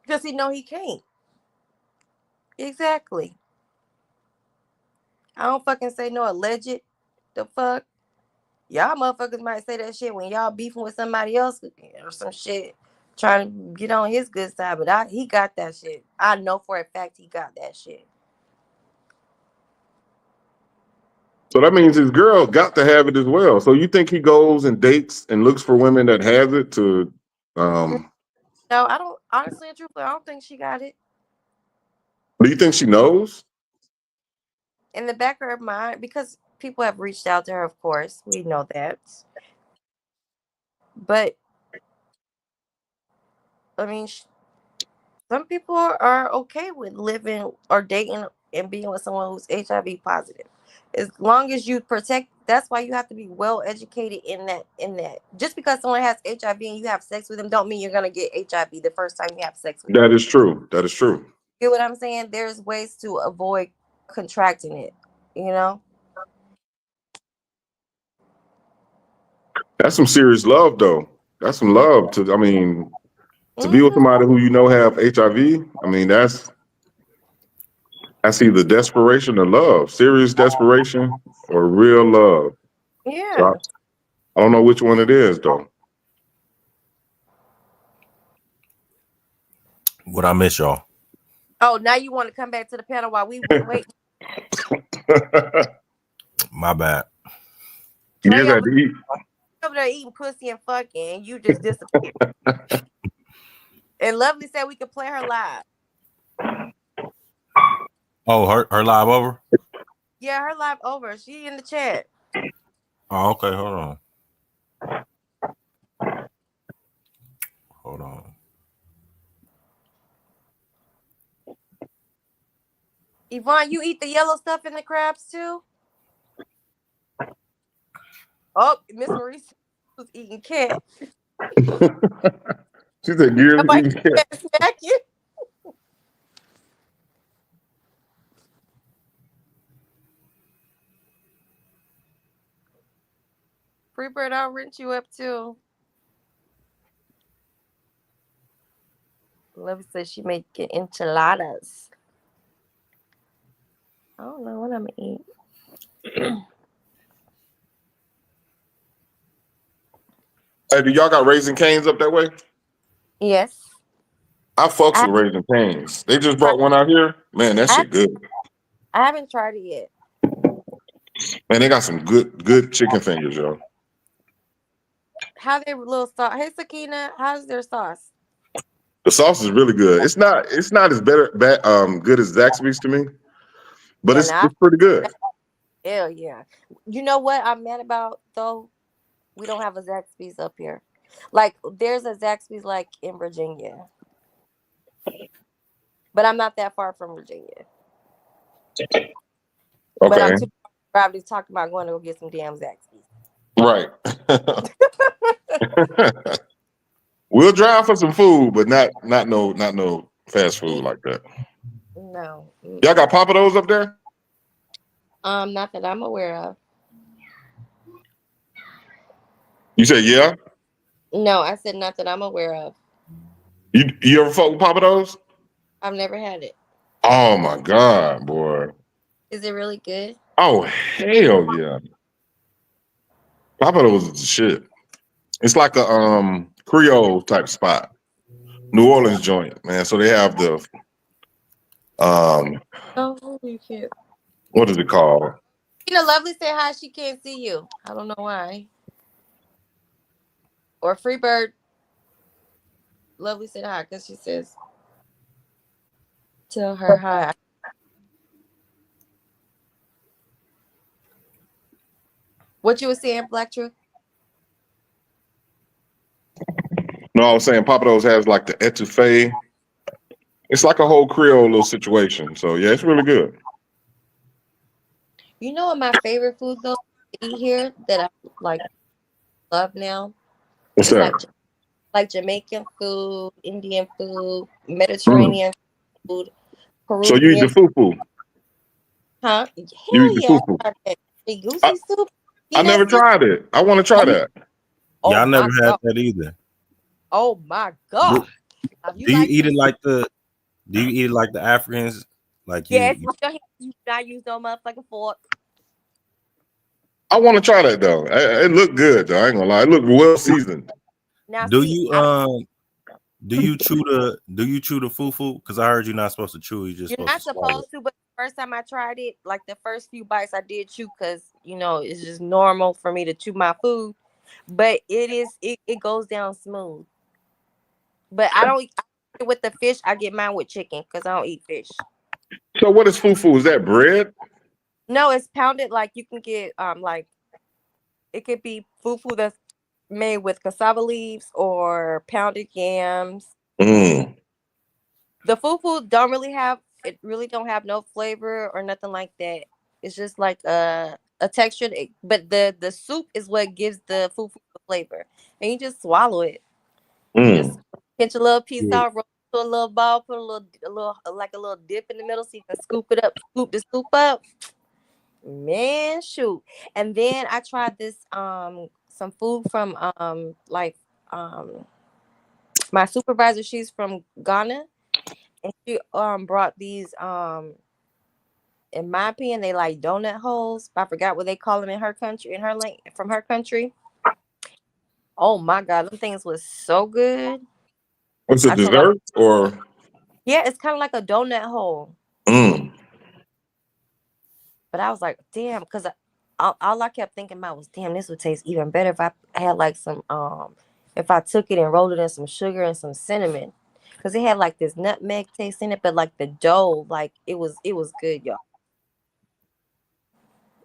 [SPEAKER 1] Because he know he can't. Exactly. I don't fucking say no alleged. The fuck? Y'all motherfuckers might say that shit when y'all beefing with somebody else or some shit, trying to get on his good side. But he got that shit. I know for a fact he got that shit.
[SPEAKER 10] So that means his girl got to have it as well. So you think he goes and dates and looks for women that has it to
[SPEAKER 1] No, I don't. Honestly and truthfully, I don't think she got it.
[SPEAKER 10] do you think she knows?
[SPEAKER 1] In the back of her mind, because people have reached out to her, of course. We know that. But, I mean, some people are okay with living or dating and being with someone who's HIV positive. As long as you protect, that's why you have to be well educated in that. Just because someone has HIV and you have sex with them don't mean you're gonna get HIV the first time you have sex with them.
[SPEAKER 10] That is true. That is true.
[SPEAKER 1] You know what I'm saying? There's ways to avoid contracting it, you know?
[SPEAKER 10] That's some serious love though. That's some love to be with somebody who you know have HIV. I mean, that's either desperation or love, serious desperation or real love. So
[SPEAKER 1] Yeah.
[SPEAKER 10] I don't know which one it is though.
[SPEAKER 8] What I miss, y'all?
[SPEAKER 1] Oh, now you want to come back to the panel while we wait?
[SPEAKER 8] My bad.
[SPEAKER 10] Gears had to eat.
[SPEAKER 1] Over there eating pussy and fucking, and you just disappeared. And Lovely said we could play her live.
[SPEAKER 8] Oh, her live over?
[SPEAKER 1] Yeah, her live over. She in the chat.
[SPEAKER 8] Oh, okay. Hold on. Hold on.
[SPEAKER 1] Yvonne, you eat the yellow stuff in the crabs too? Oh, Miss Marie was eating cat.
[SPEAKER 10] She said Gears was eating cat.
[SPEAKER 1] Smack you. Freebird, I'll rinse you up too. Lovely says she making enchiladas. I don't know what I'm gonna eat.
[SPEAKER 10] Hey, do y'all got Raising Cane's up that way?
[SPEAKER 1] Yes.
[SPEAKER 10] I fucks with Raising Cane's. They just brought one out here. Man, that shit good.
[SPEAKER 1] I haven't tried it yet.
[SPEAKER 10] Man, they got some good chicken fingers, yo.
[SPEAKER 1] How their little sauce? Hey, Sakina, how's their sauce?
[SPEAKER 10] The sauce is really good. It's not as good as Zaxby's to me, but
[SPEAKER 1] Yeah,
[SPEAKER 10] it's pretty good.
[SPEAKER 1] Hell yeah. You know what I'm mad about though? We don't have a Zaxby's up here. Like there's a Zaxby's like in Virginia. But I'm not that far from Virginia.
[SPEAKER 10] Okay.
[SPEAKER 1] But I'm too probably talking about going to go get some damn Zaxby's.
[SPEAKER 10] Right. We'll drive for some food, but not no fast food like that.
[SPEAKER 1] No.
[SPEAKER 10] Y'all got Papados up there?
[SPEAKER 1] Not that I'm aware of.
[SPEAKER 10] You said yeah?
[SPEAKER 1] No, I said not that I'm aware of.
[SPEAKER 10] You ever fuck with Papados?
[SPEAKER 1] I've never had it.
[SPEAKER 10] Oh my God, boy.
[SPEAKER 1] Is it really good?
[SPEAKER 10] Oh hell yeah. Papados is the shit. It's like a Creole type spot, New Orleans joint, man. So they have the um,
[SPEAKER 1] Oh, you can't.
[SPEAKER 10] what is it called?
[SPEAKER 1] You know, Lovely said hi. She can't see you. I don't know why. Or Freebird. Lovely said hi because she says tell her hi. What you were saying, Black Truth?
[SPEAKER 10] No, I was saying Papados has like the etouffee. It's like a whole Creole little situation. So yeah, it's really good.
[SPEAKER 1] You know what my favorite food though to eat here that I like love now?
[SPEAKER 10] What's
[SPEAKER 1] It's
[SPEAKER 10] that?
[SPEAKER 1] like Jamaican food, Indian food,
[SPEAKER 10] Mm.
[SPEAKER 1] Mediterranean food,
[SPEAKER 10] So you eat the
[SPEAKER 1] Peruvian food.
[SPEAKER 10] fufu?
[SPEAKER 1] Huh?
[SPEAKER 10] You
[SPEAKER 1] Hell
[SPEAKER 10] eat the
[SPEAKER 1] yeah.
[SPEAKER 10] fufu?
[SPEAKER 1] I tried that big
[SPEAKER 10] I,
[SPEAKER 1] goosey soup,
[SPEAKER 10] I
[SPEAKER 1] peanut
[SPEAKER 10] never
[SPEAKER 1] soup.
[SPEAKER 10] tried it. I want to try that.
[SPEAKER 1] Oh
[SPEAKER 8] Yeah, I never
[SPEAKER 1] my
[SPEAKER 8] had
[SPEAKER 1] god.
[SPEAKER 8] that either.
[SPEAKER 1] Oh my god.
[SPEAKER 8] Do,
[SPEAKER 1] If you
[SPEAKER 8] do you
[SPEAKER 1] like
[SPEAKER 8] eat
[SPEAKER 1] some
[SPEAKER 8] it
[SPEAKER 1] soup,
[SPEAKER 8] like the? Do you eat it like the Africans? Like
[SPEAKER 1] yes,
[SPEAKER 8] you
[SPEAKER 1] with your hands, you do not use no motherfucking fork.
[SPEAKER 10] I want to try that though. It looked good though. I ain't gonna lie. It looked well seasoned.
[SPEAKER 1] Now
[SPEAKER 8] do
[SPEAKER 1] see,
[SPEAKER 8] you
[SPEAKER 1] I don't
[SPEAKER 8] do you chew the fufu? Because I heard you're not supposed to chew. You're just
[SPEAKER 1] you're
[SPEAKER 8] supposed to
[SPEAKER 1] not
[SPEAKER 8] swallow it.
[SPEAKER 1] supposed to, but the first time I tried it, like the first few bites I did chew because it's just normal for me to chew my food. But it goes down smooth. But I get with the fish, I get mine with chicken because I don't eat fish.
[SPEAKER 10] So what is fufu? Is that bread?
[SPEAKER 1] No, it's pounded like you can get like it could be fufu that's made with cassava leaves or pounded yams.
[SPEAKER 10] Mm.
[SPEAKER 1] The fufu really don't have no flavor or nothing like that. It's just like a texture, but the soup is what gives the fufu the flavor, and you just swallow it. You just
[SPEAKER 10] Mm.
[SPEAKER 1] pinch a little piece
[SPEAKER 8] Yeah.
[SPEAKER 1] out, roll it to a little ball, put a little dip in the middle, so you can scoop it up, scoop the soup up. Man, shoot! And then I tried this some food from um my supervisor. She's from Ghana, and she brought these in my opinion they like donut holes. I forgot what they call them in her country, from her country. Oh my god, them things was so good.
[SPEAKER 10] What's a
[SPEAKER 1] I told my
[SPEAKER 10] dessert or?
[SPEAKER 1] yeah, it's kind of like a donut hole.
[SPEAKER 10] Mm.
[SPEAKER 1] But I was like, damn, because all I kept thinking about was, damn, this would taste even better if I had like some if I took it and rolled it in some sugar and some cinnamon. Cause it had like this nutmeg taste in it, but like the dough, like it was good, y'all.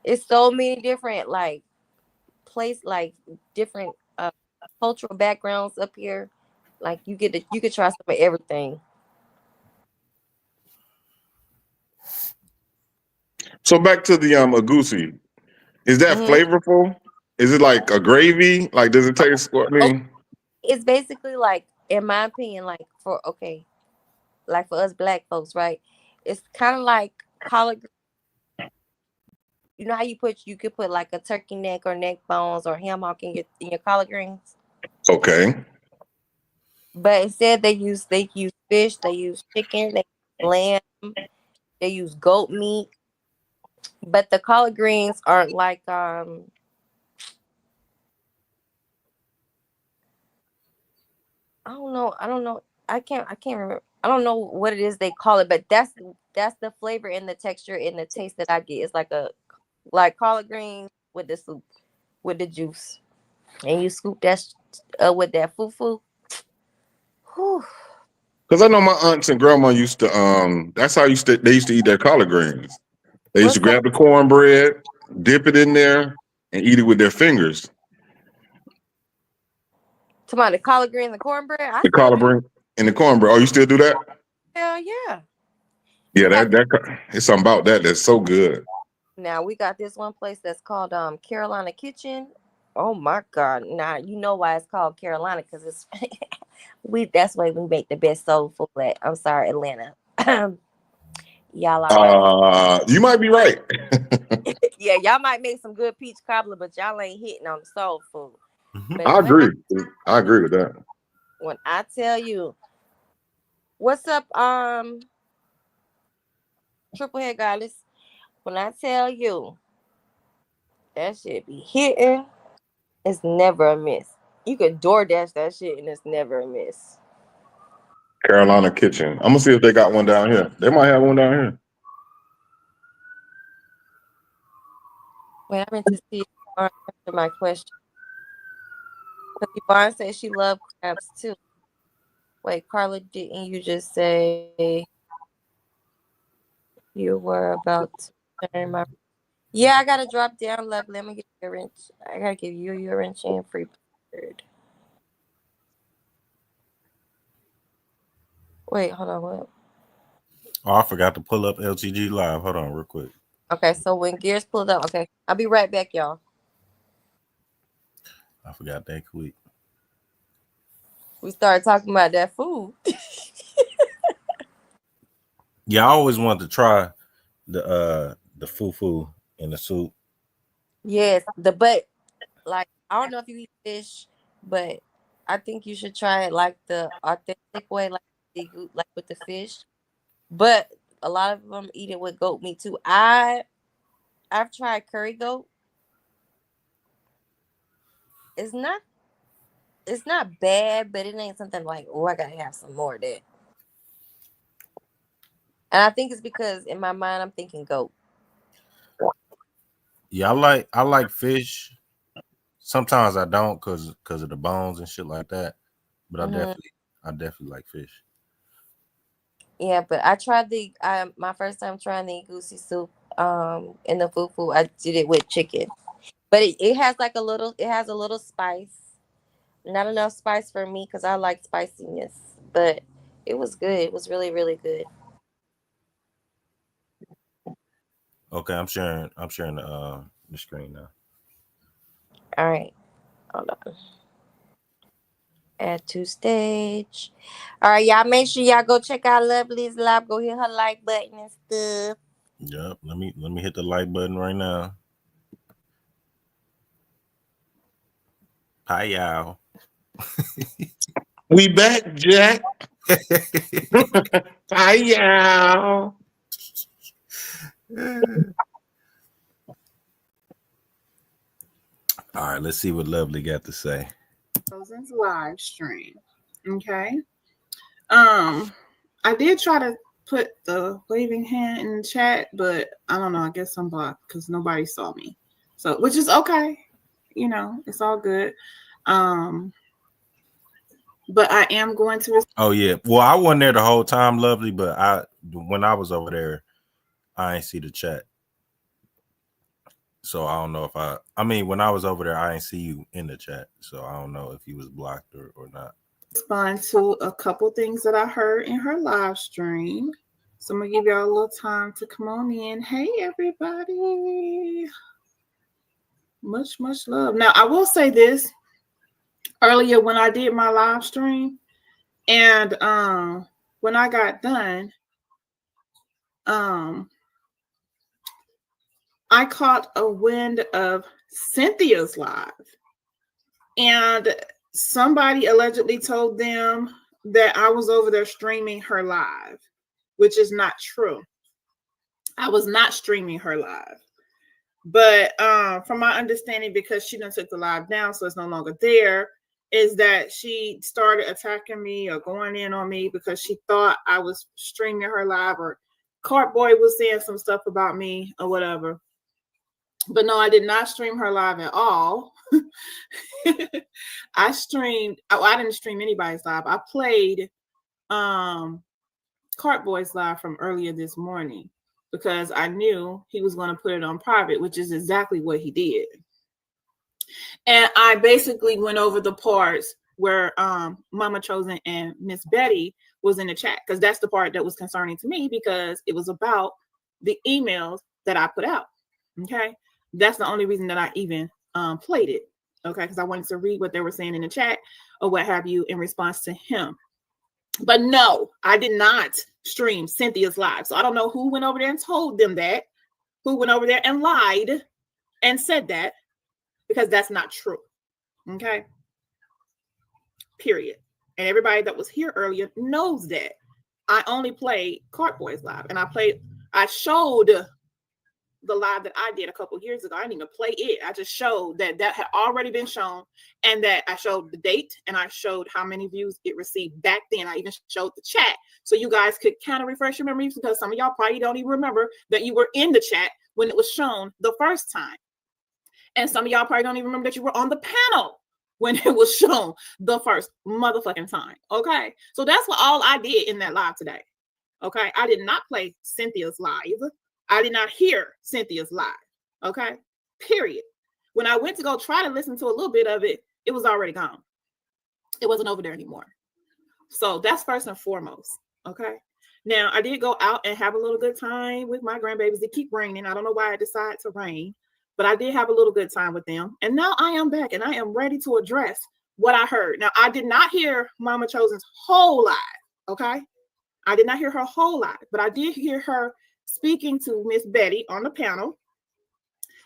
[SPEAKER 1] It's so many different like different cultural backgrounds up here. Like you could try some of everything.
[SPEAKER 10] So back to the agusi. Is that
[SPEAKER 1] Hmm.
[SPEAKER 10] flavorful? Is it like a gravy? Like does it taste? I
[SPEAKER 1] Oh,
[SPEAKER 10] mean,
[SPEAKER 1] it's basically like, in my opinion, like like for us black folks, right? It's kind of like collard. You know how you could put like a turkey neck or neck bones or ham hock in your collard greens,
[SPEAKER 10] okay.
[SPEAKER 1] but instead they use fish, they use chicken, they use lamb, they use goat meat. But the collard greens aren't like I don't know I can't remember. I don't know what it is they call it, but that's the flavor and the texture and the taste that I get. It's like collard greens with the soup with the juice, and you scoop that with that fufu. Whew.
[SPEAKER 10] Because I know my aunts and grandma used to that's how they used to eat their collard greens. They used to
[SPEAKER 1] What's that?
[SPEAKER 10] grab the cornbread, dip it in there, and eat it with their fingers.
[SPEAKER 1] Tomato, collard greens, and cornbread. I
[SPEAKER 10] The
[SPEAKER 1] still
[SPEAKER 10] collard
[SPEAKER 1] do.
[SPEAKER 10] green and the cornbread. Oh, you still do that?
[SPEAKER 1] Hell yeah.
[SPEAKER 10] Yeah,
[SPEAKER 1] We got
[SPEAKER 10] it's something about that that's so good.
[SPEAKER 1] now we got this one place that's called Carolina Kitchen. Oh my God. Now you know why it's called Carolina, because it's that's why we make the best soul food at, I'm sorry, Atlanta. Y'all already know.
[SPEAKER 10] You might be right.
[SPEAKER 1] Yeah, y'all might make some good peach cobbler, but y'all ain't hitting on the soul food. But
[SPEAKER 10] I
[SPEAKER 1] Atlanta,
[SPEAKER 10] agree. I agree with that.
[SPEAKER 1] when I tell you, what's up, triple head goddess? When I tell you that shit be hitting, it's never a miss. You could DoorDash that shit and it's never a miss.
[SPEAKER 10] Carolina Kitchen. I'm gonna see if they got one down here. They might have one down here.
[SPEAKER 1] Wait, I meant to see if Yvonne answered my question. Because Yvonne said she loved crabs too. Wait, Carla, didn't you just say you were about to turn my... Yeah, I gotta drop down, Lovely. I'm gonna give you a wrench. I gotta give you your wrench and free bird. Wait, hold on. What?
[SPEAKER 8] Oh, I forgot to pull up LTG Live. Hold on real quick.
[SPEAKER 1] Okay, so when Gears pulled up, okay. I'll be right back, y'all.
[SPEAKER 8] I forgot that quick.
[SPEAKER 1] We started talking about that food.
[SPEAKER 8] Yeah, I always wanted to try the fufu in the soup.
[SPEAKER 1] Yes, like I don't know if you eat fish, but I think you should try it like the authentic way, like with the fish. But a lot of them eat it with goat meat too. I've tried curry goat. It's not bad, but it ain't something like, oh, I gotta have some more of that. And I think it's because in my mind I'm thinking goat.
[SPEAKER 8] Yeah, I like fish. Sometimes I don't because of the bones and shit like that. But I definitely like fish.
[SPEAKER 1] Yeah, but I tried my first time trying the goosey soup in the fufu. I did it with chicken. But it has like it has a little spice. Not enough spice for me because I like spiciness. But it was good. It was really, really good.
[SPEAKER 8] Okay, I'm sharing the screen now.
[SPEAKER 1] All right. Hold on. Add to stage. All right, y'all. Make sure y'all go check out Lovely's live. Go hit her like button and stuff.
[SPEAKER 8] Yep. Let me hit the like button right now. Hi y'all.
[SPEAKER 10] We back, Jack. Hi y'all.
[SPEAKER 8] All right, let's see what Lovely got to say.
[SPEAKER 16] Rosen's live stream. Okay. I did try to put the waving hand in the chat, but I don't know. I guess I'm blocked because nobody saw me. So, which is okay. You know, it's all good. But I am going to.
[SPEAKER 8] Oh yeah. Well, I wasn't there the whole time, Lovely, but when I was over there, I ain't see the chat. So I don't know if I mean when I was over there, I ain't see you in the chat. So I don't know if you was blocked or not.
[SPEAKER 16] Respond to a couple things that I heard in her live stream. So I'm gonna give y'all a little time to come on in. Hey everybody. Much love. Now I will say this. Earlier when I did my live stream and when I got done, I caught a wind of Cynthia's live, and somebody allegedly told them that I was over there streaming her live, which is not true. I was not streaming her live. But from my understanding, because she done took the live down, so it's no longer there, is that she started attacking me or going in on me because she thought I was streaming her live, or Cartboy was saying some stuff about me or whatever. But no, I did not stream her live at all. I didn't stream anybody's live. I played Cartboy's live from earlier this morning because I knew he was going to put it on private, which is exactly what he did. And I basically went over the parts where Mama Chosen and Miss Betty was in the chat, because that's the part that was concerning to me, because it was about the emails that I put out. Okay. That's the only reason that I even played it. Okay. Because I wanted to read what they were saying in the chat or what have you in response to him. But no, I did not stream Cynthia's live. So I don't know who went over there and told them that, who went over there and lied and said that, because that's not true. Okay. Period. And everybody that was here earlier knows that I only played Cartboy's live, and I showed the live that I did a couple years ago. I didn't even play it. I just showed that had already been shown, and that I showed the date, and I showed how many views it received back then. I even showed the chat, so you guys could kind of refresh your memories, because some of y'all probably don't even remember that you were in the chat when it was shown the first time. And some of y'all probably don't even remember that you were on the panel when it was shown the first motherfucking time. Okay. So that's what all I did in that live today. Okay. I did not play Cynthia's live. I did not hear Cynthia's live. Okay. Period. When I went to go try to listen to a little bit of it, it was already gone. It wasn't over there anymore. So that's first and foremost. Okay. Now, I did go out and have a little good time with my grandbabies. It keep raining. I don't know why it decided to rain, but I did have a little good time with them. And now I am back, and I am ready to address what I heard. Now, I did not hear Mama Chosen's whole live. Okay. I did not hear her whole live, but I did hear her speaking to Miss Betty on the panel.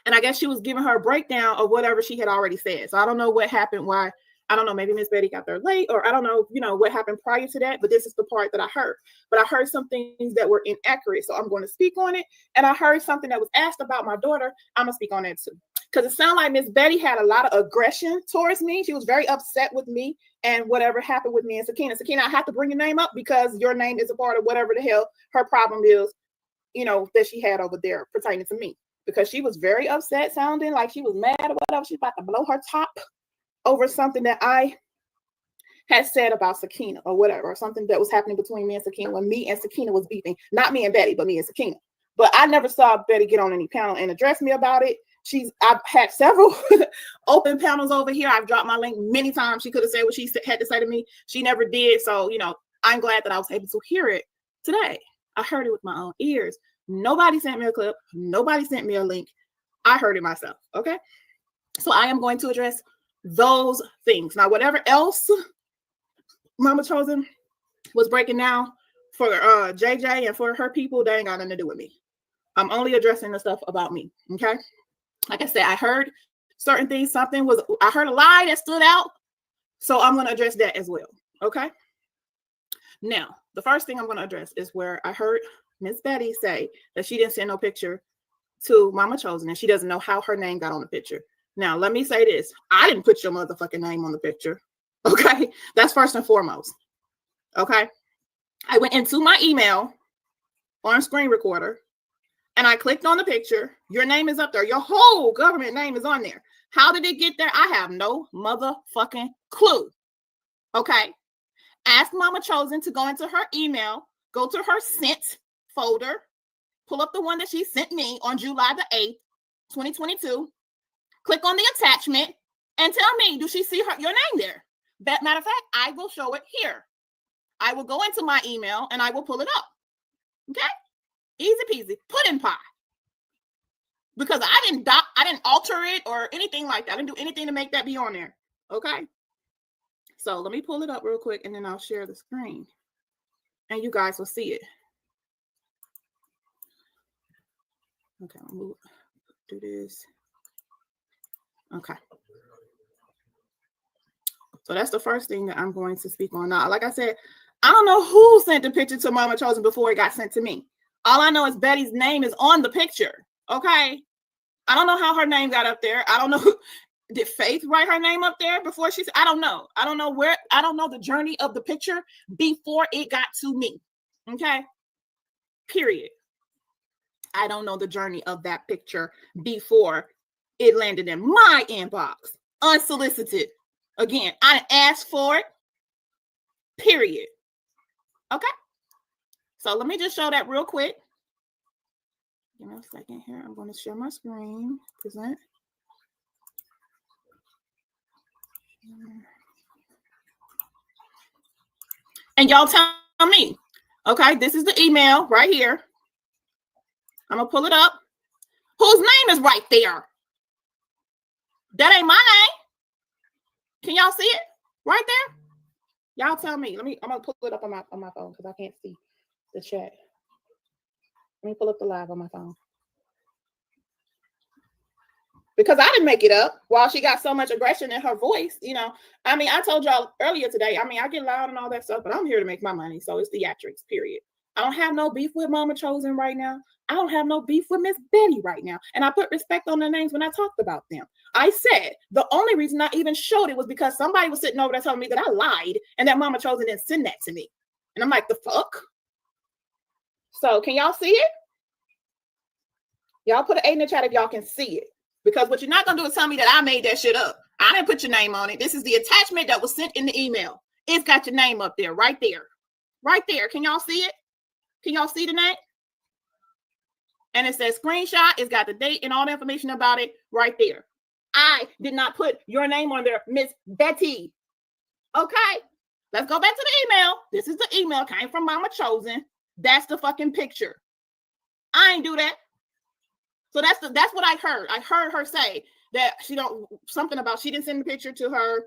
[SPEAKER 16] And I guess she was giving her a breakdown of whatever she had already said. So I don't know what happened, why. I don't know, maybe Miss Betty got there late, or I don't know, what happened prior to that, but this is the part that I heard. But I heard some things that were inaccurate, so I'm going to speak on it. And I heard something that was asked about my daughter. I'm going to speak on that too. Because it sounded like Miss Betty had a lot of aggression towards me. She was very upset with me and whatever happened with me and Sakina. Sakina, I have to bring your name up because your name is a part of whatever the hell her problem is, that she had over there pertaining to me. Because she was very upset, sounding like she was mad or whatever. She's about to blow her top over something that I had said about Sakina or whatever, or something that was happening between me and Sakina when me and Sakina was beefing. Not me and Betty, but me and Sakina. But I never saw Betty get on any panel and address me about it. I've had several open panels over here. I've dropped my link many times. She could have said what she had to say to me. She never did. So, I'm glad that I was able to hear it today. I heard it with my own ears. Nobody sent me a clip. Nobody sent me a link. I heard it myself. Okay. So I am going to address those things. Now, whatever else Mama Chosen was breaking down for JJ and for her people, they ain't got nothing to do with me. I'm only addressing the stuff about me. Okay. Like I said, I heard certain things. I heard a lie that stood out. So I'm going to address that as well. Okay. Now, the first thing I'm going to address is where I heard Miss Betty say that she didn't send no picture to Mama Chosen and she doesn't know how her name got on the picture. Now, let me say this. I didn't put your motherfucking name on the picture. Okay. That's first and foremost. Okay. I went into my email on screen recorder and I clicked on the picture. Your name is up there. Your whole government name is on there. How did it get there? I have no motherfucking clue. Okay. Ask Mama Chosen to go into her email, go to her sent folder, pull up the one that she sent me on July the 8th, 2022. Click on the attachment and tell me, do she see your name there? Matter of fact, I will show it here. I will go into my email and I will pull it up. Okay? Easy peasy. Pudding pie. Because I didn't alter it or anything like that. I didn't do anything to make that be on there. Okay? So let me pull it up real quick and then I'll share the screen. And you guys will see it. Okay, I'll do this. Okay. So that's the first thing that I'm going to speak on. Now, like I said, I don't know who sent the picture to Mama Chosen before it got sent to me. All I know is Betty's name is on the picture. Okay. I don't know how her name got up there. I don't know. Did Faith write her name up there before she said? I don't know. I don't know the journey of the picture before it got to me. Okay. Period. I don't know the journey of that picture before it landed in my inbox. Unsolicited. Again, I asked for it. Period. Okay. So let me just show that real quick. Give me a second here. I'm going to share my screen. Present. And y'all tell me. Okay, this is the email right here. I'm going to pull it up. Whose name is right there? That ain't my name. Can y'all see it? Right there? Y'all tell me. I'm going to pull it up on my phone because I can't see the chat. Let me pull up the live on my phone. Because I didn't make it up while she got so much aggression in her voice. I told y'all earlier today, I get loud and all that stuff, but I'm here to make my money. So it's theatrics, period. I don't have no beef with Mama Chosen right now. I don't have no beef with Miss Betty right now. And I put respect on their names when I talked about them. I said the only reason I even showed it was because somebody was sitting over there telling me that I lied and that Mama Chosen didn't send that to me. And I'm like, the fuck? So can y'all see it? Y'all put an 8 in the chat if y'all can see it. Because what you're not going to do is tell me that I made that shit up. I didn't put your name on it. This is the attachment that was sent in the email. It's got your name up there, right there. Right there. Can y'all see it? Can y'all see the name? And it says screenshot. It's got the date and all the information about it right there. I did not put your name on there, Miss Betty. Okay. Let's go back to the email. This is the email. Came from Mama Chosen. That's the fucking picture. I ain't do that. So that's what I heard. I heard her say that she didn't send the picture to her.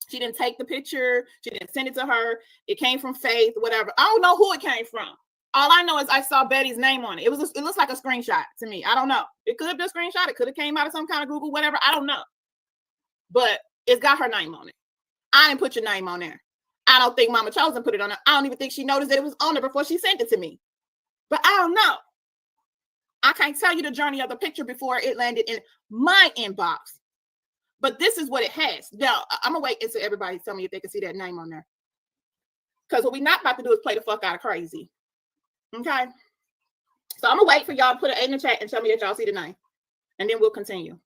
[SPEAKER 16] She didn't take the picture. She didn't send it to her. It came from Faith, whatever. I don't know who it came from. All I know is I saw Betty's name on it. It looks like a screenshot to me. I don't know. It could have been a screenshot. It could have came out of some kind of Google, whatever. I don't know. But it's got her name on it. I didn't put your name on there. I don't think Mama Chosen put it on there. I don't even think she noticed that it was on there before she sent it to me. But I don't know. I can't tell you the journey of the picture before it landed in my inbox. But this is what it has. Now, I'm going to wait until everybody tell me if they can see that name on there. Because what we're not about to do is play the fuck out of crazy. Okay? So I'm going to wait for y'all to put it in the chat and tell me that y'all see the name. And then we'll continue.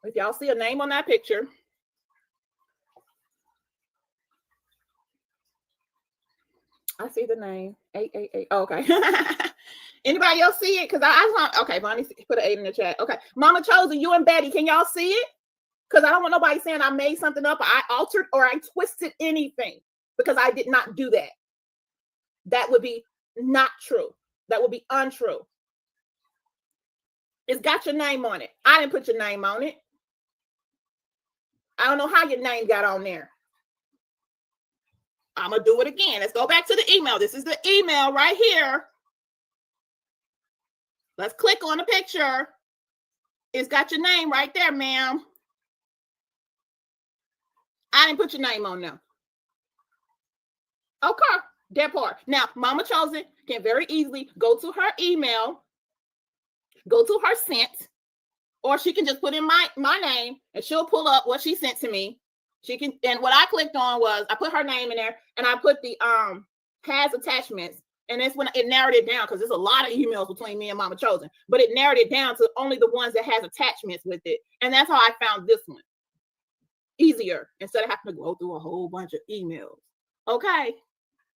[SPEAKER 16] If y'all see a name on that picture, I see the name. 888. Oh, okay. Anybody else see it? Because I want, okay, Bonnie put an 8 in the chat. Okay. Mama Chosen, you and Betty, can y'all see it? Because I don't want nobody saying I made something up, or I altered, or I twisted anything. Because I did not do that. That would be not true. That would be untrue. It's got your name on it. I didn't put your name on it. I don't know how your name got on there. I'm going to do it again. Let's go back to the email. This is the email right here. Let's click on the picture. It's got your name right there, ma'am. I didn't put your name on there. Okay, that part. Now, Mama Chosen can very easily go to her email, go to her sent, or she can just put in my name and she'll pull up what she sent to me. She can, and what I clicked on was I put her name in there and I put the has attachments, and that's when it narrowed it down, because there's a lot of emails between me and Mama Chosen, but it narrowed it down to only the ones that has attachments with it, and that's how I found this one easier instead of having to go through a whole bunch of emails. Okay,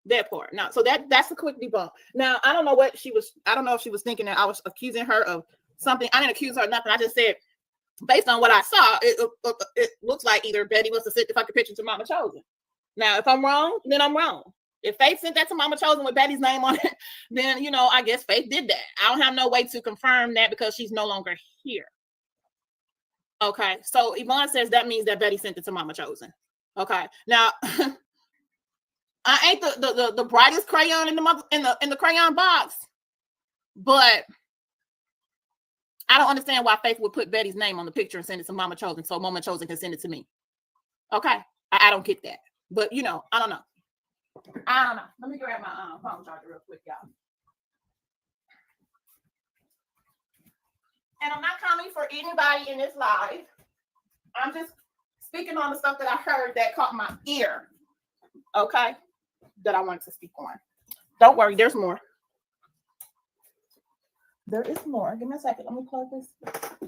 [SPEAKER 16] that part. Now, so that's a quick debunk. Now, I don't know what she was. I don't know if she was thinking that I was accusing her of something. I didn't accuse her of nothing. I just said, based on what I saw, it looks like either Betty must have sent the fucking picture to Mama Chosen. Now, if I'm wrong, then I'm wrong. If Faith sent that to Mama Chosen with Betty's name on it, then, you know, I guess Faith did that. I don't have no way to confirm that because she's no longer here. Okay, so Yvonne says that means that Betty sent it to Mama Chosen. Okay, now I ain't the brightest crayon in the crayon box, but I don't understand why Faith would put Betty's name on the picture and send it to Mama Chosen so Mama Chosen can send it to me. Okay, I don't get that, but you know, I don't know. Let me grab my phone charger real quick, y'all. And I'm not coming for anybody in this live. I'm just speaking on the stuff that I heard that caught my ear. Okay, that I wanted to speak on. Don't worry, there's more. There is more. Give me a second. Let me plug this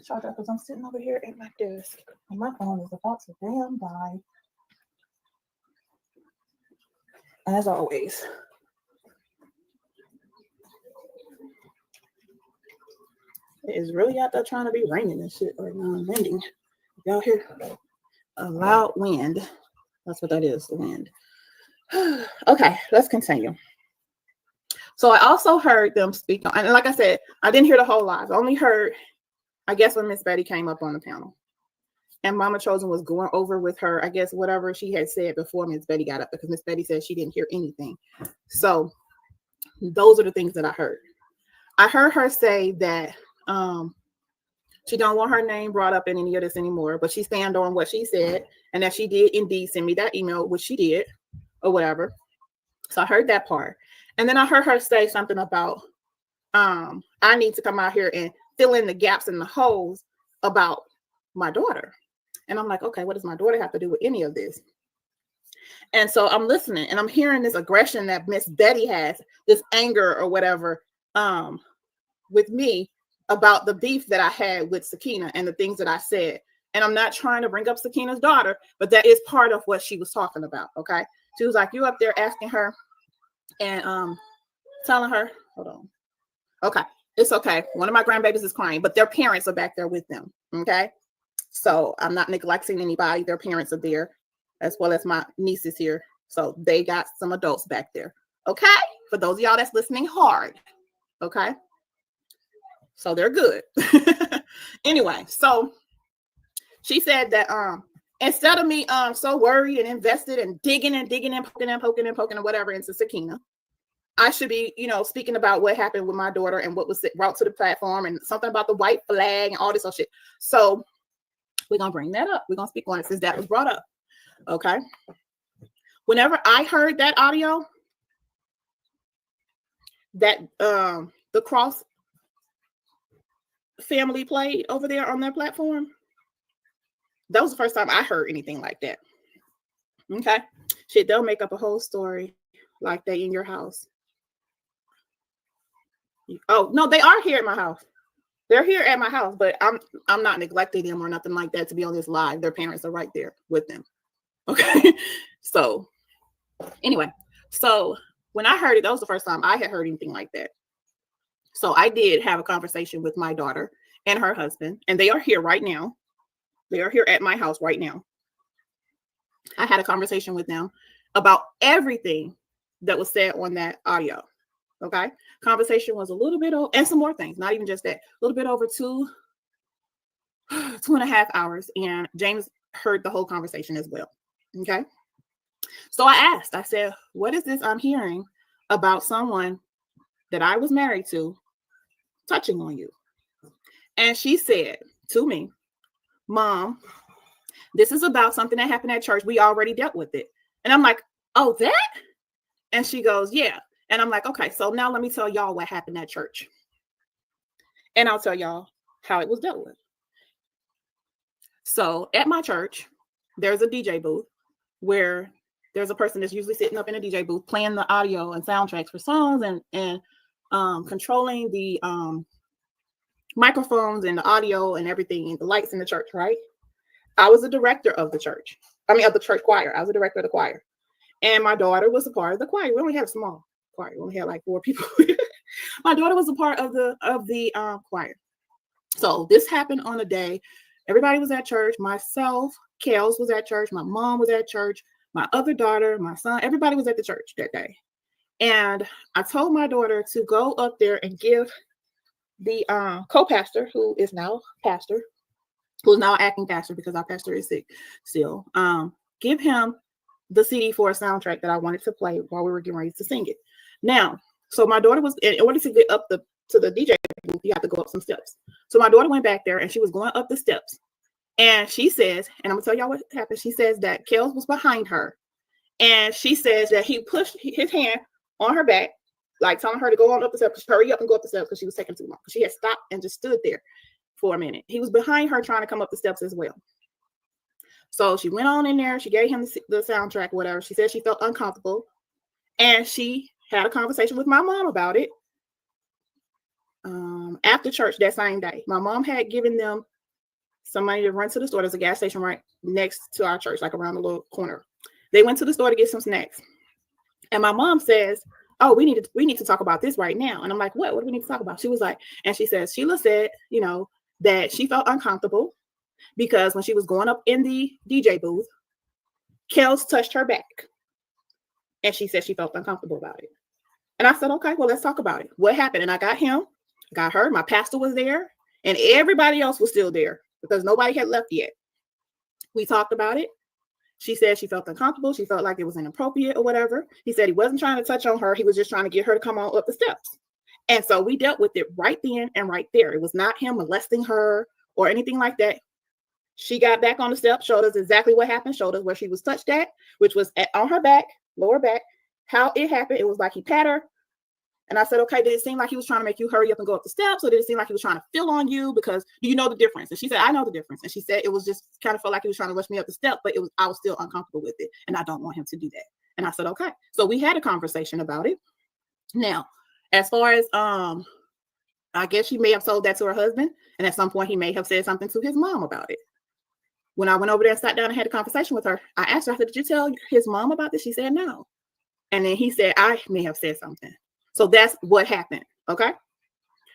[SPEAKER 16] charger because I'm sitting over here at my desk and my phone is about to damn die. As always. It is really out there trying to be raining and shit right now. Winding. Y'all hear a loud wind. That's what that is, the wind. Okay, let's continue. So I also heard them speak on, and like I said, I didn't hear the whole live. I only heard, I guess, when Miss Betty came up on the panel. And Mama Chosen was going over with her, I guess, whatever she had said before Miss Betty got up, because Miss Betty said she didn't hear anything. So those are the things that I heard. I heard her say that She don't want her name brought up in any of this anymore, but she stand on what she said, and that she did indeed send me that email, which she did, or whatever. So I heard that part. And then I heard her say something about, I need to come out here and fill in the gaps and the holes about my daughter. And I'm like, okay, what does my daughter have to do with any of this? And so I'm listening and I'm hearing this aggression that Miss Betty has, this anger or whatever, with me about the beef that I had with Sakina and the things that I said. And I'm not trying to bring up Sakina's daughter, but that is part of what she was talking about. Okay. She was like, you up there asking her and telling her, hold on. Okay. It's okay. One of my grandbabies is crying, but their parents are back there with them. Okay. So I'm not neglecting anybody. Their parents are there, as well as my nieces here. So they got some adults back there. Okay. For those of y'all that's listening hard. Okay. So they're good. Anyway, so she said that instead of me so worried and invested and digging and poking and whatever into Sakina, I should be, speaking about what happened with my daughter and what was brought to the platform and something about the white flag and all this other shit. So we're gonna bring that up. We're gonna speak on it since that was brought up. Okay. Whenever I heard that audio, that the Cross family played over there on their platform, that was the first time I heard anything like that. Okay. Shit, they'll make up a whole story like that in your house. Oh, no, they are here at my house. They're here at my house, but I'm not neglecting them or nothing like that to be on this live. Their parents are right there with them. Okay. So anyway, so when I heard it, that was the first time I had heard anything like that. So I did have a conversation with my daughter and her husband, and they are here right now. They are here at my house right now. I had a conversation with them about everything that was said on that audio. Okay. Conversation was a little bit over, and some more things, not even just that, a little bit over 2.5 hours. And James heard the whole conversation as well. Okay. So I asked, I said, what is this I'm hearing about someone that I was married to touching on you? And she said to me, Mom, this is about something that happened at church. We already dealt with it. And I'm like, oh, that? And she goes, yeah. And I'm like, okay, so now let me tell y'all what happened at church. And I'll tell y'all how it was dealt with. So at my church, there's a DJ booth where there's a person that's usually sitting up in a DJ booth playing the audio and soundtracks for songs and controlling the microphones and the audio and everything and the lights in the church, right? I was a director of the church. Of the church choir. I was a director of the choir. And my daughter was a part of the choir. We only had a small choir. We only had like 4 people. My daughter was a part of the choir. So this happened on a day. Everybody was at church. Myself, Kels was at church. My mom was at church. My other daughter, my son, everybody was at the church that day. And I told my daughter to go up there and give the co-pastor, who is now pastor, who's now acting pastor because our pastor is sick still, give him the CD for a soundtrack that I wanted to play while we were getting ready to sing it. Now, so my daughter was, in order to get up to the DJ booth, you have to go up some steps. So my daughter went back there and she was going up the steps. And she says, and I'm gonna tell y'all what happened. She says that Kels was behind her. And she says that he pushed his hand on her back, like telling her to go on up the steps, hurry up and go up the steps because she was taking too long. She had stopped and just stood there for a minute. He was behind her trying to come up the steps as well. So she went on in there. She gave him the soundtrack, whatever. She said she felt uncomfortable. And she had a conversation with my mom about it after church that same day. My mom had given them some money to run to the store. There's a gas station right next to our church, like around the little corner. They went to the store to get some snacks. And my mom says, oh, we need to talk about this right now. And I'm like, what do we need to talk about? She was like, and she says, Sheila said, that she felt uncomfortable because when she was going up in the DJ booth, Kels touched her back. And she said she felt uncomfortable about it. And I said, okay, well, let's talk about it. What happened? And I got him, got her, my pastor was there, and everybody else was still there because nobody had left yet. We talked about it. She said she felt uncomfortable. She felt like it was inappropriate or whatever. He said he wasn't trying to touch on her. He was just trying to get her to come on up the steps. And so we dealt with it right then and right there. It was not him molesting her or anything like that. She got back on the step, showed us exactly what happened, showed us where she was touched at, which was on her back, lower back, how it happened. It was like he pat her. And I said, okay, did it seem like he was trying to make you hurry up and go up the steps? Or did it seem like he was trying to feel on you? Because do you know the difference? And she said, I know the difference. And she said, it was just kind of felt like he was trying to rush me up the step, but I was still uncomfortable with it. And I don't want him to do that. And I said, okay. So we had a conversation about it. Now, as far as, I guess she may have told that to her husband. And at some point he may have said something to his mom about it. When I went over there and sat down and had a conversation with her, I asked her, I said, did you tell his mom about this? She said, no. And then he said, I may have said something. So that's what happened. Okay.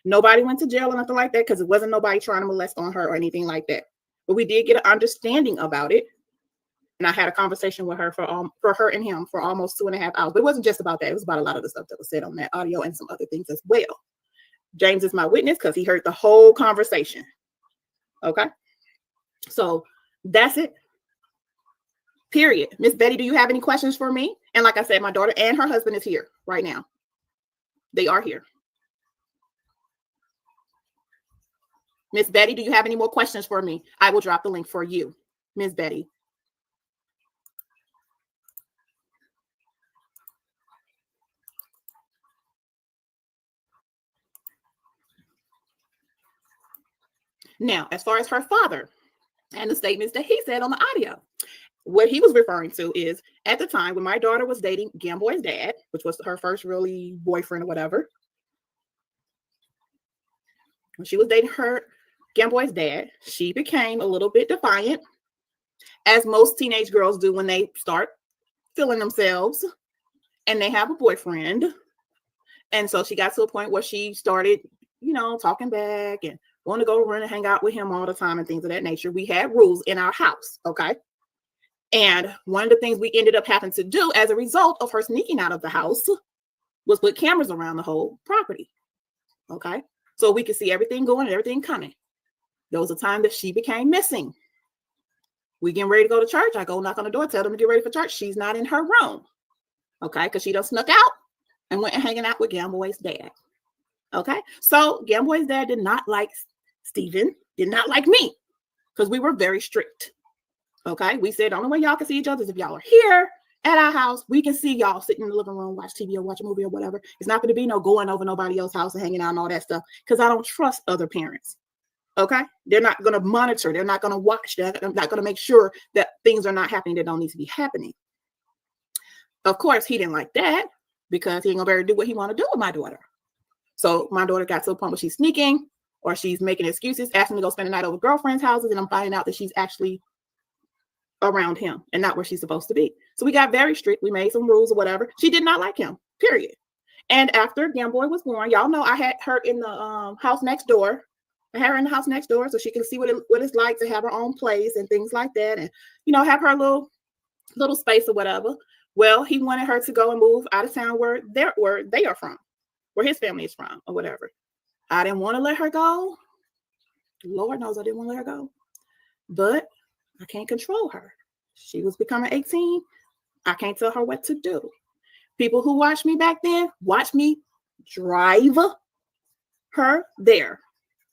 [SPEAKER 16] Nobody went to jail or nothing like that because it wasn't nobody trying to molest on her or anything like that. But we did get an understanding about it. And I had a conversation with her for her and him for almost 2.5 hours. But it wasn't just about that. It was about a lot of the stuff that was said on that audio and some other things as well. James is my witness because he heard the whole conversation. Okay. So that's it. Period. Miss Betty, do you have any questions for me? And like I said, my daughter and her husband is here right now. They are here. Miss Betty, do you have any more questions for me? I will drop the link for you, Miss Betty. Now, as far as her father and the statements that he said on the audio, what he was referring to is at the time when my daughter was dating Gamboy's dad, which was her first really boyfriend or whatever, when she was dating Gamboy's dad, she became a little bit defiant, as most teenage girls do when they start feeling themselves and they have a boyfriend. And so she got to a point where she started, talking back and want to go run and hang out with him all the time and things of that nature. We had rules in our house, okay? And one of the things we ended up having to do as a result of her sneaking out of the house was put cameras around the whole property, okay? So we could see everything going and everything coming. There was a time that she became missing. We getting ready to go to church. I go knock on the door, tell them to get ready for church. She's not in her room, okay? Because she done snuck out and went and hanging out with Gamboy's dad, okay? So Gamboy's dad did not like Stephen, did not like me, because we were very strict, okay? We said the only way y'all can see each other is if y'all are here at our house. We can see y'all sitting in the living room, watch TV or watch a movie or whatever. It's not going to be no going over nobody else's house and hanging out and all that stuff, because I don't trust other parents, okay? They're not going to monitor. They're not going to watch. They're not going to make sure that things are not happening that don't need to be happening. Of course, he didn't like that because he ain't going to be able to do what he want to do with my daughter. So my daughter got to a point where she's sneaking or she's making excuses, asking to go spend the night over girlfriends' houses, and I'm finding out that she's actually around him and not where she's supposed to be. So we got very strict. We made some rules or whatever. She did not like him, period. And after Gamboy was born, y'all know I had her in the house next door. I had her in the house next door so she can see what it's like to have her own place and things like that, and have her little space or whatever. Well, he wanted her to go and move out of town where they are from, where his family is from or whatever. I didn't want to let her go. Lord knows I didn't want to let her go. But I can't control her. She was becoming 18. I can't tell her what to do. People who watched me back then watched me drive her there.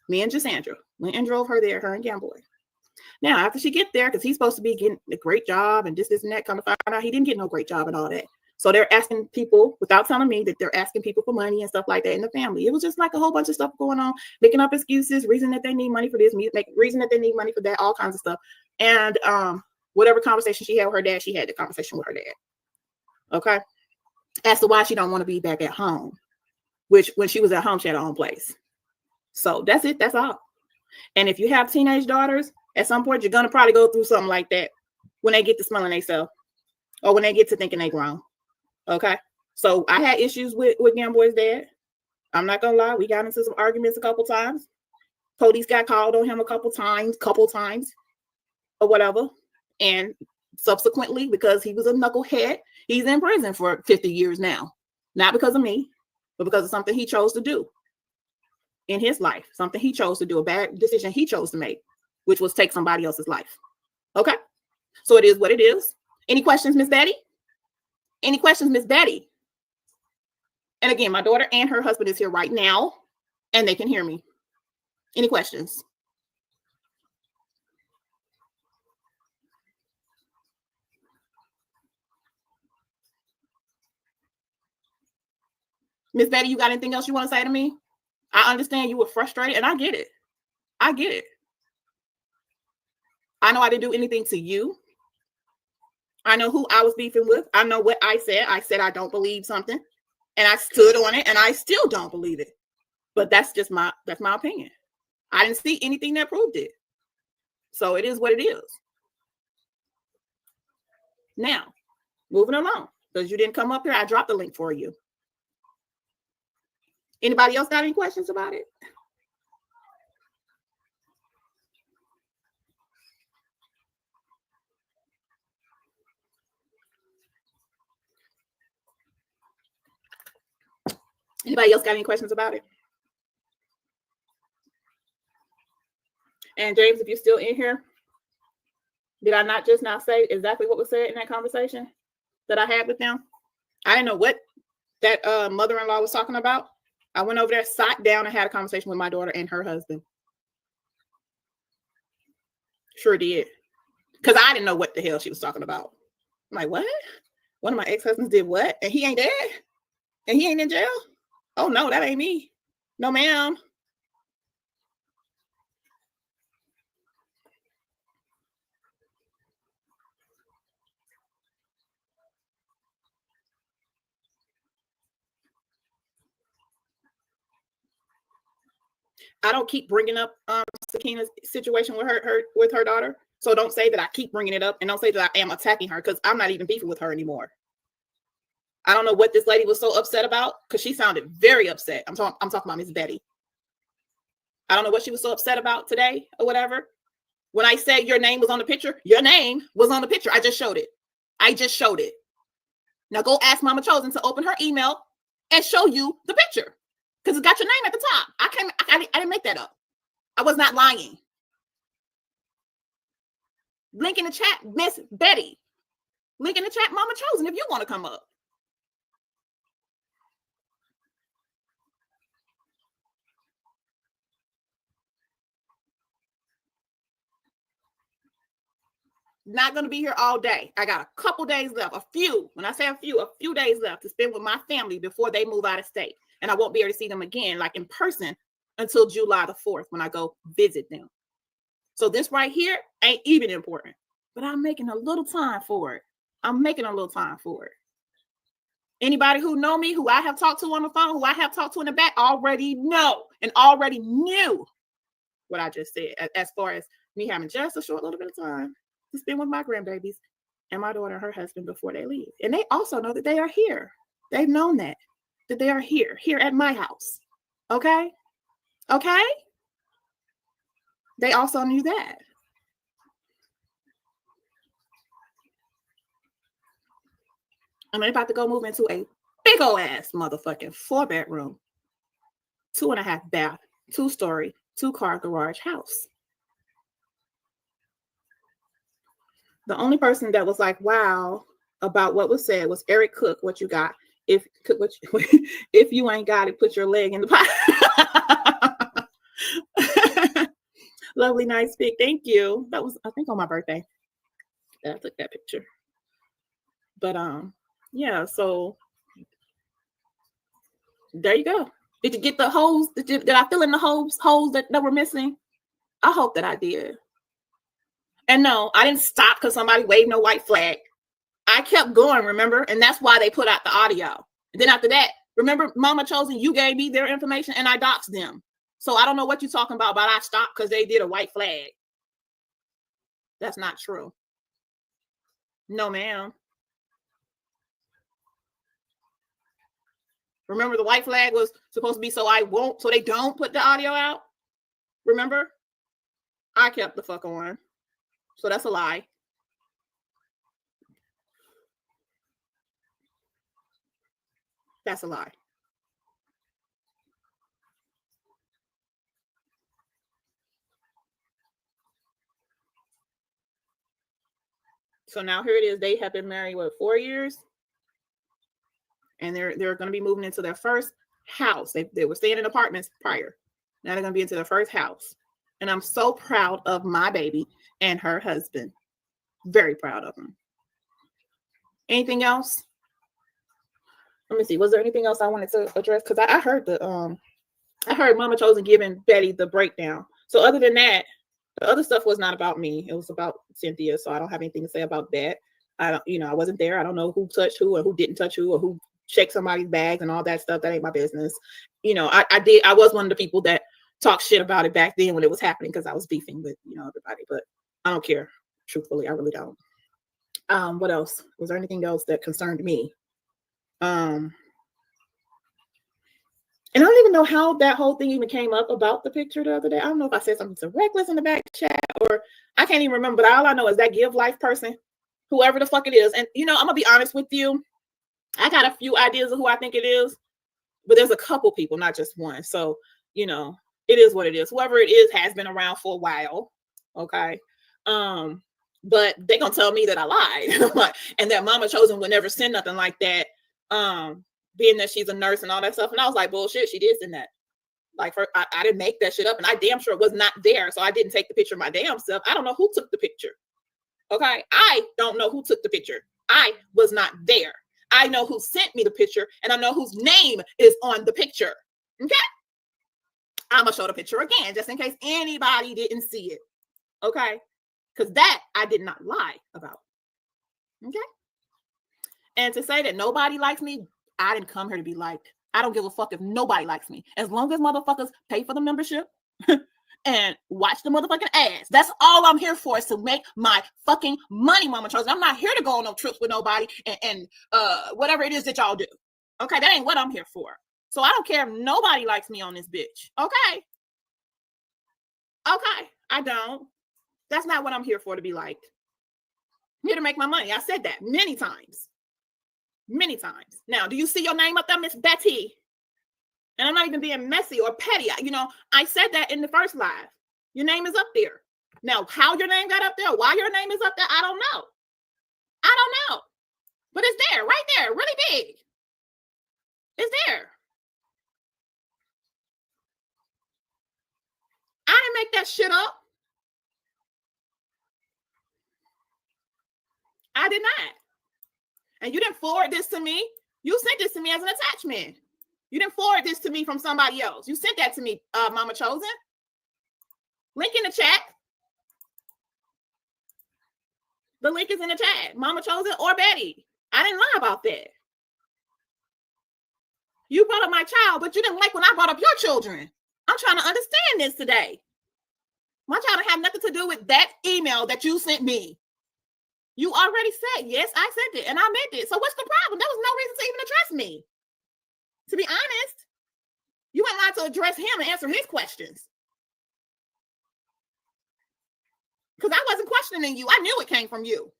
[SPEAKER 16] Me and Gisandra went and drove her there, her and Gamboy. Now, after she get there, because he's supposed to be getting a great job and this and that, come to find out he didn't get no great job and all that. So they're asking people, without telling me, that they're asking people for money and stuff like that in the family. It was just like a whole bunch of stuff going on, making up excuses, reason that they need money for this, reason that they need money for that, all kinds of stuff. And whatever conversation she had with her dad, she had the conversation with her dad. Okay? As to why she don't want to be back at home, which when she was at home, she had her own place. So that's it. That's all. And if you have teenage daughters, at some point, you're going to probably go through something like that when they get to smelling themselves or when they get to thinking they grown. Okay? So I had issues with Gamboy's dad. I'm not going to lie. We got into some arguments a couple times. Police got called on him a couple times or whatever. And subsequently, because he was a knucklehead, he's in prison for 50 years now. Not because of me, but because of something he chose to do in his life. Something he chose to do, a bad decision he chose to make, which was take somebody else's life. Okay? So it is what it is. Any questions, Miss Betty? Any questions, Miss Betty? And again, my daughter and her husband is here right now, and they can hear me. Any questions? Miss Betty, you got anything else you want to say to me? I understand you were frustrated, and I get it. I get it. I know I didn't do anything to you. I know who I was beefing with. I know what I said. I said I don't believe something, and I stood on it, and I still don't believe it. But that's my opinion. I didn't see anything that proved it. So it is what it is. Now, moving along, because you didn't come up here, I dropped the link for you. Anybody else got any questions about it? Anybody else got any questions about it? And James, if you're still in here, did I not just now say exactly what was said in that conversation that I had with them? I didn't know what that mother-in-law was talking about. I went over there, sat down, and had a conversation with my daughter and her husband. Sure did. Because I didn't know what the hell she was talking about. I'm like, what? One of my ex-husbands did what? And he ain't dead? And he ain't in jail? Oh, no, that ain't me. No, ma'am. I don't keep bringing up Sakina's situation with her daughter. So don't say that I keep bringing it up, and don't say that I am attacking her, because I'm not even beefing with her anymore. I don't know what this lady was so upset about, because she sounded very upset. I'm talking about Miss Betty. I don't know what she was so upset about today or whatever. When I said your name was on the picture, your name was on the picture. I just showed it. Now go ask Mama Chosen to open her email and show you the picture, because it's got your name at the top. I didn't make that up. I was not lying. Link in the chat, Miss Betty. Link in the chat, Mama Chosen, if you want to come up. Not going to be here all day. I got a couple days left, a few. When I say a few days left to spend with my family before they move out of state. And I won't be able to see them again, like in person, until July the 4th when I go visit them. So this right here ain't even important, but I'm making a little time for it. Anybody who know me, who I have talked to on the phone, who I have talked to in the back, already know and already knew what I just said, as far as me having just a short little bit of time to spend with my grandbabies and my daughter and her husband before they leave. And they also know that they are here. They've known that they are here at my house. Okay? They also knew that. And they're about to go move into a big old ass motherfucking 4-bedroom, 2.5 bath, 2-story, 2-car garage house. The only person that was like, wow, about what was said was Eric Cook. What you got? If you ain't got it, put your leg in the pot. Lovely, nice pic. Thank you. That was, I think, on my birthday that I took that picture. But yeah. So there you go. Did you get the holes? Did I fill in the holes that were missing? I hope that I did. And no, I didn't stop because somebody waved no white flag. I kept going, remember? And that's why they put out the audio. And then after that, remember, Mama Chosen, you gave me their information and I doxed them. So I don't know what you're talking about, but I stopped because they did a white flag. That's not true. No, ma'am. Remember, the white flag was supposed to be so they don't put the audio out. Remember? I kept the fuck on. So that's a lie. That's a lie. So now here it is. They have been married, 4 years? And they're going to be moving into their first house. They were staying in apartments prior. Now they're going to be into their first house. And I'm so proud of my baby and her husband. Very proud of them. Anything else? Let me see. Was there anything else I wanted to address? Because I heard I heard Mama Chosen giving Betty the breakdown. So other than that, the other stuff was not about me. It was about Cynthia. So I don't have anything to say about that. I don't, I wasn't there. I don't know who touched who or who didn't touch who or who checked somebody's bags and all that stuff. That ain't my business. I was one of the people that talked shit about it back then when it was happening because I was beefing with, everybody. But I don't care. Truthfully, I really don't. What else? Was there anything else that concerned me? And I don't even know how that whole thing even came up about the picture the other day. I don't know if I said something to Reckless in the back chat or I can't even remember. But all I know is that Give Life person, whoever the fuck it is. And, I'm going to be honest with you. I got a few ideas of who I think it is, but there's a couple people, not just one. So, it is what it is. Whoever it is has been around for a while. Okay. But they're going to tell me that I lied and that Mama Chosen would never send nothing like that. Being that she's a nurse and all that stuff. And I was like, bullshit, she did send that. Like, I didn't make that shit up. And I damn sure was not there. So I didn't take the picture of my damn self. I don't know who took the picture. Okay. I don't know who took the picture. I was not there. I know who sent me the picture and I know whose name is on the picture. Okay. I'm going to show the picture again, just in case anybody didn't see it. Okay. Because that I did not lie about. Okay. And to say that nobody likes me, I didn't come here to be liked. I don't give a fuck if nobody likes me. As long as motherfuckers pay for the membership and watch the motherfucking ads. That's all I'm here for, is to make my fucking money, Mama Chosen. I'm not here to go on no trips with nobody and whatever it is that y'all do. Okay, that ain't what I'm here for. So I don't care if nobody likes me on this bitch. Okay. Okay, I don't. That's not what I'm here for, to be liked. I'm here to make my money. I said that many times. Many times. Now, do you see your name up there, Miss Betty? And I'm not even being messy or petty. I said that in the first live. Your name is up there. Now, how your name got up there, why your name is up there, I don't know. I don't know. But it's there, right there, really big. It's there. I didn't make that shit up. I did not. And you didn't forward this to me. You sent this to me as an attachment. You didn't forward this to me from somebody else. You sent that to me, Mama Chosen. Link in the chat. The link is in the chat. Mama Chosen or Betty. I didn't lie about that. You brought up my child, but you didn't like when I brought up your children. I'm trying to understand this today. My child didn't have nothing to do with that email that you sent me. You already said, yes, I sent it, and I meant it. So what's the problem? There was no reason to even address me. To be honest, you ain't allowed to address him and answer his questions. Because I wasn't questioning you. I knew it came from you.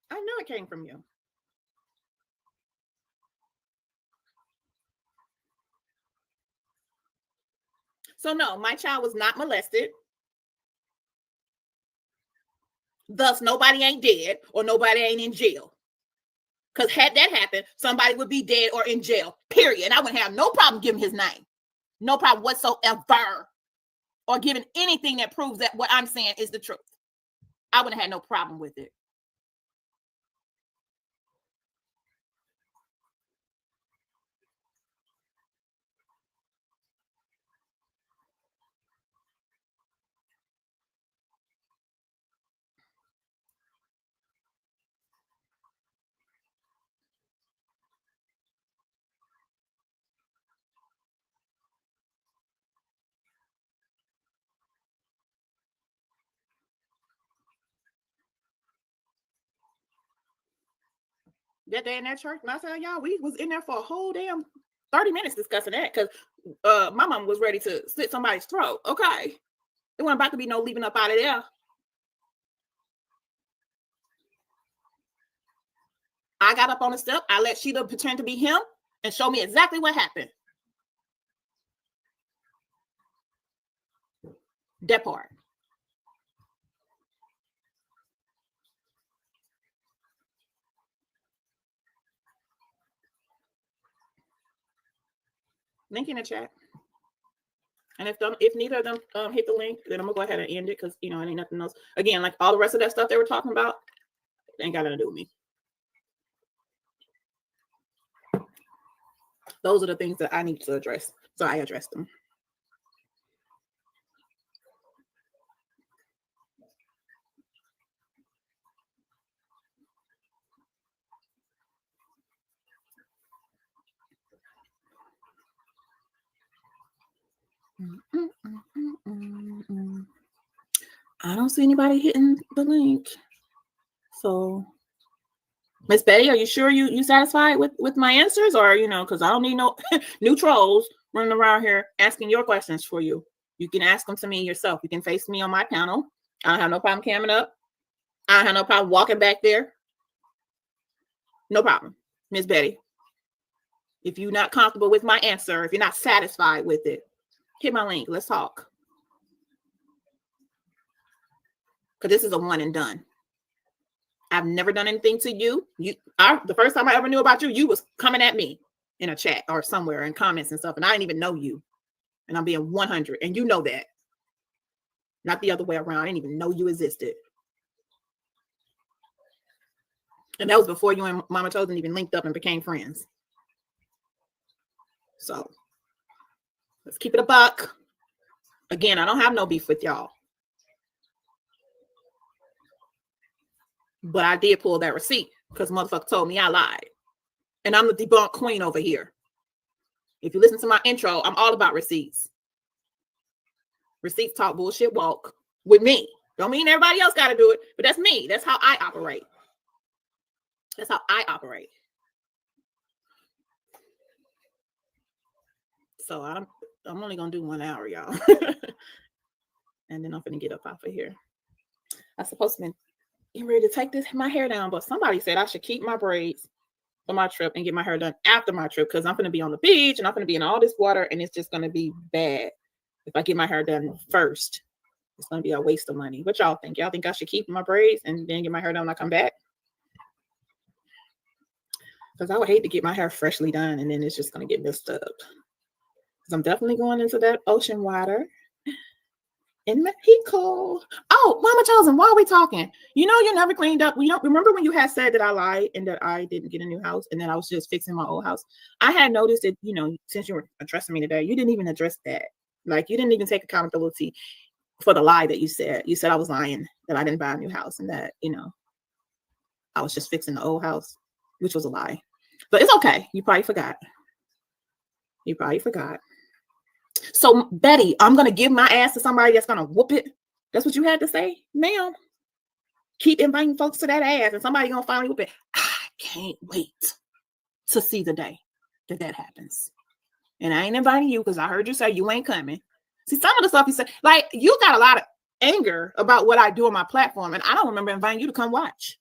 [SPEAKER 16] I knew it came from you. So no, my child was not molested. Thus, nobody ain't dead or nobody ain't in jail. Because had that happened, somebody would be dead or in jail, period. And I wouldn't have no problem giving his name. No problem whatsoever. Or giving anything that proves that what I'm saying is the truth. I wouldn't have had no problem with it. That day in that church, when I tell y'all, we was in there for a whole damn 30 minutes discussing that because my mom was ready to slit somebody's throat. Okay. It wasn't about to be no leaving up out of there. I got up on the step. I let Sheila pretend to be him and show me exactly what happened. That part. Link in the chat. And if neither of them hit the link, then I'm gonna go ahead and end it because it ain't nothing else. Again, like all the rest of that stuff they were talking about, it ain't got nothing to do with me. Those are the things that I need to address. So I addressed them. I don't see anybody hitting the link. So, Miss Betty, are you sure you satisfied with my answers, or because I don't need no new trolls running around here asking your questions for you. You can ask them to me yourself. You can face me on my panel. I don't have no problem camming up. I don't have no problem walking back there. No problem, Miss Betty. If you're not comfortable with my answer, if you're not satisfied with it, hit my link. Let's talk. Because this is a one and done. I've never done anything to you. The first time I ever knew about you, you was coming at me in a chat or somewhere in comments and stuff, and I didn't even know you. And I'm being 100, and you know that. Not the other way around. I didn't even know you existed. And that was before you and Mama Chosen even linked up and became friends. So let's keep it a buck. Again, I don't have no beef with y'all. But I did pull that receipt because motherfucker told me I lied. And I'm the debunk queen over here. If you listen to my intro, I'm all about receipts. Receipts talk, bullshit walk with me. Don't mean everybody else got to do it, but that's me. That's how I operate. That's how I operate. So I'm only going to do 1 hour, y'all. And then I'm going to get up off of here. I'm supposed to be getting ready to take my hair down, but somebody said I should keep my braids for my trip and get my hair done after my trip because I'm going to be on the beach and I'm going to be in all this water and it's just going to be bad if I get my hair done first. It's going to be a waste of money. What y'all think? Y'all think I should keep my braids and then get my hair done when I come back? Because I would hate to get my hair freshly done and then it's just going to get messed up. Because I'm definitely going into that ocean water in Mexico. Oh, Mama Chosen, why are we talking? You never cleaned up. Remember when you had said that I lied and that I didn't get a new house and that I was just fixing my old house? I had noticed that, since you were addressing me today, you didn't even address that. Like, you didn't even take accountability for the lie that you said. You said I was lying, that I didn't buy a new house and that, I was just fixing the old house, which was a lie. But it's okay. You probably forgot. So, Betty, I'm going to give my ass to somebody that's going to whoop it. That's what you had to say, ma'am. Keep inviting folks to that ass and somebody going to finally whoop it. I can't wait to see the day that happens. And I ain't inviting you because I heard you say you ain't coming. See, some of the stuff you said, like, you got a lot of anger about what I do on my platform, and I don't remember inviting you to come watch.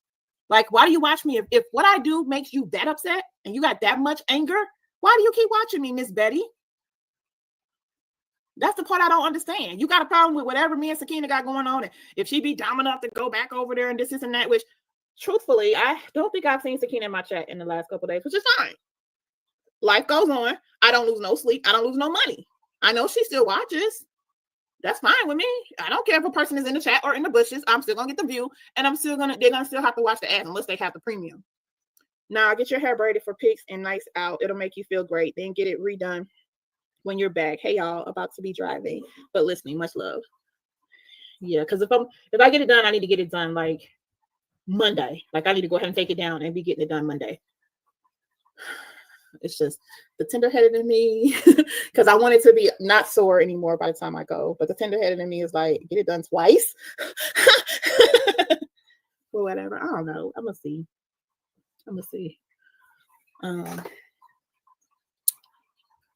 [SPEAKER 16] Like, why do you watch me? If what I do makes you that upset and you got that much anger, why do you keep watching me, Miss Betty? That's the part I don't understand. You got a problem with whatever me and Sakina got going on. And if she be dumb enough to go back over there and this and that, which truthfully, I don't think I've seen Sakina in my chat in the last couple of days, which is fine. Life goes on. I don't lose no sleep. I don't lose no money. I know she still watches. That's fine with me. I don't care if a person is in the chat or in the bushes. I'm still gonna get the view, and they're gonna still have to watch the ad unless they have the premium. Now, get your hair braided for pics and nice out. It'll make you feel great. Then get it redone when you're back. Hey y'all, about to be driving, but listening. Much love. Yeah, because if I get it done, I need to get it done like Monday. Like, I need to go ahead and take it down and be getting it done Monday. It's just the tender-headed in me, because I want it to be not sore anymore by the time I go. But the tender-headed in me is like, get it done twice. Or whatever. I don't know. I'm gonna see.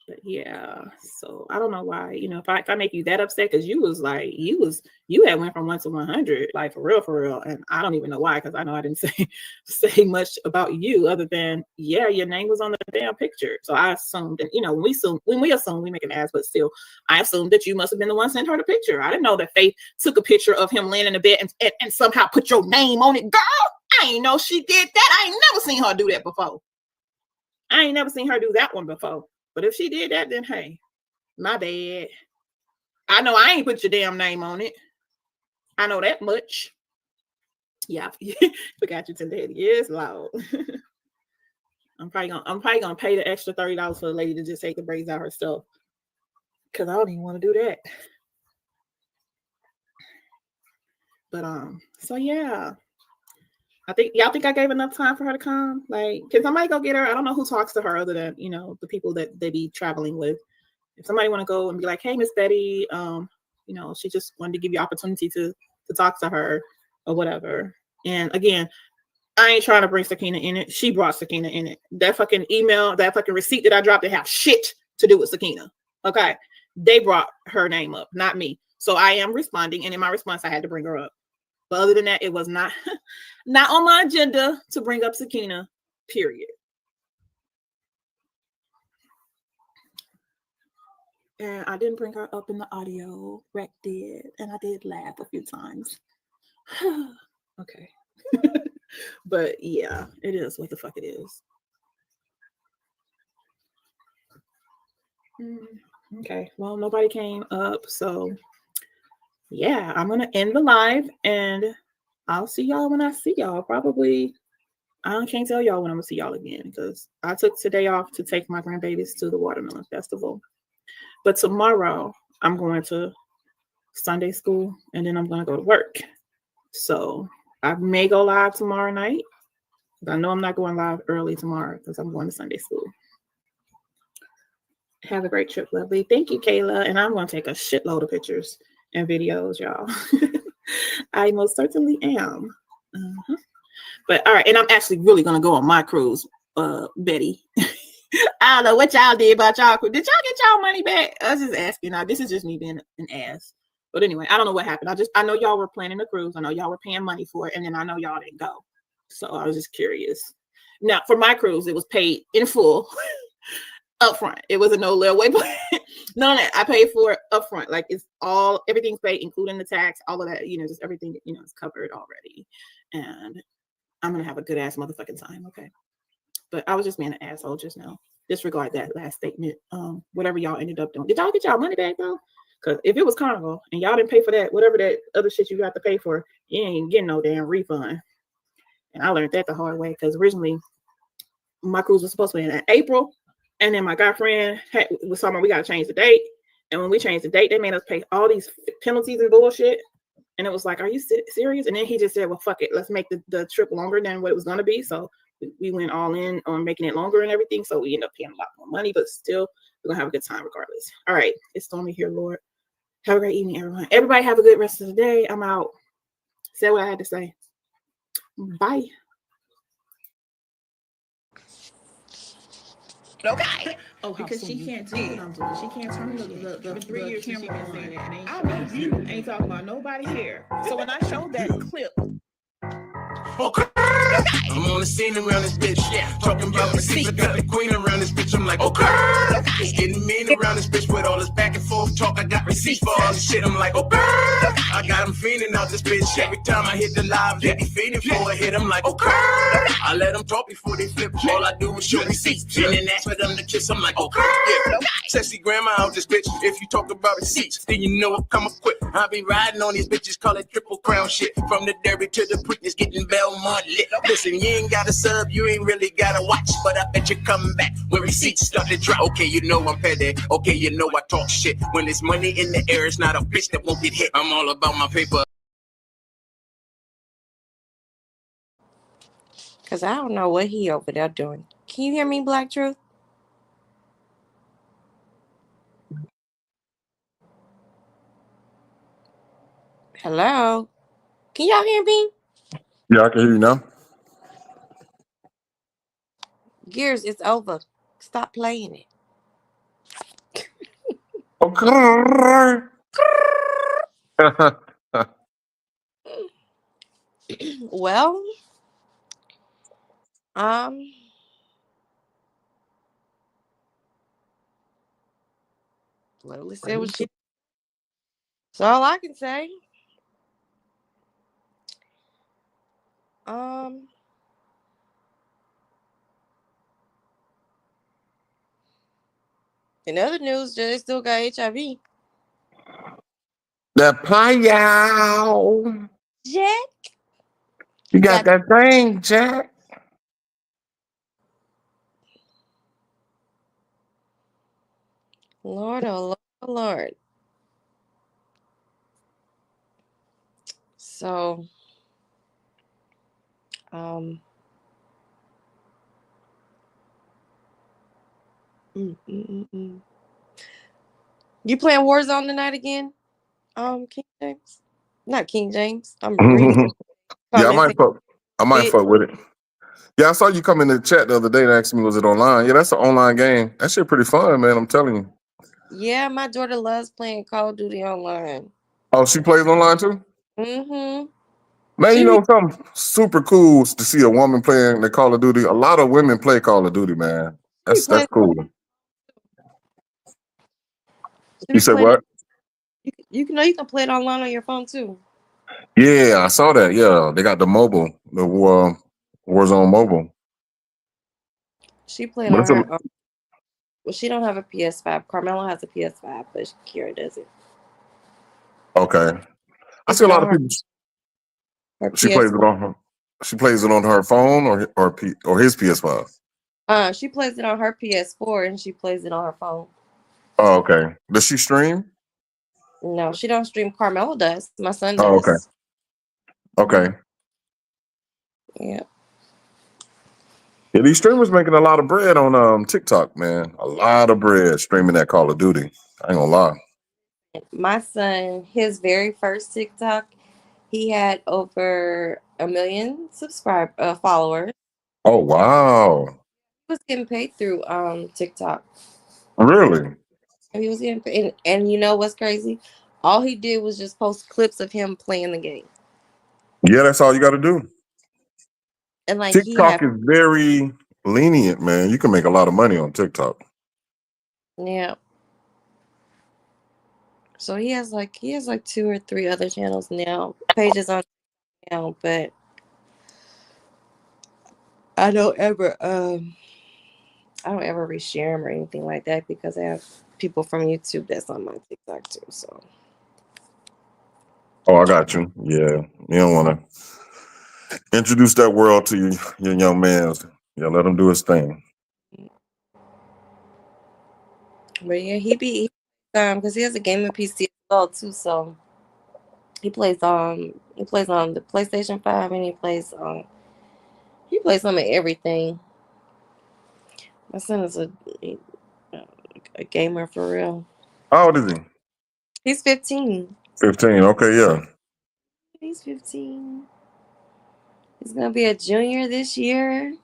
[SPEAKER 16] But yeah, so I don't know why, if I make you that upset, because you had went from 1 to 100, like for real, and I don't even know why, because I know I didn't say much about you other than your name was on the damn picture. So I assumed, and when we assume, we make an ass, but still, I assumed that you must have been the one sent her the picture. I didn't know that Faith took a picture of him laying in the bed and somehow put your name on it, girl. I ain't know she did that. I ain't never seen her do that before. I ain't never seen her do that one before. But if she did that, then hey, my bad. I know I ain't put your damn name on it. I know that much. Yeah, forgot you today. Yes, loud. I'm probably gonna pay the extra $30 for the lady to just take the braids out herself. Cause I don't even want to do that. But so yeah. Y'all think I gave enough time for her to come? Like, can somebody go get her? I don't know who talks to her other than, the people that they be traveling with. If somebody want to go and be like, hey, Miss Betty, she just wanted to give you opportunity to talk to her or whatever. And again, I ain't trying to bring Sakina in it. She brought Sakina in it. That fucking email, that fucking receipt that I dropped, they have shit to do with Sakina. Okay. They brought her name up, not me. So I am responding. And in my response, I had to bring her up. But other than that, it was not on my agenda to bring up Sakina, period. And I didn't bring her up in the audio. Rec did. And I did laugh a few times. Okay. But yeah, it is what the fuck it is. Okay. Well, nobody came up. So yeah, I'm going to end the live and I'll see y'all when I see y'all. Probably, I can't tell y'all when I'm going to see y'all again because I took today off to take my grandbabies to the Watermelon Festival. But tomorrow, I'm going to Sunday school and then I'm going to go to work. So I may go live tomorrow night. But I know I'm not going live early tomorrow because I'm going to Sunday school. Have a great trip, lovely. Thank you, Kayla. And I'm going to take a shitload of pictures and videos, y'all. I most certainly am. But all right, and I'm actually really going to go on my cruise, Betty. I don't know what y'all did about y'all cruise. Did y'all get y'all money back? I was just asking. Now, this is just me being an ass. But anyway, I don't know what happened. I know y'all were planning a cruise. I know y'all were paying money for it. And then I know y'all didn't go. So I was just curious. Now, for my cruise, it was paid in full upfront. It wasn't no little way. None of that. I paid for it upfront. Like everything's paid, including the tax, all of that, just everything, is covered already. And I'm going to have a good ass motherfucking time. Okay. But I was just being an asshole just now. Disregard that last statement. Whatever y'all ended up doing. Did y'all get y'all money back though? Because if it was Carnival and y'all didn't pay for that, whatever that other shit you got to pay for, you ain't getting no damn refund. And I learned that the hard way because originally my cruise was supposed to be in April. And then my guy friend was talking about we got to change the date. And when we changed the date, they made us pay all these penalties and bullshit. And it was like, are you serious? And then he just said, well, fuck it. Let's make the trip longer than what it was going to be. So we went all in on making it longer and everything. So we ended up paying a lot more money, but still, we're going to have a good time regardless. All right. It's stormy here, Lord. Have a great evening, everyone. Everybody have a good rest of the day. I'm out. Said what I had to say. Bye.
[SPEAKER 12] Okay.
[SPEAKER 16] Oh, because she can't do what I'm doing. She can't turn the 3 years camera on. I mean, ain't talking about nobody here. So when I showed that clip.
[SPEAKER 7] Okay. I'm on the scene around this bitch. Yeah. Talking about receipts. I got the queen around this bitch. I'm like, okay. It's getting mean around this bitch with all this back and forth talk. I got receipts for all this shit. I'm like, okay. I got them fiending out this bitch. Every time I hit the live, they be fiending for a hit. I'm like, okay. I let them talk before they flip. All I do is show receipts. And then ask for them to kiss. I'm like, okay. Yeah. Sexy grandma out this bitch. If you talk about receipts, then you know I'm coming quick. I be riding on these bitches, call it triple crown shit. From the Derby to the Preakness, getting Belmont lit. Listen, you ain't got to sub, you ain't really got to watch. But I bet you come back when receipts start to drop. Okay, you know I'm petty. Okay, you know I talk shit. When there's money in the air, it's not a bitch that won't get hit. I'm all about my paper.
[SPEAKER 1] Because I don't know what he over there doing. Can you hear me, Black Truth? Hello? Can y'all hear me?
[SPEAKER 10] Yeah, I can hear you now.
[SPEAKER 1] Gears, it's over. Stop playing it.
[SPEAKER 10] Okay.
[SPEAKER 1] Well, let's say what she. That's all I can say. In other news, Jay still got HIV.
[SPEAKER 10] That pie.
[SPEAKER 1] Jack,
[SPEAKER 10] You got
[SPEAKER 1] got
[SPEAKER 10] that thing, Jack.
[SPEAKER 1] Lord, oh Lord, oh Lord. So, um, mm, mm, mm, mm. You playing Warzone tonight again? King James, not King James. I'm reading.
[SPEAKER 10] Yeah,
[SPEAKER 1] Comment saying
[SPEAKER 10] I might
[SPEAKER 1] it.
[SPEAKER 10] fuck with it. Yeah, I saw you come in the chat the other day and asked me, was it online? Yeah, that's an online game. That shit pretty fun, man. I'm telling you.
[SPEAKER 1] Yeah, my daughter loves playing Call of Duty online.
[SPEAKER 10] Oh, she plays online too?
[SPEAKER 1] Mm-hmm.
[SPEAKER 10] Man, you
[SPEAKER 1] She
[SPEAKER 10] know something super cool is to see a woman playing the Call of Duty. A lot of women play Call of Duty, man.
[SPEAKER 1] be
[SPEAKER 10] That's
[SPEAKER 1] playing.
[SPEAKER 10] cool.
[SPEAKER 1] She
[SPEAKER 10] You
[SPEAKER 1] be
[SPEAKER 10] said
[SPEAKER 1] playing it.
[SPEAKER 10] what?
[SPEAKER 1] You can know you can play it online on your phone too.
[SPEAKER 10] Yeah, I saw that. Yeah, they got the mobile, the Warzone mobile.
[SPEAKER 1] She played
[SPEAKER 10] But
[SPEAKER 1] on
[SPEAKER 10] it's a,
[SPEAKER 1] her. Well, she don't have a PS5. Carmela has a PS5, but Kira doesn't.
[SPEAKER 10] okay. I
[SPEAKER 1] Plays
[SPEAKER 10] see a
[SPEAKER 1] it
[SPEAKER 10] lot
[SPEAKER 1] on
[SPEAKER 10] of people.
[SPEAKER 1] her
[SPEAKER 10] She plays it
[SPEAKER 1] PS4.
[SPEAKER 10] on her. She plays it on her phone or his PS5.
[SPEAKER 1] She plays it on her PS4 and she plays it on her phone.
[SPEAKER 10] Oh, okay. Does she stream?
[SPEAKER 1] No, she don't stream. Carmela does. My son
[SPEAKER 10] Oh, okay.
[SPEAKER 1] does.
[SPEAKER 10] Okay.
[SPEAKER 1] Yeah.
[SPEAKER 10] Yeah, these streamers making a lot of bread on TikTok, man. A lot of bread streaming that Call of Duty. I ain't gonna lie.
[SPEAKER 1] My son, his very first TikTok, he had over 1 million followers.
[SPEAKER 10] Oh wow.
[SPEAKER 1] He was getting paid through TikTok.
[SPEAKER 10] Really?
[SPEAKER 1] He was getting paid, and you know what's crazy? All he did was just post clips of him playing the game.
[SPEAKER 10] Yeah, that's all you gotta do.
[SPEAKER 1] And like he
[SPEAKER 10] TikTok
[SPEAKER 1] had,
[SPEAKER 10] is very lenient, man. You can make a lot of money on TikTok.
[SPEAKER 1] yeah. So he has like 2 or 3 other channels now, pages on now, but I don't ever I don't ever reshare them or anything like that because I have people from YouTube that's on my TikTok too. So
[SPEAKER 10] Oh, I got you. Yeah. You don't wanna introduce that world to your young man. Yeah, let him do his thing.
[SPEAKER 1] but yeah, because he has a gaming PC as well too, so he plays on the PlayStation 5 and he plays some of everything. My son is a gamer for real.
[SPEAKER 10] How old is he?
[SPEAKER 1] He's 15.
[SPEAKER 10] 15. Okay, yeah.
[SPEAKER 1] He's 15. He's gonna be a junior this year.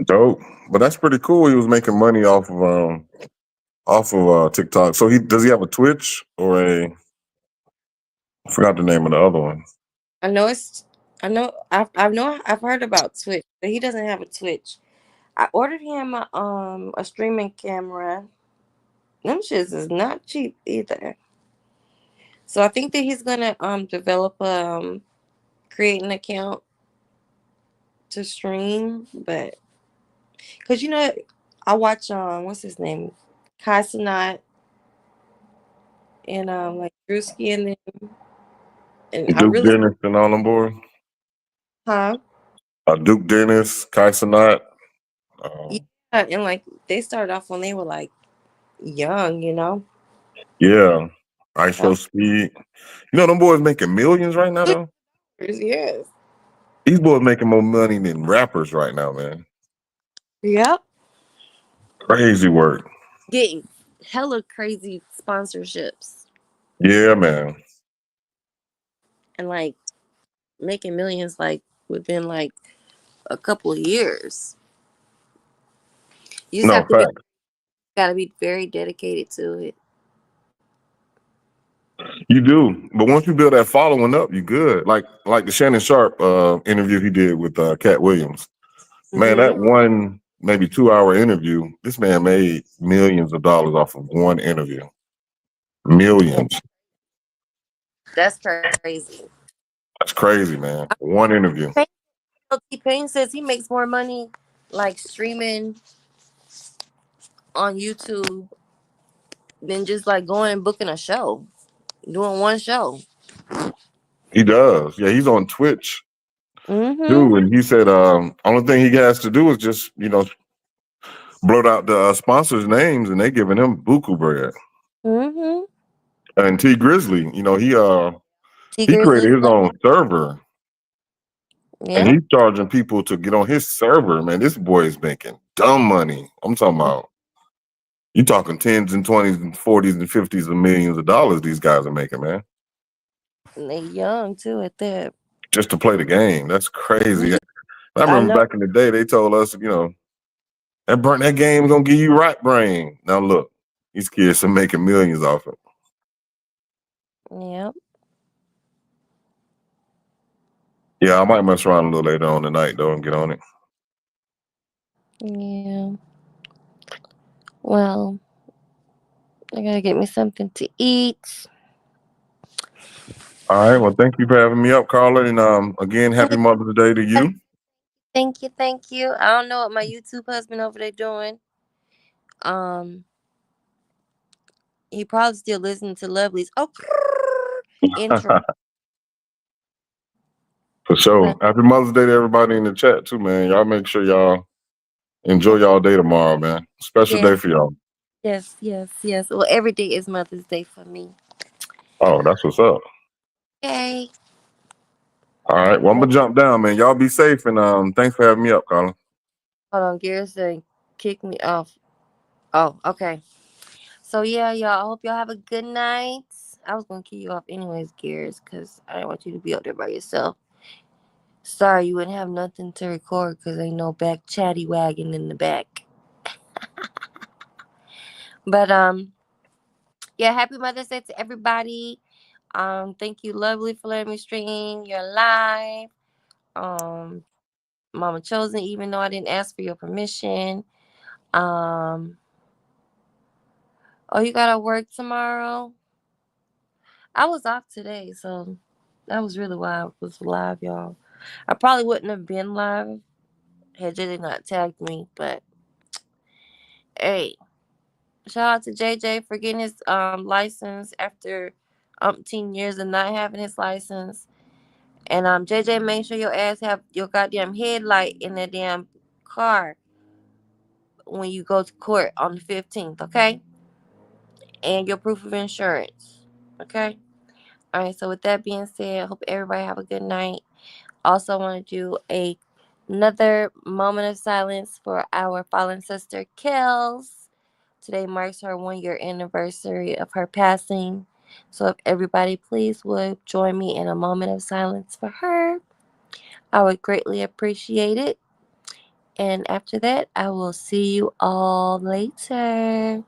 [SPEAKER 10] Dope. But that's pretty cool. He was making money off of TikTok. So does he have a Twitch or I forgot the name of the other one.
[SPEAKER 1] I know it's I've heard about Twitch, but he doesn't have a Twitch. I ordered him a streaming camera. Them shits is not cheap either. So I think that he's gonna create an account to stream, but because I watch what's his name? Kai Cenat and like Drewski and them, and I
[SPEAKER 10] Duke
[SPEAKER 1] really
[SPEAKER 10] Dennis and all them boys.
[SPEAKER 1] huh?
[SPEAKER 10] Duke Dennis, Kai Cenat.
[SPEAKER 1] Yeah, and like they started off when they were like young, you know.
[SPEAKER 10] Yeah. ISO
[SPEAKER 1] Um,
[SPEAKER 10] Speed. You know them boys making millions right now though?
[SPEAKER 1] yes.
[SPEAKER 10] These boys making more money than rappers right now, man.
[SPEAKER 1] Yep.
[SPEAKER 10] Crazy work.
[SPEAKER 1] Getting hella crazy sponsorships
[SPEAKER 10] Yeah, man.
[SPEAKER 1] and like making millions like within like a couple of years. You just
[SPEAKER 10] No,
[SPEAKER 1] have to be
[SPEAKER 10] fact.
[SPEAKER 1] gotta be very dedicated to it.
[SPEAKER 10] You do. But once you build that following up, you good. Like the Shannon Sharp interview he did with Cat Williams. Man,
[SPEAKER 1] Mm-hmm.
[SPEAKER 10] that one maybe 2 hour interview, this man made millions of dollars off of one interview. Millions.
[SPEAKER 1] That's crazy.
[SPEAKER 10] That's crazy, man. One interview.
[SPEAKER 1] T Pain says he makes more money like streaming on YouTube than just like going and booking a show, doing one show.
[SPEAKER 10] He does. Yeah, he's on Twitch,
[SPEAKER 1] Mm-hmm.
[SPEAKER 10] dude. And he said, only thing he has to do is just, blurt out the sponsors' names, and they giving him buku bread.
[SPEAKER 1] Mm-hmm.
[SPEAKER 10] And T Grizzly,
[SPEAKER 1] T
[SPEAKER 10] he
[SPEAKER 1] Grizzly.
[SPEAKER 10] created his own server, and
[SPEAKER 1] Yeah.
[SPEAKER 10] he's charging people to get on his server. Man, this boy is making dumb money. I'm talking about. You talking tens and 20s and 40s and 50s of millions of dollars these guys are making, man.
[SPEAKER 1] And they young too at that.
[SPEAKER 10] Just to play the game. That's crazy. I
[SPEAKER 1] I
[SPEAKER 10] remember
[SPEAKER 1] know.
[SPEAKER 10] back in the day, they told us, that game gonna give you right brain. Now look, these kids are making millions off it.
[SPEAKER 1] Yep.
[SPEAKER 10] Yeah, I might mess around a little later on tonight though and get on it.
[SPEAKER 1] Yeah. Well, I gotta get me something to eat.
[SPEAKER 10] All right. Well, thank you for having me up, Carla. And again, happy Mother's Day to you.
[SPEAKER 1] Thank you, thank you. I don't know what my YouTube husband over there doing. Um, he probably still listening to Lovely's intro.
[SPEAKER 10] For sure.
[SPEAKER 1] But
[SPEAKER 10] Happy Mother's Day to everybody in the chat too, man. Y'all make sure y'all enjoy y'all day tomorrow, man. Special
[SPEAKER 1] yes,
[SPEAKER 10] day for y'all.
[SPEAKER 1] yes, yes, yes. Well, every day is Mother's Day for me.
[SPEAKER 10] Oh, that's what's up.
[SPEAKER 1] Okay.
[SPEAKER 10] All right. Well, I'm gonna jump down, man. Y'all be safe and thanks for having me up, Carla.
[SPEAKER 1] Hold on, Garrett saying kick me off. Oh, okay. So yeah, y'all. I hope y'all have a good night. I was gonna kick you off anyways, Garrett, because I didn't want you to be up there by yourself. Sorry, you wouldn't have nothing to record because ain't no back chatty wagon in the back. But yeah, happy Mother's Day to everybody. Thank you, Lovely, for letting me stream your live. Um, Mama Chosen, even though I didn't ask for your permission. Um, oh, you gotta work tomorrow? I was off today, so that was really why I was live, y'all. I probably wouldn't have been live had JJ not tagged me, but hey, shout out to JJ for getting his license after umpteen years of not having his license. And JJ, make sure your ass have your goddamn headlight in that damn car when you go to court on the 15th, okay? And your proof of insurance, okay? All right. So with that being said, I hope everybody have a good night. Also, want to do another moment of silence for our fallen sister, Kels. Today marks her 1 year anniversary of her passing. So if everybody please would join me in a moment of silence for her, I would greatly appreciate it. And after that, I will see you all later.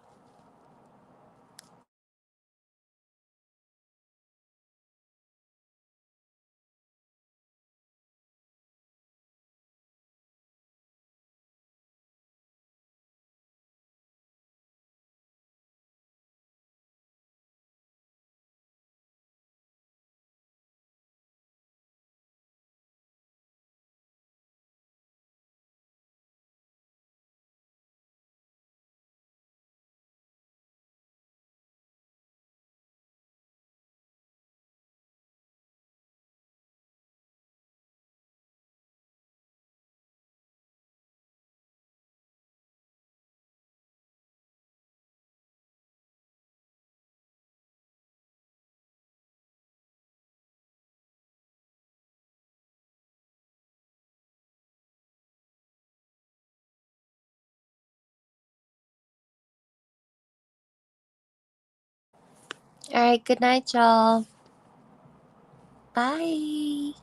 [SPEAKER 1] All right. Good night, y'all. Bye.